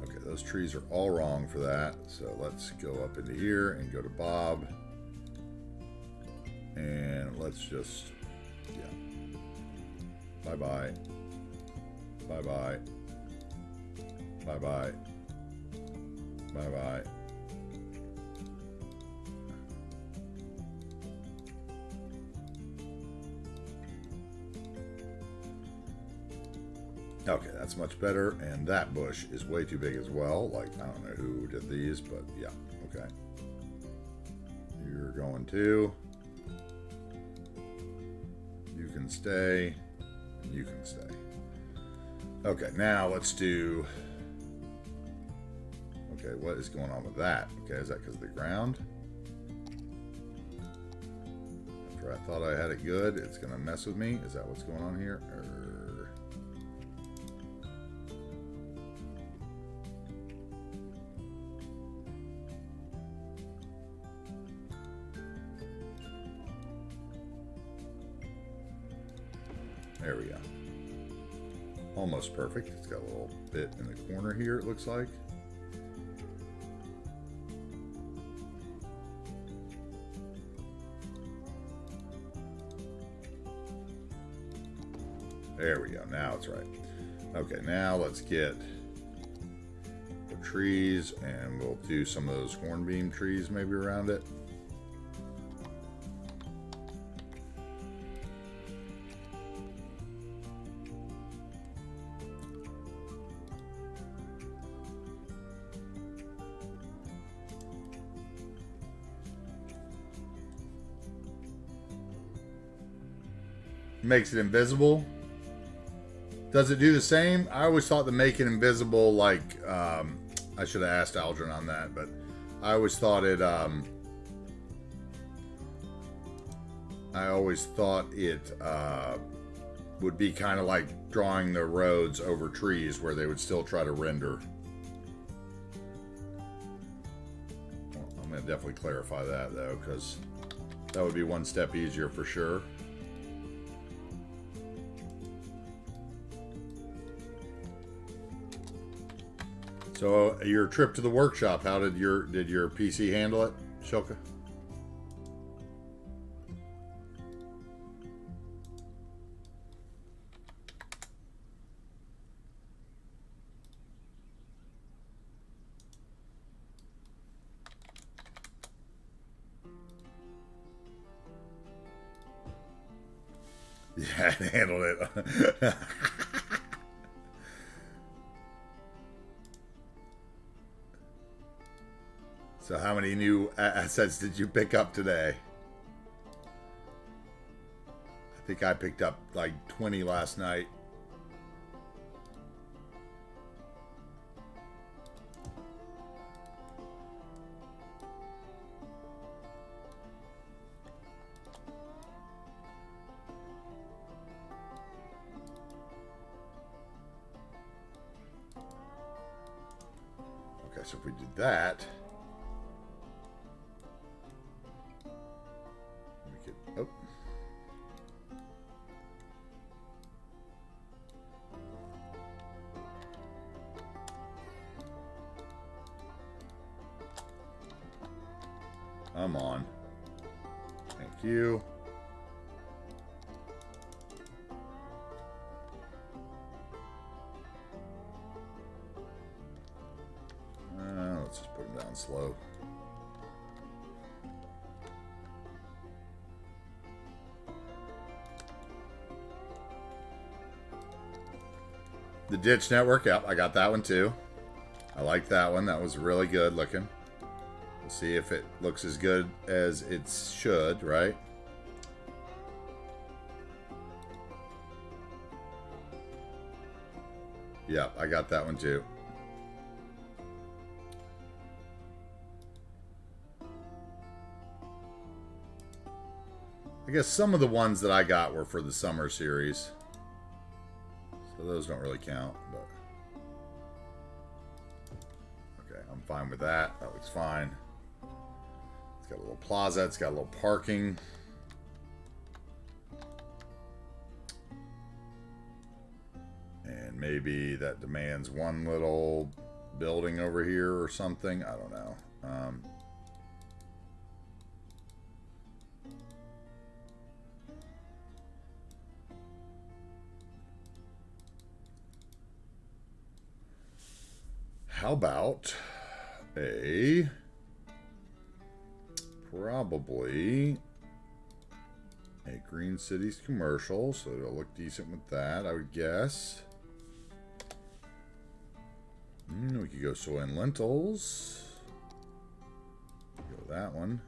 Okay, those trees are all wrong for that. So let's go up into here and go to Bob. And let's just, yeah. Bye-bye. Bye-bye. Bye-bye. Bye-bye. Okay, that's much better, and that bush is way too big as well. Like, I don't know who did these, but yeah, okay. You're going to. You can stay, and you can stay. Okay, now let's do... Okay, what is going on with that? Okay, is that because of the ground? After I thought I had it good, it's going to mess with me? Is that what's going on here? There we go. Almost perfect. It's got a little bit in the corner here, it looks like. There we go. Now it's right. Okay, now let's get the trees, and we'll do some of those hornbeam trees maybe around it. Makes it invisible. Does it do the same? I always thought to make it invisible, like, I should have asked Aldrin on that, but I always thought it, would be kind of like drawing the roads over trees where they would still try to render. Well, I'm going to definitely clarify that, though, because that would be one step easier for sure. So your trip to the workshop, how did your PC handle it, Shilka? Yeah, it handled it. So how many new assets did you pick up today? I think I picked up like 20 last night. Okay, so if we did that, oh. I'm on. Thank you. Let's just put him down slow. The ditch network, yep, I got that one too. I like that one. That was really good looking. We'll see if it looks as good as it should, right? Yep, I got that one too. I guess some of the ones that I got were for the summer series. So those don't really count, but okay, I'm fine with that. That looks fine. It's got a little plaza, it's got a little parking. And maybe that demands one little building over here or something. I don't know. How about probably a Green Cities commercial, so it'll look decent with that, I would guess. We could go soy and lentils. Go that one.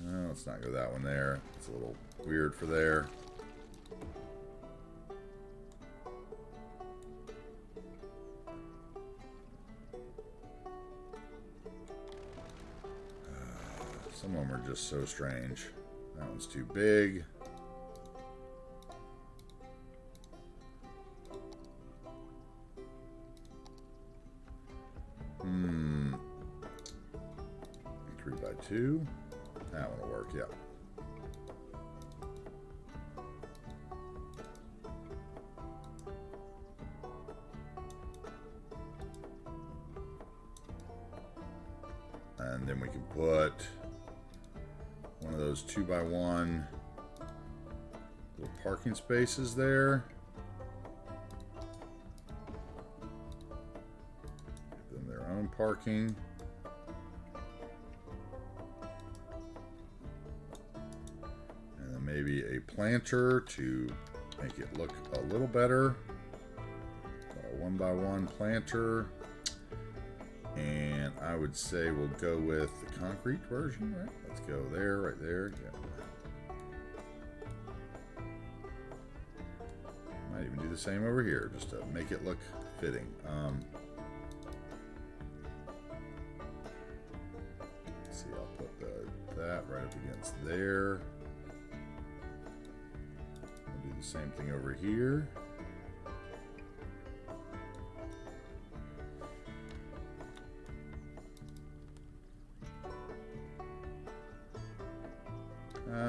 No, let's not go that one there. It's a little weird for there. Some of them are just so strange. That one's too big. Hmm. 3x2. That one will work, yeah. And then we can put one of those 2x1 little parking spaces there. Give them their own parking. And then maybe a planter to make it look a little better. A 1x1 planter. And I would say we'll go with the concrete version, right? Let's go there, right there. Yeah. Might even do the same over here, just to make it look fitting. Let's see, I'll put that right up against there. I'll do the same thing over here.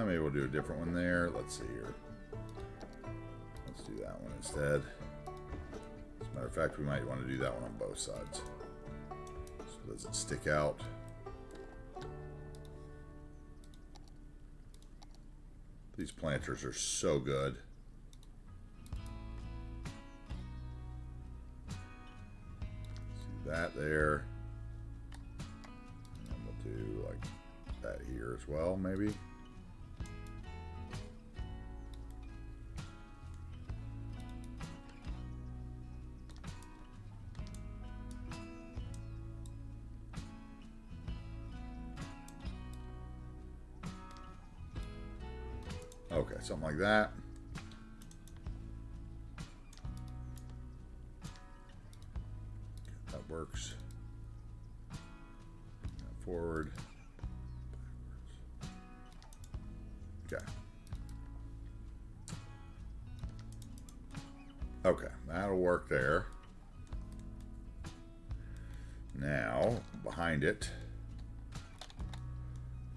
Maybe we'll do a different one there. Let's see here. Let's do that one instead. As a matter of fact, we might want to do that one on both sides. So does it stick out? These planters are so good. See that there. And we'll do like that here as well, maybe. Okay, something like that. That works. Forward. Okay. Okay, that'll work there. Now, behind it,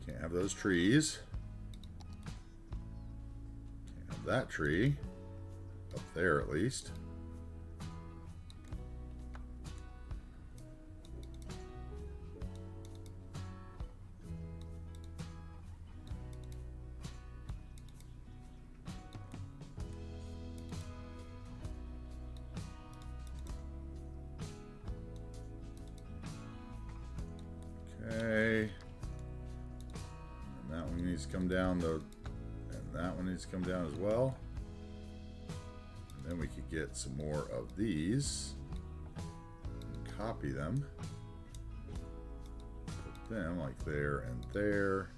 can't have those trees. That tree up there at least. Okay, and that one needs to come down though. That one needs to come down as well. And then we could get some more of these. Copy them. Put them like there and there.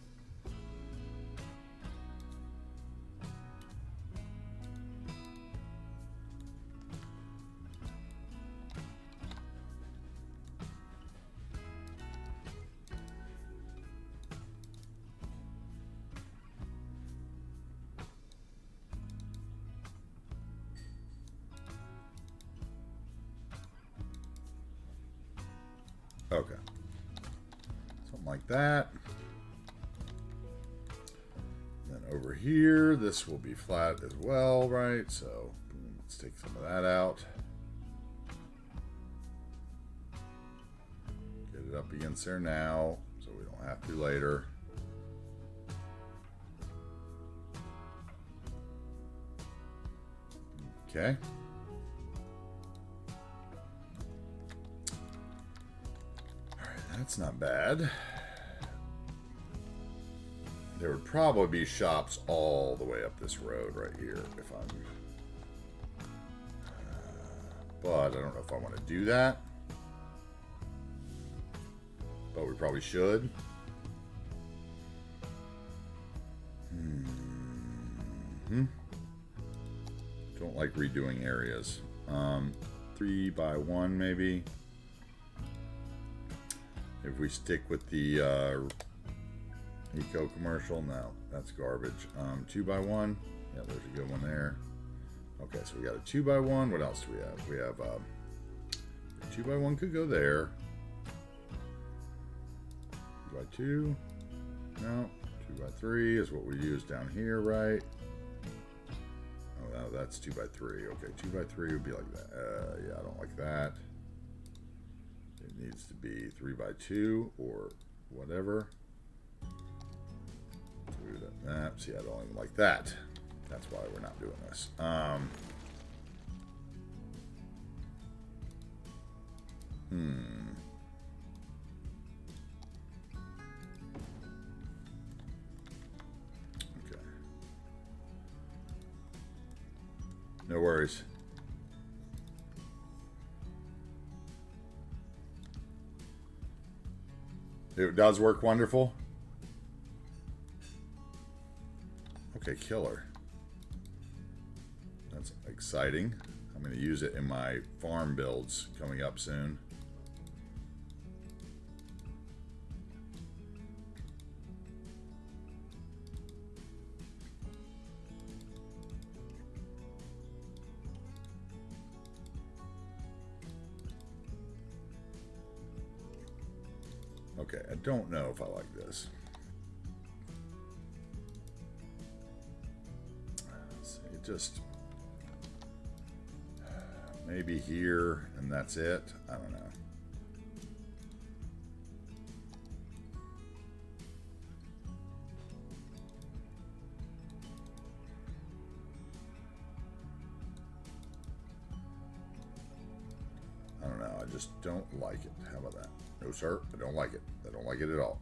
Okay, something like that. Then over here, this will be flat as well, right? So let's take some of that out. Get it up against there now, so we don't have to later. Okay. That's not bad. There would probably be shops all the way up this road right here if I'm... but I don't know if I want to do that. But we probably should. Don't like redoing areas. 3x1 maybe. If we stick with the eco commercial, no, that's garbage. 2x1, yeah, there's a good one there. Okay, so we got a 2x1. What else do we have? We have 2x1 could go there. 2x2, no. 2x3 is what we use down here, right? Oh, no, that's 2x3. Okay, 2x3 would be like that. Yeah, I don't like that. It needs to be 3x2 or whatever. Through that map. See, I don't even like that. That's why we're not doing this. Okay. No worries. It does work wonderful. Okay, killer. That's exciting. I'm going to use it in my farm builds coming up soon. Okay, I don't know if I like this. Let's see, just maybe here and that's it. I don't know. I don't know. I just don't like it. How about that? No, sir. I don't like it. I don't like it at all.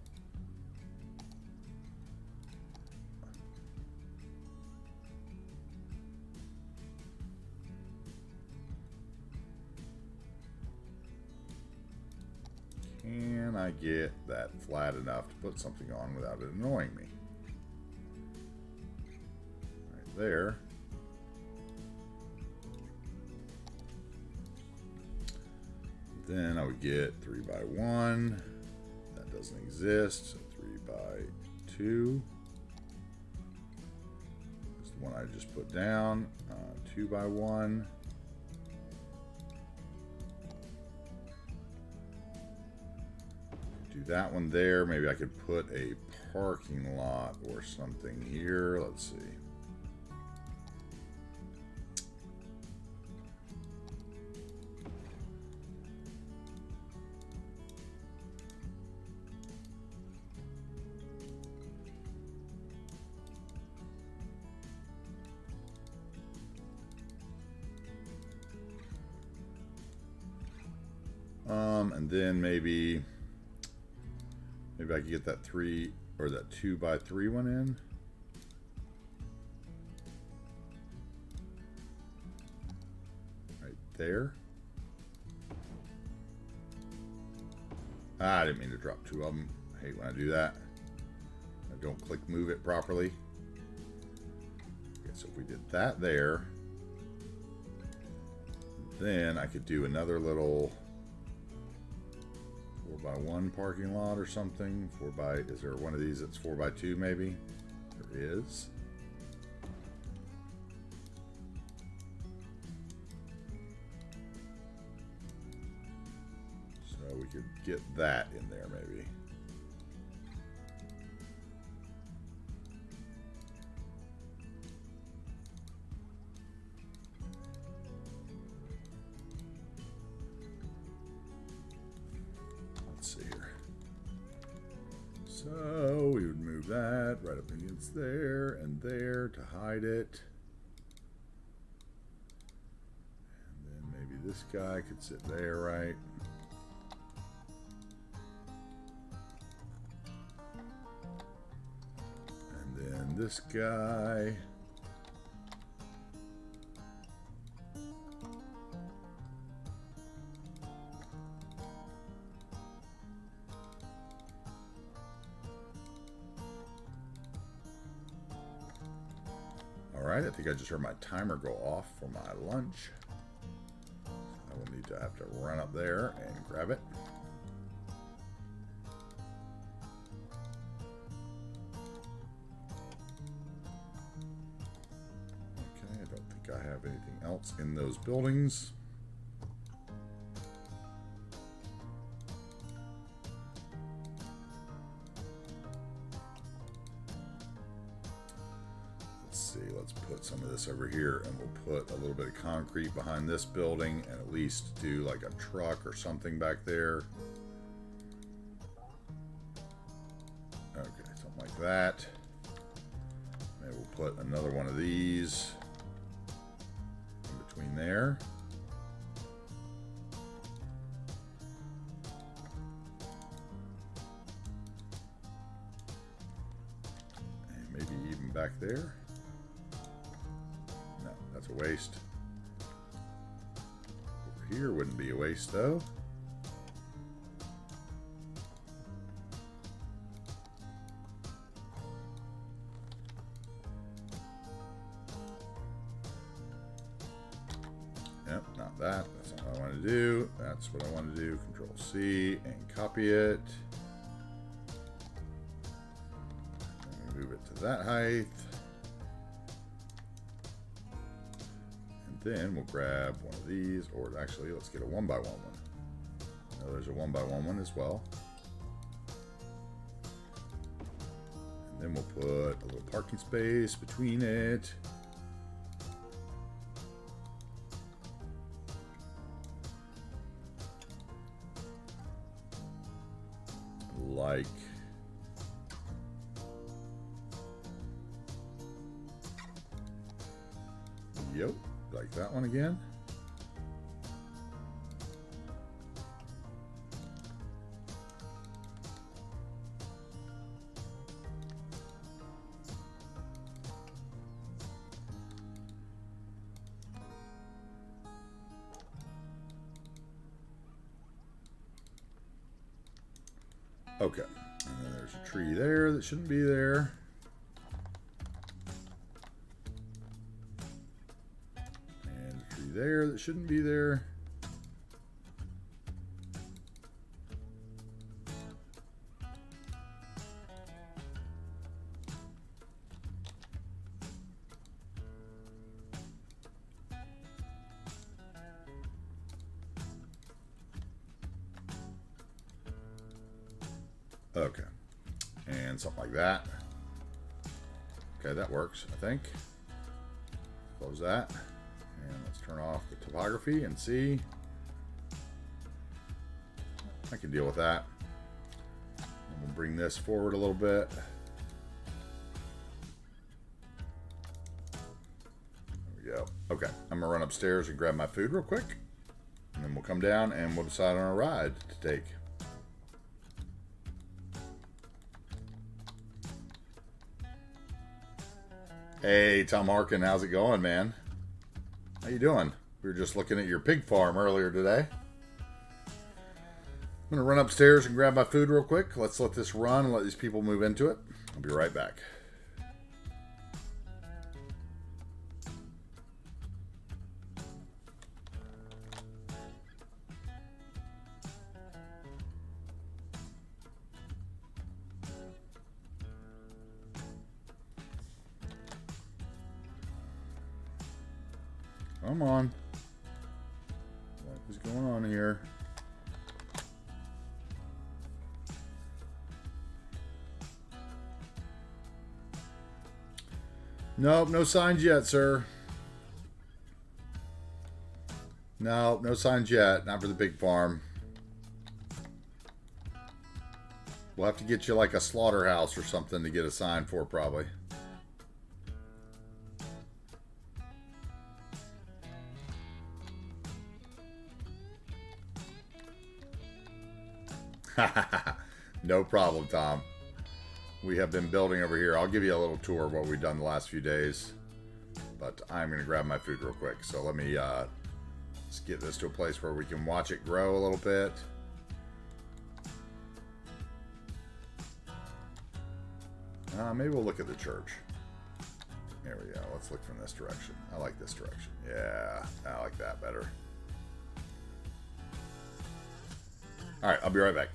Can I get that flat enough to put something on without it annoying me? Right there. Then I would get 3 by 1. That doesn't exist. So 3 by 2 is the one I just put down. 2 by 1. Do that one there. Maybe I could put a parking lot or something here. Let's see. And then maybe I could get that 3 or that 2 by 3 one in. Right there. I didn't mean to drop 2 of them. I hate when I do that. I don't click move it properly. Okay, so if we did that there, then I could do another little 4 by 1 parking lot or something. 4 by, is there one of these that's 4 by 2 maybe? There is. So we could get that in there maybe. So we would move that right up against there and there to hide it. And then maybe this guy could sit there, right? And then this guy. Alright, I think I just heard my timer go off for my lunch. So I will need to have to run up there and grab it. Okay, I don't think I have anything else in those buildings. Let's put some of this over here and we'll put a little bit of concrete behind this building and at least do like a truck or something back there. that. Maybe we'll put another one of these in between there. And maybe even back there. No, that's a waste. Over here wouldn't be a waste though. Yep, not that. That's not what I want to do. That's what I want to do. Control C and copy it. Let me move it to that height. And then we'll grab one of these, or actually, let's get a 1x1 one. No, there's a 1x1 one as well. And then we'll put a little parking space between it. Like yep, like that one again. Okay, and then there's a tree there that shouldn't be there. And a tree there that shouldn't be there. Okay, and something like that. Okay, that works, I think. Close that, and let's turn off the topography and see. I can deal with that. And we'll bring this forward a little bit. There we go. Okay, I'm gonna run upstairs and grab my food real quick, and then we'll come down and we'll decide on a ride to take. Hey, Tom Harkin, how's it going, man? How you doing? We were just looking at your pig farm earlier today. I'm gonna run upstairs and grab my food real quick. Let's let this run and let these people move into it. I'll be right back. Come on. What is going on here? Nope, no signs yet, sir. No, no signs yet. Not for the big farm. We'll have to get you like a slaughterhouse or something to get a sign for, probably. No problem, Tom. We have been building over here. I'll give you a little tour of what we've done the last few days. But I'm going to grab my food real quick. So let me let's get this to a place where we can watch it grow a little bit. Maybe we'll look at the church. There we go. Let's look from this direction. I like this direction. Yeah, I like that better. All right, I'll be right back.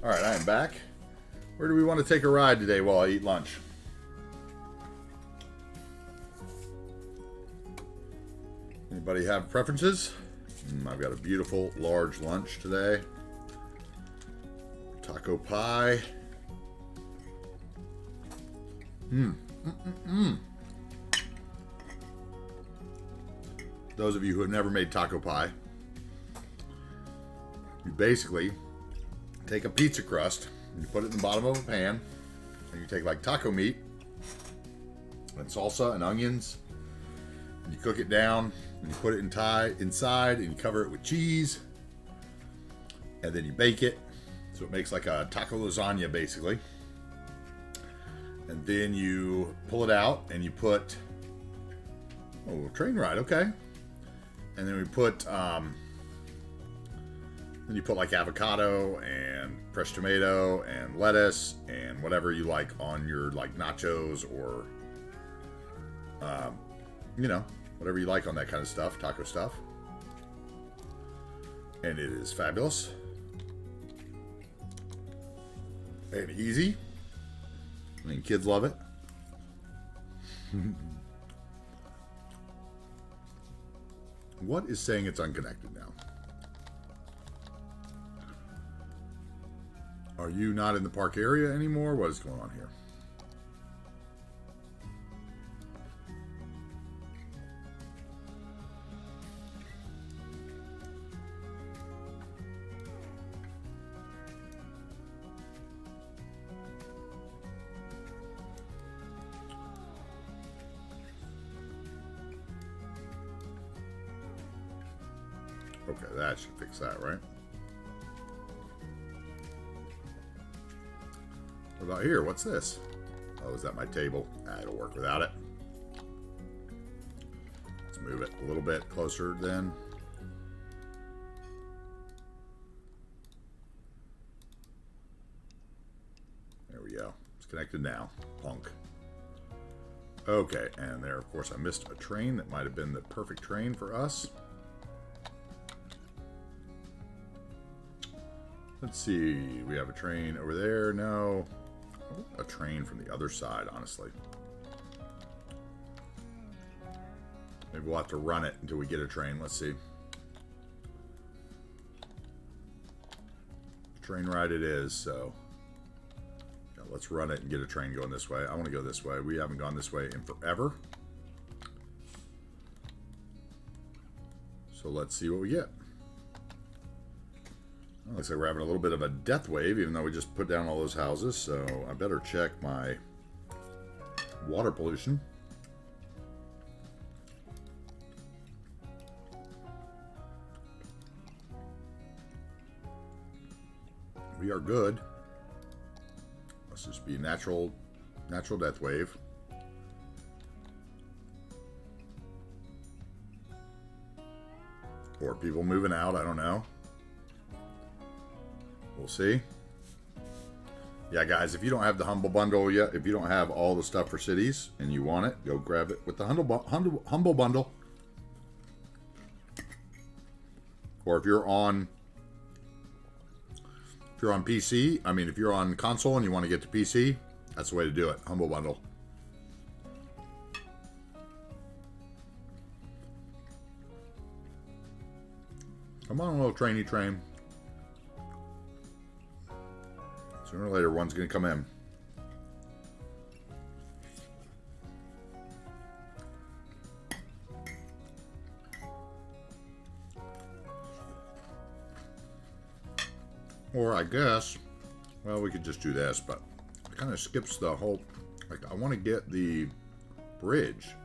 Alright, I am back. Where do we want to take a ride today while I eat lunch? Anybody have preferences? I've got a beautiful large lunch today. Taco pie. Those of you who have never made taco pie, you basically take a pizza crust and you put it in the bottom of a pan, and you take like taco meat and salsa and onions, and you cook it down, and you put it inside, and you cover it with cheese, and then you bake it so it makes like a taco lasagna basically. And then you pull it out and you put train ride, okay. And then we put like avocado and fresh tomato and lettuce and whatever you like on your like nachos or whatever you like on that kind of stuff, taco stuff. And it is fabulous and easy. I mean, kids love it. What is saying it's unconnected now? Are you not in the park area anymore? What is going on here? Okay, that should fix that, right? What about here? What's this? Oh, is that my table? It'll work without it. Let's move it a little bit closer then. There we go. It's connected now. Punk. Okay, and there, of course, I missed a train that might have been the perfect train for us. Let's see, we have a train over there. No, a train from the other side, honestly. Maybe we'll have to run it until we get a train. Let's see. Train ride it is, so yeah, let's run it and get a train going this way. I want to go this way. We haven't gone this way in forever. So let's see what we get. Looks like we're having a little bit of a death wave, even though we just put down all those houses. So I better check my water pollution. We are good. Must just be natural death wave. Or people moving out, I don't know. We'll see. Yeah, guys, if you don't have the Humble Bundle yet, if you don't have all the stuff for cities and you want it, go grab it with the Humble Bundle. Or if you're on PC, I mean, if you're on console and you want to get to PC, that's the way to do it. Humble Bundle. Come on, little trainy train. Sooner or later, one's going to come in. Or I guess, well, we could just do this, but it kind of skips the whole, like, I want to get the bridge.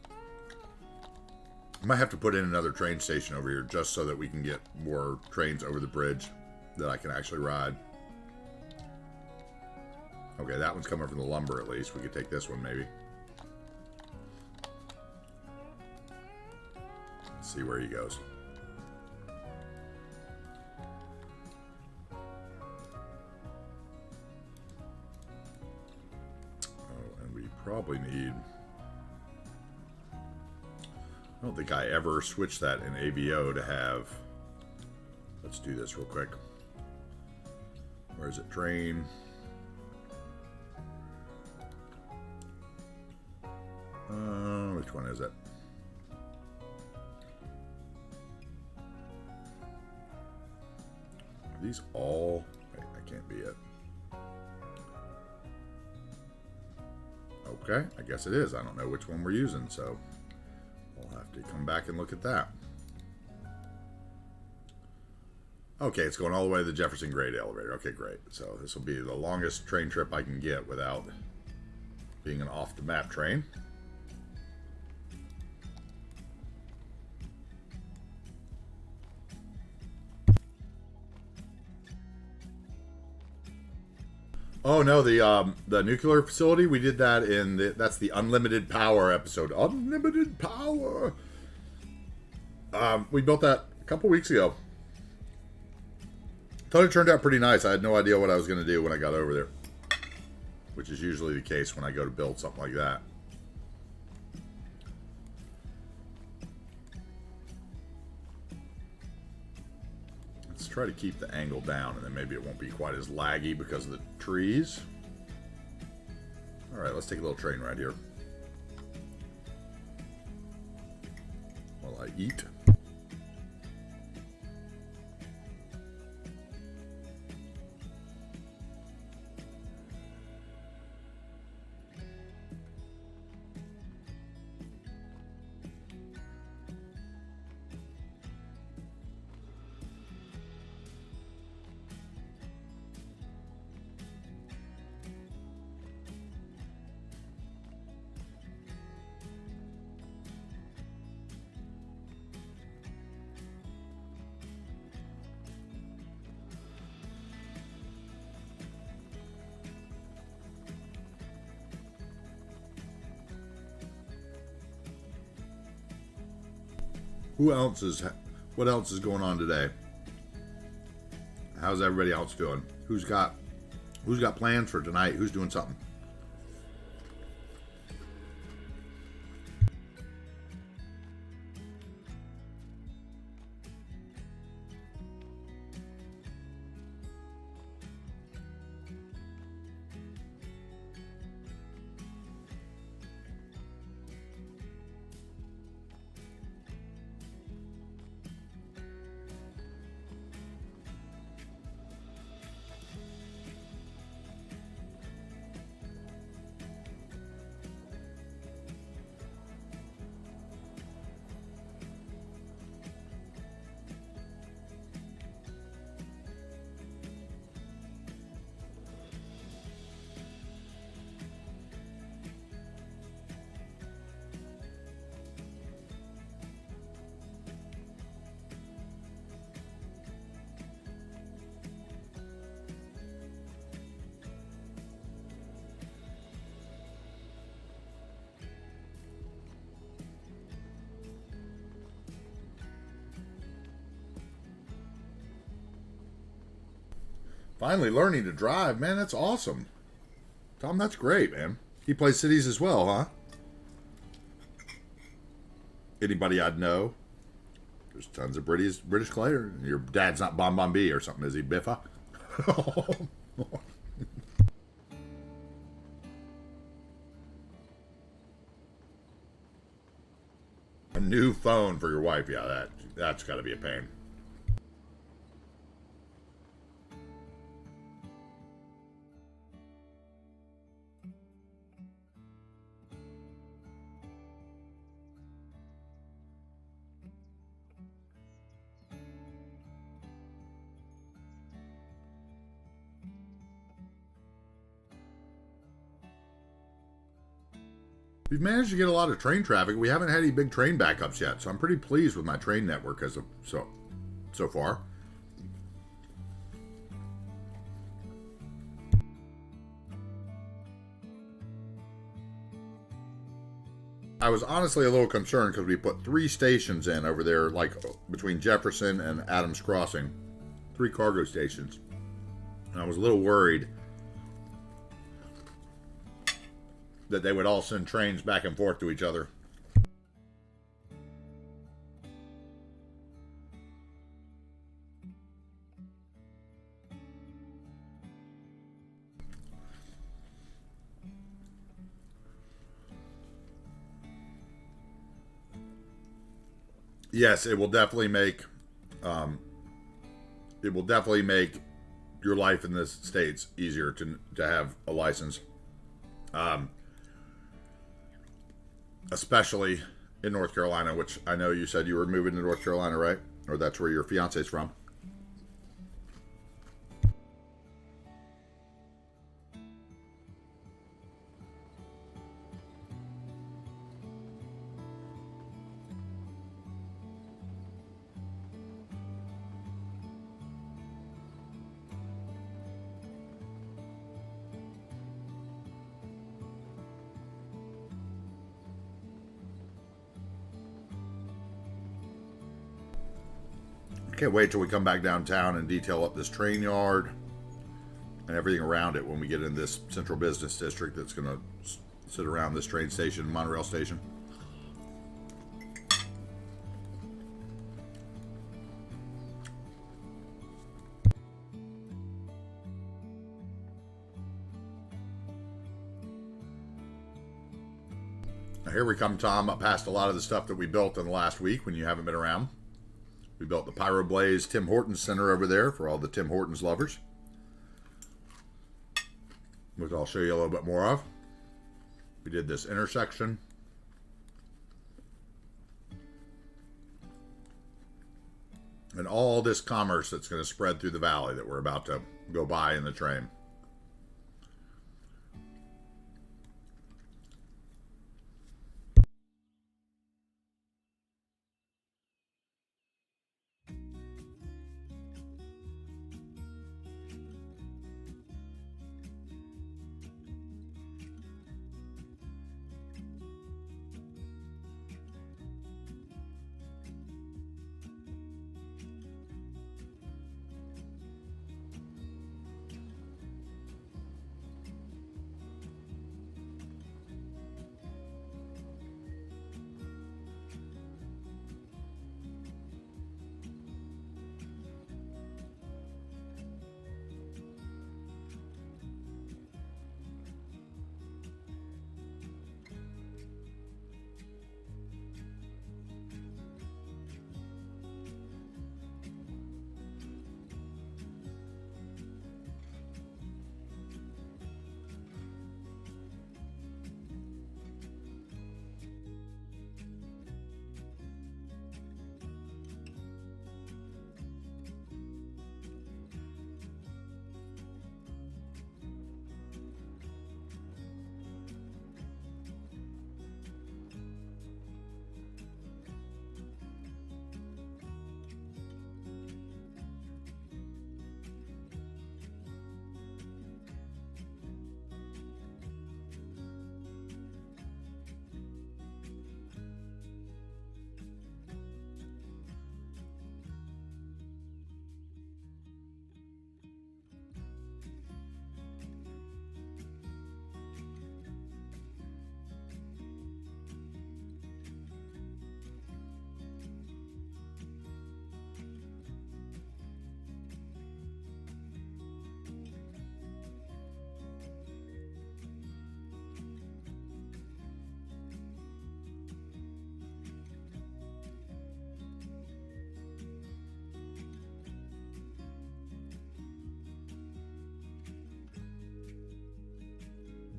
I might have to put in another train station over here just so that we can get more trains over the bridge that I can actually ride. Okay, that one's coming from the lumber at least. We could take this one maybe. Let's see where he goes. Oh, and we probably need... I don't think I ever switched that in AVO to have... Let's do this real quick. Where is it? Train. Which one is it? Are these all? Wait, that can't be it. Okay, I guess it is. I don't know which one we're using, so we'll have to come back and look at that. Okay, it's going all the way to the Jefferson Grade elevator. Okay, great. So this will be the longest train trip I can get without being an off-the-map train. Oh no, the nuclear facility, we did that in that's the Unlimited Power episode. Unlimited Power. We built that a couple weeks ago. Thought it turned out pretty nice. I had no idea what I was going to do when I got over there, which is usually the case when I go to build something like that. Let's try to keep the angle down, and then maybe it won't be quite as laggy because of the trees. All right, let's take a little train ride here while I eat. What else is going on today? How's everybody else doing? Who's got plans for tonight? Who's doing something? Finally learning to drive, man, that's awesome. Tom, that's great, man. He plays cities as well, huh? Anybody I'd know? There's tons of British players. Your dad's not Bon Bon B or something, is he, Biffa? A new phone for your wife, yeah, that's got to be a pain. We've managed to get a lot of train traffic. We haven't had any big train backups yet, so I'm pretty pleased with my train network as of so far. I was honestly a little concerned because we put 3 stations in over there, like between Jefferson and Adams Crossing, 3 cargo stations, and I was a little worried that they would all send trains back and forth to each other. yes, it will definitely make your life in the States easier to have a license, especially in North Carolina, which I know you said you were moving to North Carolina, right? Or that's where your fiance's from. I can't wait till we come back downtown and detail up this train yard and everything around it when we get in this central business district that's going to sit around this train station, monorail station. Now here we come, Tom, up past a lot of the stuff that we built in the last week when you haven't been around. We built the Pyro Blaze Tim Hortons Center over there for all the Tim Hortons lovers, which I'll show you a little bit more of. We did this intersection. And all this commerce that's going to spread through the valley that we're about to go by in the train.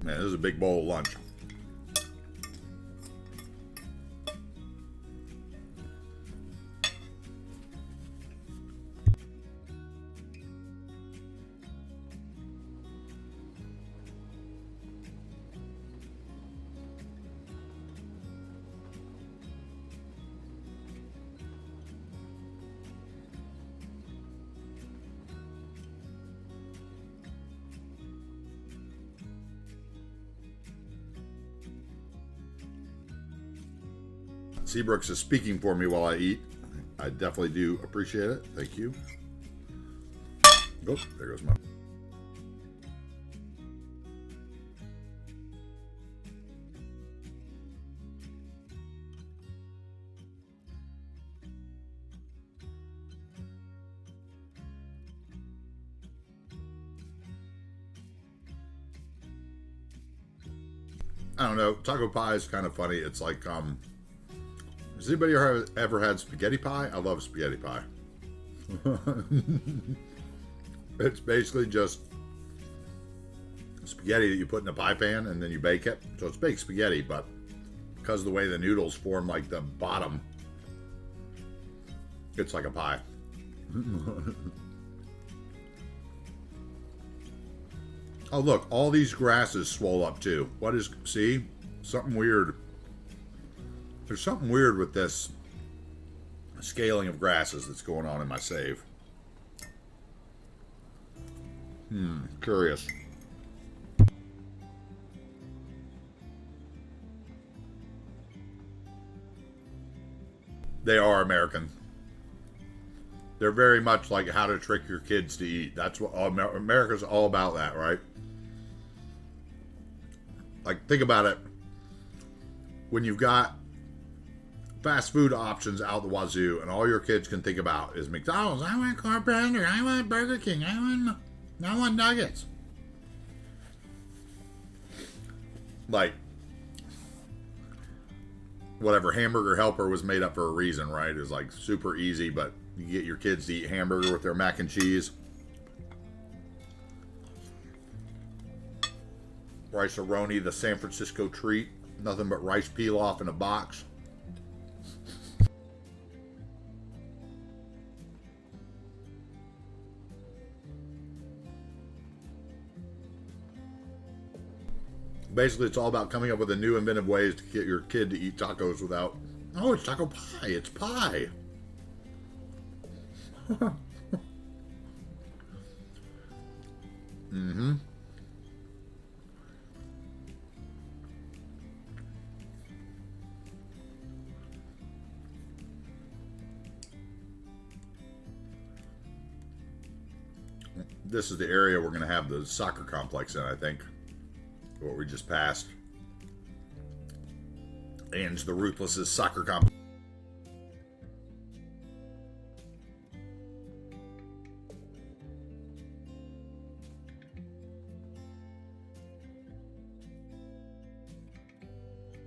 Man, this is a big bowl of lunch. Seabrooks is speaking for me while I eat. I definitely do appreciate it. Thank you. Oh, there goes my... I don't know. Taco pie is kind of funny. It's like, there's Has anybody ever had spaghetti pie? I love spaghetti pie. It's basically just spaghetti that you put in a pie pan and then you bake it. So it's baked spaghetti, but because of the way the noodles form like the bottom, it's like a pie. Oh, look, all these grasses swole up too. What is, see? Something weird. There's something weird with this scaling of grasses that's going on in my save. Curious. They are American. They're very much like how to trick your kids to eat. That's what America's all about, that, right? Like, think about it. When you've got fast food options out the wazoo, and all your kids can think about is McDonald's. I want Corn Pounder. I want Burger King. I want nuggets. Like, whatever, Hamburger Helper was made up for a reason, right? It's like super easy, but you get your kids to eat hamburger with their mac and cheese. Rice-A-Roni, the San Francisco treat. Nothing but rice pilaf in a box. Basically, it's all about coming up with a new inventive ways to get your kid to eat tacos without, oh, it's taco pie. It's pie. Mm-hmm. This is the area we're going to have the soccer complex in, I think. What we just passed. And the Ruthless's soccer complex.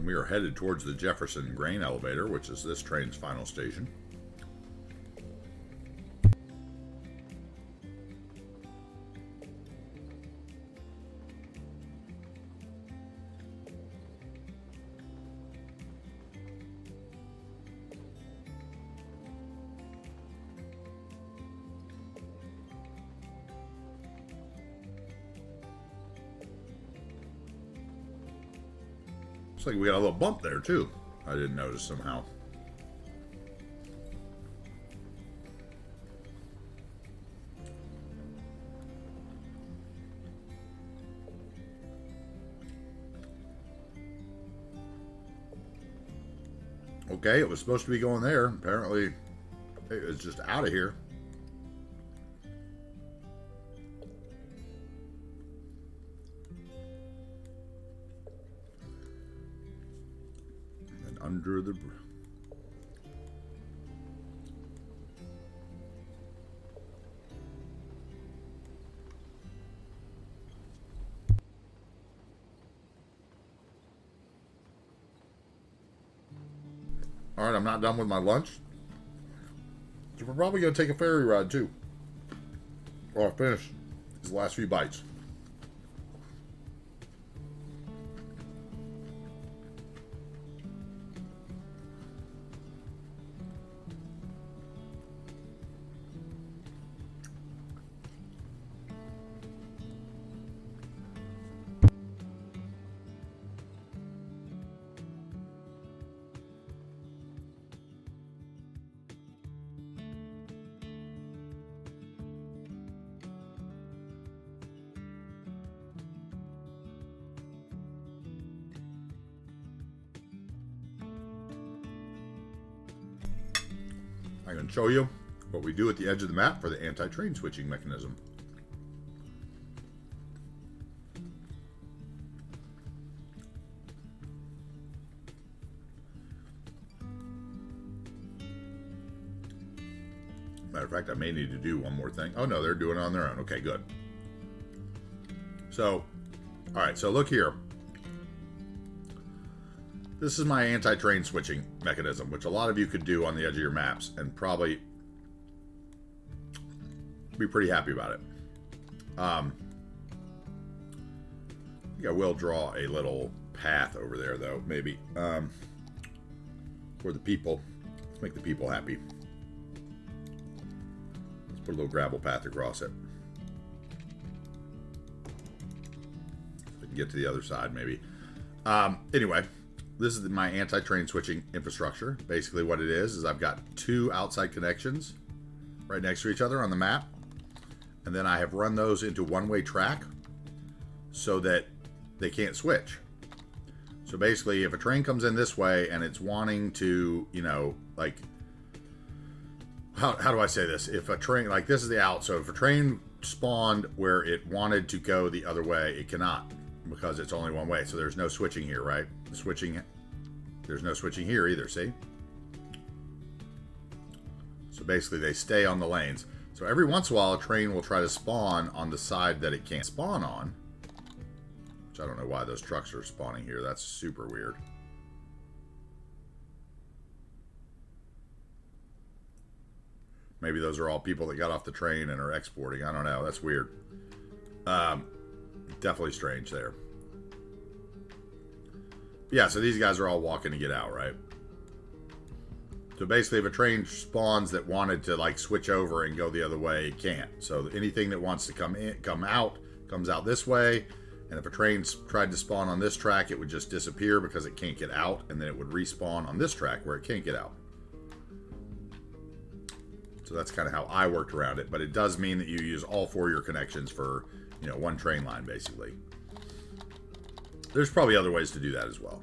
We are headed towards the Jefferson grain elevator, which is this train's final station. Looks like we got a little bump there too. I didn't notice somehow. Okay, it was supposed to be going there. Apparently, it was just out of here. Under the all right, I'm not done with my lunch, so we're probably gonna take a ferry ride too, or I finish these last few bites. I'm going to show you what we do at the edge of the map for the anti-train switching mechanism. Matter of fact, I may need to do one more thing. Oh no, they're doing it on their own. Okay, good. So, all right, so look here. This is my anti-train switching mechanism, which a lot of you could do on the edge of your maps and probably be pretty happy about it. I think I will draw a little path over there, though, maybe, for the people. Let's make the people happy. Let's put a little gravel path across it. So we can get to the other side, maybe. Anyway, this is my anti-train switching infrastructure. Basically what it is I've got two outside connections right next to each other on the map. And then I have run those into one-way track so that they can't switch. So basically, if a train comes in this way and it's wanting to, you know, like, how do I say this? If a train, like this is the out, so if a train spawned where it wanted to go the other way, it cannot because it's only one way. So there's no switching here, right? There's no switching here either, see? So basically they stay on the lanes. So every once in a while, a train will try to spawn on the side that it can't spawn on. Which I don't know why those trucks are spawning here. That's super weird. Maybe those are all people that got off the train and are exporting. I don't know. That's weird. Definitely strange there. Yeah, so these guys are all walking to get out, right? So basically, if a train spawns that wanted to like switch over and go the other way, it can't. So anything that wants to come out, comes out this way. And if a train tried to spawn on this track, it would just disappear because it can't get out, and then it would respawn on this track where it can't get out. So that's kind of how I worked around it, but it does mean that you use all four of your connections for, you know, one train line, basically. There's probably other ways to do that as well.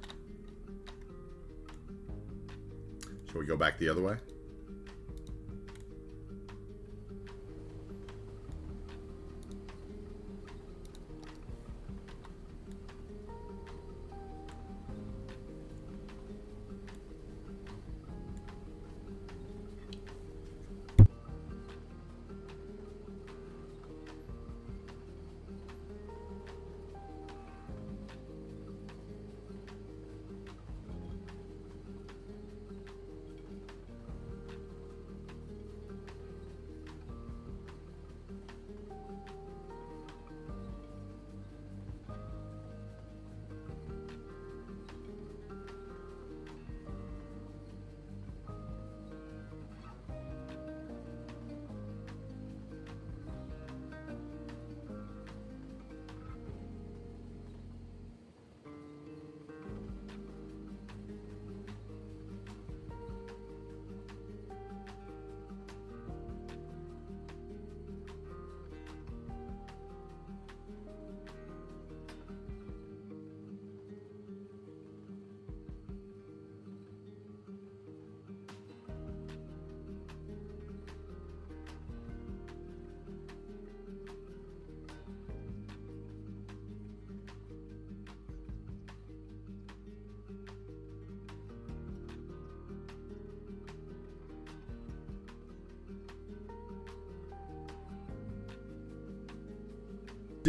Shall we go back the other way?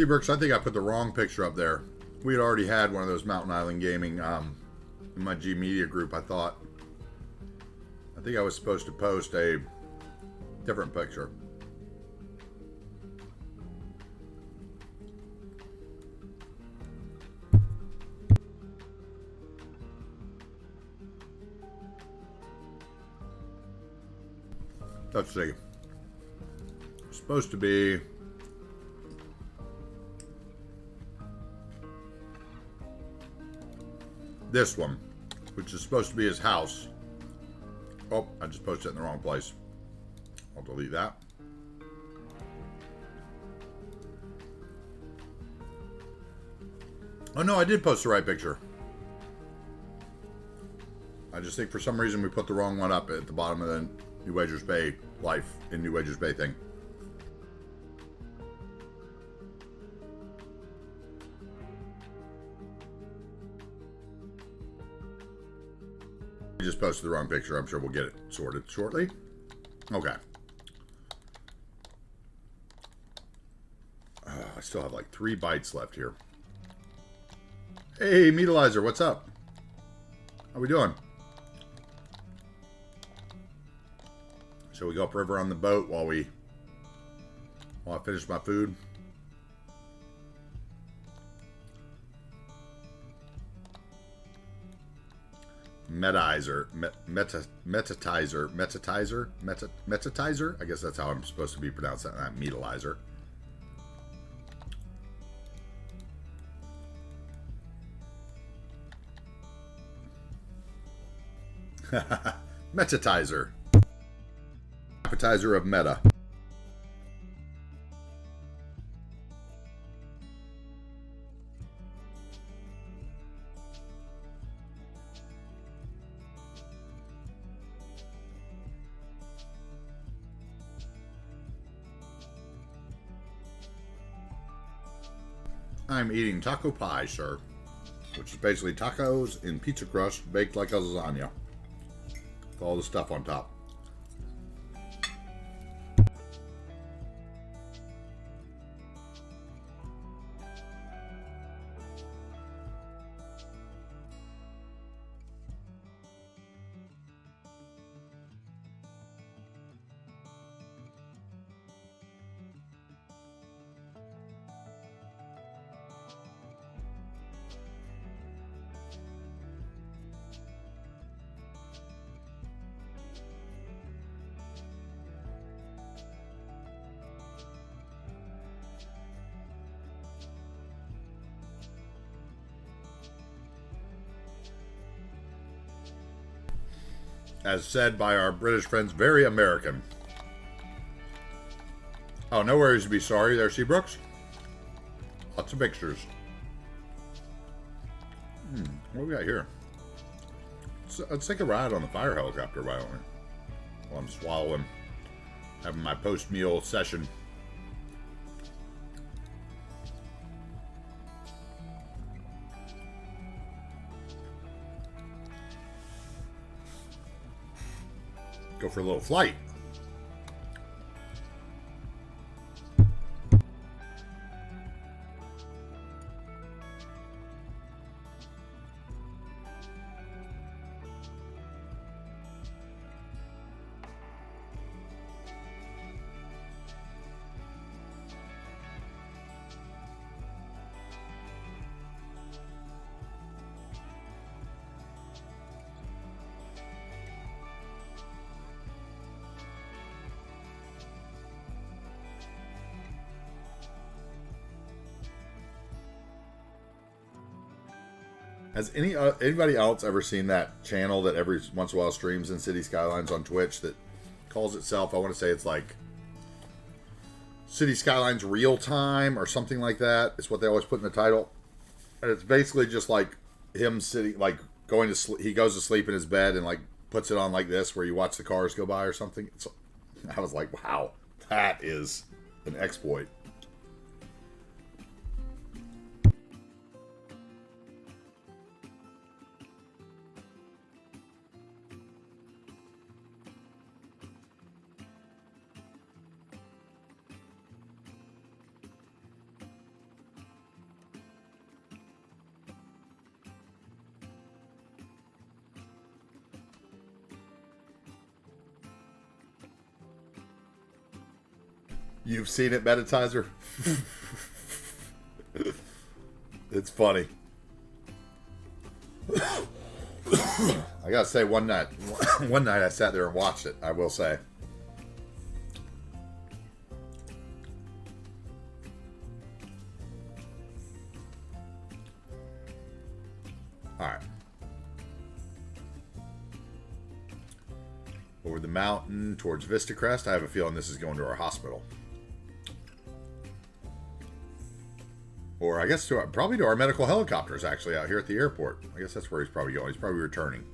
Brooks, I think I put the wrong picture up there. We had already had one of those Mountain Island Gaming in my G Media group, I thought. I think I was supposed to post a different picture. Let's see. It's supposed to be... this one, which is supposed to be his house. Oh, I just posted it in the wrong place. I'll delete that. Oh no, I did post the right picture. I just think for some reason we put the wrong one up at the bottom of the New Wagers Bay Life in New Wagers Bay thing. I just posted the wrong picture. I'm sure we'll get it sorted shortly. Okay. I still have like 3 bites left here. Hey, Metalizer, what's up? How we doing? Shall we go upriver on the boat while I finish my food? Metatizer. I guess that's how I'm supposed to be pronouncing that. Not metalizer. Metatizer. Appetizer of meta. I'm eating taco pie, sir, which is basically tacos in pizza crust baked like a lasagna with all the stuff on top. As said by our British friends, very American. Oh, no worries to be sorry there, Seabrooks. Lots of pictures. What do we got here? Let's take a ride on the fire helicopter, why don't we? While I'm swallowing, having my post-meal session. Go for a little flight. Has anybody else ever seen that channel that every once in a while streams in City Skylines on Twitch that calls itself, I want to say it's like City Skylines Real Time or something like that? It's what they always put in the title. And it's basically just like him sitting, like going to sleep. He goes to sleep in his bed and like puts it on like this where you watch the cars go by or something. I was like, wow, that is an exploit. You've seen it, Metatizer? It's funny. I gotta say, one night I sat there and watched it, I will say. Alright. Over the mountain towards Vista Crest. I have a feeling this is going to our hospital. Or I guess probably to our medical helicopters, actually, out here at the airport. I guess that's where he's probably going. He's probably returning.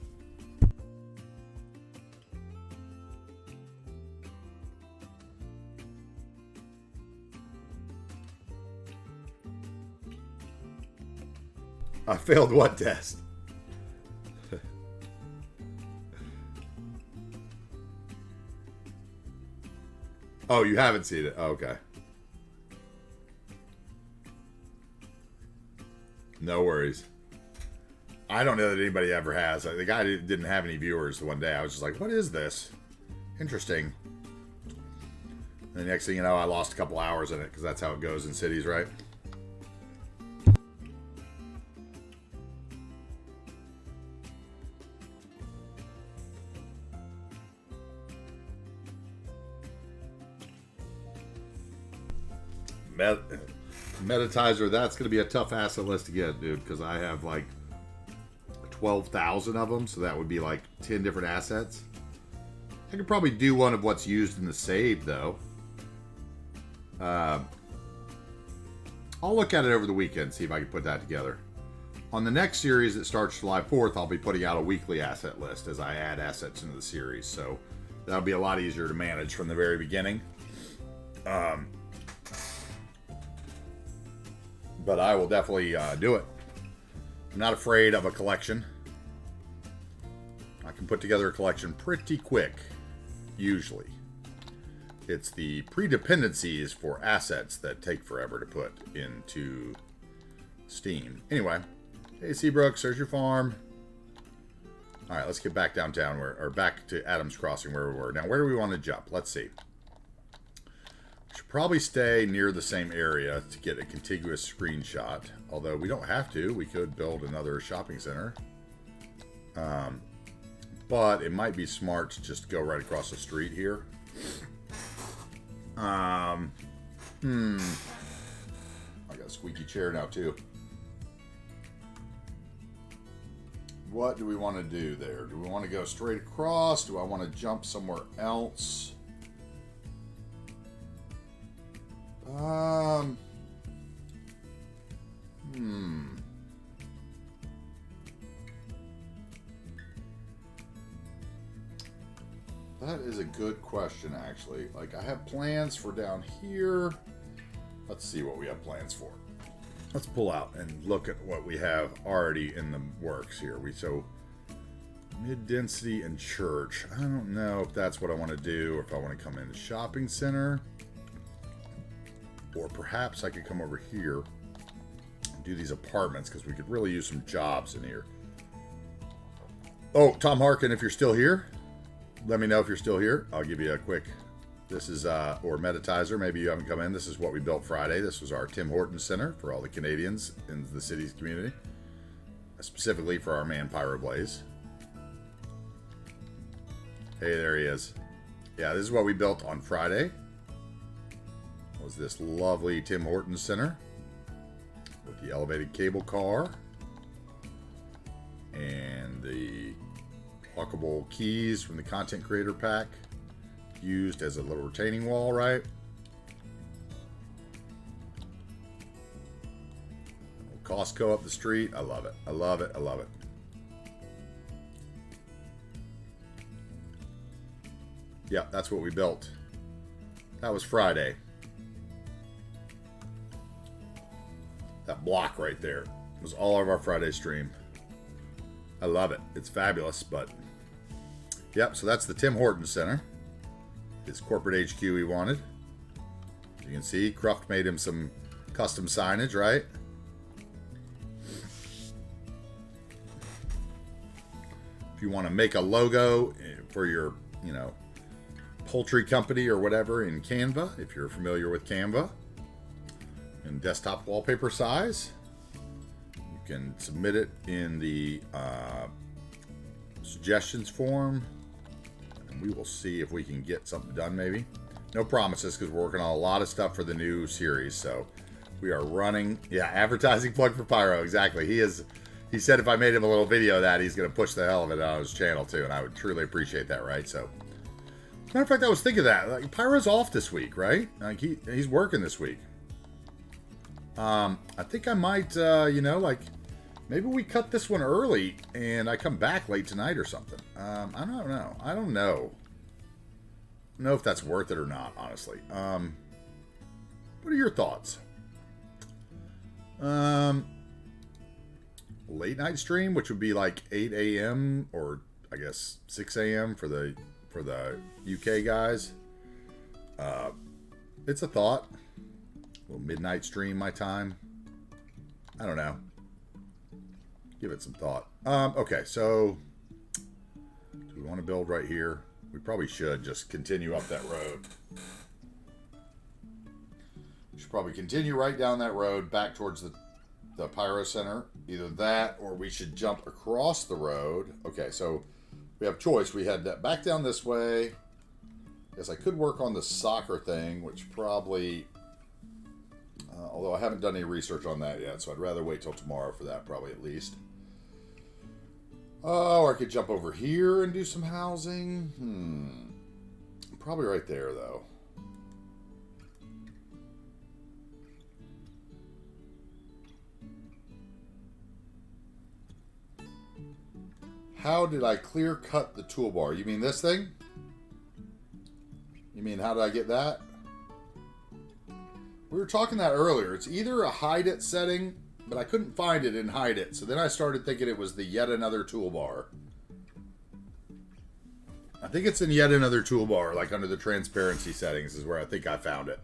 I failed what test? Oh, you haven't seen it? Oh, okay. No worries. I don't know that anybody ever has. The guy didn't have any viewers the one day. I was just like, what is this? Interesting. And the next thing you know, I lost a couple hours in it because that's how it goes in cities, right? Meditizer, that's going to be a tough asset list to get, dude, because I have like 12,000 of them, so that would be like 10 different assets. I could probably do one of what's used in the save, though. I'll look at it over the weekend, see if I can put that together. On the next series that starts July 4th, I'll be putting out a weekly asset list as I add assets into the series, so that'll be a lot easier to manage from the very beginning. But I will definitely do it. I'm not afraid of a collection. I can put together a collection pretty quick, usually. It's the pre-dependencies for assets that take forever to put into Steam. Anyway, hey Seabrooks, there's your farm. All right, let's get back downtown, or back to Adams Crossing where we were. Now, where do we want to jump? Let's see. Should probably stay near the same area to get a contiguous screenshot. Although we don't have to. We could build another shopping center. But it might be smart to just go right across the street here. I got a squeaky chair now too. What do we want to do there? Do we want to go straight across? Do I want to jump somewhere else? That is a good question, actually. Like, I have plans for down here. Let's see what we have plans for. Let's pull out and look at what we have already in the works here. So mid-density and church. I don't know if that's what I want to do, or if I want to come in the shopping center. Or perhaps I could come over here and do these apartments, because we could really use some jobs in here. Oh, Tom Harkin, if you're still here, let me know if you're still here. I'll give you a quick, this is, or Meditizer, maybe you haven't come in. This is what we built Friday. This was our Tim Hortons Center for all the Canadians in the city's community. Specifically for our man Pyroblaze. Hey, there he is. Yeah, this is what we built on Friday. Was this lovely Tim Hortons Center with the elevated cable car and the lockable keys from the content creator pack used as a little retaining wall, right? Costco up the street. I love it. I love it. I love it. Yeah, that's what we built. That was Friday. That block right there was all of our Friday stream. I love it. It's fabulous, but yep, so that's the Tim Hortons Center. His corporate HQ he wanted. You can see Cruft made him some custom signage, right? If you want to make a logo for your, poultry company or whatever in Canva, if you're familiar with Canva, in desktop wallpaper size, you can submit it in the suggestions form, and we will see if we can get something done. Maybe no promises, because we're working on a lot of stuff for the new series, so we are running. Yeah, advertising plug for Pyro. Exactly. He said if I made him a little video of that, he's going to push the hell of it on his channel too, and I would truly appreciate that, right? So, matter of fact, I was thinking that, like, Pyro's off this week, right? Like, he's working this week. I think I might, maybe we cut this one early and I come back late tonight or something. I don't know. I don't know if that's worth it or not, honestly. What are your thoughts? Late night stream, which would be like 8 a.m. or I guess 6 a.m. for the UK guys. It's a thought. A little midnight stream my time. I don't know. give it some thought. Okay, so do we want to build right here? We probably should just continue up that road. We should probably continue right down that road back towards the Pyro Center. Either that or we should jump across the road. Okay, so we have choice. We head back down this way. Guess I could work on the soccer thing, which probably... although I haven't done any research on that yet, so I'd rather wait till tomorrow for that, probably at least. Oh, or I could jump over here and do some housing. Probably right there, though. How did I clear cut the toolbar? You mean this thing? You mean how did I get that? We were talking that earlier. It's either a hide it setting, but I couldn't find it in hide it. So then I started thinking it was the yet another toolbar. I think it's in yet another toolbar, like under the transparency settings is where I think I found it.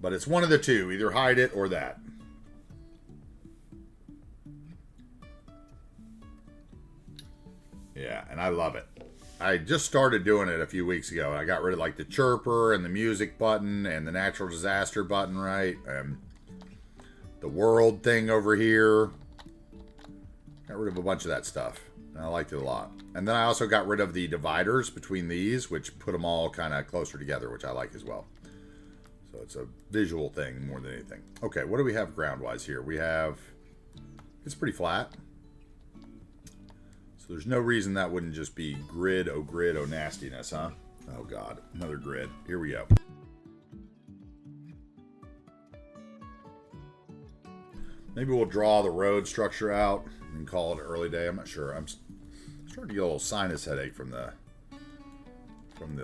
But it's one of the two, either hide it or that. Yeah, and I love it. I just started doing it a few weeks ago, and I got rid of like the chirper and the music button and the natural disaster button, right? And the world thing over here. Got rid of a bunch of that stuff. And I liked it a lot. And then I also got rid of the dividers between these, which put them all kind of closer together, which I like as well. So it's a visual thing more than anything. Okay, what do we have ground-wise here? We have... It's pretty flat. So there's no reason that wouldn't just be grid, oh nastiness, huh? Oh god, another grid. Here we go. Maybe we'll draw the road structure out and call it an early day. I'm not sure. I'm starting to get a little sinus headache from the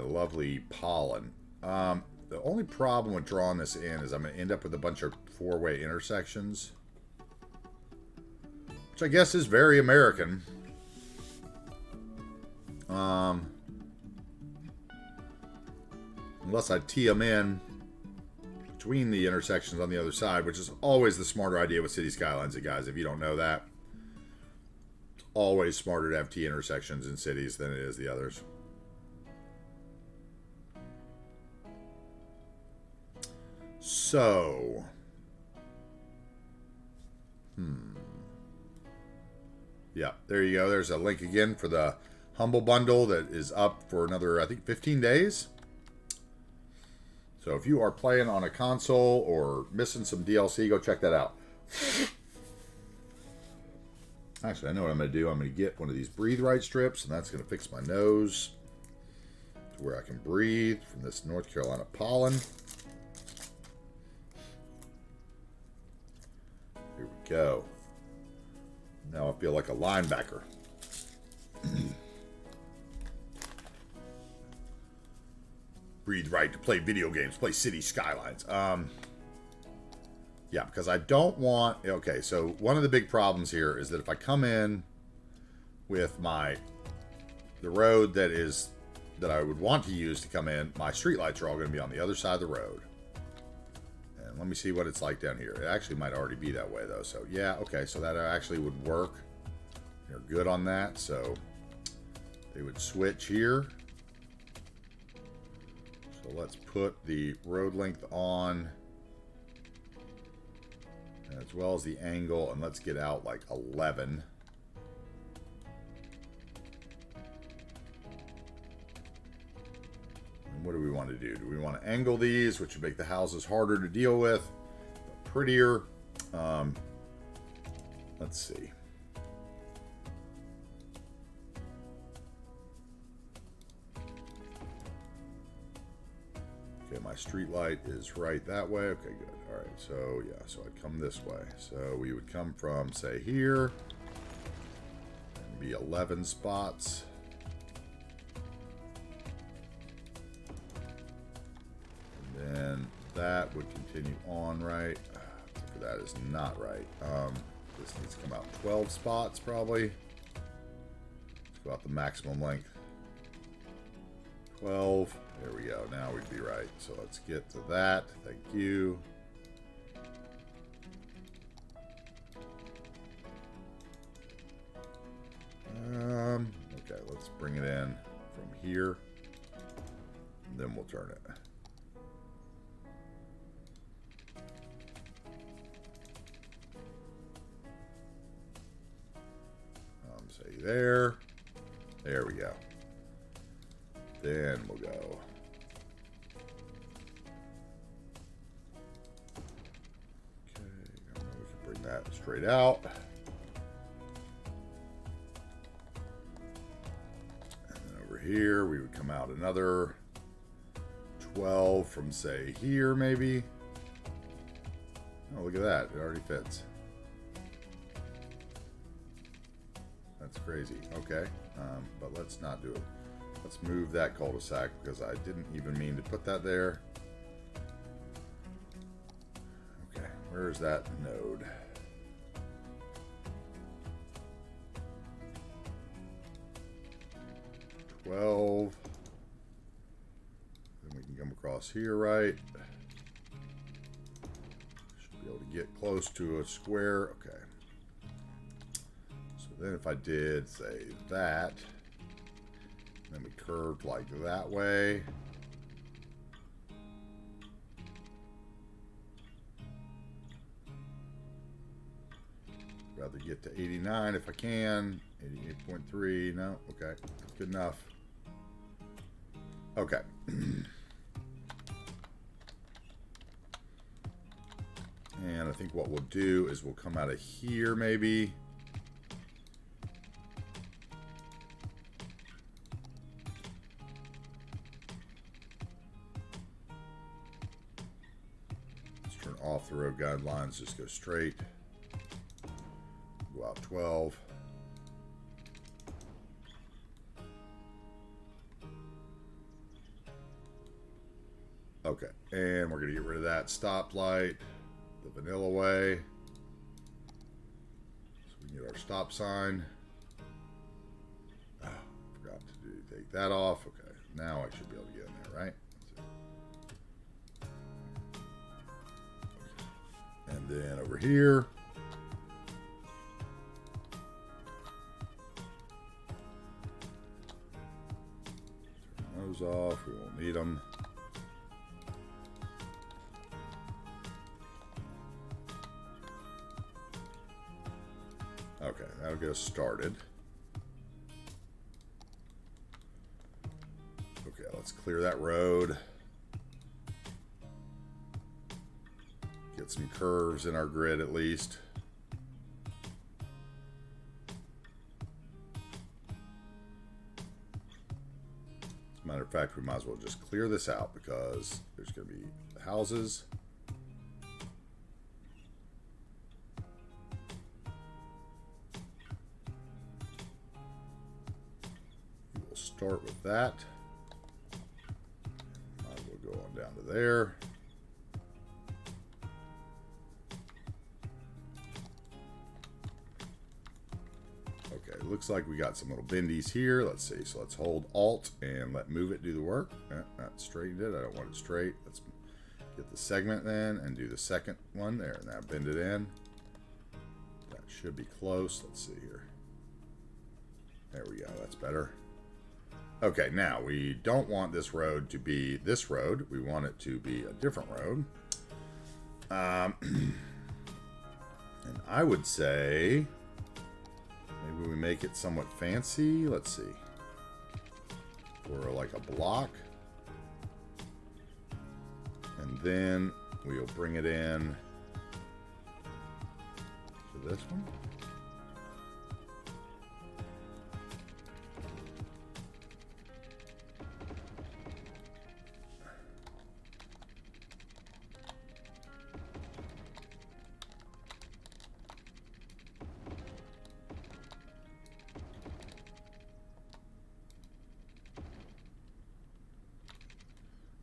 lovely pollen. The only problem with drawing this in is I'm going to end up with a bunch of four-way intersections, which I guess is very American. Unless I tee them in between the intersections on the other side, which is always the smarter idea with City Skylines, guys. If you don't know that, it's always smarter to have T intersections in cities than it is the others. So, yeah, there you go. There's a link again for the Humble Bundle that is up for another, I think, 15 days. So if you are playing on a console or missing some DLC, go check that out. Actually, I know what I'm going to do. I'm going to get one of these Breathe Right strips, and that's going to fix my nose to where I can breathe from this North Carolina pollen. Here we go. Now I feel like a linebacker. Breathe right to play video games, play City Skylines. Yeah, because I don't want... Okay, so one of the big problems here is that if I come in with the road that I would want to use to come in, my streetlights are all going to be on the other side of the road. And let me see what it's like down here. It actually might already be that way, though. So, yeah, okay, so that actually would work. They're good on that, so they would switch here. So let's put the road length on, as well as the angle, and let's get out like 11. And what do we want to do? Do we want to angle these, which would make the houses harder to deal with, but prettier? Let's see. Okay, my street light is right that way. Okay, good. All right, so yeah, so I'd come this way. So we would come from, say, here, and be 11 spots. And then that would continue on right. Except for that is not right. This needs to come out 12 spots, probably. Let's go out the maximum length. 12. There we go. Now we'd be right. So let's get to that. Thank you. bring it in from here, and then we'll turn it. Say there. There we go. Then we'll go. Okay, we can bring that straight out. And then over here, we would come out another 12 from, say, here maybe. Oh, look at that. It already fits. That's crazy. Okay, but let's not do it. Let's move that cul-de-sac because I didn't even mean to put that there. Okay, where is that node? Then we can come across here, right? Should be able to get close to a square. Okay. Then if I did, say, that, then we curved like that way. Rather get to 89 if I can. 88.3, no, okay, that's good enough. Okay. And I think what we'll do is we'll come out of here maybe. Off the road guidelines, just go straight, go out 12. Okay, and we're gonna get rid of that stoplight the vanilla way, so we can get our stop sign. Oh, forgot to take that off. Okay, now I should be able to get in there, right? And then over here, turn those off. We won't need them. Okay, that'll get us started. Okay, let's clear that road. Get some curves in our grid at least. As a matter of fact, we might as well just clear this out because there's going to be houses. We'll start with that. Might as well go on down to there. Looks like we got some little bendies here. Let's see. So let's hold Alt and let move it do the work. That straightened it. I don't want it straight. Let's get the segment then and do the second one there. Now bend it in. That should be close. Let's see here. There we go. That's better. Okay, now we don't want this road to be this road. We want it to be a different road. And I would say maybe we make it somewhat fancy. Let's see. For like a block. And then we'll bring it in to this one.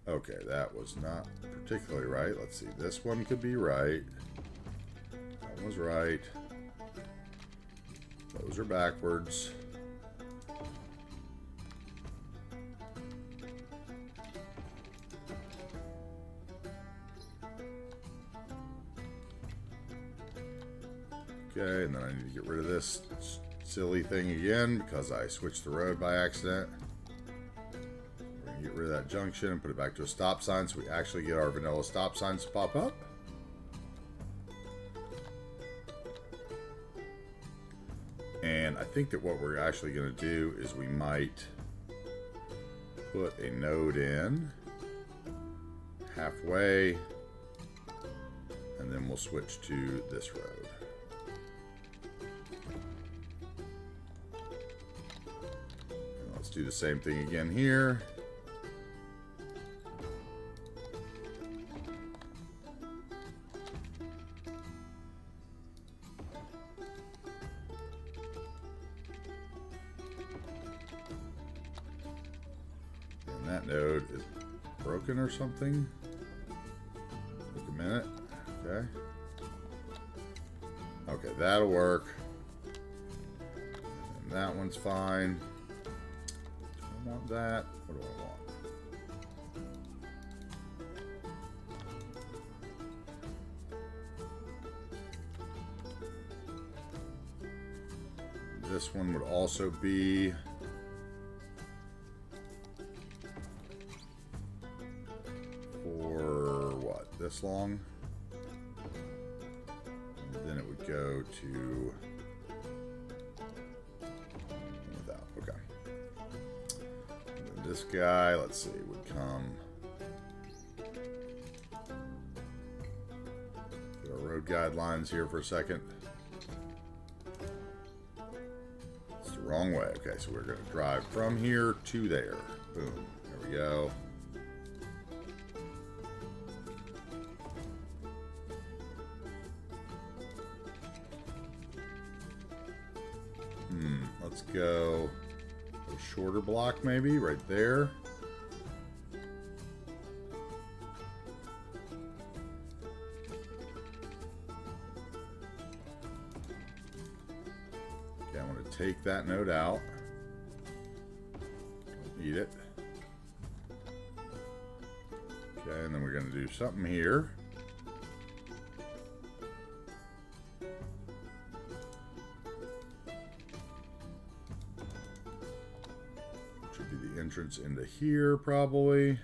Okay, that was not particularly right. Let's see. This one could be right. That one was right. Those are backwards. Okay, and then I need to get rid of this silly thing again because I switched the road by accident. We're going to get rid of that junction and put it back to a stop sign so we actually get our vanilla stop signs to pop up. And I think that what we're actually going to do is we might put a node in halfway, and then we'll switch to this road. And let's do the same thing again here. And that node is broken or something. Take a minute. Okay. Okay, that'll work. And that one's fine. Do I want that? What do I want? This one would also be for what? This long? And then it would go to without. Okay. And then this guy, let's see, would come. Get our road guidelines here for a second. Wrong way. Okay, so we're going to drive from here to there. Boom. There we go. Let's go a shorter block maybe right there. Take that node out. Don't need it. Okay, and then we're going to do something here. Should be the entrance into here, probably.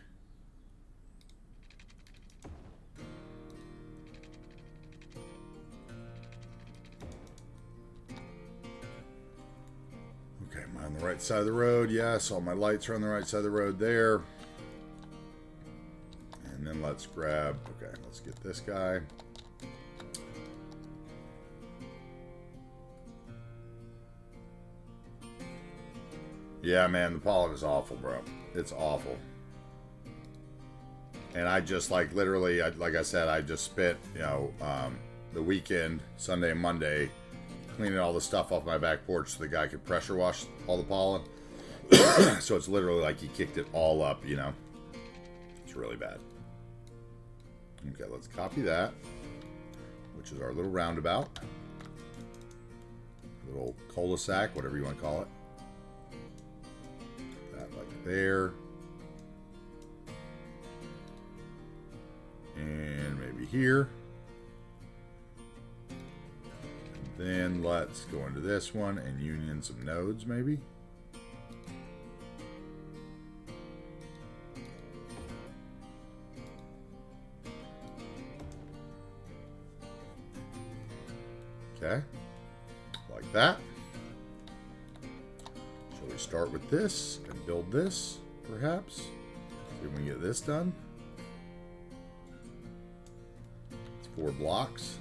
Right side of the road, yes, all my lights are on the right side of the road there. And then let's grab, okay, let's get this guy. Yeah, man, the pollen is awful, bro. It's awful. And I just like literally, like I said, I just spent, you know, the weekend, Sunday and Monday, cleaning all the stuff off my back porch so the guy could pressure wash all the pollen. So it's literally like he kicked it all up, you know. It's really bad. Okay, let's copy that, which is our little roundabout. Little cul-de-sac, whatever you want to call it. That like there. And maybe here. Then let's go into this one and union some nodes, maybe. Okay, like that. Shall we start with this and build this, perhaps? See if we can get this done. It's 4 blocks.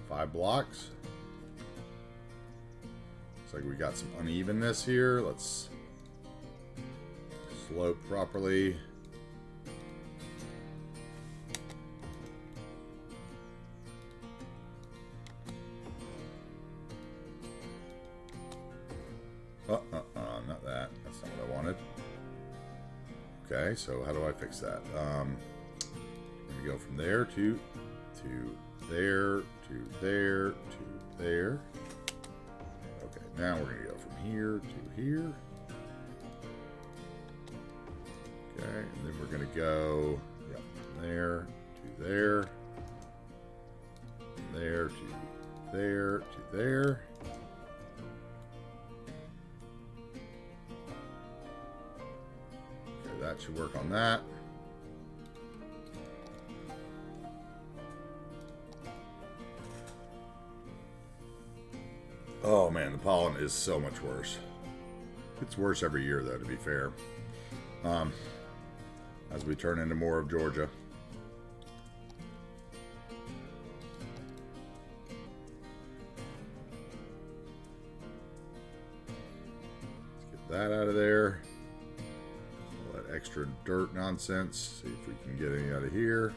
5 blocks. Looks like we got some unevenness here. Let's slope properly. Not that. That's not what I wanted. Okay, so how do I fix that? I'm gonna go from there to there, to there, to there. Okay, now we're gonna go from here to here. Okay, and then we're gonna go from there to there, there to there to there. should work on that. Oh man, the pollen is so much worse. It's worse every year though, to be fair. As we turn into more of Georgia. Let's get that out of there. All that extra dirt nonsense. See if we can get any out of here.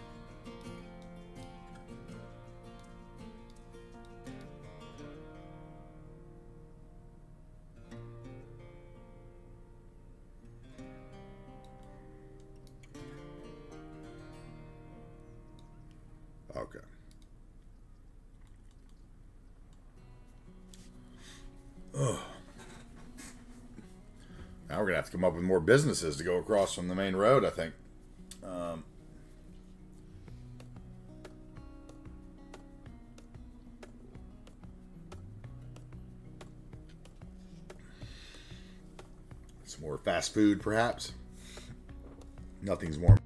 Okay. Ugh. Now we're gonna have to come up with more businesses to go across from the main road, I think. Some more fast food, perhaps. Nothing's more.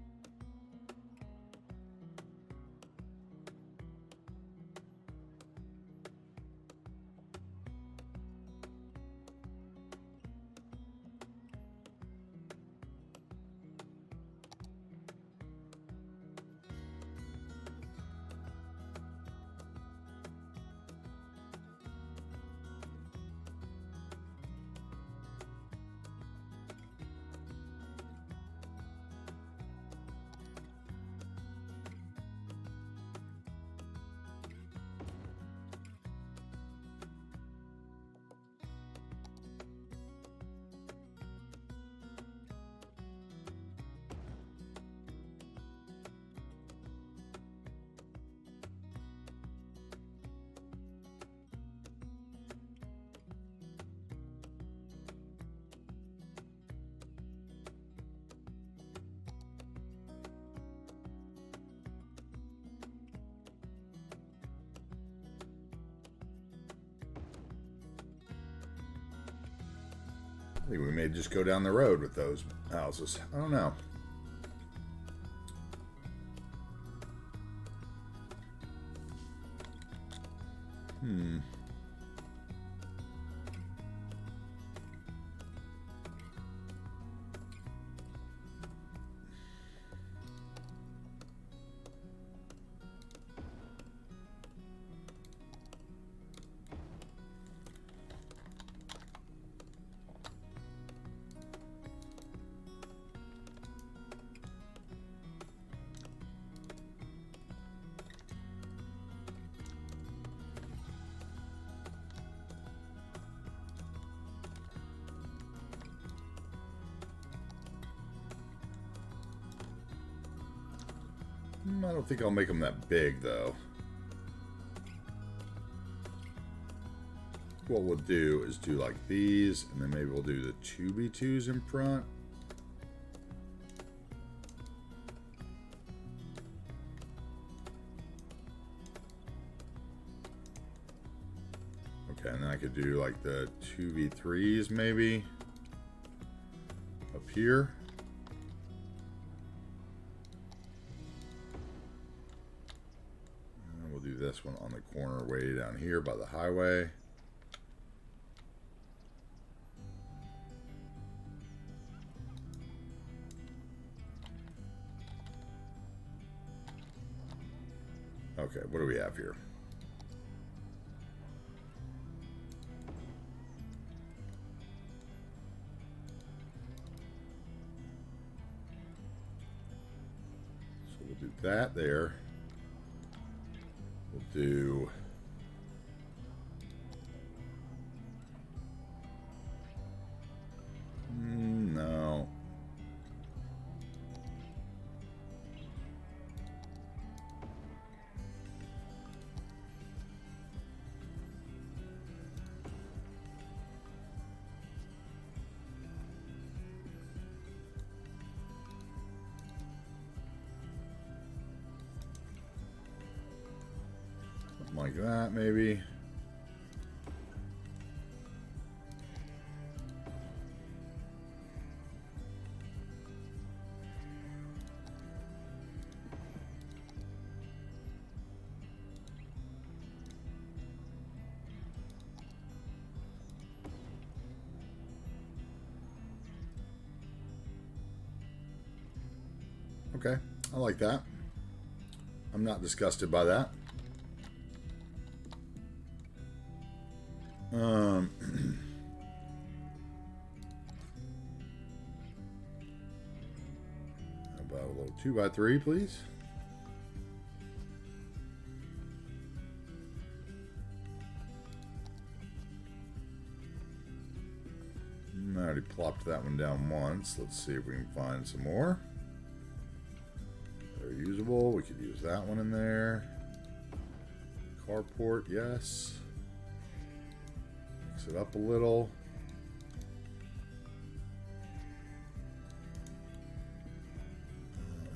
I think we may just go down the road with those houses. I don't know. I don't think I'll make them that big, though. What we'll do is do like these, and then maybe we'll do the 2x2s in front. Okay, and then I could do like the 2v3s maybe up here. And we'll do this one on the corner way down here by the highway. Okay, what do we have here? So we'll do that there. We'll do no. Like that, maybe. Okay, I like that. I'm not disgusted by that. About a little 2x3, please. I already plopped that one down once. Let's see if we can find some more. They're usable. We could use that one in there. Carport, yes. Mix it up a little.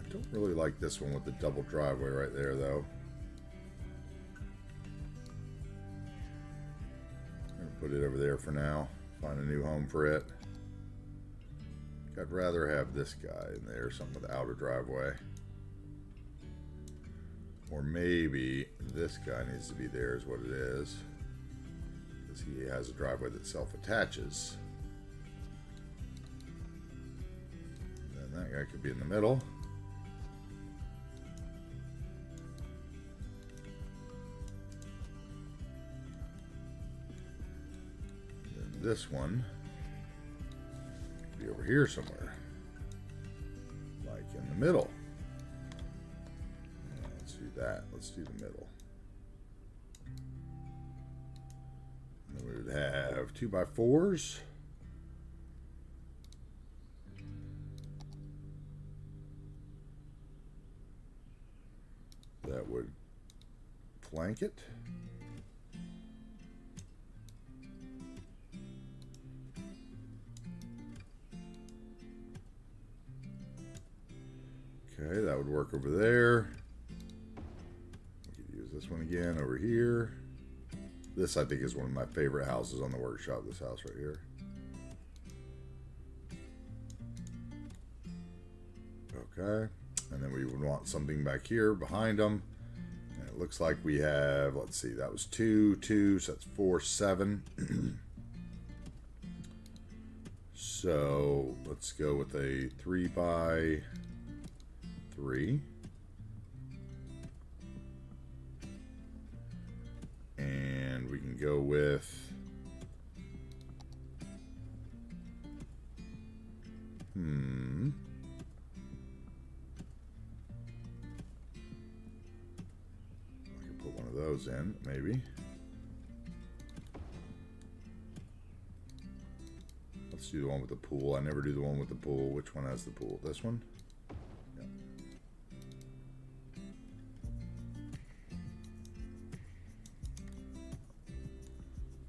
I don't really like this one with the double driveway right there, though. I'm going to put it over there for now. Find a new home for it. I'd rather have this guy in there, something with the outer driveway. Or maybe this guy needs to be there is what it is. Because he has a driveway that self-attaches. And then that guy could be in the middle. And then this one could be over here somewhere. Like in the middle. That. Let's do the middle. And then we would have 2x4s. That would flank it. Okay, that would work over there. This one again over here. This I think is one of my favorite houses on the workshop. This house right here. Okay, and then we would want something back here behind them. And it looks like we have, let's see, that was 2, 2, so that's 4, 7. So let's go with a 3x3. And we can go with I can put one of those in, maybe. Let's do the one with the pool. I never do the one with the pool. Which one has the pool? This one? Yeah.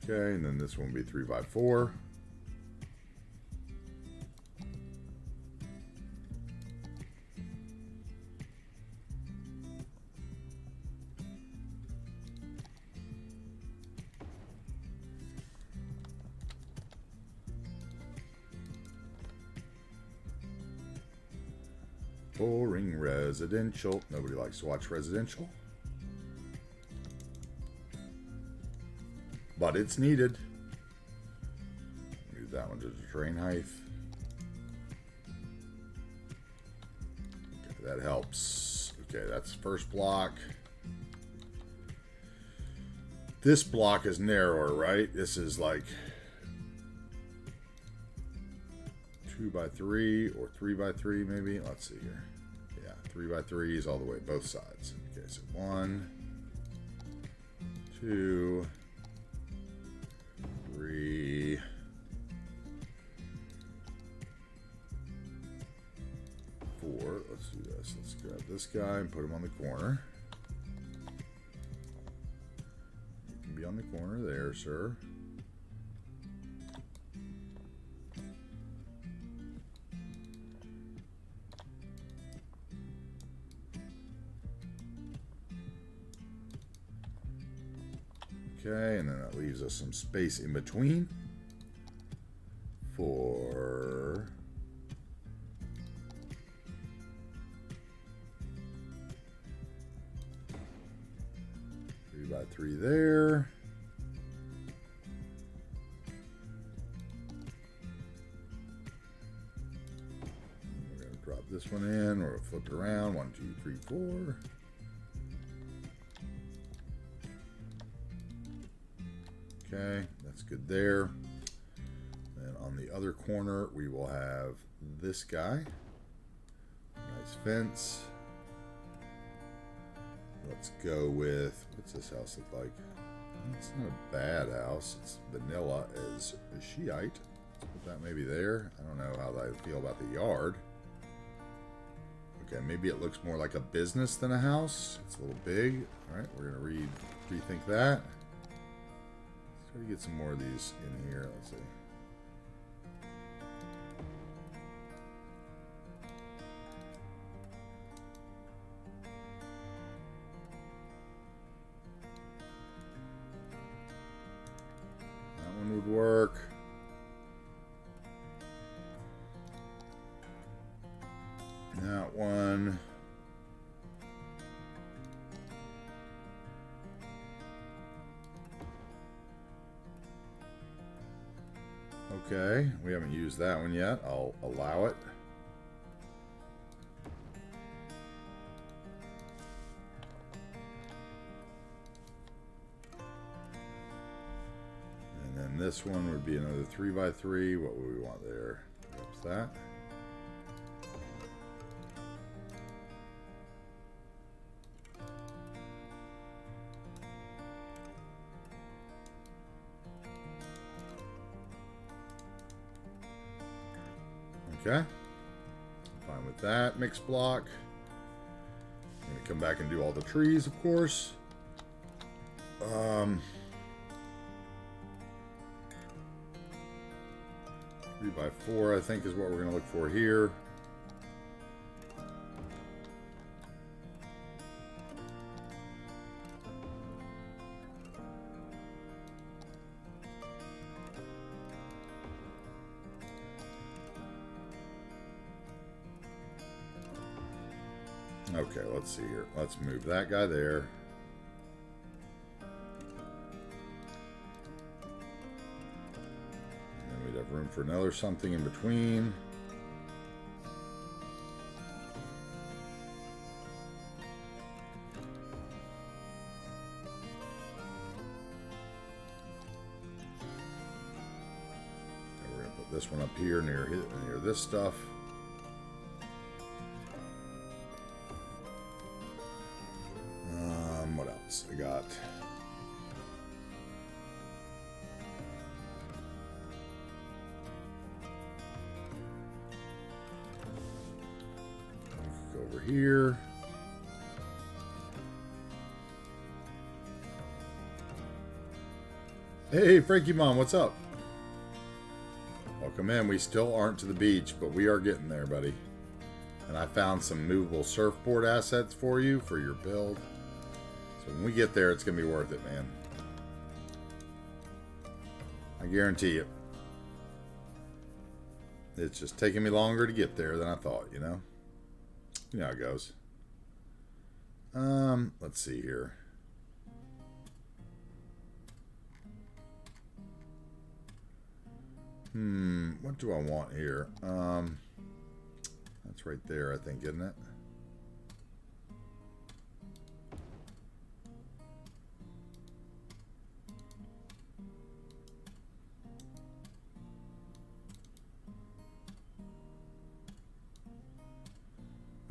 Okay, and then this one will be 3x4. Boring residential. Nobody likes to watch residential. But it's needed. Use that one to the terrain height. Okay, that helps. Okay, that's the first block. This block is narrower, right? This is like 2x3 or 3x3 maybe. Let's see here. Yeah, 3x3s all the way, both sides. Okay, so 1, 2, 3, 4. Let's do this. Let's grab this guy and put him on the corner. You can be on the corner there, sir. Okay, and then that leaves us some space in between for three by three there. We're going to drop this one in, or flip it around. 1, 2, 3, 4. Okay, that's good there. And on the other corner, we will have this guy. Nice fence. Let's go with, what's this house look like? It's not a bad house. It's vanilla as a Shiite. Let's put that maybe there. I don't know how I feel about the yard. Okay, maybe it looks more like a business than a house. It's a little big. All right, we're going to rethink that. Let's try to get some more of these in here. Let's see. Would work. That one. Okay, we haven't used that one yet. I'll allow it. This one would be another 3x3. What would we want there? Oops, that. Okay. Fine with that. Mix block. I'm going to come back and do all the trees, of course. 3x4, I think, is what we're going to look for here. Okay, let's see here. Let's move that guy there. Room for another something in between. And we're going to put this one up here near this stuff. What else? I got over here. Hey, Frankie Mom, what's up? Welcome in. We still aren't to the beach, but we are getting there, buddy. And I found some movable surfboard assets for you for your build. So when we get there, it's going to be worth it, man. I guarantee you. It's just taking me longer to get there than I thought, you know? You know how it goes. Let's see here. What do I want here? That's right there, I think, isn't it?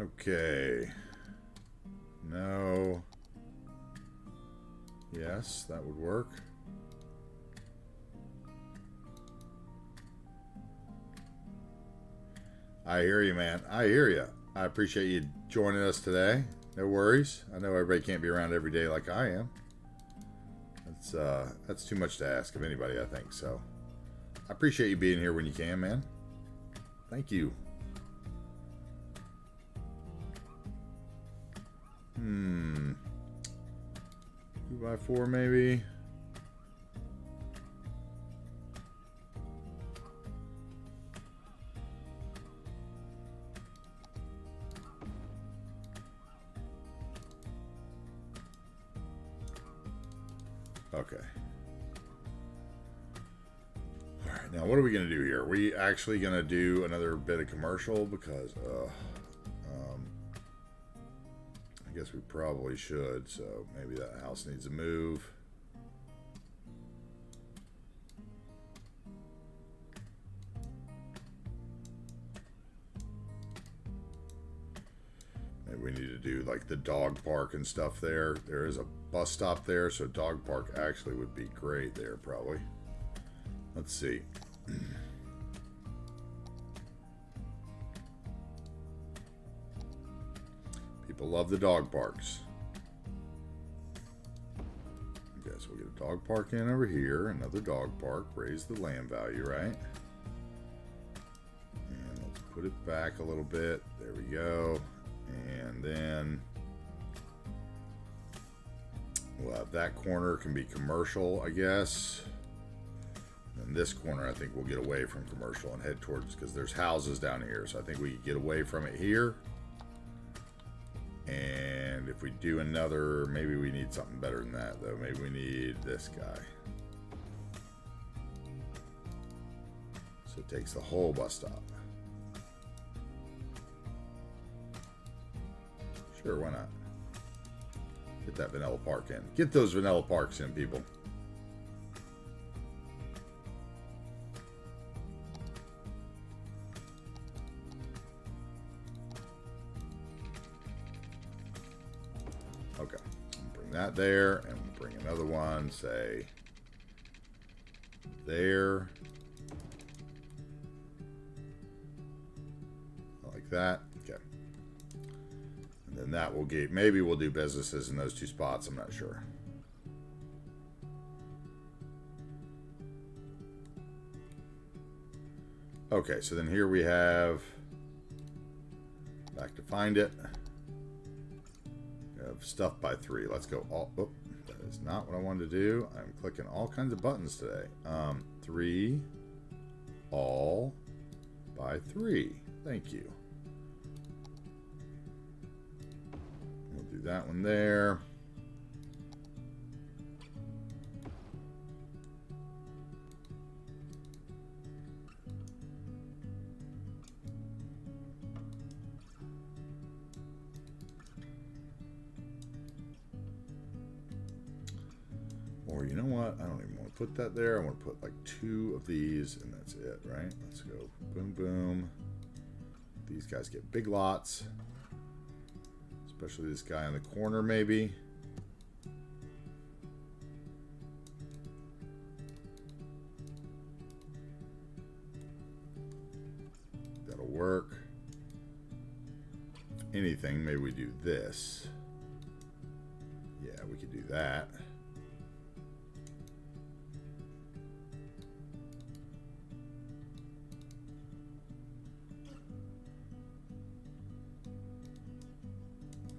Okay. No. Yes, that would work. I hear you, man. I hear you. I appreciate you joining us today. No worries. I know everybody can't be around every day like I am. That's too much to ask of anybody, I think. So I appreciate you being here when you can, man. Thank you. 2x4 maybe. Okay. All right, now what are we going to do here? Are we actually going to do another bit of commercial? Because I guess we probably should, so maybe that house needs to move. Maybe we need to do like the dog park and stuff there. There is a bus stop there, so dog park actually would be great there probably. Let's see. People love the dog parks. I guess we'll get a dog park in over here. Another dog park. Raise the land value, right? And let's put it back a little bit. There we go. And then we'll have that corner can be commercial, I guess. And this corner, I think we'll get away from commercial and head towards, because there's houses down here. So I think we get away from it here. And if we do another, maybe we need something better than that, though. Maybe we need this guy. So it takes the whole bus stop. Sure, why not? Get that vanilla park in. Get those vanilla parks in, people. Okay, bring that there, and we'll bring another one, say, there. Like that. Okay. And then that will get, maybe we'll do businesses in those two spots, I'm not sure. Okay, so then here we have, back to find it. We have stuff by 3. Let's go all, oh, that is not what I wanted to do. I'm clicking all kinds of buttons today. 3, all by 3. Thank you. We'll do that one there. Or you know what? I don't even want to put that there. I want to put like 2 of these and that's it, right? Let's go boom, boom. These guys get big lots. Especially this guy in the corner, maybe. That'll work. If anything, maybe we do this. Yeah, we could do that.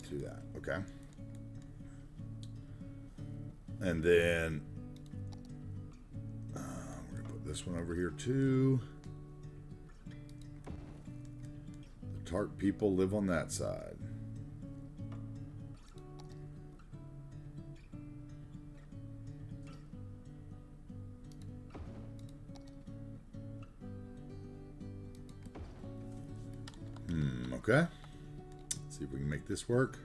Do that, okay. And then we're gonna put this one over here too. The Tart people live on that side. Okay. Let's see if we can make this work.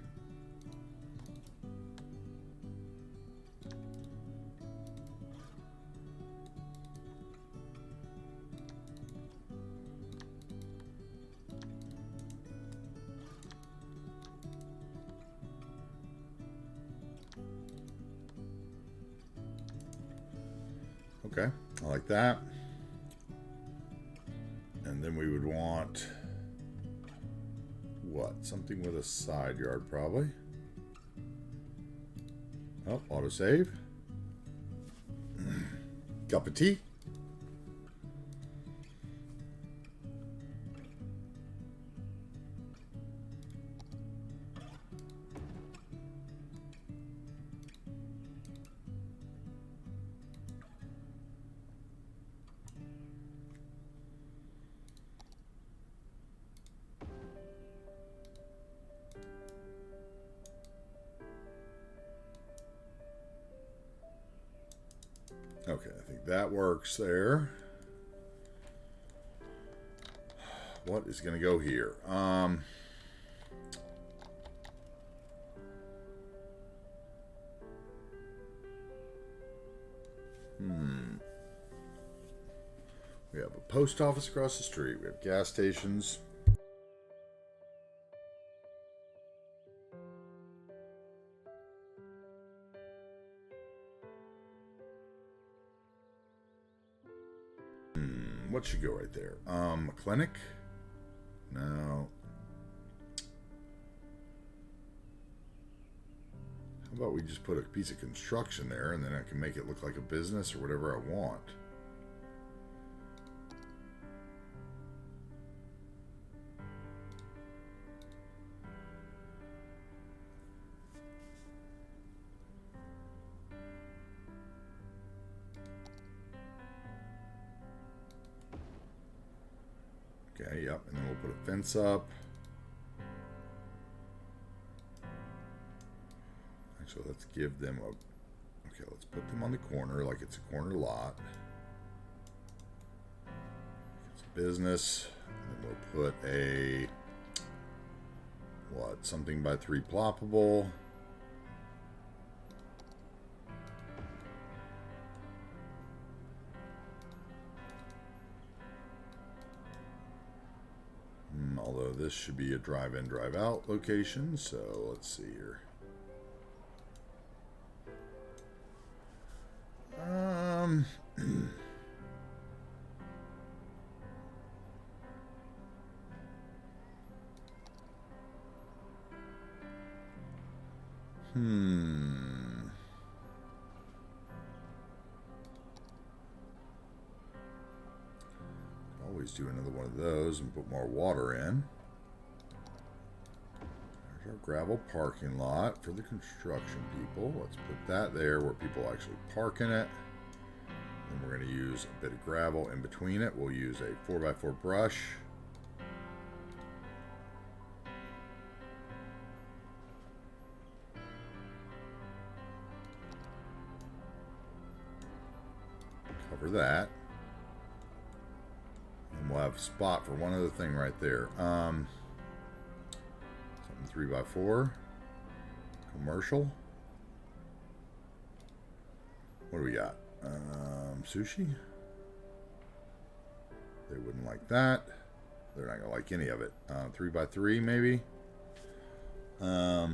Okay, I like that. And then we would want what? Something with a side yard, probably. Oh, autosave. Cup of tea. Okay, I think that works there. What is going to go here? We have a post office across the street. We have gas stations. What should go right there? A clinic? No. How about we just put a piece of construction there, and then I can make it look like a business or whatever I want. Okay, yep, and then we'll put a fence up. Actually, let's give them a... Okay, let's put them on the corner like it's a corner lot. It's a business. And then we'll put a... What? Something by 3 ploppable. Although this should be a drive-in, drive-out location, so let's see here. Always do another one of those and put more water in. There's our gravel parking lot for the construction people. Let's put that there where people actually park in it. And we're going to use a bit of gravel in between it. We'll use a 4x4 brush. Cover that. And we'll have a spot for one other thing right there. Something 3x4. Commercial. What do we got? Sushi. They wouldn't like that. They're not gonna like any of it. 3x3 maybe. No,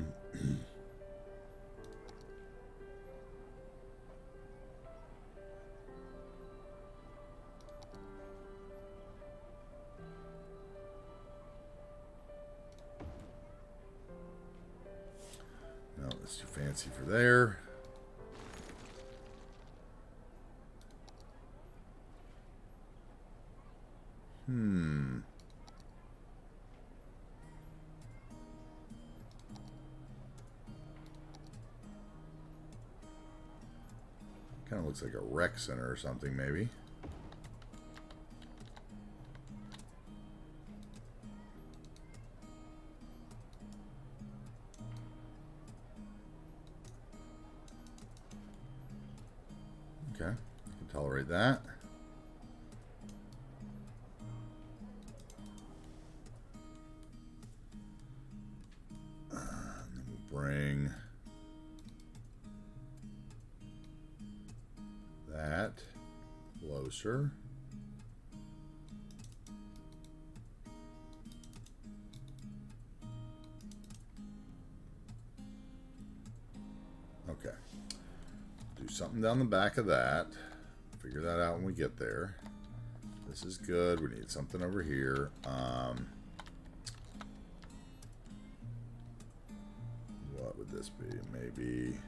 that's too fancy for there. Kind of looks like a rec center or something, maybe. Okay, can tolerate that. And then we'll bring that closer. Okay. Do something down the back of that. Figure that out when we get there. This is good. We need something over here. What would this be? Maybe...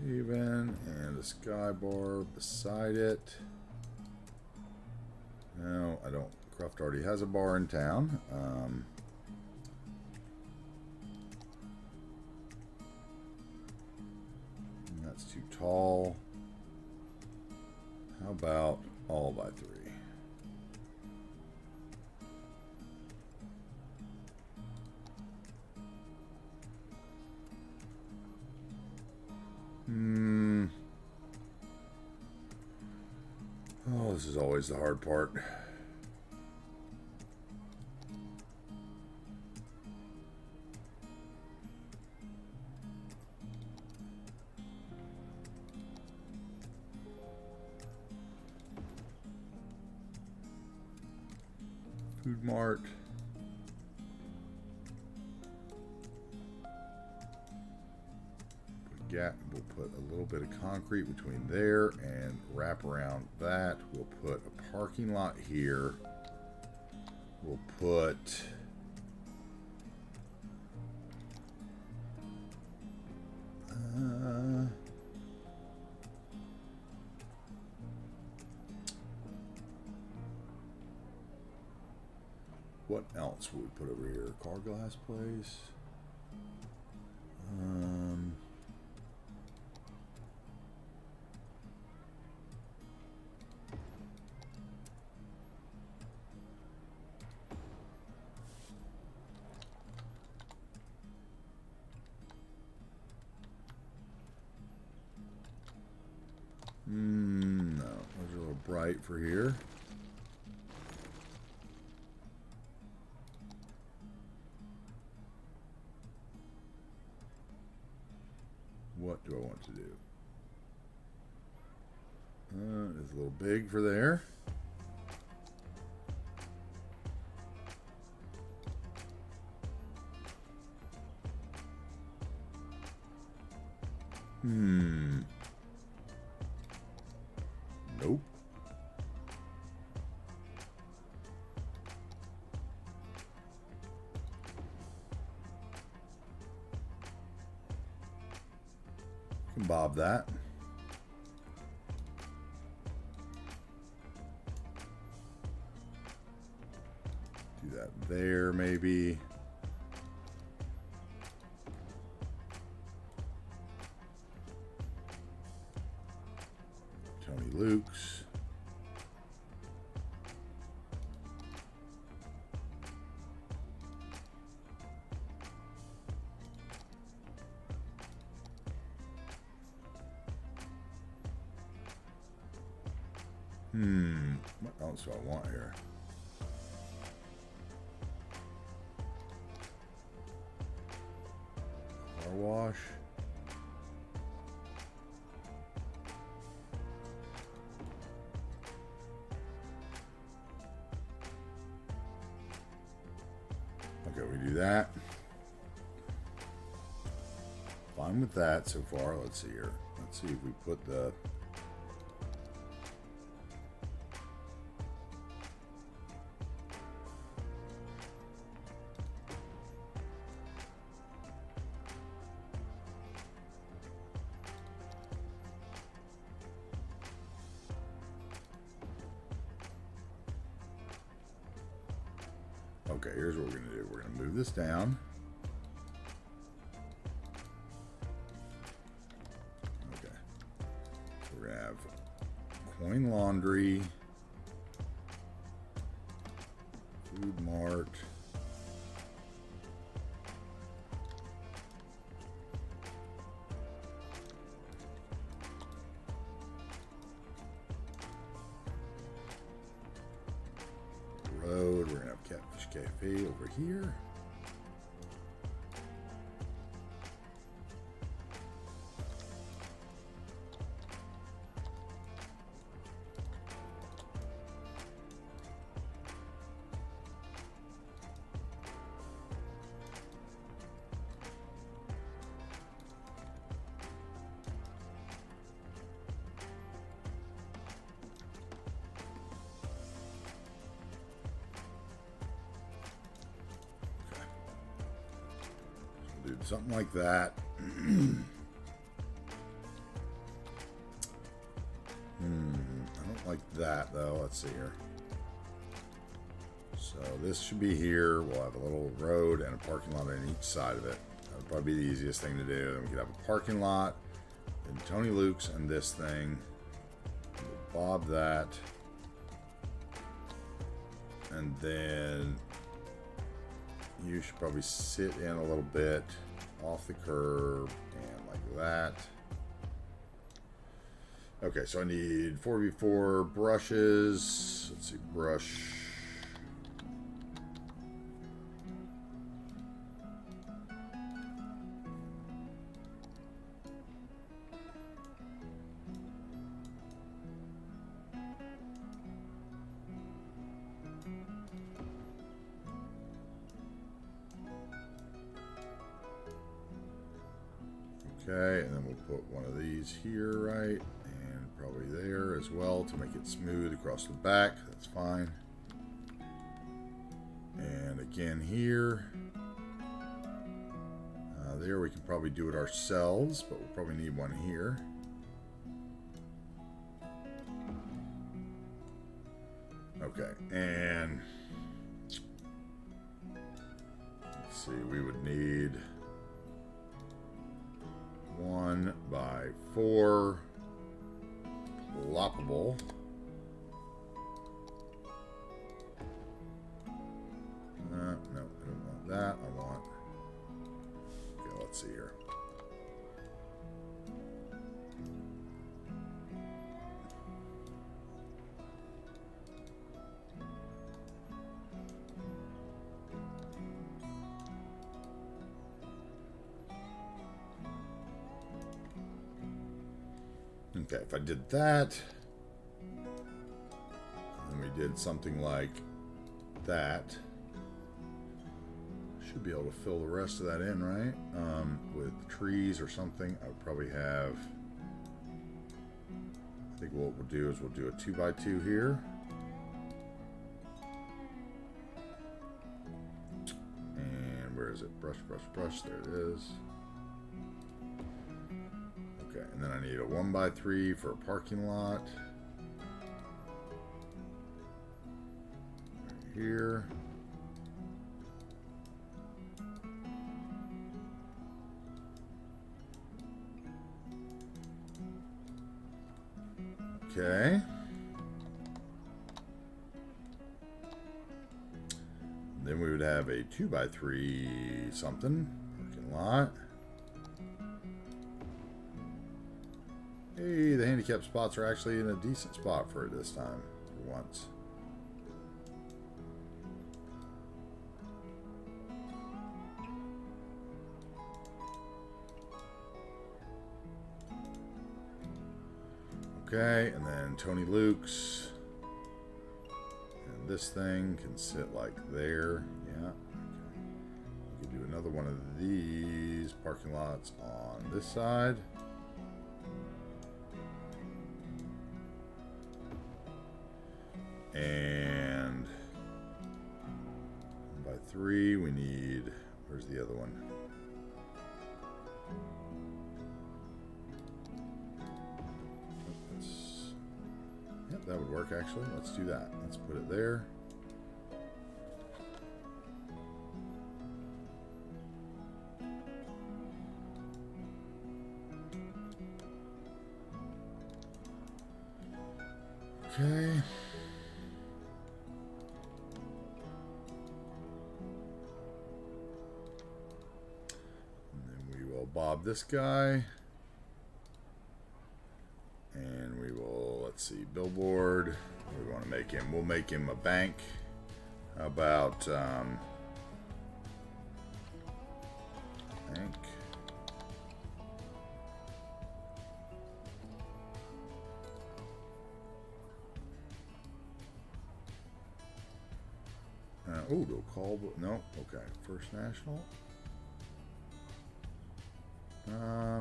even, and a sky bar beside it. No, I don't. Croft already has a bar in town. That's too tall. How about all by 3? Oh, this this is always the hard part. Food Mart. We'll put a little bit of concrete between there and wrap around that. We'll put a parking lot here. We'll put what else would we put over here? Car glass place. No, those are a little bright for here. What do I want to do? It's a little big for there. Nope. Can bob that. Do that there, maybe. Tony Luke's. What else do I want here? Car wash. Okay, we do that. Fine with that so far. Let's see here. Let's see if we put the okay, here's what we're going to do. We're going to move this down. Okay. So we're going to have Coin Laundry, Food Mart, Road. We're going to have Catfish Cafe over here. Do something like that. I don't like that though. Let's see here. So this should be here. We'll have a little road and a parking lot on each side of it. That would probably be the easiest thing to do. Then we could have a parking lot and Tony Luke's and this thing. We'll bob that. And then you should probably sit in a little bit off the curb and like that. Okay, so I need 4v4 brushes. Let's see, brush. Okay, and then we'll put one of these here, right? And probably there as well to make it smooth across the back. That's fine. And again here. There we can probably do it ourselves, but we'll probably need one here. Okay, and let's see, we would need 1x4 ploppable. No, I don't want that. I want. Okay, let's see here. Okay, if I did that, and we did something like that, should be able to fill the rest of that in, right? With trees or something. I would probably have, I think what we'll do is we'll do a 2x2 here. And where is it? Brush, brush, brush. There it is. Okay, and then I need a 1x3 for a parking lot. Right here. Okay. Then we would have a 2x3 something. Parking lot. Hey, the handicap spots are actually in a decent spot for it this time, for once. Okay, and then Tony Luke's. And this thing can sit like there. Yeah. Okay. We can do another one of these parking lots on this side. And 1x3, we need, where's the other one? Yep, that would work actually. Let's do that. Let's put it there. Okay. Bob this guy, and we will, let's see, billboard. We want to make him, we'll make him a bank. How about bank? Oh, they'll call, no, okay, First National. I'll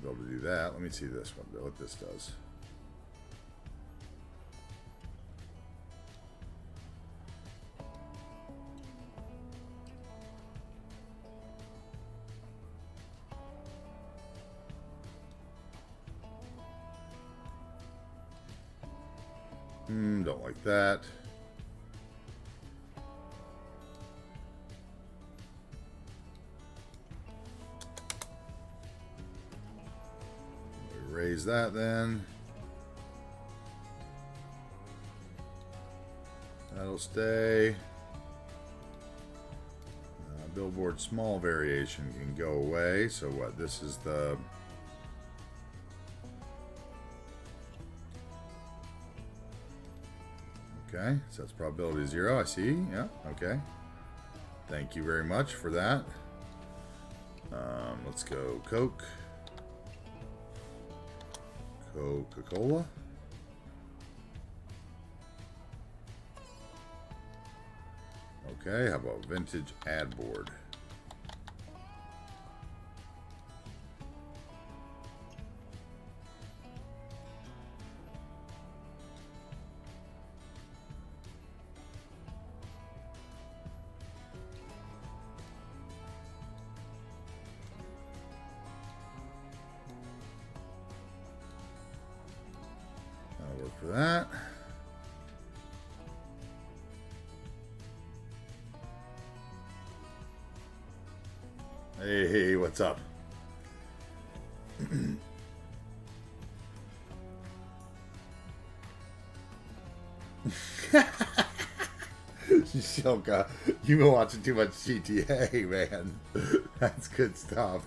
be able to do that. Let me see this one, what this does. Don't like that. Raise that then. That'll stay. billboard small variation can go away. So what? This is the... Okay, so that's probability 0. I see. Yeah, okay. Thank you very much for that. Let's go Coke. Coca-Cola. Okay, how about vintage ad board? That'll work for that. Hey, what's up? Shilka, you've been watching too much GTA, man. That's good stuff.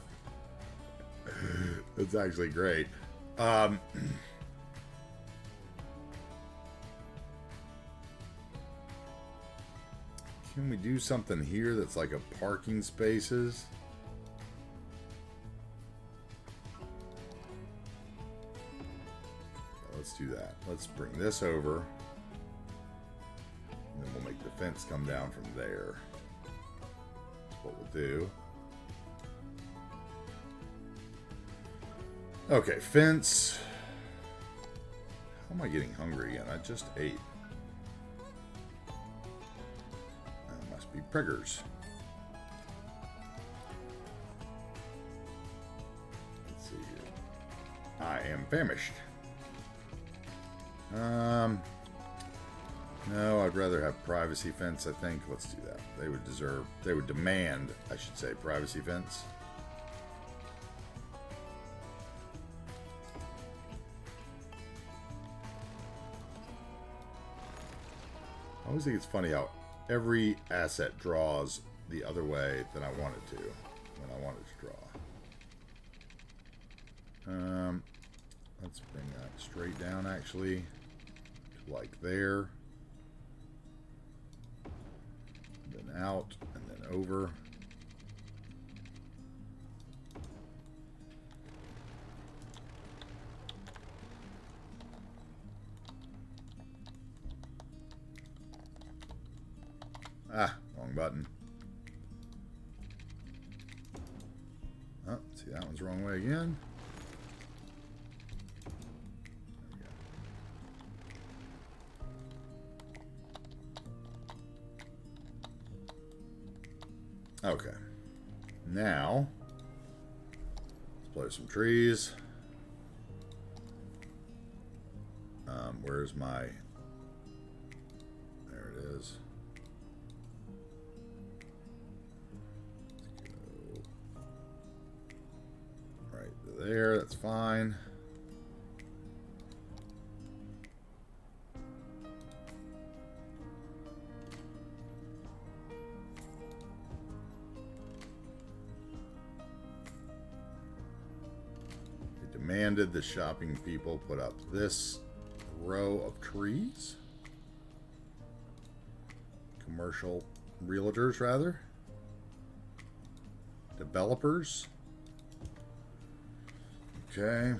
That's actually great. Can we do something here that's like a parking spaces? Let's do that. Let's bring this over. And then we'll make the fence come down from there. That's what we'll do. Okay, fence. How am I getting hungry again? I just ate. That must be priggers. Let's see here. I am famished. No, I'd rather have privacy fence, I think. Let's do that. They would demand, I should say, privacy fence. I always think it's funny how every asset draws the other way than I want it to, when I want it to draw. Let's bring that straight down, actually, to like there. Then out, and then over. Ah, wrong button. Oh, see, that one's the wrong way again. Okay, now let's play some trees. Where's my... There it is. Let's go right there, that's fine. Demanded the shopping people put up this row of trees. Commercial realtors, rather. Developers. Okay.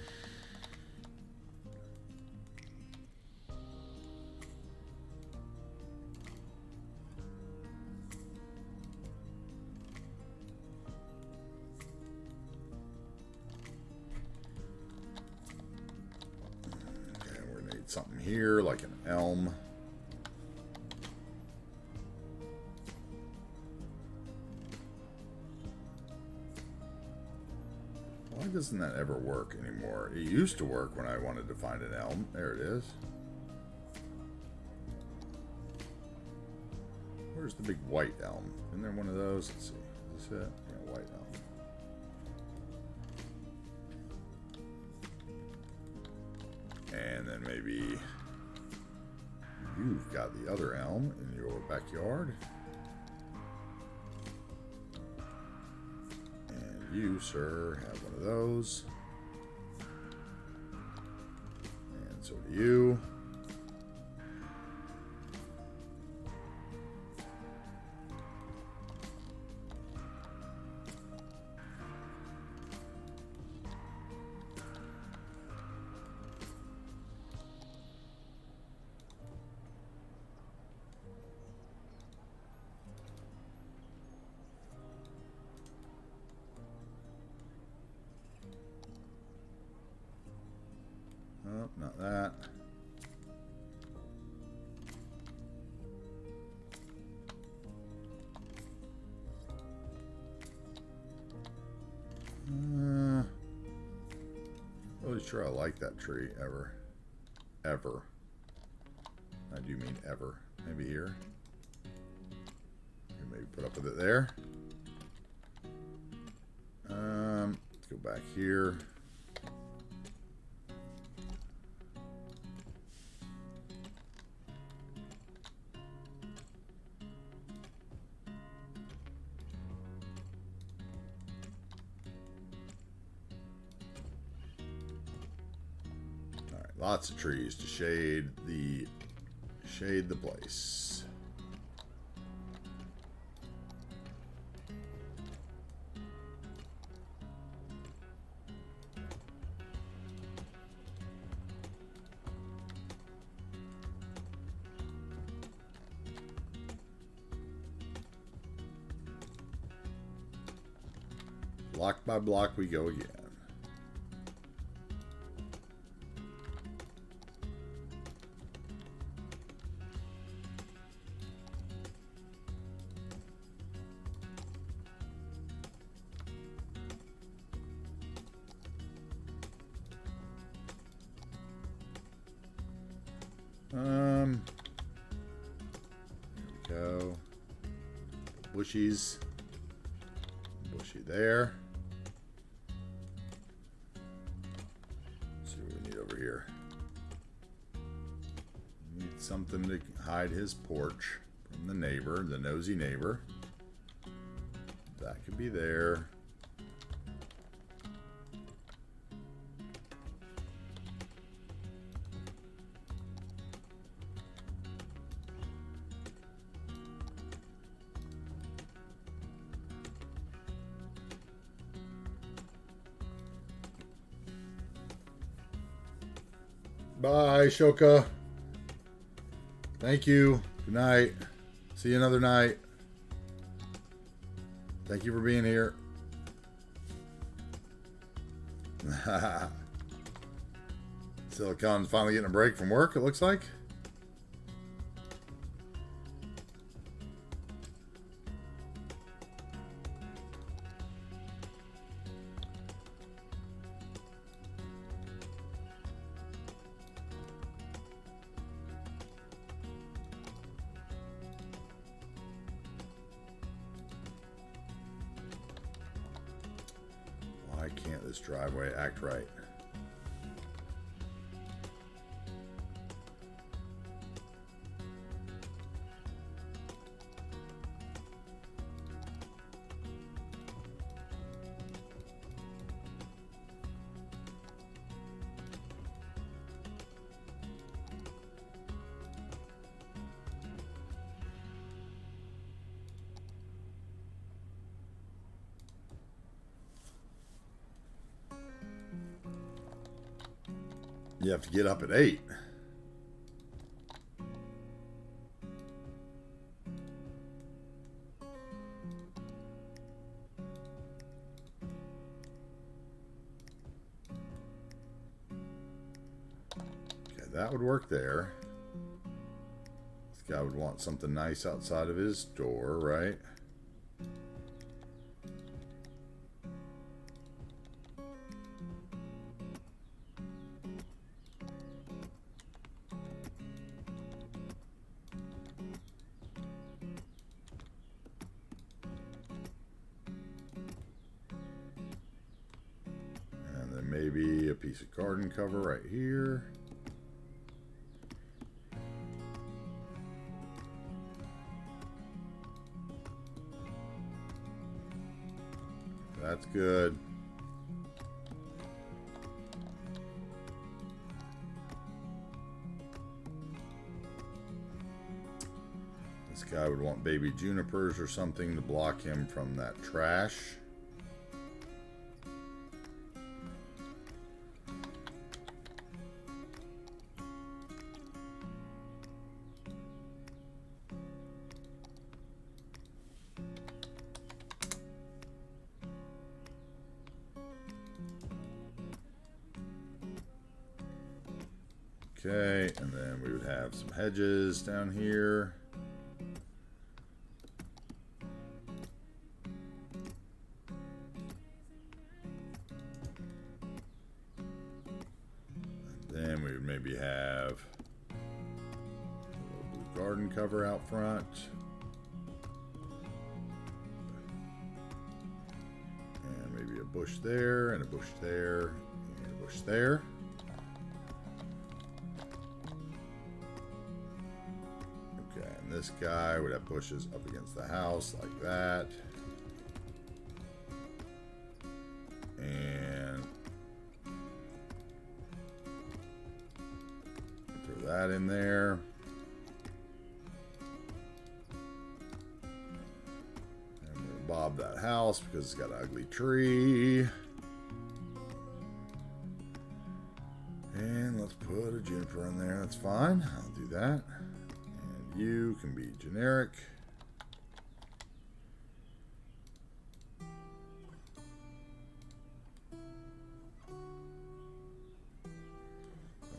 Something here like an elm. Why doesn't that ever work anymore? It used to work when I wanted to find an elm. There it is. Where's the big white elm? Isn't there one of those? Let's see. Is this it? Yeah, white elm. And then maybe you've got the other elm in your backyard. You, sir, have one of those. And so do you. Oh, not that. Really sure I like that tree ever. Ever. I do mean ever. Maybe here. Maybe put up with it there. Let's go back here. Lots of trees to shade the place. Block by block we go again. There we go. Bushies. Bushy there. Let's see what we need over here. We need something to hide his porch from the neighbor, the nosy neighbor. That could be there. Bye, Shoka. Thank you. Good night. See you another night. Thank you for being here. Silicon's finally getting a break from work, it looks like. Why can't this driveway act right? You have to get up at 8. Okay, that would work there. This guy would want something nice outside of his door, right? Maybe a piece of garden cover right here. That's good. This guy would want baby junipers or something to block him from that trash. Okay, and then we would have some hedges down here. And then we would maybe have a little blue garden cover out front. And maybe a bush there, and a bush there, and a bush there. This guy would have bushes up against the house like that. And throw that in there. And we'll bob that house because it's got an ugly tree. And let's put a juniper in there. That's fine. I'll do that. You can be generic.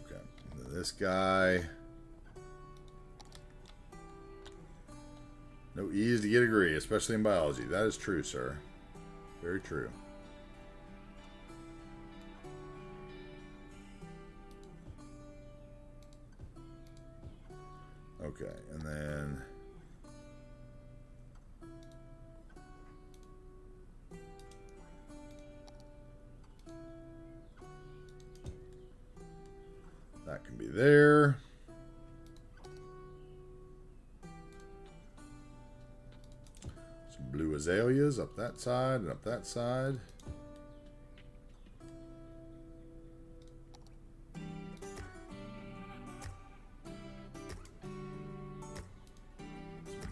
Okay, this guy. No E's to get a degree, especially in biology. That is true, sir. Very true. Okay, and then that can be there. Some blue azaleas up that side and up that side.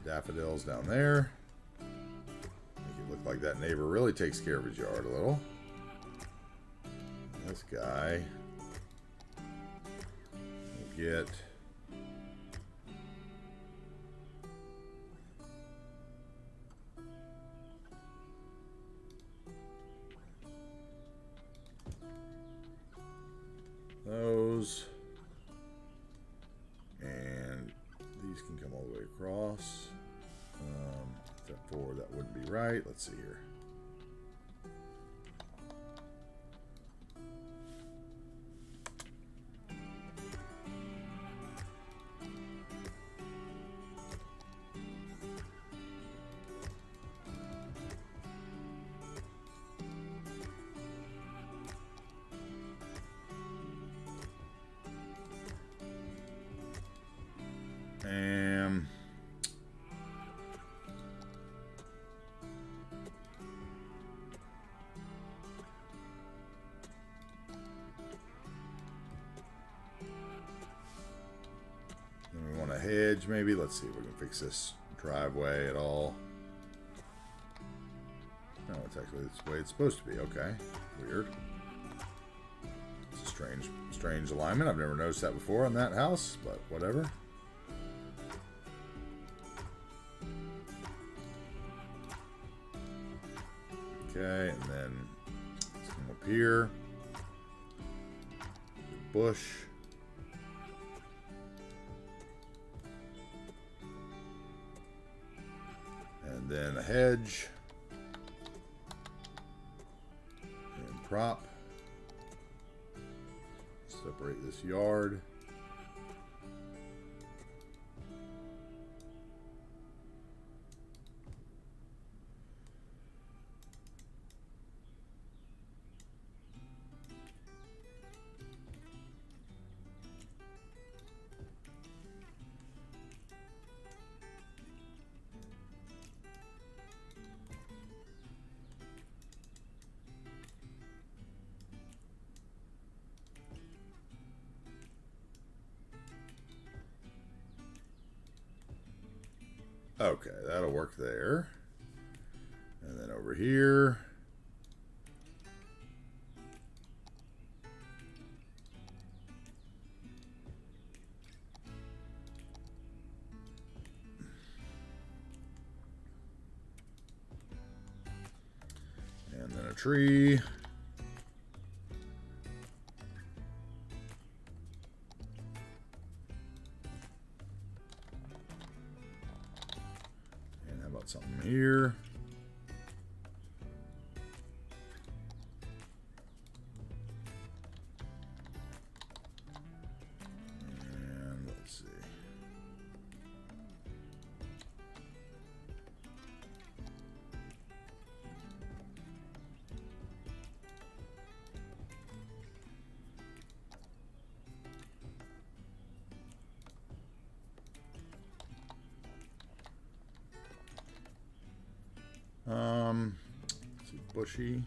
Daffodils down there. Make it look like that neighbor really takes care of his yard a little. This guy will get those, and these can come all the way across. Step 4, that wouldn't be right. Let's see here. And then we want a hedge, maybe. Let's see if we can fix this driveway at all. No, it's actually the way it's supposed to be. Okay, weird. It's a strange alignment. I've never noticed that before on that house, but whatever. Okay, and then let's come up here. Bush. And then a hedge. And prop. Separate this yard. Okay, that'll work there. And then over here. And then a tree. And how about something here? And let's see. Let's see, bushy.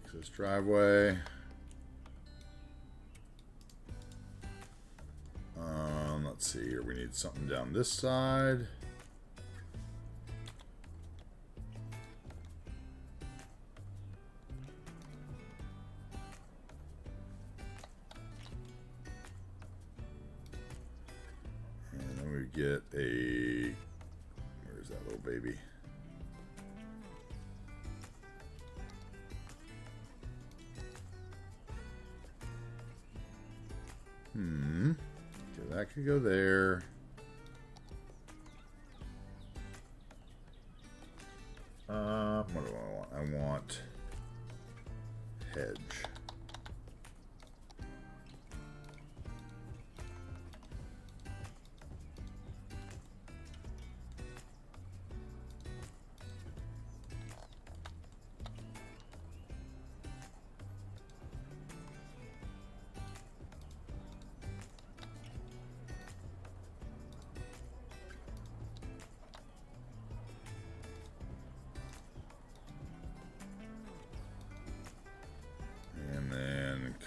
Fix this driveway. Let's see here. We need something down this side. Get a, where's that little baby? Okay, that could go there. What do I want? I want hedge.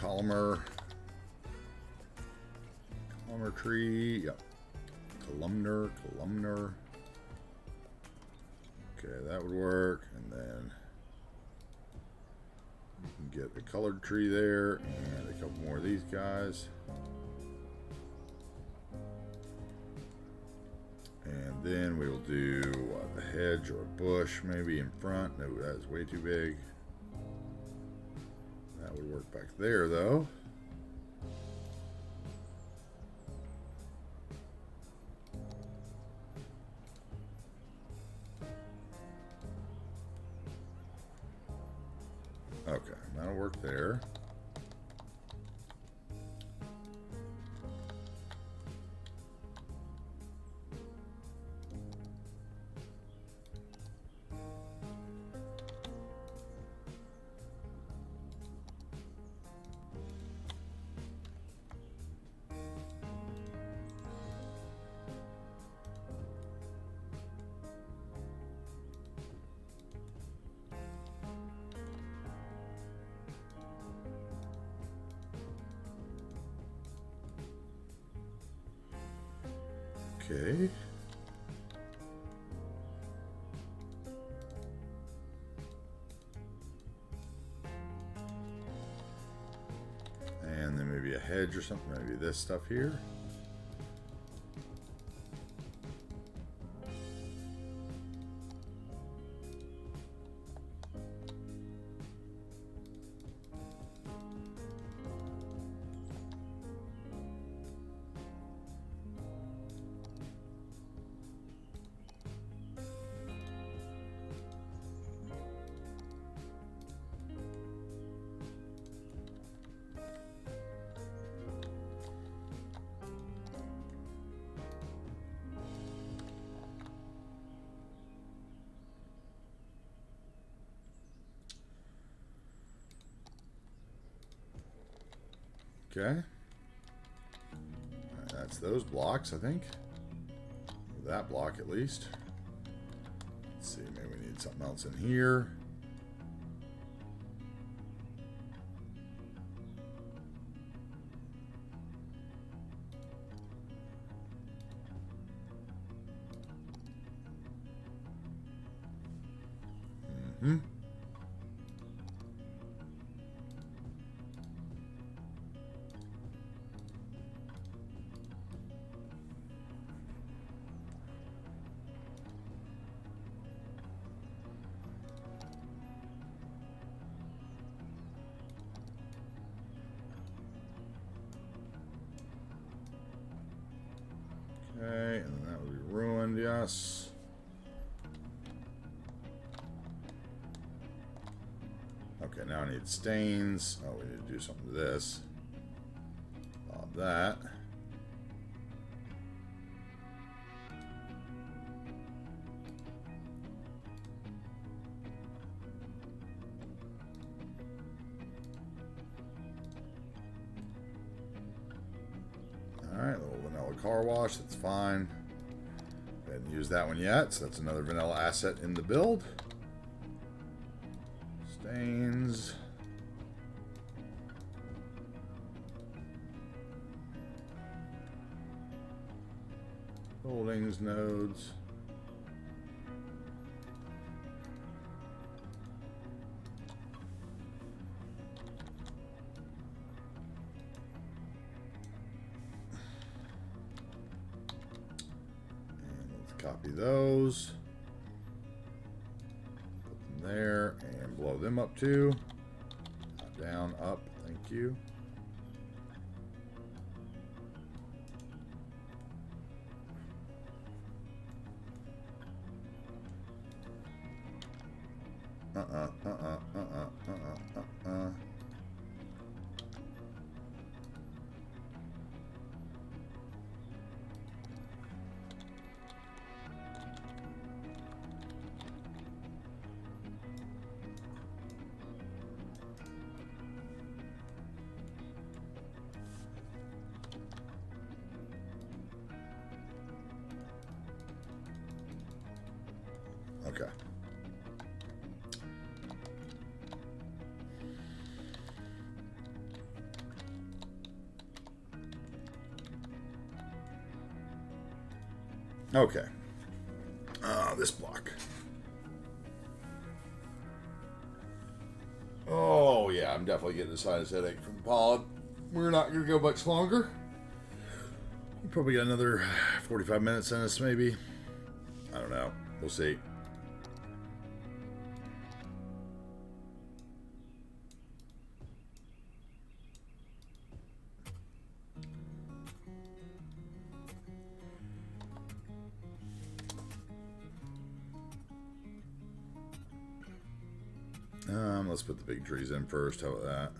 Columnar tree, yep. Columnar. Okay, that would work. And then you can get a colored tree there and a couple more of these guys. And then we will do a hedge or a bush maybe in front. No, that's way too big. That would work back there, though. Okay, that'll work there. Okay. And then maybe a hedge or something, maybe this stuff here. Okay. That's those blocks, I think. That block at least. Let's see, maybe we need something else in here. Mm-hmm. Okay, and then that would be ruined, yes. Okay, now I need stains. Oh, we need to do something to this. That. Alright, little vanilla car wash, that's fine. I haven't used that one yet, so that's another vanilla asset in the build. Stains. Holdings, nodes. Copy those. Put them there and blow them up too. Not down, up. Thank you. Okay. Okay. This block. Oh, yeah, I'm definitely getting a sinus headache from the pollen. We're not going to go much longer. We'll probably got another 45 minutes in us, maybe. I don't know. We'll see. Let's put the big trees in first. How about that?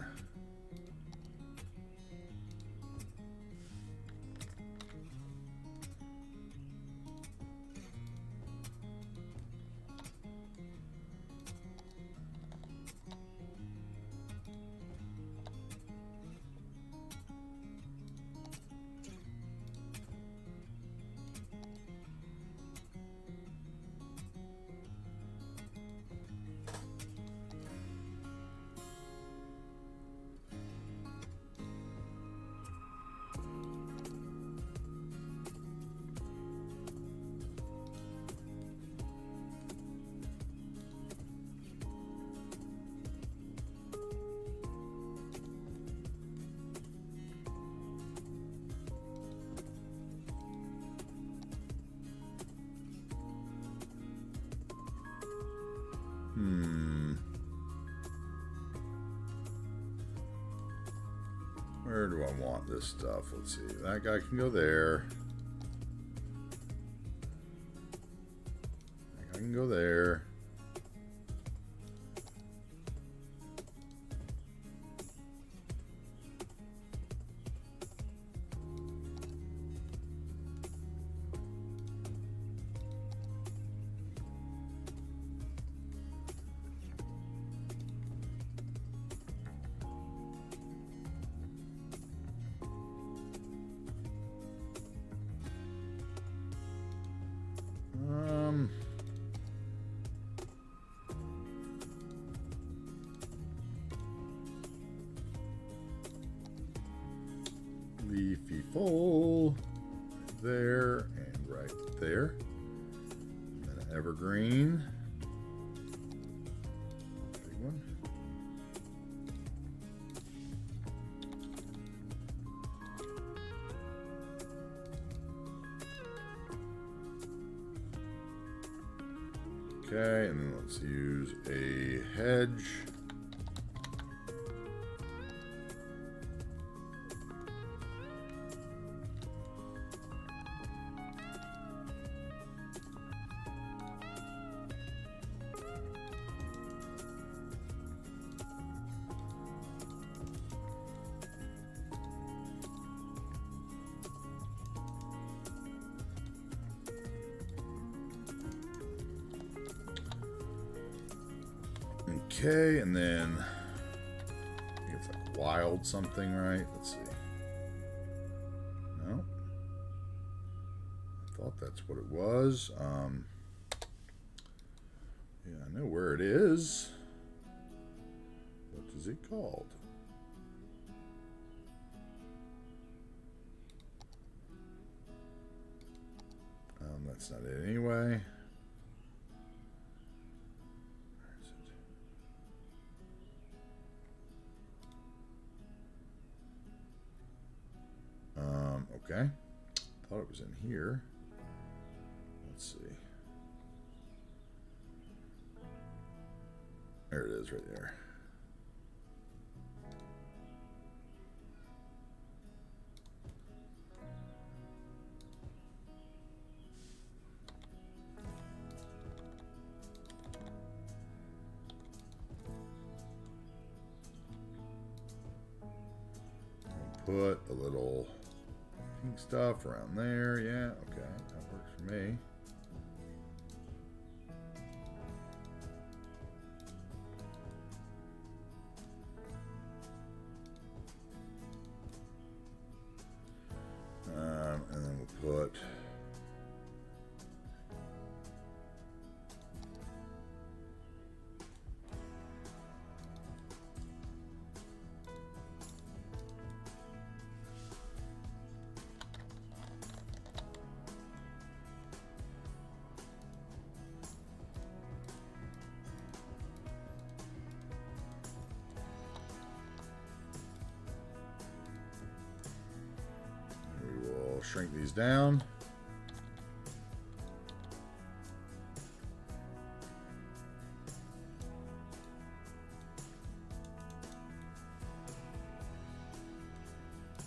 Where do I want this stuff? Let's see. That guy can go there. That guy can go there. Evergreen. Big one. Okay, and then let's use a hedge. Okay, and then I think it's like wild something, right? Let's see. No, I thought that's what it was. Yeah, I know where it is. What is it called? That's not it anyway. Okay, thought it was in here. Let's see. There it is, right there. Put a little pink stuff around there. Yeah, okay, that works for me. And then we'll put shrink these down.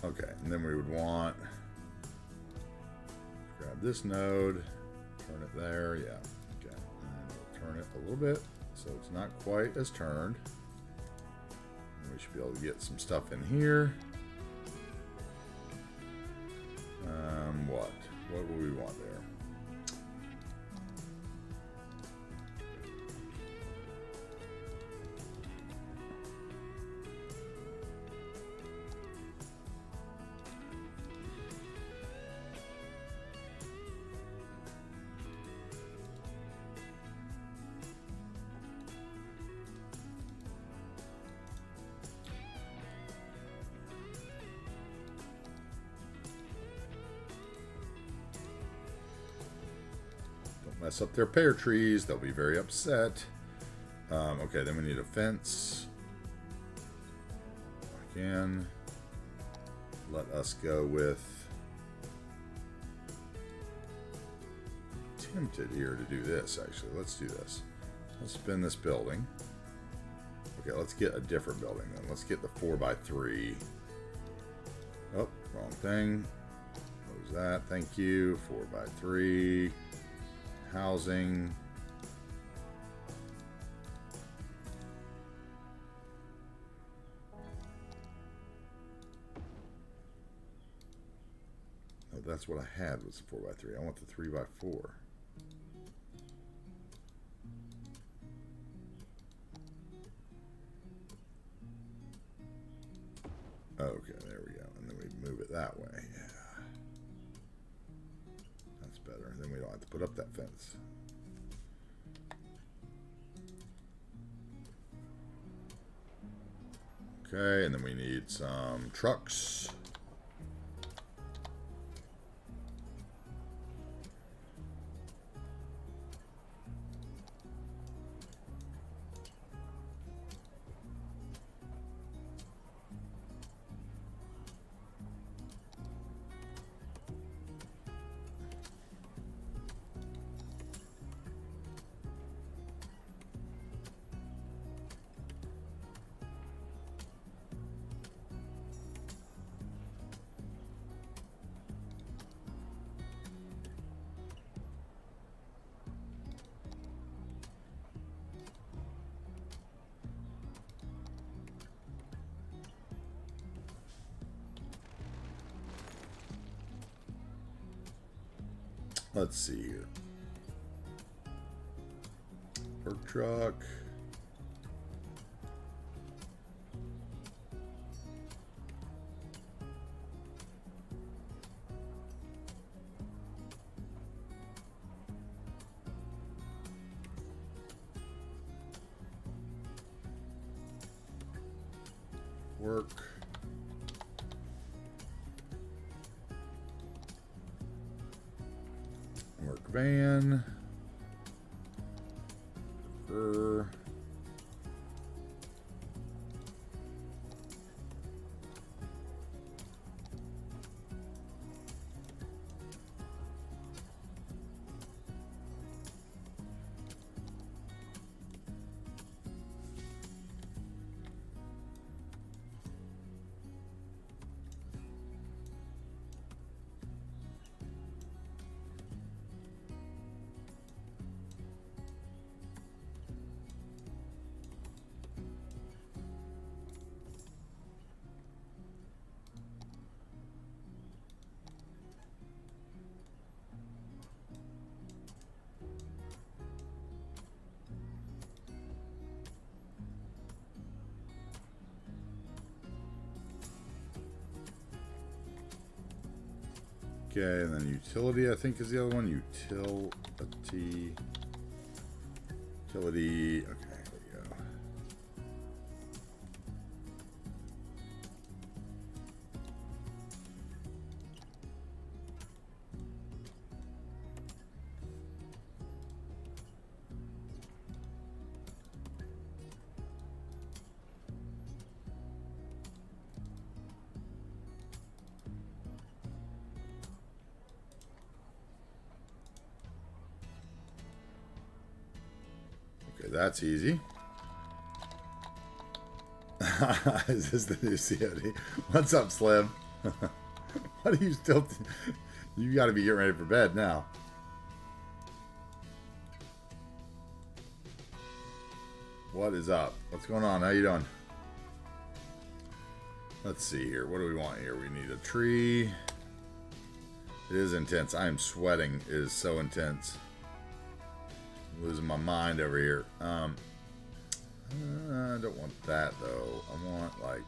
Okay, and then we would want grab this node, turn it there, yeah. Okay, and we'll turn it a little bit so it's not quite as turned. And we should be able to get some stuff in here. What will we want there? Mess up their pear trees, they'll be very upset. Okay, then we need a fence. Again, let us go with, tempted here to do this. Actually, let's do this. Let's spin this building. Okay, let's get a different building then. Let's get the 4x3. Oh, wrong thing. What was that? Thank you. 4x3. Housing. Oh, that's what I had was the 4x3. I want the 3x4. Okay, there we go. And then we move it that way. Yeah. That's better. Then we don't have to put up that fence. Okay, and then we need some trucks. Let's see here. Work truck. Work. Work van. Defer. Okay, and then utility, I think, is the other one. Utility. Utility. Okay, there you go. Okay, that's easy. Is this the new COD? What's up, Slim? What are you still... You got to be getting ready for bed now. What is up? What's going on? How you doing? Let's see here. What do we want here? We need a tree. It is intense. I am sweating. It is so intense. I'm losing my mind over here. I don't want that though. I want like...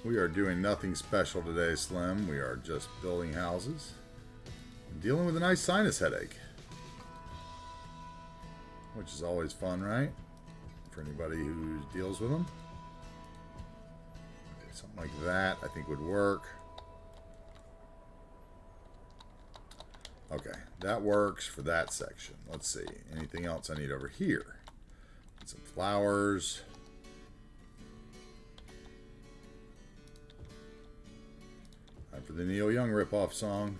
We are doing nothing special today, Slim. We are just building houses and dealing with a nice sinus headache, which is always fun, right? For anybody who deals with them. Okay, something like that I think would work. Okay, that works for that section. Let's see. Anything else I need over here? Some flowers. For the Neil Young ripoff song.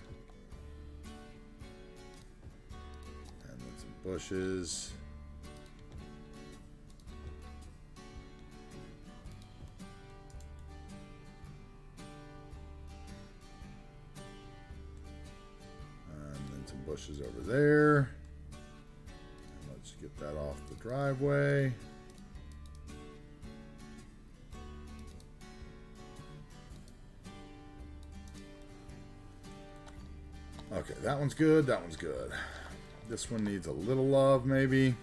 And then some bushes. And then some bushes over there. And let's get that off the driveway. Okay, that one's good, that one's good. This one needs a little love, maybe.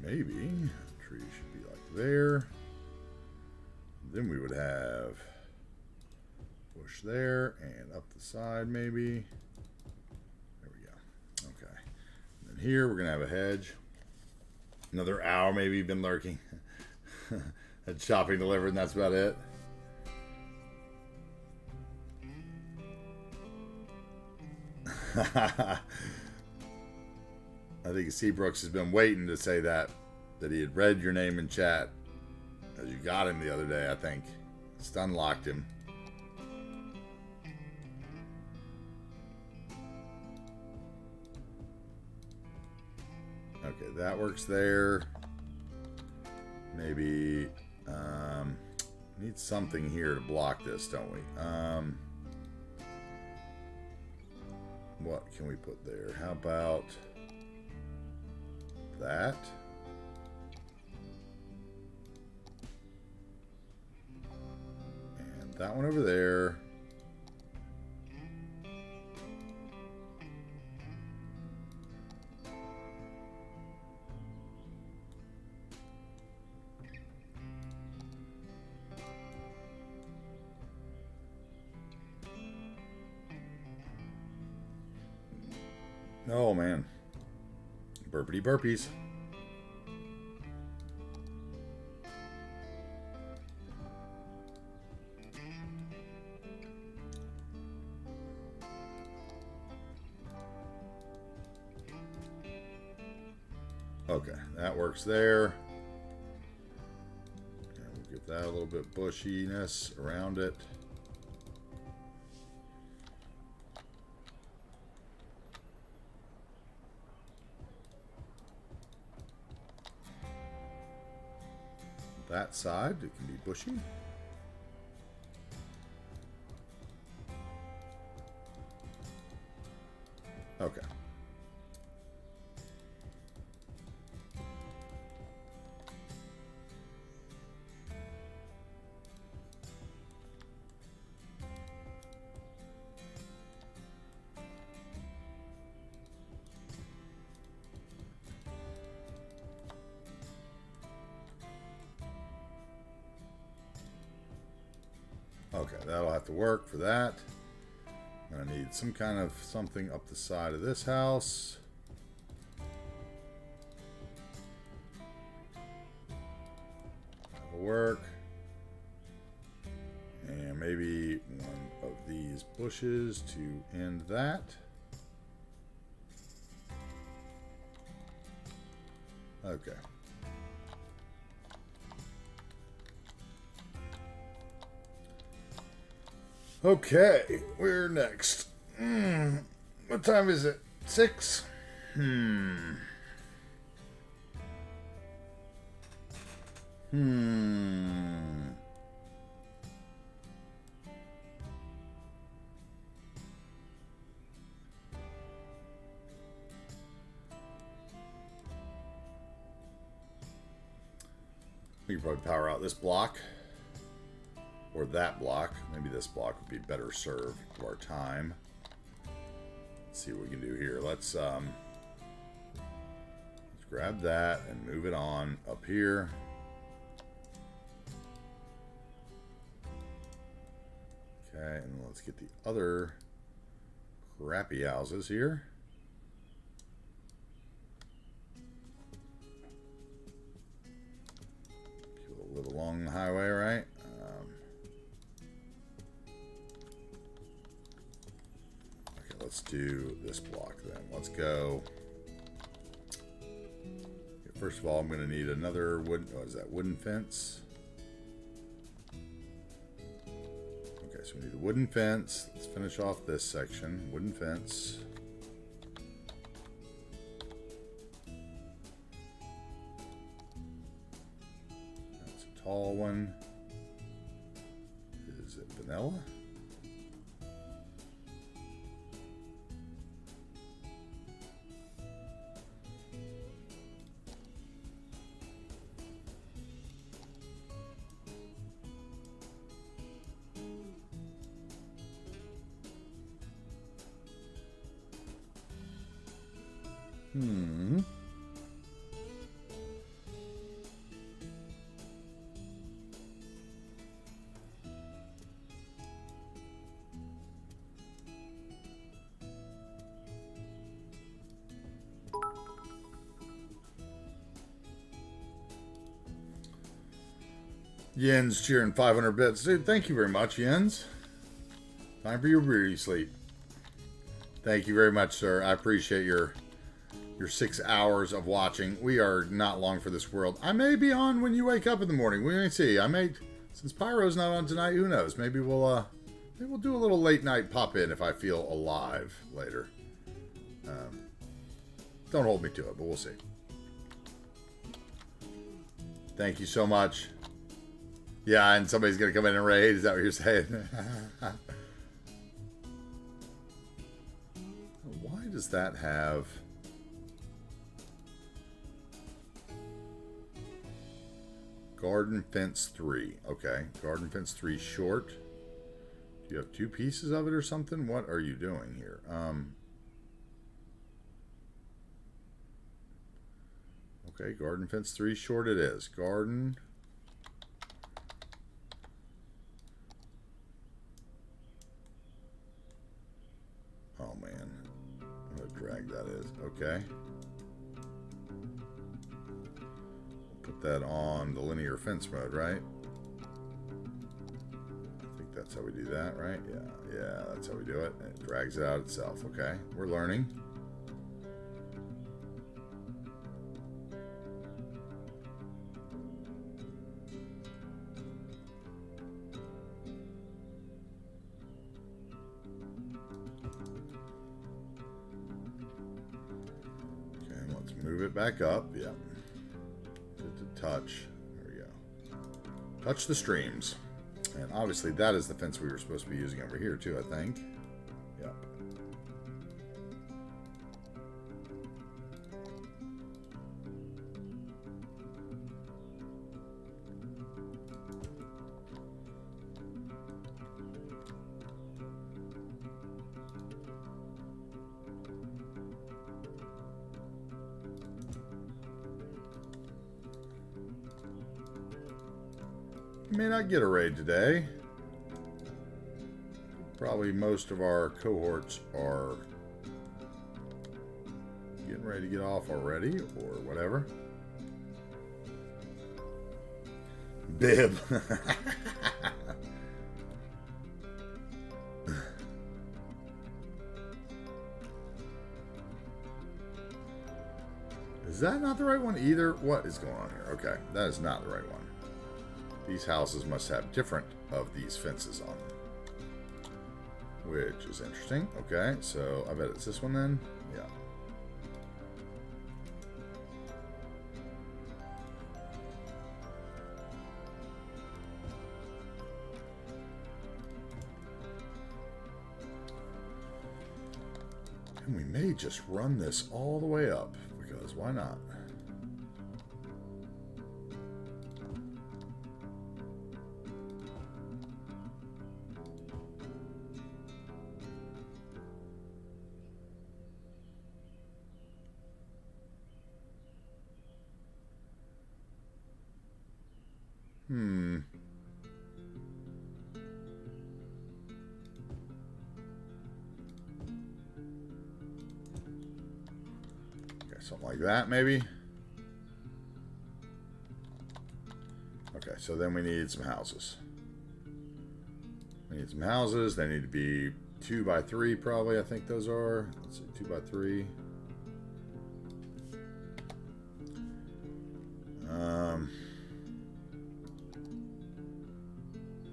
Maybe. Tree should be like there. Then we would have bush there and up the side maybe. There we go. Okay. And then here we're going to have a hedge. Another owl maybe been lurking. Had shopping delivered and that's about it. I think Seabrooks has been waiting to say that he had read your name in chat as you got him the other day, I think. Stun locked him. Okay, that works there. Maybe need something here to block this, don't we? What can we put there? How about that? And that one over there. Oh man. Burpity burpees. Okay, that works there. And we'll give that a little bit bushiness around it. That side, it can be bushy. Okay. Okay, that'll have to work for that. I need some kind of something up the side of this house. That'll work. And maybe one of these bushes to end that. Okay. Okay, we're next. What time is it? 6? We can probably power out this block. Or that block. Maybe this block would be better served to our time. Let's see what we can do here. Let's grab that and move it on up here. Okay, and let's get the other crappy houses here. People live along the highway, right? Let's do this block then. Let's go. First of all, I'm going to need another wood. What is that? Wooden fence. Okay, so we need a wooden fence. Let's finish off this section. Wooden fence. That's a tall one. Is it vanilla? Yen's cheering 500 bits. Dude, thank you very much, Yen's. Time for your beauty sleep. Thank you very much, sir. I appreciate your 6 hours of watching. We are not long for this world. I may be on when you wake up in the morning. We may see. I may, since Pyro's not on tonight, who knows? Maybe we'll do a little late night pop in if I feel alive later. Don't hold me to it, but we'll see. Thank you so much. Yeah, and somebody's gonna come in and raid. Is that what you're saying? Why does that have? Garden fence 3. Okay, garden fence 3 short. Do you have 2 pieces of it or something? What are you doing here? Okay, garden fence 3 short it is. Garden. Oh man, what a drag that is. Okay. Put that on the linear fence mode, right? I think that's how we do that, right? Yeah, that's how we do it. It drags it out itself. Okay, we're learning. Okay, let's move it back up. Yeah. Touch. There we go. Touch the streams. And obviously that is the fence we were supposed to be using over here too, I think. Yep. May not get a raid today. Probably most of our cohorts are getting ready to get off already or whatever. Bib. Is that not the right one either? What is going on here? Okay, that is not the right one. These houses must have different of these fences on them. Which is interesting. Okay, so I bet it's this one then. Yeah. And we may just run this all the way up, because why not? Okay, something like that, maybe. Okay, so then we need some houses. We need some houses. They need to be 2 by 3, probably. I think those are. Let's see, 2 by 3.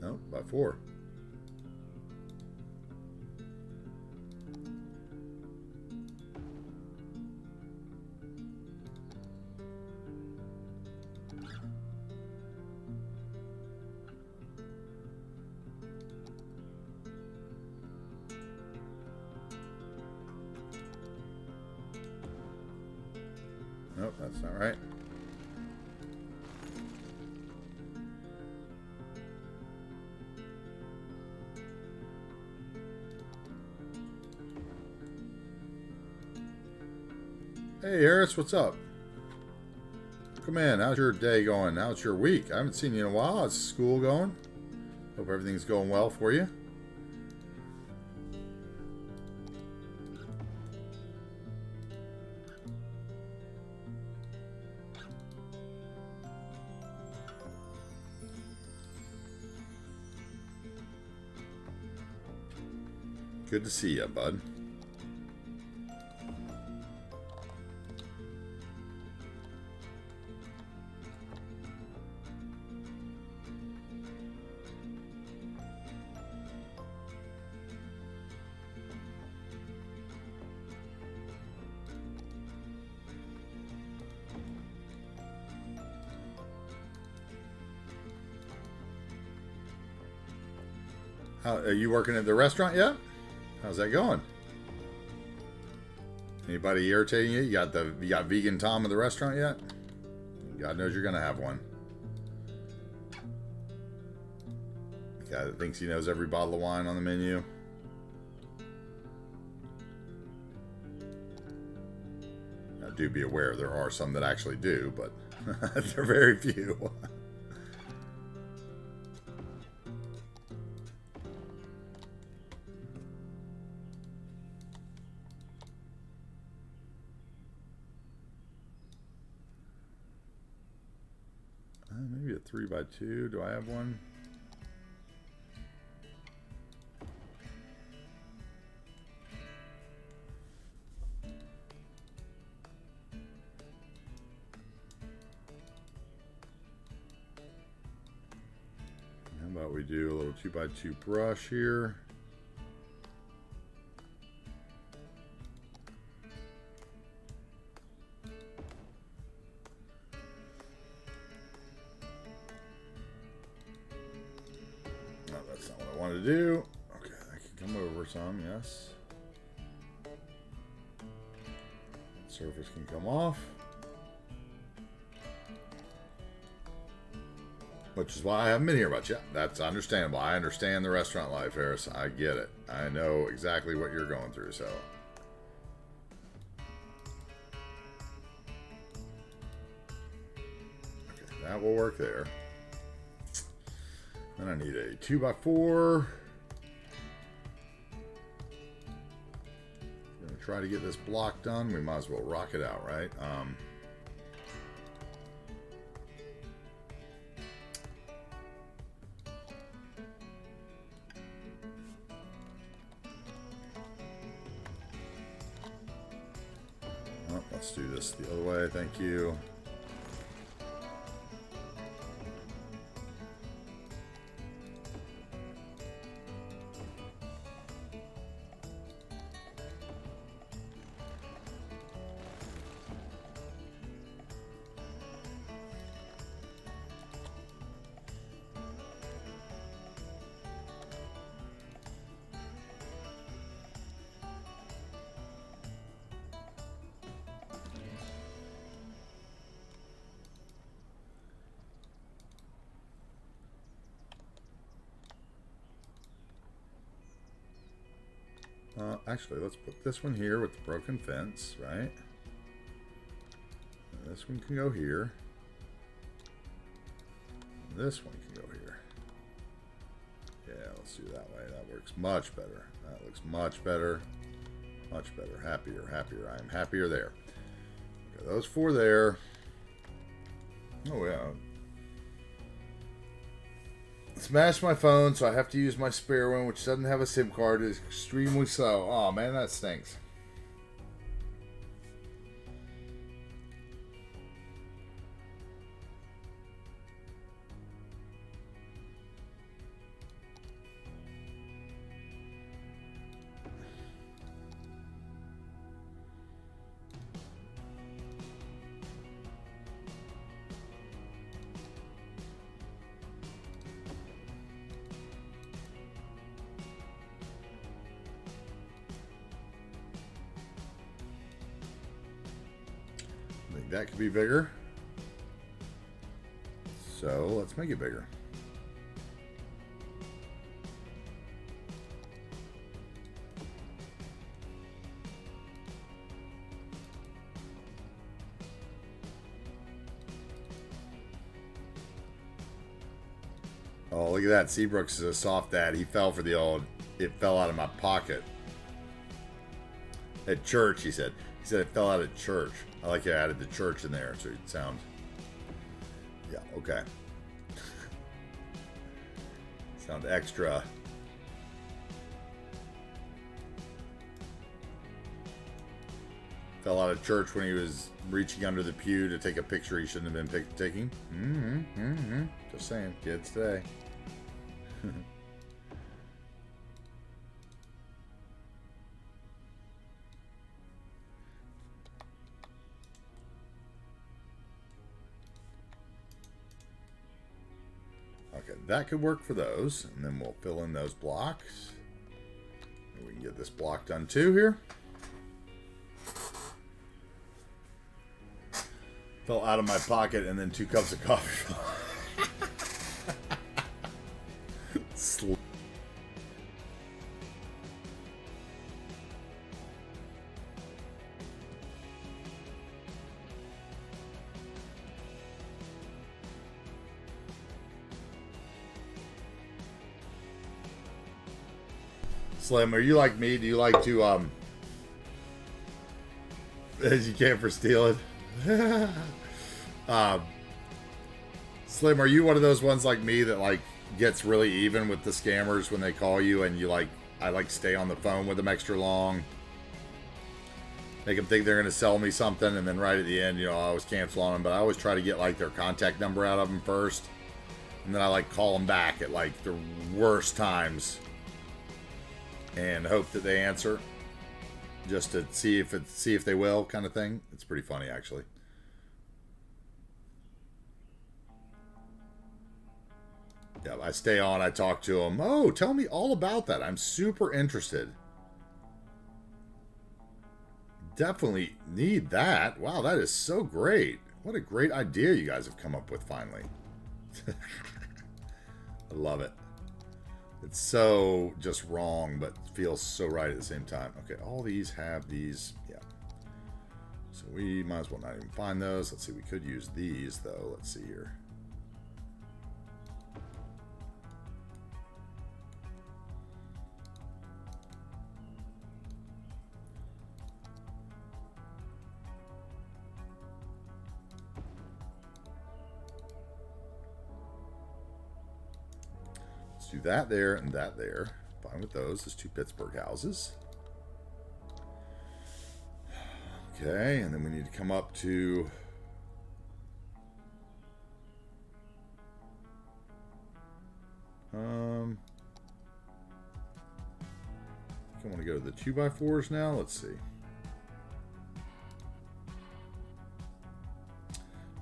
Nope, by 4. Nope, that's not right. Hey, Harris, what's up? Come in. How's your day going? How's your week? I haven't seen you in a while. How's school going? Hope everything's going well for you. Good to see you, bud. Are you working at the restaurant yet? How's that going? Anybody irritating you? You got vegan Tom at the restaurant yet? God knows you're gonna have one. The guy that thinks he knows every bottle of wine on the menu. Now, do be aware there are some that actually do, but they're very few. Maybe a 3x2. Do I have one? How about we do a little 2x2 brush here? To do. Okay, I can come over some, yes. Surface can come off. Which is why I haven't been here much yet. That's understandable. I understand the restaurant life, Harris. I get it. I know exactly what you're going through, so. Okay, that will work there. Then I need a 2x4. I'm gonna try to get this block done. We might as well rock it out, right? Oh, let's do this the other way. Thank you. Actually, let's put this one here with the broken fence, right? And this one can go here. And this one can go here. Yeah, let's do that way. That works much better. That looks much better. Much better. Happier, happier. I am happier there. Got those four there. Oh, yeah. Smashed my phone, so I have to use my spare one, which doesn't have a SIM card. It's extremely slow. Oh, man, that stinks. That could be bigger. So let's make it bigger. Oh, look at that. Seabrooks is a soft dad. He fell for the old, it fell out of my pocket. At church, he said. He said it fell out at church. I like how I added the church in there, so it sounds. Yeah, okay. Sound extra. Fell out of church when he was reaching under the pew to take a picture he shouldn't have been taking. Just saying, kids today. Okay, that could work for those, and then we'll fill in those blocks. And we can get this block done too here. Fell out of my pocket, and then 2 cups of coffee. Slim, are you like me? Do you like to as you can for stealing? Slim, are you one of those ones like me that like gets really even with the scammers when they call you, and you like, I like stay on the phone with them extra long, make them think they're going to sell me something, and then right at the end, you know, I always cancel on them, but I always try to get like their contact number out of them first, and then I like call them back at like the worst times and hope that they answer, just to see if they will, kind of thing. It's pretty funny, actually. Yeah, I stay on, I talk to them. Oh, tell me all about that. I'm super interested. Definitely need that. Wow, that is so great. What a great idea you guys have come up with finally. I love it. It's so just wrong, but feels so right at the same time. Okay, all these have these. Yeah. So we might as well not even find those. Let's see, we could use these, though. Let's see here. Do that there and that there. Fine with those. There's 2 Pittsburgh houses. Okay, and then we need to come up to I want to go to the 2x4s now. Let's see.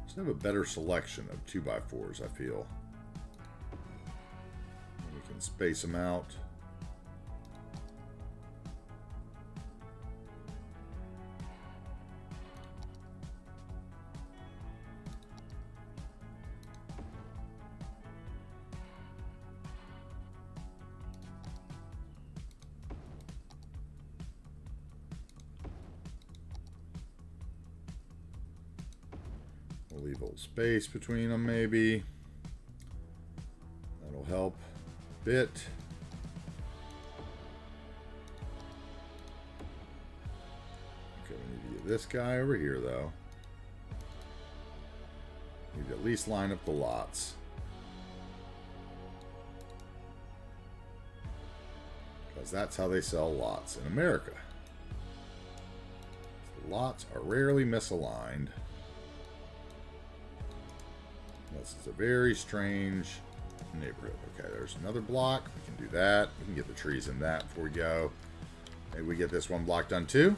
Just have a better selection of 2x4s, I feel. And space them out. We'll leave a little space between them, maybe. That'll help. Bit. Okay, we need to get this guy over here, though. Need to at least line up the lots. Because that's how they sell lots in America. The lots are rarely misaligned. This is a very strange neighborhood. Okay, there's another block. We can do that. We can get the trees in that before we go. Maybe we get this one block done too.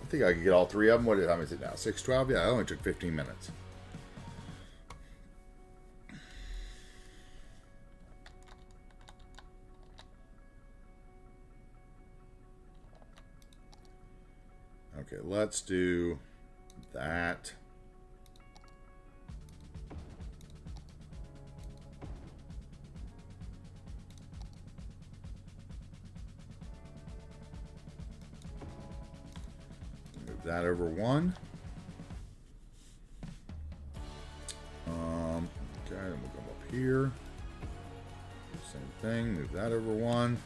I think I could get all 3 of them. What time is it now? 6:12? Yeah, it only took 15 minutes. Okay, let's do that. Move that over 1. Okay, then we'll come up here. Same thing, move that over 1.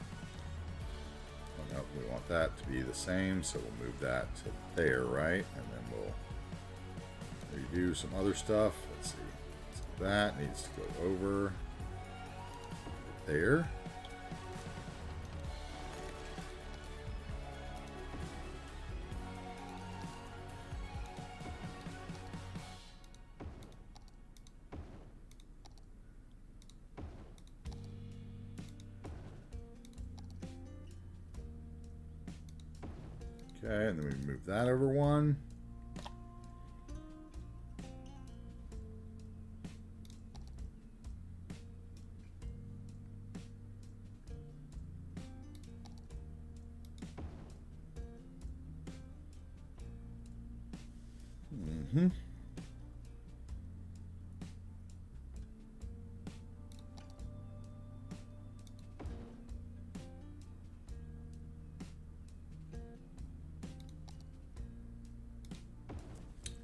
Oh, no, we want that to be the same, so we'll move that to there, right? And then we'll redo some other stuff. Let's see. So that needs to go over there. Okay, and then we move that over one. Mm-hmm.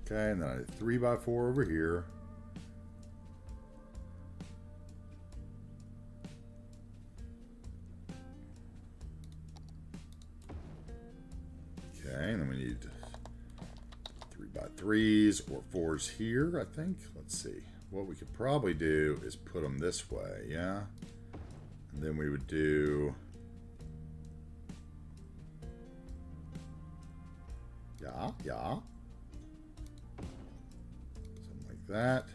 Okay, and then I 3x4 over here. Okay, and then we need 3x3s or 4s here, I think. Let's see. What we could probably do is put them this way, yeah? And then we would do... Yeah. Something like that.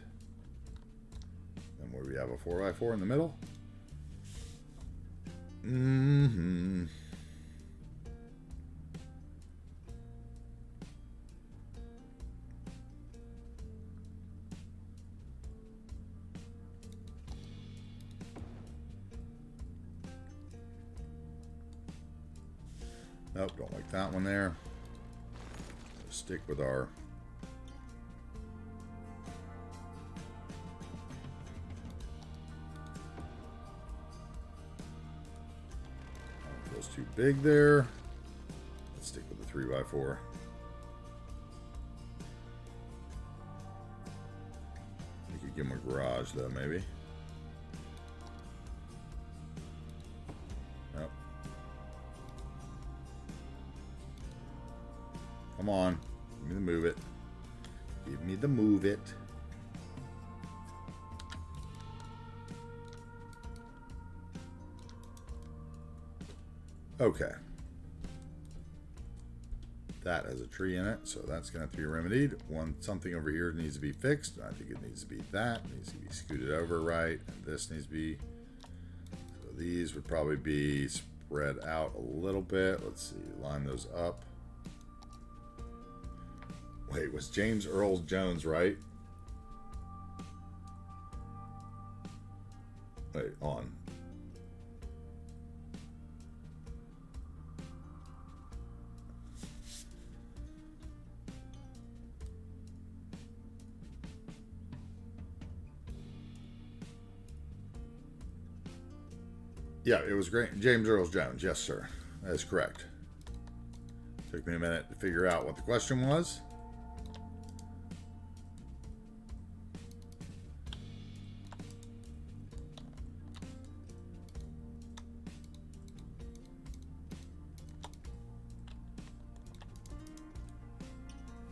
Then where we have a 4x4 in the middle. Mm-hmm. Nope, don't like that one there. Stick with our feels too big there. Let's stick with the 3x4. We could give him a garage though, maybe. Nope. Come on. Give me the move it. Give me the move it. Okay. That has a tree in it, so that's going to have to be remedied. Something over here needs to be fixed. I think it needs to be that. It needs to be scooted over right. And this needs to be... So these would probably be spread out a little bit. Let's see. Line those up. Wait, was James Earl Jones right? Wait, on. Yeah, it was great. James Earl Jones. Yes, sir. That is correct. Took me a minute to figure out what the question was.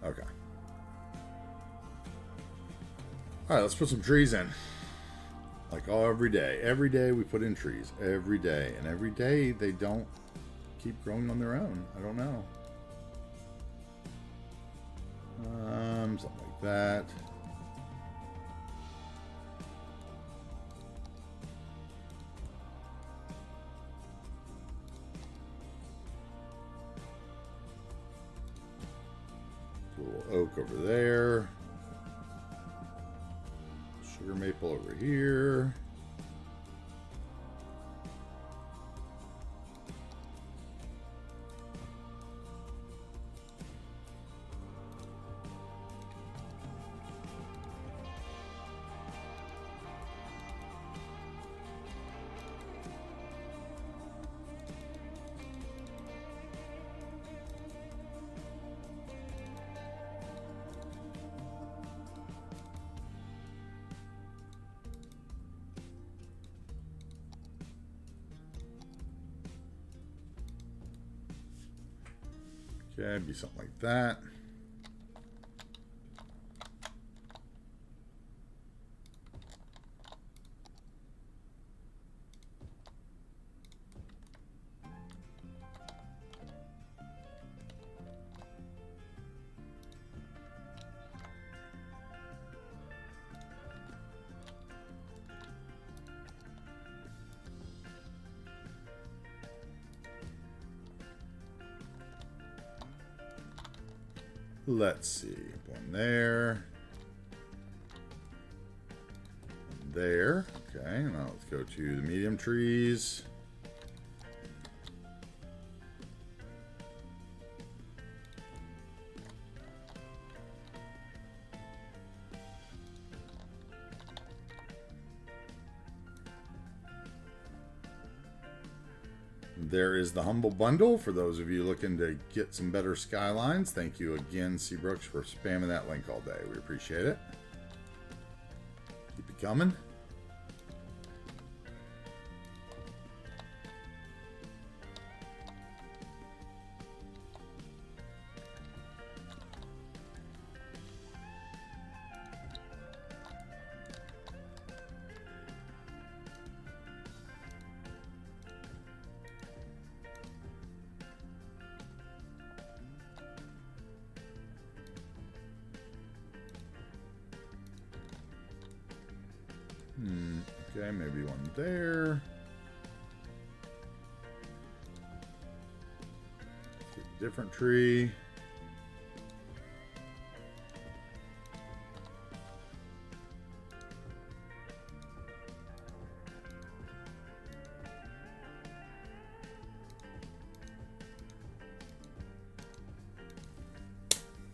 Okay. All right, let's put some trees in. Like every day. Every day we put in trees. Every day. And every day they don't keep growing on their own. I don't know. Something like that. A little oak over there. Sugar maple over here. Okay, be something like that. Let's see. One there. One there. Okay, now let's go to the medium trees. There is the Humble Bundle for those of you looking to get some better Skylines. Thank you again, Seabrooks, for spamming that link all day. We appreciate it. Keep it coming. Okay, maybe one there. Get a different tree.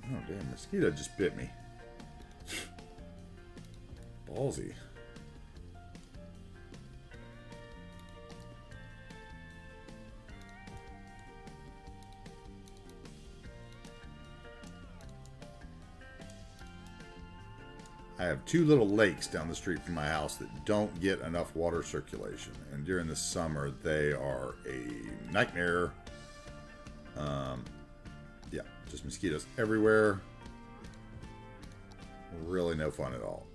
Oh, damn, mosquito just bit me. Ballsy. I have two little lakes down the street from my house that don't get enough water circulation. And during the summer, they are a nightmare. Yeah, just mosquitoes everywhere. Really no fun at all.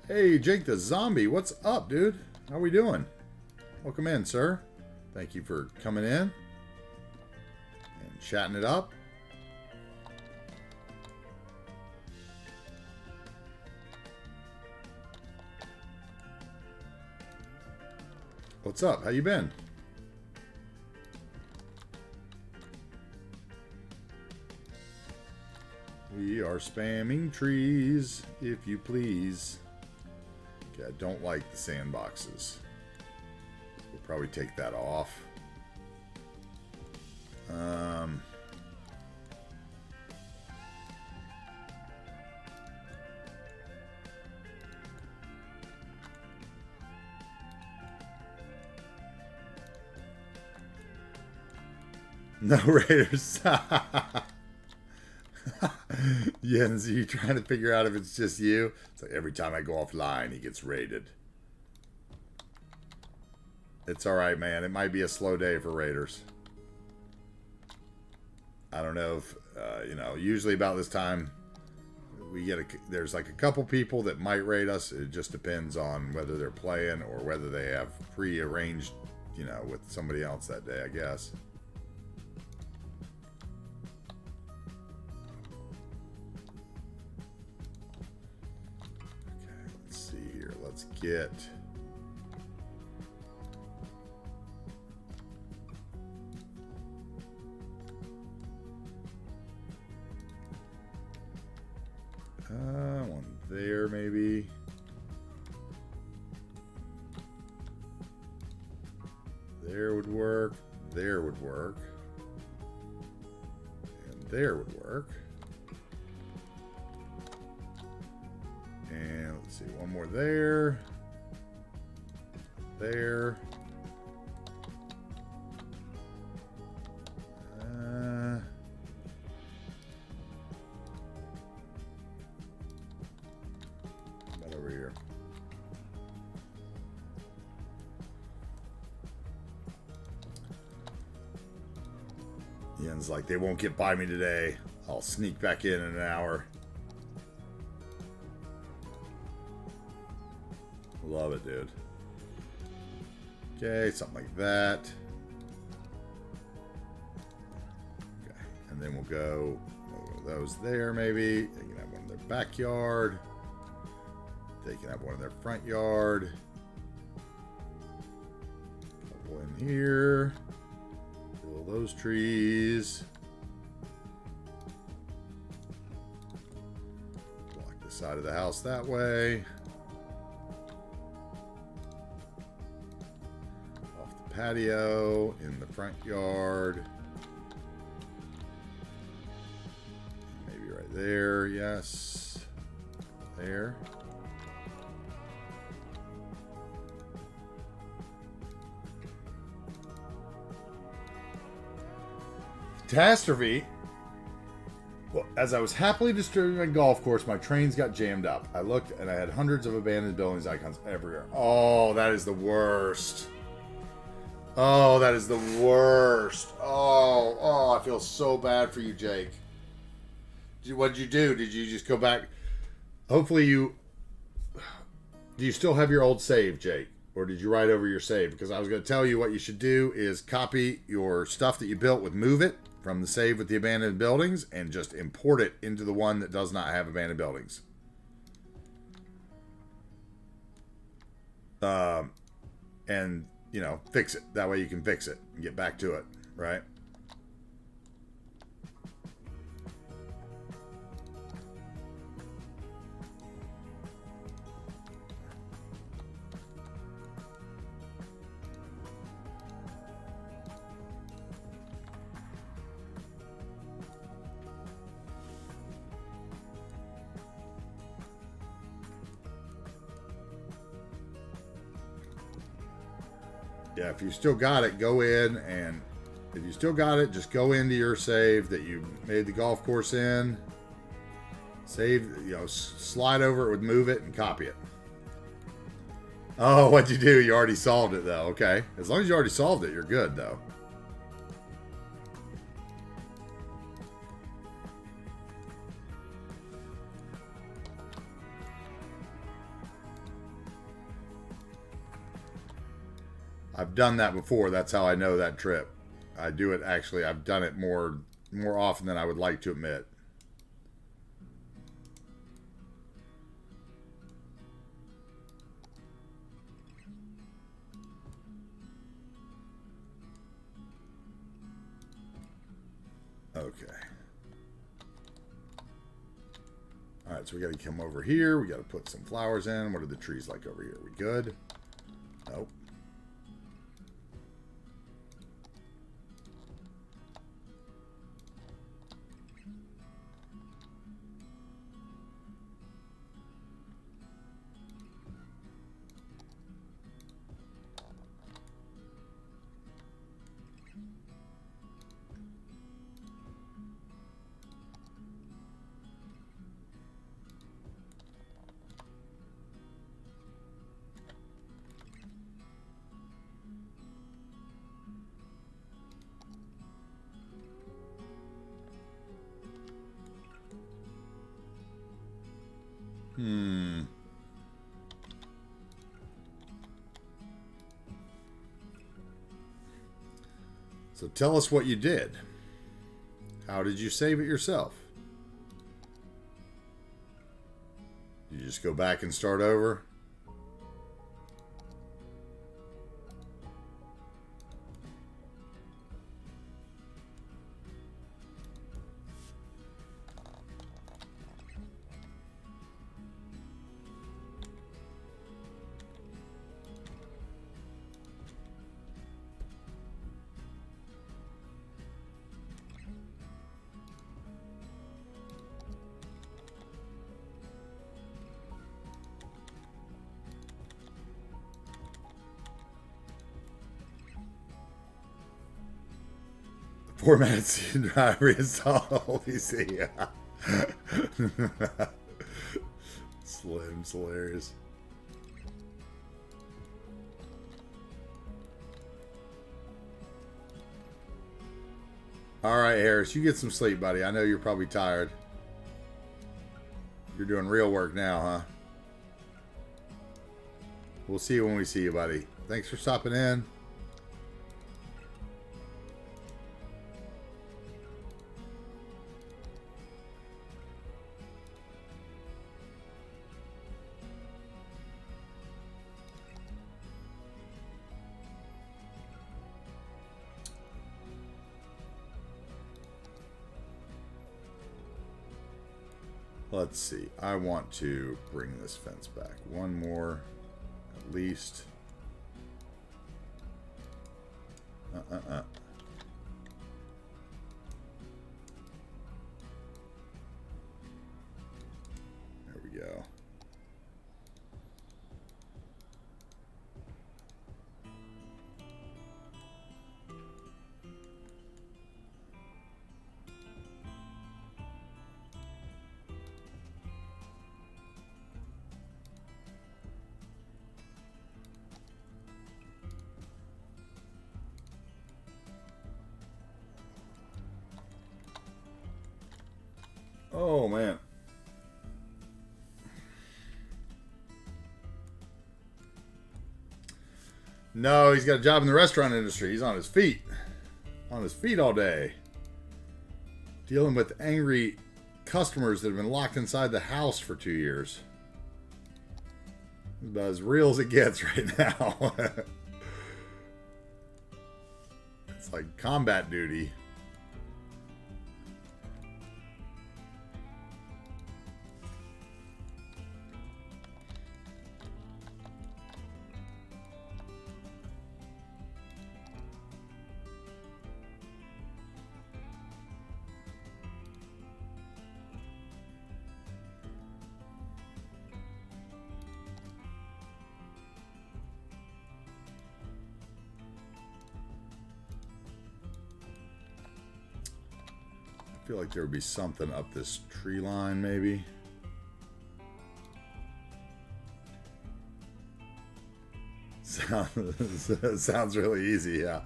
Hey, Jake the Zombie, what's up, dude? How we doing? Welcome in, sir. Thank you for coming in and chatting it up. What's up? How you been? We are spamming trees, if you please. Okay, I don't like the sandboxes. We'll probably take that off. No Raiders. Jens, you trying to figure out if it's just you? It's like every time I go offline, he gets raided. It's alright, man. It might be a slow day for Raiders. I don't know if, you know, usually about this time, we get there's like a couple people that might raid us. It just depends on whether they're playing or whether they have pre-arranged, you know, with somebody else that day, I guess. Let's get one there maybe. There would work. There would work. And there would work. And let's see, one more there. There. About over here. Ian's like, they won't get by me today. I'll sneak back in an hour. Love it, dude. Okay, something like that. Okay, and then we'll go those there maybe. They can have one in their backyard. They can have one in their front yard. Couple in here. Fill those trees. Block the side of the house that way. Off the patio, in the front yard. Maybe right there, yes. There. Catastrophe. Well, as I was happily distributing my golf course, my trains got jammed up. I looked and I had hundreds of abandoned buildings icons everywhere. Oh, that is the worst. Oh, that is the worst. Oh, I feel so bad for you, Jake. What did you do? Did you just go back? Hopefully you... Do you still have your old save, Jake? Or did you write over your save? Because I was going to tell you what you should do is copy your stuff that you built with Move It from the save with the abandoned buildings and just import it into the one that does not have abandoned buildings. And, you know, fix it. That way you can fix it and get back to it, right? Yeah, if you still got it, go in, and if you still got it, just go into your save that you made the golf course in. Save, you know, slide over it with Move It and copy it. Oh, what'd you do? You already solved it, though. Okay. As long as you already solved it, you're good, though. I've done that before. That's how I know that trip. I do it actually. I've done it more often than I would like to admit. Okay. All right, so we got to come over here. We got to put some flowers in. What are the trees like over here? We good? Nope. So tell us what you did. How did you save it yourself? You just go back and start over? Format C drive reinstall OBC. Slim's hilarious. All right, Harris, you get some sleep, buddy. I know you're probably tired. You're doing real work now, huh? We'll see you when we see you, buddy. Thanks for stopping in. Let's see. I want to bring this fence back. One more, at least. There we go. Oh, man. No, he's got a job in the restaurant industry. He's on his feet. On his feet all day. Dealing with angry customers that have been locked inside the house for 2 years. It's about as real as it gets right now. It's like combat duty. I feel like there would be something up this tree line, maybe. Sounds really easy, yeah.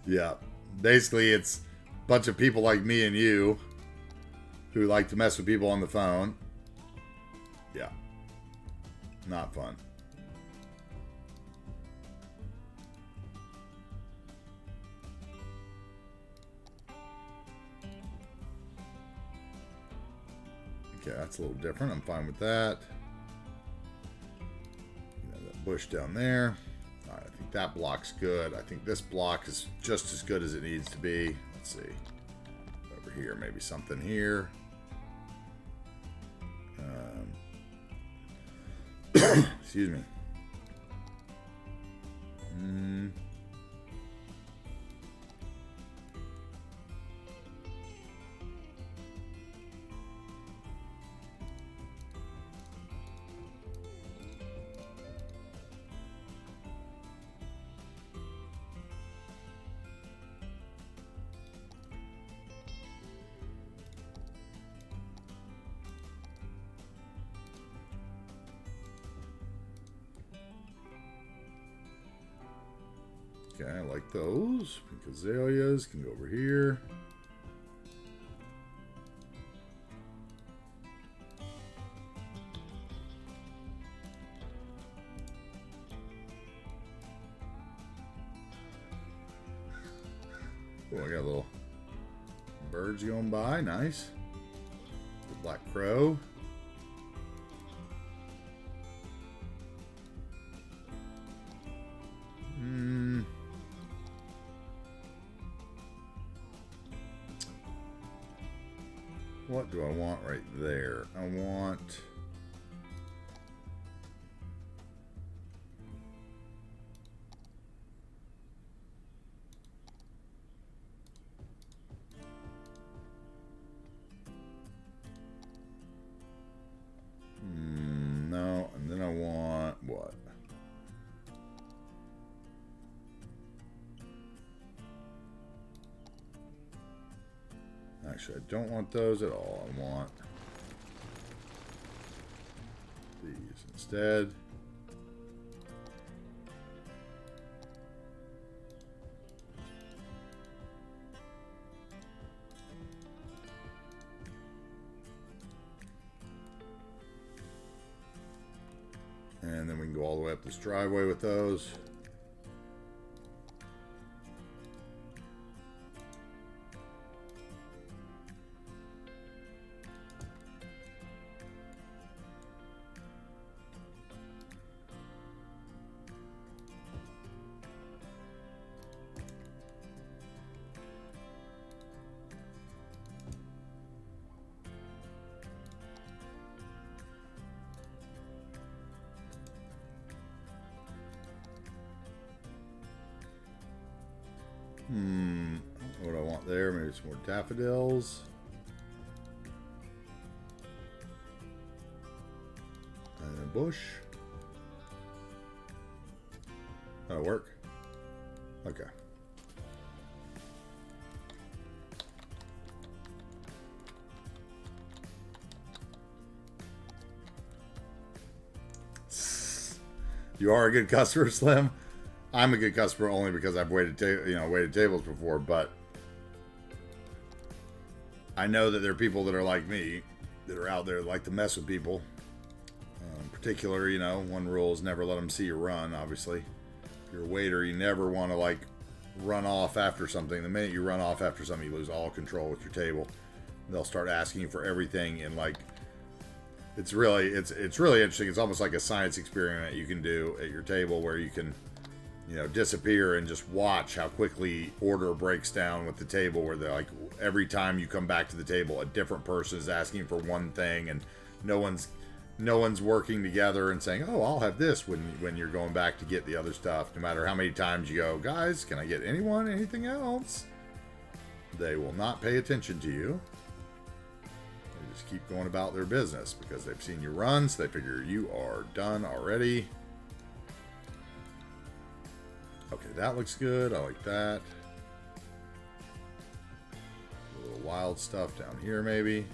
Yeah. Basically, it's a bunch of people like me and you who like to mess with people on the phone. Yeah. Not fun. Okay, that's a little different. I'm fine with that. That bush down there. All right, I think that block's good. I think this block is just as good as it needs to be. Let's see. Over here, maybe something here. Excuse me. Okay, I like those. Pink azaleas can go over here. Oh, I got a little birds going by. Nice. The black crow. What do I want right there? I want... no, and then I want what? Actually, I don't want those at all. I want these instead. And then we can go all the way up this driveway with those. What do I want there? Maybe some more daffodils. And a bush. That'll work. Okay. You are a good customer, Slim. I'm a good customer only because I've waited tables before, but I know that there are people that are like me that are out there that like to mess with people. In particular, one rule is never let them see you run, obviously. If you're a waiter, you never want to, like, run off after something. The minute you run off after something, you lose all control with your table. They'll start asking you for everything, and, like, it's really interesting. It's almost like a science experiment you can do at your table where you can, disappear and just watch how quickly order breaks down with the table, where they're like, every time you come back to the table, a different person is asking for one thing, and no one's working together and saying, oh, I'll have this when you're going back to get the other stuff. No matter how many times you go, guys, can I get anything else? They will not pay attention to you. They just keep going about their business because they've seen you run, so they figure you are done already. Okay, that looks good. I like that. A little wild stuff down here, maybe.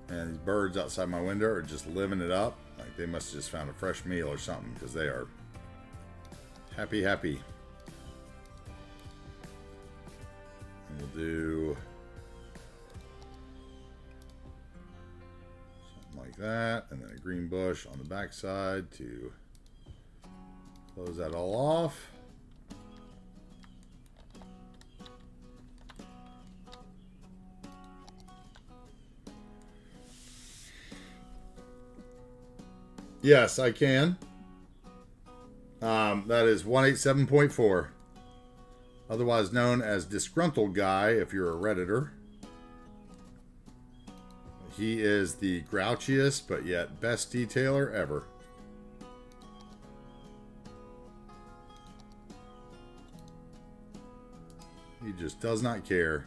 And these birds outside my window are just living it up. Like they must have just found a fresh meal or something, because they are happy. And we'll do something like that. And then a green bush on the back side to close that all off. Yes, I can. That is 187.4. Otherwise known as Disgruntled Guy if you're a Redditor. He is the grouchiest but yet best detailer ever. He just does not care.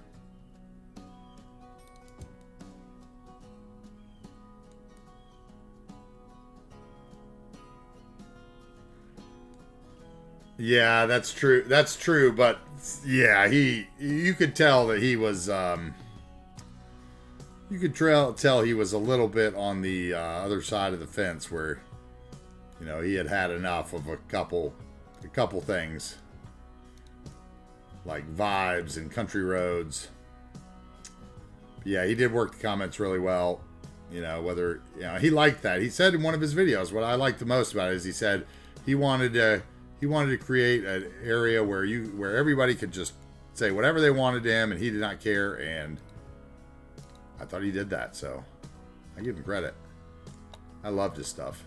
Yeah, that's true. That's true, but yeah, you could tell that he was you could tell he was a little bit on the other side of the fence where he had enough of a couple things like vibes and country roads. But yeah, he did work the comments really well. Whether he liked that. He said in one of his videos, what I liked the most about it is he said he wanted to create an area where everybody could just say whatever they wanted to him and he did not care, and I thought he did that, so I give him credit. I loved his stuff.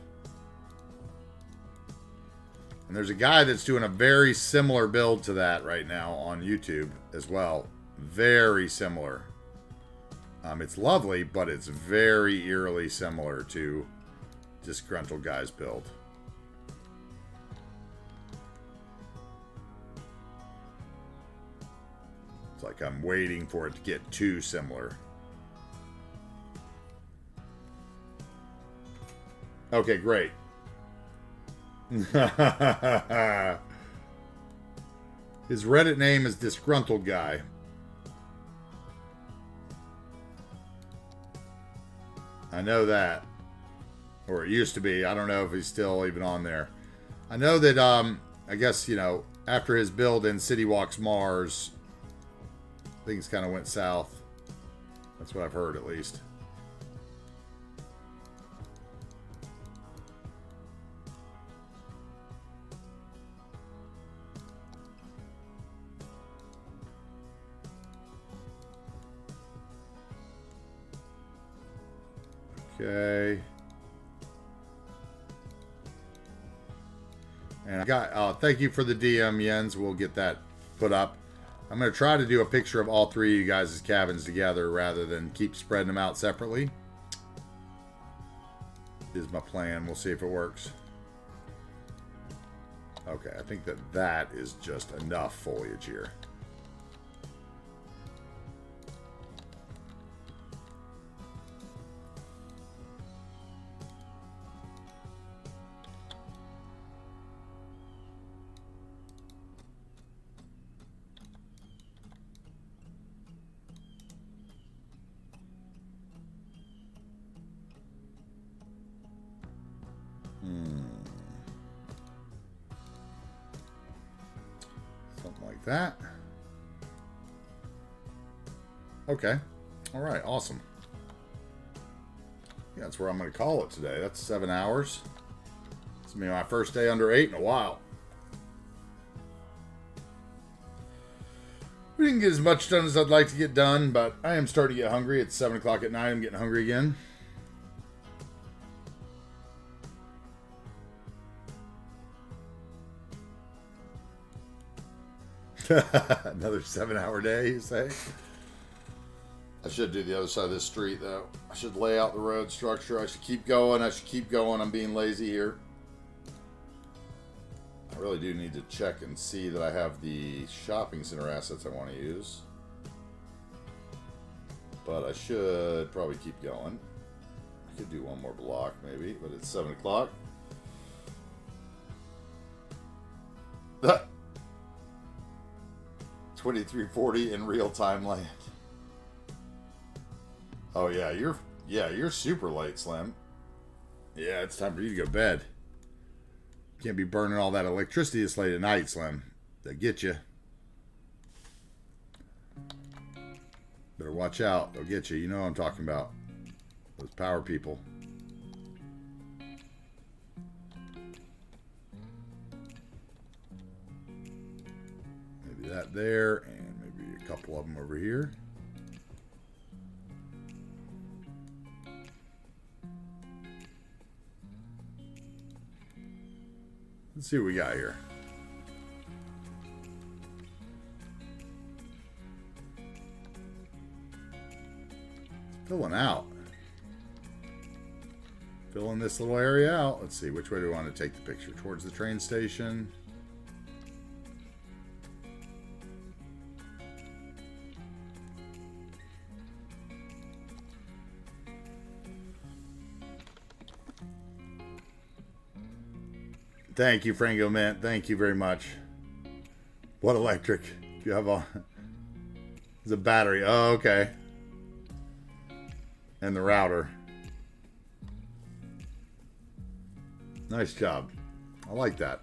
And there's a guy that's doing a very similar build to that right now on YouTube as well. Very similar. It's lovely, but it's very eerily similar to Disgruntled Guy's build. It's like I'm waiting for it to get too similar. Okay, great. His Reddit name is Disgruntled Guy. I know that. Or it used to be. I don't know if he's still even on there. I know that, I guess, after his build in City Walks Mars, things kind of went south. That's what I've heard, at least. Okay. And I got, thank you for the DM, Jens. We'll get that put up. I'm going to try to do a picture of all three of you guys' cabins together rather than keep spreading them out separately. Is my plan. We'll see if it works. Okay, I think that is just enough foliage here. Something like that. Okay. All right. Awesome. Yeah, that's where I'm going to call it today. That's 7 hours. It's going to be my first day under 8 in a while. We didn't get as much done as I'd like to get done, but I am starting to get hungry. It's 7 o'clock at night. I'm getting hungry again. Another 7-hour day, you say? I should do the other side of this street, though. I should lay out the road structure. I should keep going. I'm being lazy here. I really do need to check and see that I have the shopping center assets I want to use. But I should probably keep going. I could do one more block, maybe, but it's 7 o'clock. 2340 in real-time land. Oh yeah, you're super late, Slim. Yeah, it's time for you to go to bed. Can't be burning all that electricity this late at night, Slim. They'll get you. Better watch out. They'll get you. You know what I'm talking about. Those power people. Maybe that there, and maybe a couple of them over here. Let's see what we got here. Filling out. Filling this little area out. Let's see, which way do we want to take the picture? Towards the train station. Thank you, Frango Mint. Thank you very much. What electric? Do you have a... It's a battery. Oh, okay. And the router. Nice job. I like that.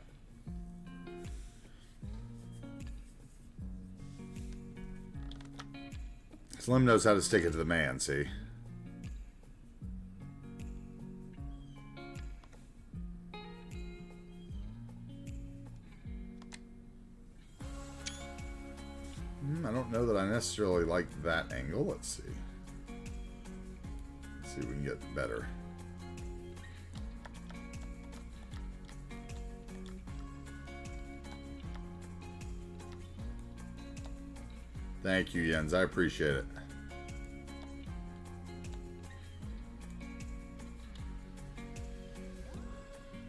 Slim knows how to stick it to the man, see? I don't know that I necessarily like that angle. Let's see. Let's see if we can get better. Thank you, Jens. I appreciate it.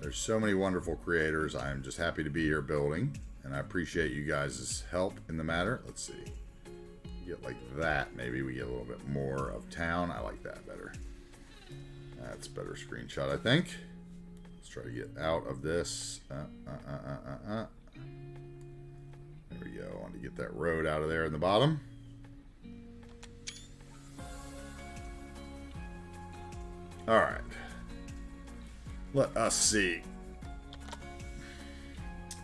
There's so many wonderful creators. I am just happy to be here building. And I appreciate you guys' help in the matter. Let's see. Get like that. Maybe we get a little bit more of town. I like that better. That's a better screenshot, I think. Let's try to get out of this. There we go. I want to get that road out of there in the bottom. All right. Let us see.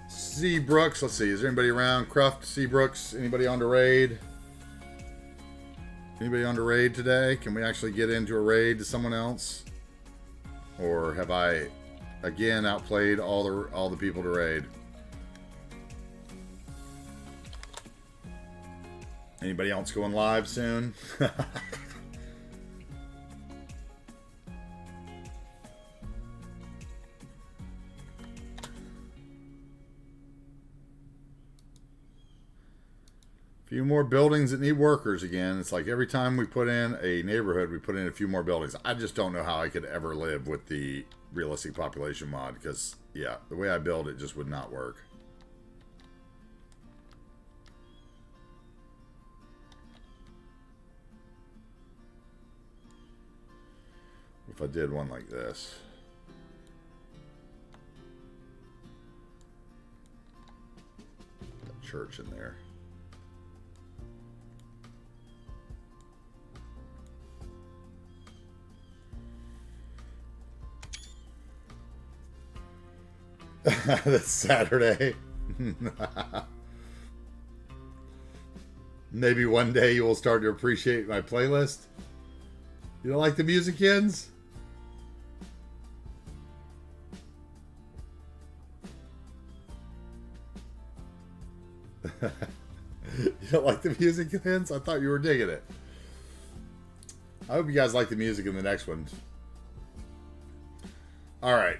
Seabrooks, let's see, is there anybody around? Cruft, Seabrooks, anybody on the raid? Anybody on the raid today? Can we actually get into a raid to someone else? Or have I again outplayed all the people to raid? Anybody else going live soon? few more buildings that need workers again. It's like every time we put in a neighborhood, we put in a few more buildings. I just don't know how I could ever live with the realistic population mod because, yeah, the way I build it just would not work. If I did one like this. That church in there. That's Saturday. Maybe one day you will start to appreciate my playlist. You don't like the music, Jens? You don't like the music, Jens? I thought you were digging it. I hope you guys like the music in the next one. All right.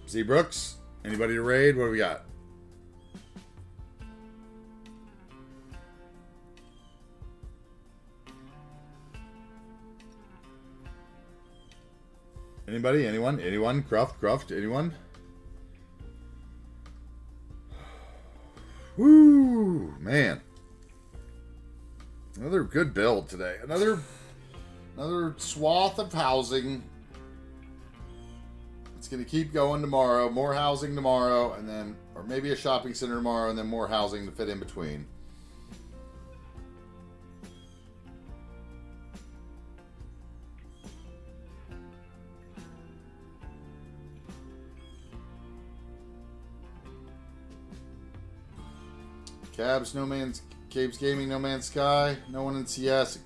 Z Brooks, anybody to raid? What do we got? Anybody? Anyone? Anyone? Cruft? Anyone? Woo! Man. Another good build today. Another swath of housing. It's going to keep going tomorrow. More housing tomorrow, and then, or maybe a shopping center tomorrow, and then more housing to fit in between. Cabs, No Man's Caves Gaming, No Man's Sky, no one in CS.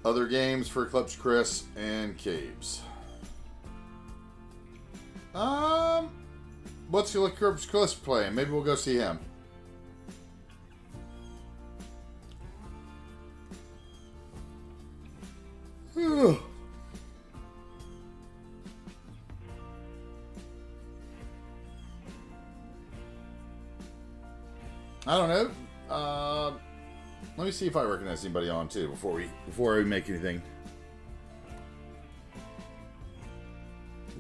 Other games for Eclipse Chris and Caves. What's Eclipse Chris playing? Maybe we'll go see him. I don't know. Let me see if I recognize anybody on too before we make anything.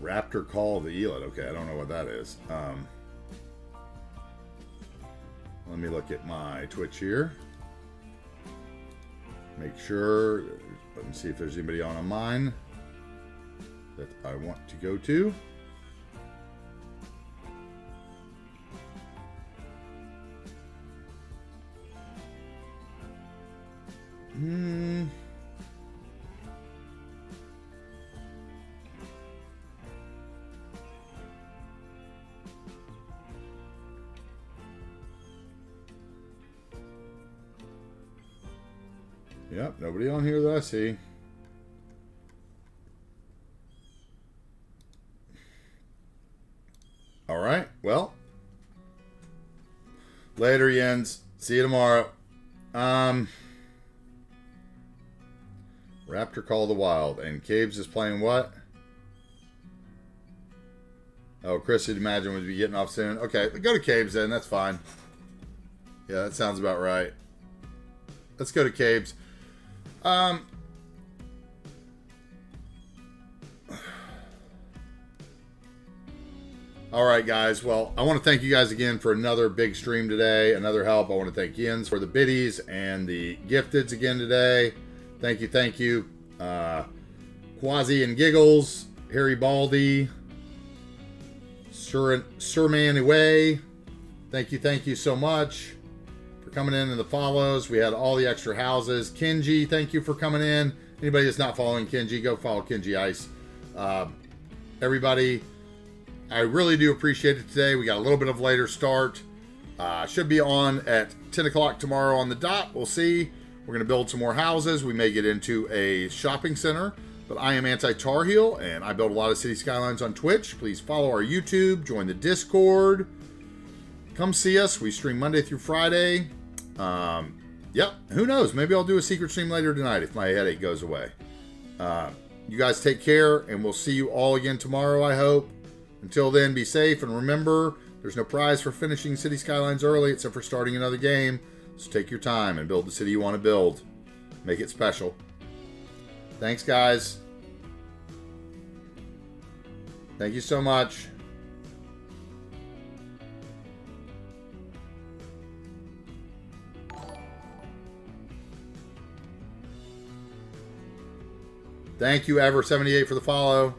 Raptor Call of the Elite. Okay, I don't know what that is. Let me look at my Twitch here. Make sure. Let me see if there's anybody on mine that I want to go to. Yep, nobody on here that I see. All right, well. Later, Jens. See you tomorrow. Raptor Call of the Wild. And Caves is playing what? Oh, Chris, you'd imagine would be getting off soon. Okay, go to Caves then. That's fine. Yeah, that sounds about right. Let's go to Caves. All right, guys. Well, I want to thank you guys again for another big stream today. Another help. I want to thank Jens for the biddies and the gifteds again today. Thank you. Quasi and Giggles, Harry Baldy, Sirman Away. Thank you so much for coming in and the follows. We had all the extra houses. Kenji, thank you for coming in. Anybody that's not following Kenji, go follow Kenji Ice. Everybody, I really do appreciate it today. We got a little bit of later start. Should be on at 10 o'clock tomorrow on the dot. We'll see. We're going to build some more houses. We may get into a shopping center. But I am AntiTarheel, and I build a lot of City Skylines on Twitch. Please follow our YouTube. Join the Discord. Come see us. We stream Monday through Friday. Yep. Who knows? Maybe I'll do a secret stream later tonight if my headache goes away. You guys take care, and we'll see you all again tomorrow, I hope. Until then, be safe, and remember, There's no prize for finishing City Skylines early except for starting another game. So take your time and build the city you want to build. Make it special. Thanks, guys. Thank you so much. Thank you, Ever78, for the follow.